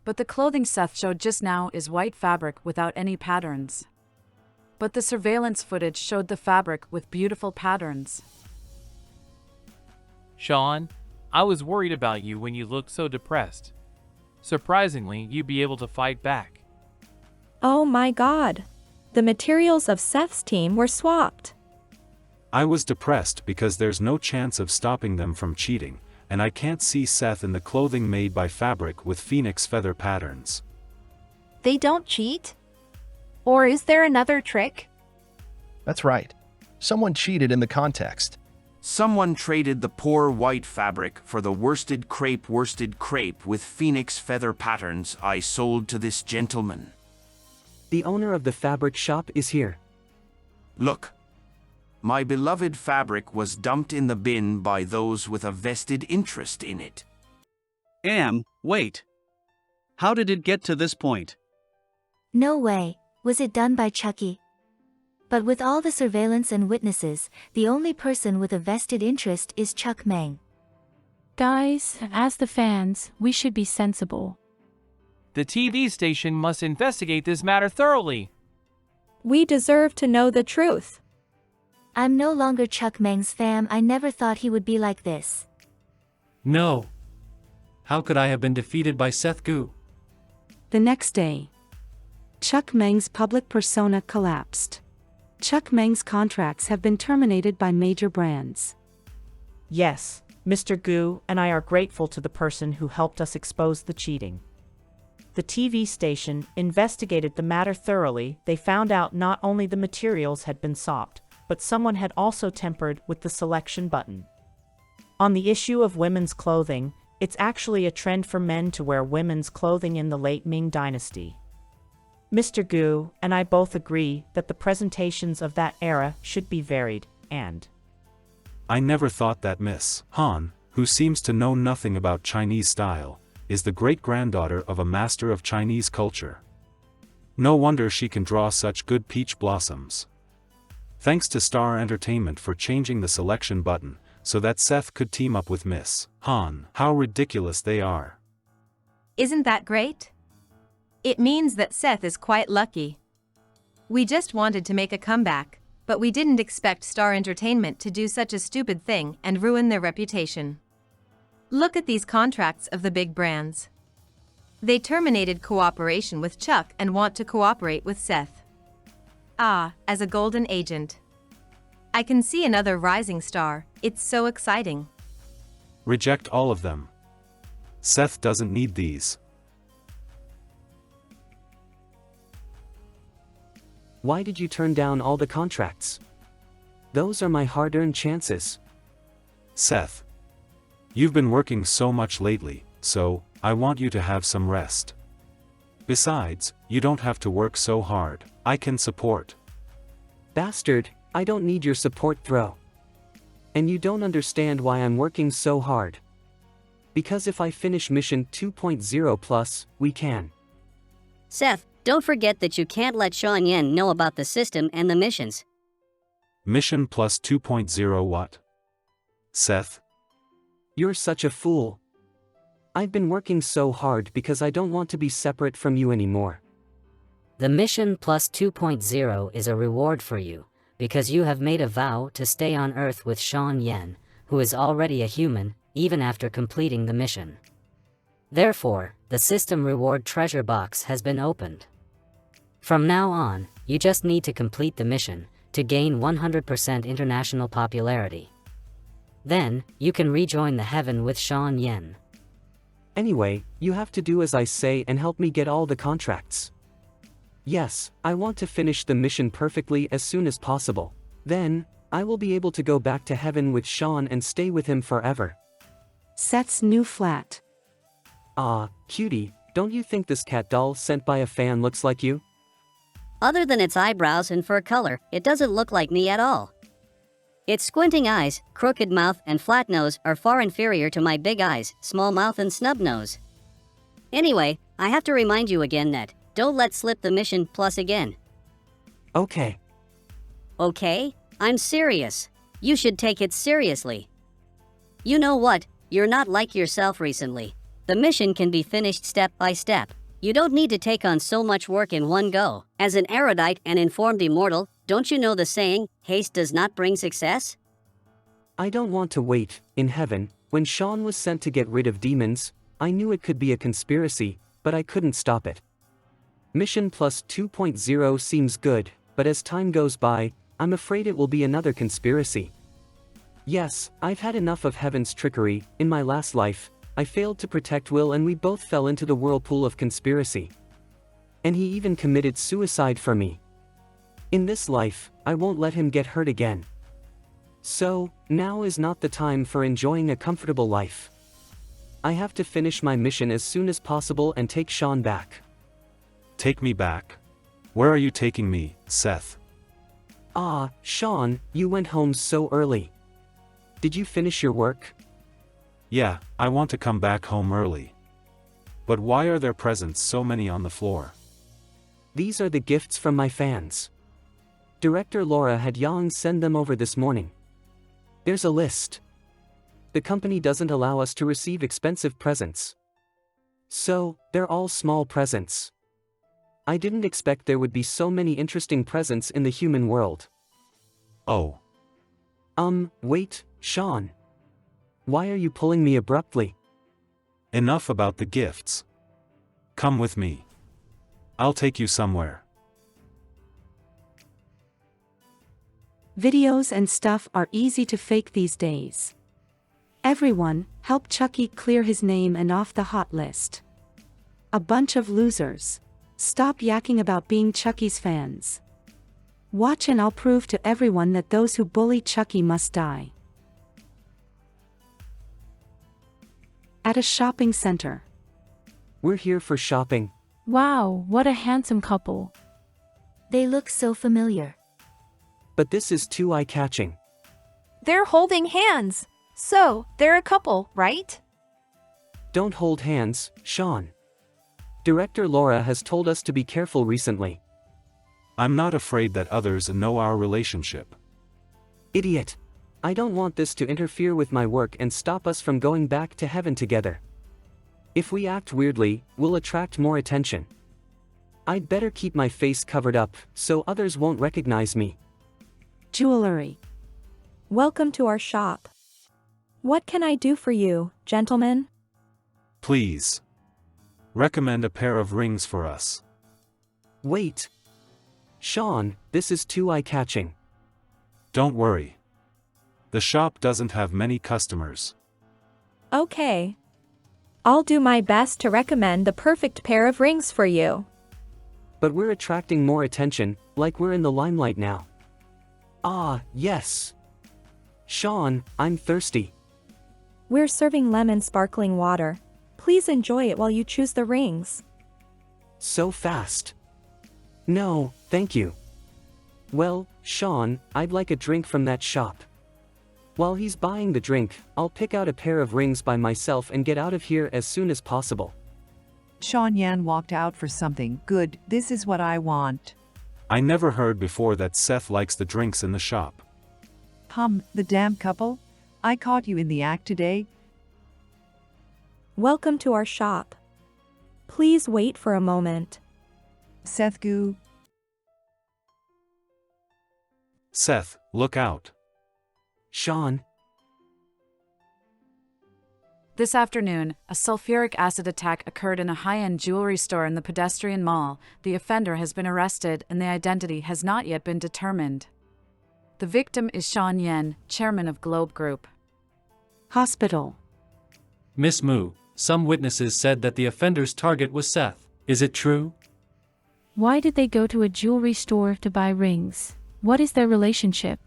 Speaker 17: But the clothing Seth showed just now is white fabric without any patterns. But the surveillance footage showed the fabric with beautiful patterns.
Speaker 6: Sean, I was worried about you when you looked so depressed. Surprisingly, you'd be able to fight back.
Speaker 16: Oh my god. The materials of Seth's team were swapped.
Speaker 14: I was depressed because there's no chance of stopping them from cheating, and I can't see Seth in the clothing made by fabric with phoenix feather patterns.
Speaker 8: They don't cheat? Or is there another trick?
Speaker 12: That's right. Someone cheated in the context.
Speaker 23: Someone traded the poor white fabric for the worsted crepe with phoenix feather patterns I sold to this gentleman.
Speaker 3: The owner of the fabric shop is here.
Speaker 23: Look. My beloved fabric was dumped in the bin by those with a vested interest in it.
Speaker 18: Wait. How did it get to this point?
Speaker 4: No way, was it done by Chucky? But with all the surveillance and witnesses, the only person with a vested interest is Chuck Meng.
Speaker 21: Guys, as the fans, we should be sensible.
Speaker 6: The TV station must investigate this matter thoroughly.
Speaker 16: We deserve to know the truth.
Speaker 4: I'm no longer Chuck Meng's fam. I never thought he would be like this.
Speaker 7: No. How could I have been defeated by Seth Gu?
Speaker 9: The next day, Chuck Meng's public persona collapsed. Chuck Meng's contracts have been terminated by major brands.
Speaker 19: Yes, Mr. Gu and I are grateful to the person who helped us expose the cheating. The TV station investigated the matter thoroughly. They found out not only the materials had been swapped, but someone had also tampered with the selection button. On the issue of women's clothing, it's actually a trend for men to wear women's clothing in the late Ming Dynasty. Mr. Gu and I both agree that the presentations of that era should be varied, and
Speaker 14: I never thought that Miss Han, who seems to know nothing about Chinese style, is the great-granddaughter of a master of Chinese culture. No wonder she can draw such good peach blossoms. Thanks to Star Entertainment for changing the selection button, so that Seth could team up with Miss Han. How ridiculous they are.
Speaker 2: Isn't that great? It means that Seth is quite lucky. We just wanted to make a comeback, but we didn't expect Star Entertainment to do such a stupid thing and ruin their reputation. Look at these contracts of the big brands. They terminated cooperation with Chuck and want to cooperate with Seth. As a golden agent. I can see another rising star. It's so exciting.
Speaker 14: Reject all of them. Seth doesn't need these.
Speaker 3: Why did you turn down all the contracts? Those are my hard-earned chances.
Speaker 14: Seth. You've been working so much lately, so I want you to have some rest. Besides, you don't have to work so hard. I can support.
Speaker 3: Bastard, I don't need your support, throw. And you don't understand why I'm working so hard. Because if I finish mission 2.0 plus, we can.
Speaker 20: Seth, don't forget that you can't let Sean Yen know about the system and the missions.
Speaker 14: Mission plus 2.0 what? Seth?
Speaker 3: You're such a fool. I've been working so hard because I don't want to be separate from you anymore.
Speaker 20: The Mission Plus 2.0 is a reward for you, because you have made a vow to stay on Earth with Sean Yen, who is already a human, even after completing the mission. Therefore, the system reward treasure box has been opened. From now on, you just need to complete the mission, to gain 100% international popularity. Then, you can rejoin the heaven with Sean Yen.
Speaker 3: Anyway, you have to do as I say and help me get all the contracts. Yes, I want to finish the mission perfectly as soon as possible. Then, I will be able to go back to heaven with Sean and stay with him forever.
Speaker 9: Seth's new flat.
Speaker 3: Cutie, Don't you think this cat doll sent by a fan looks like you?
Speaker 5: Other than its eyebrows and fur color, it doesn't look like me at all. Its squinting eyes, crooked mouth, and flat nose are far inferior to my big eyes, small mouth, and snub nose. Anyway, I have to remind you again that don't let slip the mission plus again.
Speaker 3: Okay.
Speaker 5: Okay? I'm serious. You should take it seriously. You know what? You're not like yourself recently. The mission can be finished step by step. You don't need to take on so much work in one go. As an erudite and informed immortal, don't you know the saying, haste does not bring success?
Speaker 3: I don't want to wait. In heaven, when Sean was sent to get rid of demons, I knew it could be a conspiracy, but I couldn't stop it. Mission plus 2.0 seems good, but as time goes by, I'm afraid it will be another conspiracy. Yes, I've had enough of heaven's trickery. In my last life, I failed to protect Will and we both fell into the whirlpool of conspiracy. And he even committed suicide for me. In this life, I won't let him get hurt again. So, now is not the time for enjoying a comfortable life. I have to finish my mission as soon as possible and take Sean back.
Speaker 14: Take me back? Where are you taking me, Seth?
Speaker 3: Ah, Sean, you went home so early. Did you finish your work?
Speaker 14: Yeah, I want to come back home early. But why are there presents so many on the floor?
Speaker 3: These are the gifts from my fans. Director Laura had Yang send them over this morning. There's a list. The company doesn't allow us to receive expensive presents. So, they're all small presents. I didn't expect there would be so many interesting presents in the human world.
Speaker 14: Oh.
Speaker 3: Wait, Sean. Why are you pulling me abruptly?
Speaker 14: Enough about the gifts. Come with me. I'll take you somewhere.
Speaker 9: Videos and stuff are easy to fake these days. Everyone, help Chucky clear his name and off the hot list. A bunch of losers. Stop yakking about being Chucky's fans. Watch and I'll prove to everyone that those who bully Chucky must die. At a shopping center.
Speaker 3: We're here for shopping.
Speaker 21: Wow, what a handsome couple.
Speaker 4: They look so familiar.
Speaker 3: But this is too eye-catching.
Speaker 8: They're holding hands. So, they're a couple, right?
Speaker 3: Don't hold hands, Sean. Director Laura has told us to be careful recently.
Speaker 14: I'm not afraid that others know our relationship.
Speaker 3: Idiot. I don't want this to interfere with my work and stop us from going back to heaven together. If we act weirdly, we'll attract more attention. I'd better keep my face covered up, so others won't recognize me.
Speaker 9: Jewelry.
Speaker 16: Welcome to our shop. What can I do for you, gentlemen?
Speaker 14: Please. Recommend a pair of rings for us.
Speaker 3: Wait. Sean, this is too eye-catching.
Speaker 14: Don't worry. The shop doesn't have many customers.
Speaker 16: Okay. I'll do my best to recommend the perfect pair of rings for you.
Speaker 3: But we're attracting more attention, like we're in the limelight now. Ah, yes. Sean, I'm thirsty.
Speaker 16: We're serving lemon sparkling water. Please enjoy it while you choose the rings.
Speaker 3: So fast. No, thank you. Well, Sean, I'd like a drink from that shop. While he's buying the drink, I'll pick out a pair of rings by myself and get out of here as soon as possible.
Speaker 13: Sean Yan walked out for something. Good, this is what I want.
Speaker 14: I never heard before that Seth likes the drinks in the shop.
Speaker 13: The damn couple? I caught you in the act today.
Speaker 16: Welcome to our shop. Please wait for a moment.
Speaker 13: Seth Gu.
Speaker 14: Seth, look out.
Speaker 3: Sean.
Speaker 17: This afternoon, a sulfuric acid attack occurred in a high-end jewelry store in the pedestrian mall. The offender has been arrested and the identity has not yet been determined. The victim is Sean Yen, chairman of Globe Group.
Speaker 9: Hospital.
Speaker 7: Miss Mu, some witnesses said that the offender's target was Seth. Is it true?
Speaker 21: Why did they go to a jewelry store to buy rings? What is their relationship?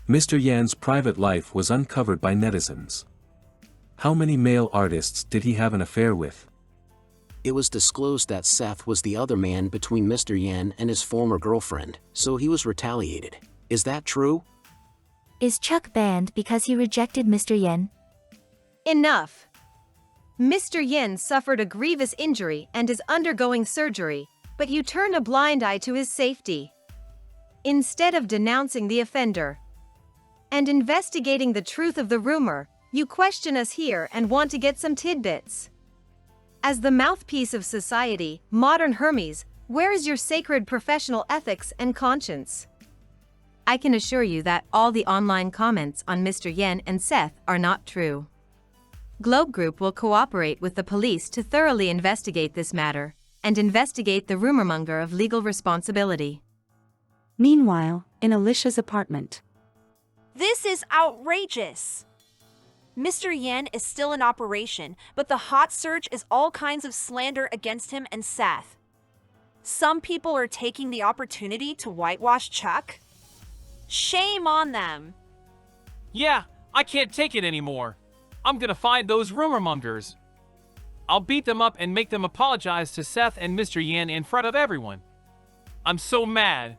Speaker 11: Mr. Yan's private life was uncovered by netizens. How many male artists did he have an affair with?
Speaker 10: It was disclosed that Seth was the other man between Mr. Yan and his former girlfriend, so he was retaliated. Is that true?
Speaker 4: Is Chuck banned because he rejected Mr. Yen?
Speaker 2: Enough! Mr. Yin suffered a grievous injury and is undergoing surgery, but you turn a blind eye to his safety. Instead of denouncing the offender and investigating the truth of the rumor, you question us here and want to get some tidbits. As the mouthpiece of society, modern Hermes, where is your sacred professional ethics and conscience? I can assure you that all the online comments on Mr. Yen and Seth are not true. Globe Group will cooperate with the police to thoroughly investigate this matter and investigate the rumormonger of legal responsibility.
Speaker 9: Meanwhile, in Alicia's apartment.
Speaker 8: This is outrageous! Mr. Yen is still in operation, but the hot surge is all kinds of slander against him and Seth. Some people are taking the opportunity to whitewash Chuck. Shame on them.
Speaker 6: Yeah, I can't take it anymore. I'm gonna find those rumormongers. I'll beat them up and make them apologize to Seth and Mr. Yan in front of everyone. I'm so mad.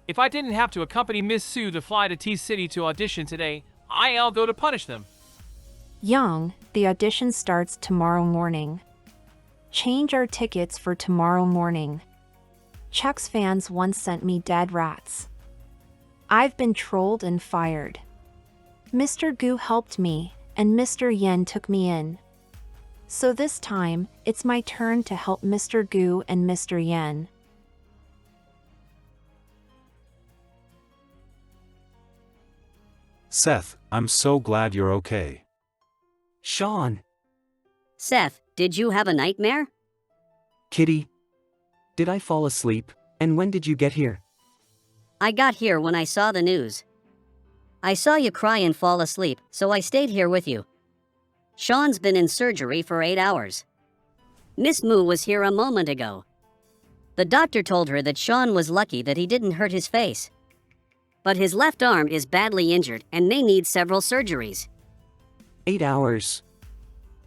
Speaker 6: If I didn't have to accompany Miss Sue to fly to T-City to audition today, I'll go to punish them.
Speaker 8: Young, the audition starts tomorrow morning. Change our tickets for tomorrow morning. Chuck's fans once sent me dead rats. I've been trolled and fired. Mr. Gu helped me, and Mr. Yen took me in. So this time, it's my turn to help Mr. Gu and Mr. Yen.
Speaker 14: Seth, I'm so glad you're okay.
Speaker 3: Sean.
Speaker 5: Seth, did you have a nightmare?
Speaker 3: Kitty. Did I fall asleep, and when did you get here?
Speaker 5: I got here when I saw the news. I saw you cry and fall asleep, so I stayed here with you. Sean's been in surgery for 8 hours. Miss Moo was here a moment ago. The doctor told her that Sean was lucky that he didn't hurt his face. But his left arm is badly injured and may need several surgeries.
Speaker 3: 8 hours.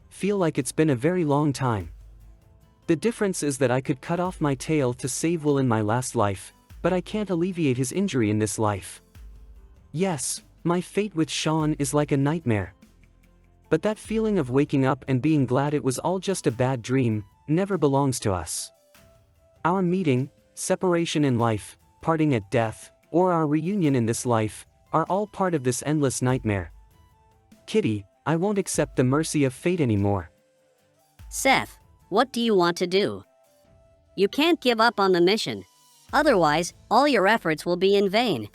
Speaker 3: Feel like it's been a very long time. The difference is that I could cut off my tail to save Will in my last life, but I can't alleviate his injury in this life. Yes, my fate with Sean is like a nightmare. But that feeling of waking up and being glad it was all just a bad dream never belongs to us. Our meeting, separation in life, parting at death, or our reunion in this life, are all part of this endless nightmare. Kitty, I won't accept the mercy of fate anymore.
Speaker 5: Seth, what do you want to do? You can't give up on the mission. Otherwise, all your efforts will be in vain.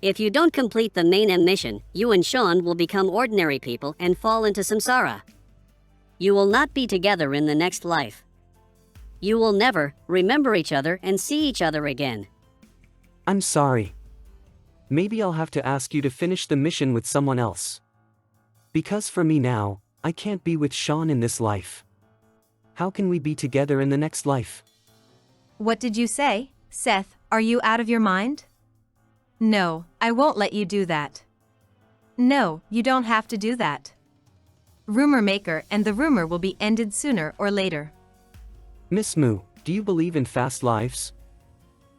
Speaker 5: If you don't complete the main mission, you and Sean will become ordinary people and fall into samsara. You will not be together in the next life. You will never remember each other and see each other again.
Speaker 3: I'm sorry. Maybe I'll have to ask you to finish the mission with someone else. Because for me now, I can't be with Sean in this life. How can we be together in the next life?
Speaker 2: What did you say, Seth? Are you out of your mind? No, I won't let you do that. No, you don't have to do that. Rumor maker and the rumor will be ended sooner or later.
Speaker 3: Miss Moo, do you believe in fast lives?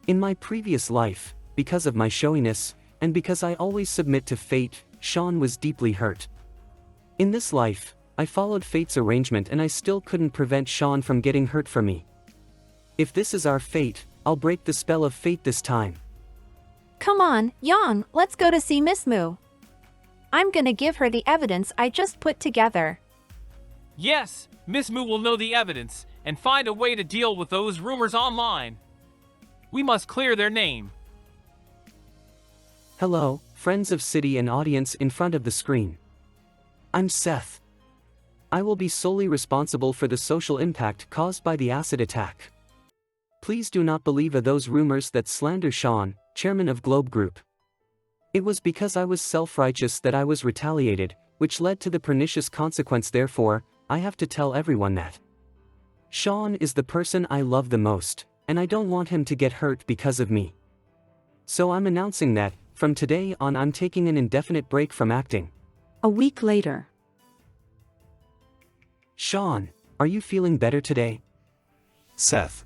Speaker 3: In my previous life, because of my showiness, and because I always submit to fate, Sean was deeply hurt. In this life, I followed fate's arrangement and I still couldn't prevent Sean from getting hurt for me. If this is our fate, I'll break the spell of fate this time.
Speaker 8: Come on, Yang, let's go to see Miss Moo. I'm gonna give her the evidence I just put together.
Speaker 6: Yes, Miss Moo will know the evidence and find a way to deal with those rumors online. We must clear their name.
Speaker 3: Hello, friends of City and audience in front of the screen. I'm Seth. I will be solely responsible for the social impact caused by the acid attack. Please do not believe those rumors that slander Sean, chairman of Globe Group. It was because I was self-righteous that I was retaliated, which led to the pernicious consequence. Therefore, I have to tell everyone that Sean is the person I love the most, and I don't want him to get hurt because of me. So I'm announcing that, from today on, I'm taking an indefinite break from acting.
Speaker 9: A week later.
Speaker 3: Sean, Are you feeling better today?
Speaker 14: Seth.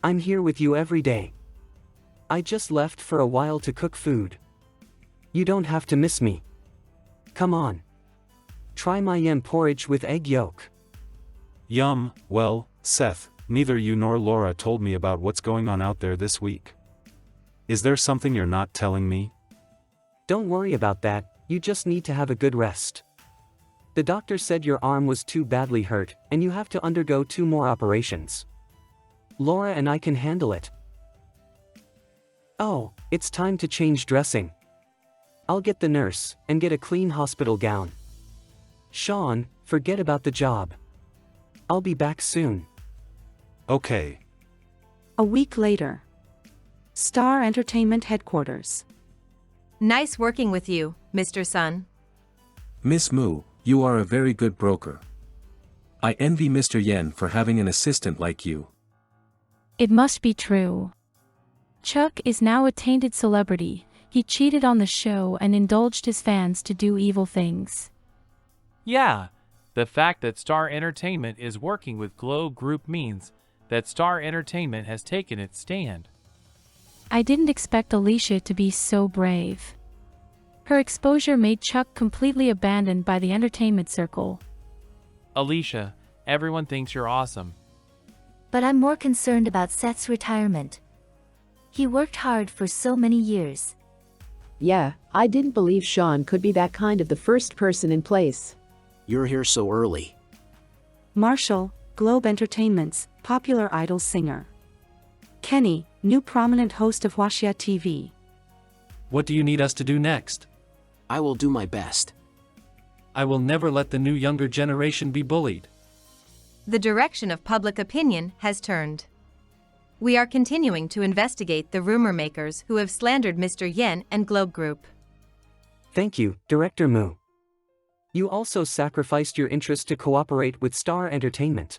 Speaker 3: I'm here with you every day. I just left for a while to cook food. You don't have to miss me. Come on. Try my yam porridge with egg yolk.
Speaker 14: Yum, well, Seth, neither you nor Laura told me about what's going on out there this week. Is there something you're not telling me?
Speaker 3: Don't worry about that, you just need to have a good rest. The doctor said your arm was too badly hurt, and you have to undergo 2 more operations. Laura and I can handle it. Oh, it's time to change dressing. I'll get the nurse, and get a clean hospital gown. Sean, forget about the job. I'll be back soon.
Speaker 14: Okay.
Speaker 9: A week later. Star Entertainment headquarters.
Speaker 2: Nice working with you, Mr. Sun.
Speaker 11: Miss Mu, you are a very good broker. I envy Mr. Yen for having an assistant like you.
Speaker 21: It must be true. Chuck is now a tainted celebrity. He cheated on the show and indulged his fans to do evil things.
Speaker 6: Yeah, the fact that Star Entertainment is working with Glow Group means that Star Entertainment has taken its stand.
Speaker 21: I didn't expect Alicia to be so brave. Her exposure made Chuck completely abandoned by the entertainment circle.
Speaker 6: Alicia, everyone thinks you're awesome.
Speaker 4: But I'm more concerned about Seth's retirement. He worked hard for so many years.
Speaker 1: Yeah, I didn't believe Sean could be that kind of the first person in place.
Speaker 10: You're here so early.
Speaker 9: Marshall, Globe Entertainment's popular idol singer. Kenny, new prominent host of Huaxia TV.
Speaker 7: What do you need us to do next?
Speaker 10: I will do my best.
Speaker 7: I will never let the new younger generation be bullied.
Speaker 2: The direction of public opinion has turned. We are continuing to investigate the rumor makers who have slandered Mr. Yen and Globe Group.
Speaker 3: Thank you, Director Mu. You also sacrificed your interest to cooperate with Star Entertainment.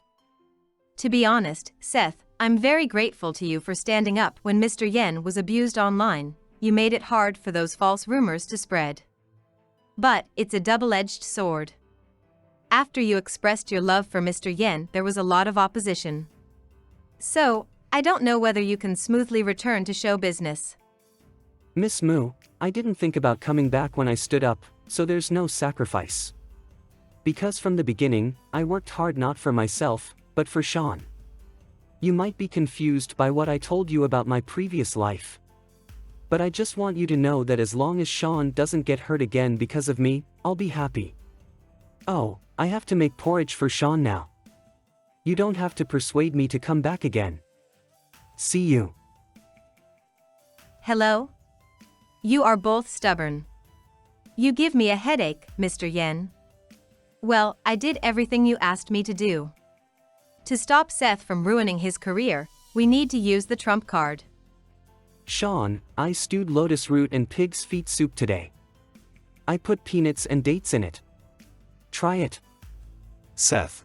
Speaker 2: To be honest, Seth, I'm very grateful to you for standing up when Mr. Yen was abused online. You made it hard for those false rumors to spread. But it's a double-edged sword. After you expressed your love for Mr. Yen, there was a lot of opposition. So, I don't know whether you can smoothly return to show business.
Speaker 3: Miss Mu, I didn't think about coming back when I stood up, so there's no sacrifice. Because from the beginning, I worked hard not for myself, but for Sean. You might be confused by what I told you about my previous life. But I just want you to know that as long as Sean doesn't get hurt again because of me, I'll be happy. Oh, I have to make porridge for Sean now. You don't have to persuade me to come back again. See you.
Speaker 2: Hello? You are both stubborn. You give me a headache, Mr. Yen. Well, I did everything you asked me to do. To stop Seth from ruining his career, we need to use the trump card.
Speaker 3: Sean, I stewed lotus root and pig's feet soup today. I put peanuts and dates in it. Try it.
Speaker 14: Seth.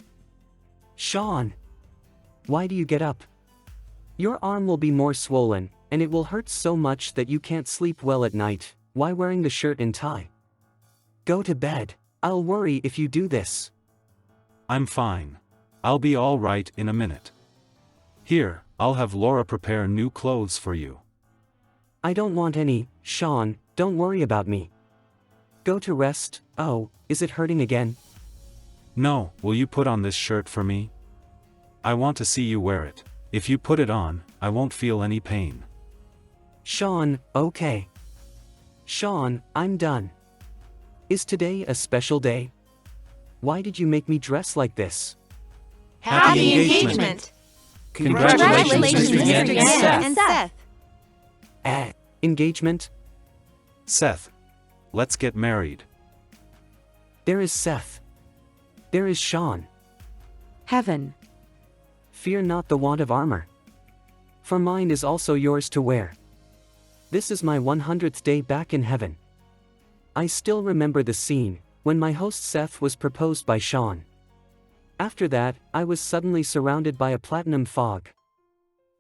Speaker 3: Sean. Why do you get up? Your arm will be more swollen, and it will hurt so much that you can't sleep well at night. Why wearing the shirt and tie? Go to bed. I'll worry if you do this.
Speaker 14: I'm fine. I'll be all right in a minute. Here, I'll have Laura prepare new clothes for you.
Speaker 3: I don't want any, Sean, don't worry about me. Go to rest. Oh, is it hurting again?
Speaker 14: No, will you put on this shirt for me? I want to see you wear it. If you put it on, I won't feel any pain.
Speaker 3: Sean, okay. Sean, I'm done. Is today a special day? Why did you make me dress like this?
Speaker 2: Happy engagement!
Speaker 7: Congratulations, Mr. Yen
Speaker 2: and Seth.
Speaker 3: Engagement?
Speaker 14: Seth. Let's get married.
Speaker 3: There is Seth. There is Sean.
Speaker 9: Heaven.
Speaker 3: Fear not the want of armor. For mine is also yours to wear. This is my 100th day back in heaven. I still remember the scene, when my host Seth was proposed by Sean. After that, I was suddenly surrounded by a platinum fog.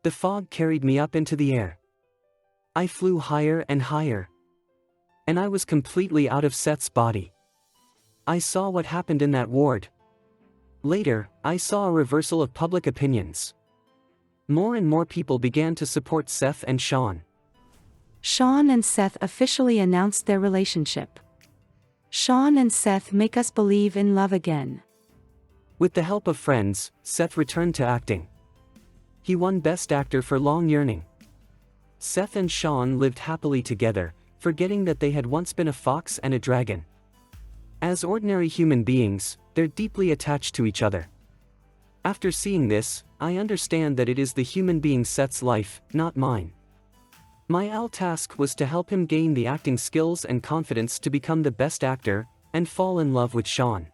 Speaker 3: The fog carried me up into the air. I flew higher and higher. And I was completely out of Seth's body. I saw what happened in that ward. Later, I saw a reversal of public opinions. More and more people began to support Seth and Sean.
Speaker 9: Sean and Seth officially announced their relationship. Sean and Seth make us believe in love again.
Speaker 3: With the help of friends, Seth returned to acting. He won Best Actor for Long Yearning. Seth and Sean lived happily together, forgetting that they had once been a fox and a dragon. As ordinary human beings, they're deeply attached to each other. After seeing this, I understand that it is the human being Seth's life, not mine. My task was to help him gain the acting skills and confidence to become the best actor, and fall in love with Sean.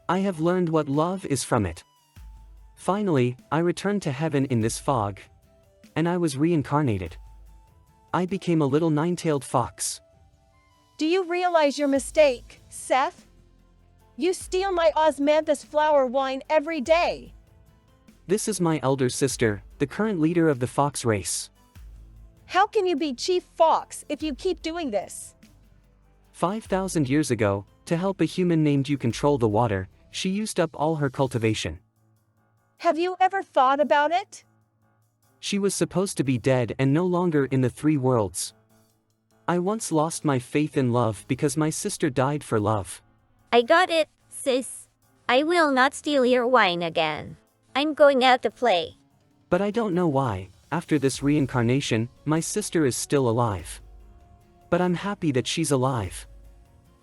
Speaker 3: I have learned what love is from it. Finally, I returned to heaven in this fog. And I was reincarnated. I became a little nine-tailed fox.
Speaker 12: Do you realize your mistake, Seth? You steal my osmanthus flower wine every day.
Speaker 3: This is my elder sister, the current leader of the fox race.
Speaker 12: How can you be chief fox if you keep doing this?
Speaker 3: 5,000 years ago, to help a human named you control the water, she used up all her cultivation.
Speaker 12: Have you ever thought about it?
Speaker 3: She was supposed to be dead and no longer in the three worlds. I once lost my faith in love because my sister died for love.
Speaker 15: I got it, sis. I will not steal your wine again. I'm going out to play.
Speaker 3: But I don't know why, after this reincarnation, my sister is still alive. But I'm happy that she's alive.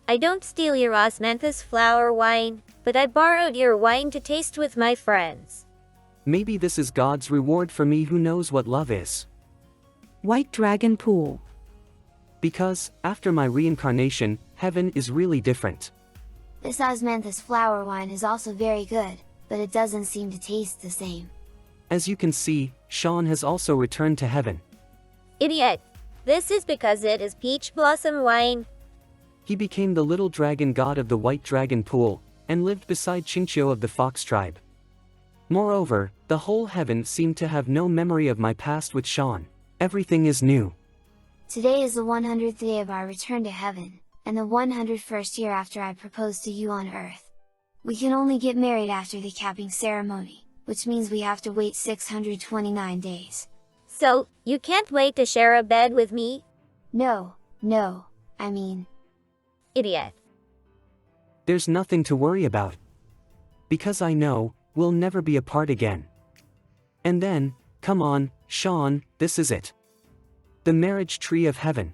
Speaker 15: I don't steal your osmanthus flower wine, but I borrowed your wine to taste with my friends.
Speaker 3: Maybe this is God's reward for me who knows what love is.
Speaker 9: White Dragon Pool.
Speaker 3: Because, after my reincarnation, heaven is really different.
Speaker 22: This osmanthus flower wine is also very good, but it doesn't seem to taste the same.
Speaker 3: As you can see, Sean has also returned to heaven.
Speaker 15: Idiot! This is because it is peach blossom wine.
Speaker 3: He became the little dragon god of the White Dragon Pool, and lived beside Chinchou of the fox tribe. Moreover, the whole heaven seemed to have no memory of my past with Sean. Everything is new.
Speaker 22: Today is the 100th day of our return to heaven, and the 101st year after I proposed to you on earth. We can only get married after the capping ceremony, which means we have to wait 629 days.
Speaker 15: So, you can't wait to share a bed with me?
Speaker 22: No, I mean...
Speaker 15: Idiot.
Speaker 3: There's nothing to worry about. Because I know, we'll never be apart again. And then, come on, Sean, this is it. The marriage tree of heaven.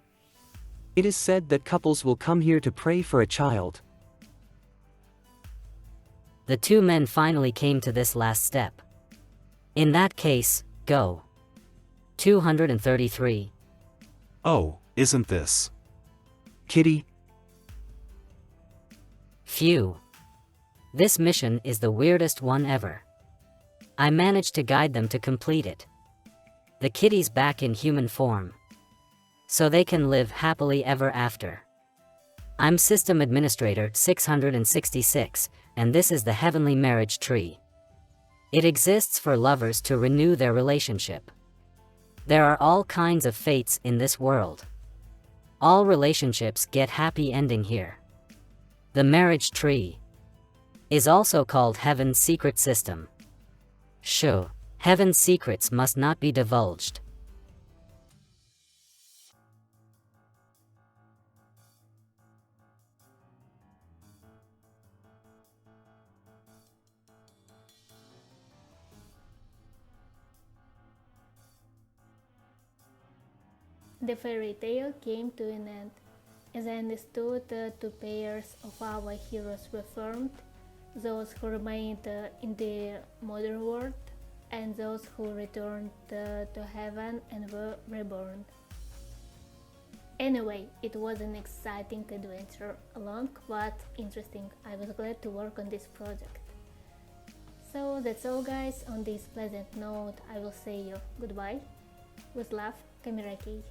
Speaker 3: It is said that couples will come here to pray for a child.
Speaker 20: The two men finally came to this last step. In that case, go. 233.
Speaker 14: Oh, isn't this?
Speaker 3: Kitty.
Speaker 20: Phew. This mission is the weirdest one ever. I managed to guide them to complete it. The kitty's back in human form. So they can live happily ever after. I'm System Administrator 666, and this is the Heavenly Marriage Tree. It exists for lovers to renew their relationship. There are all kinds of fates in this world. All relationships get happy ending here. The marriage tree is also called Heaven's secret system. Sure, Heaven's secrets must not be divulged.
Speaker 24: The fairy tale came to an end. As I understood, the two pairs of our heroes were formed, those who remained in the modern world, and those who returned to heaven and were reborn. Anyway, it was an exciting adventure, long but interesting. I was glad to work on this project. So that's all guys, on this pleasant note I will say you goodbye. With love, Camera Key.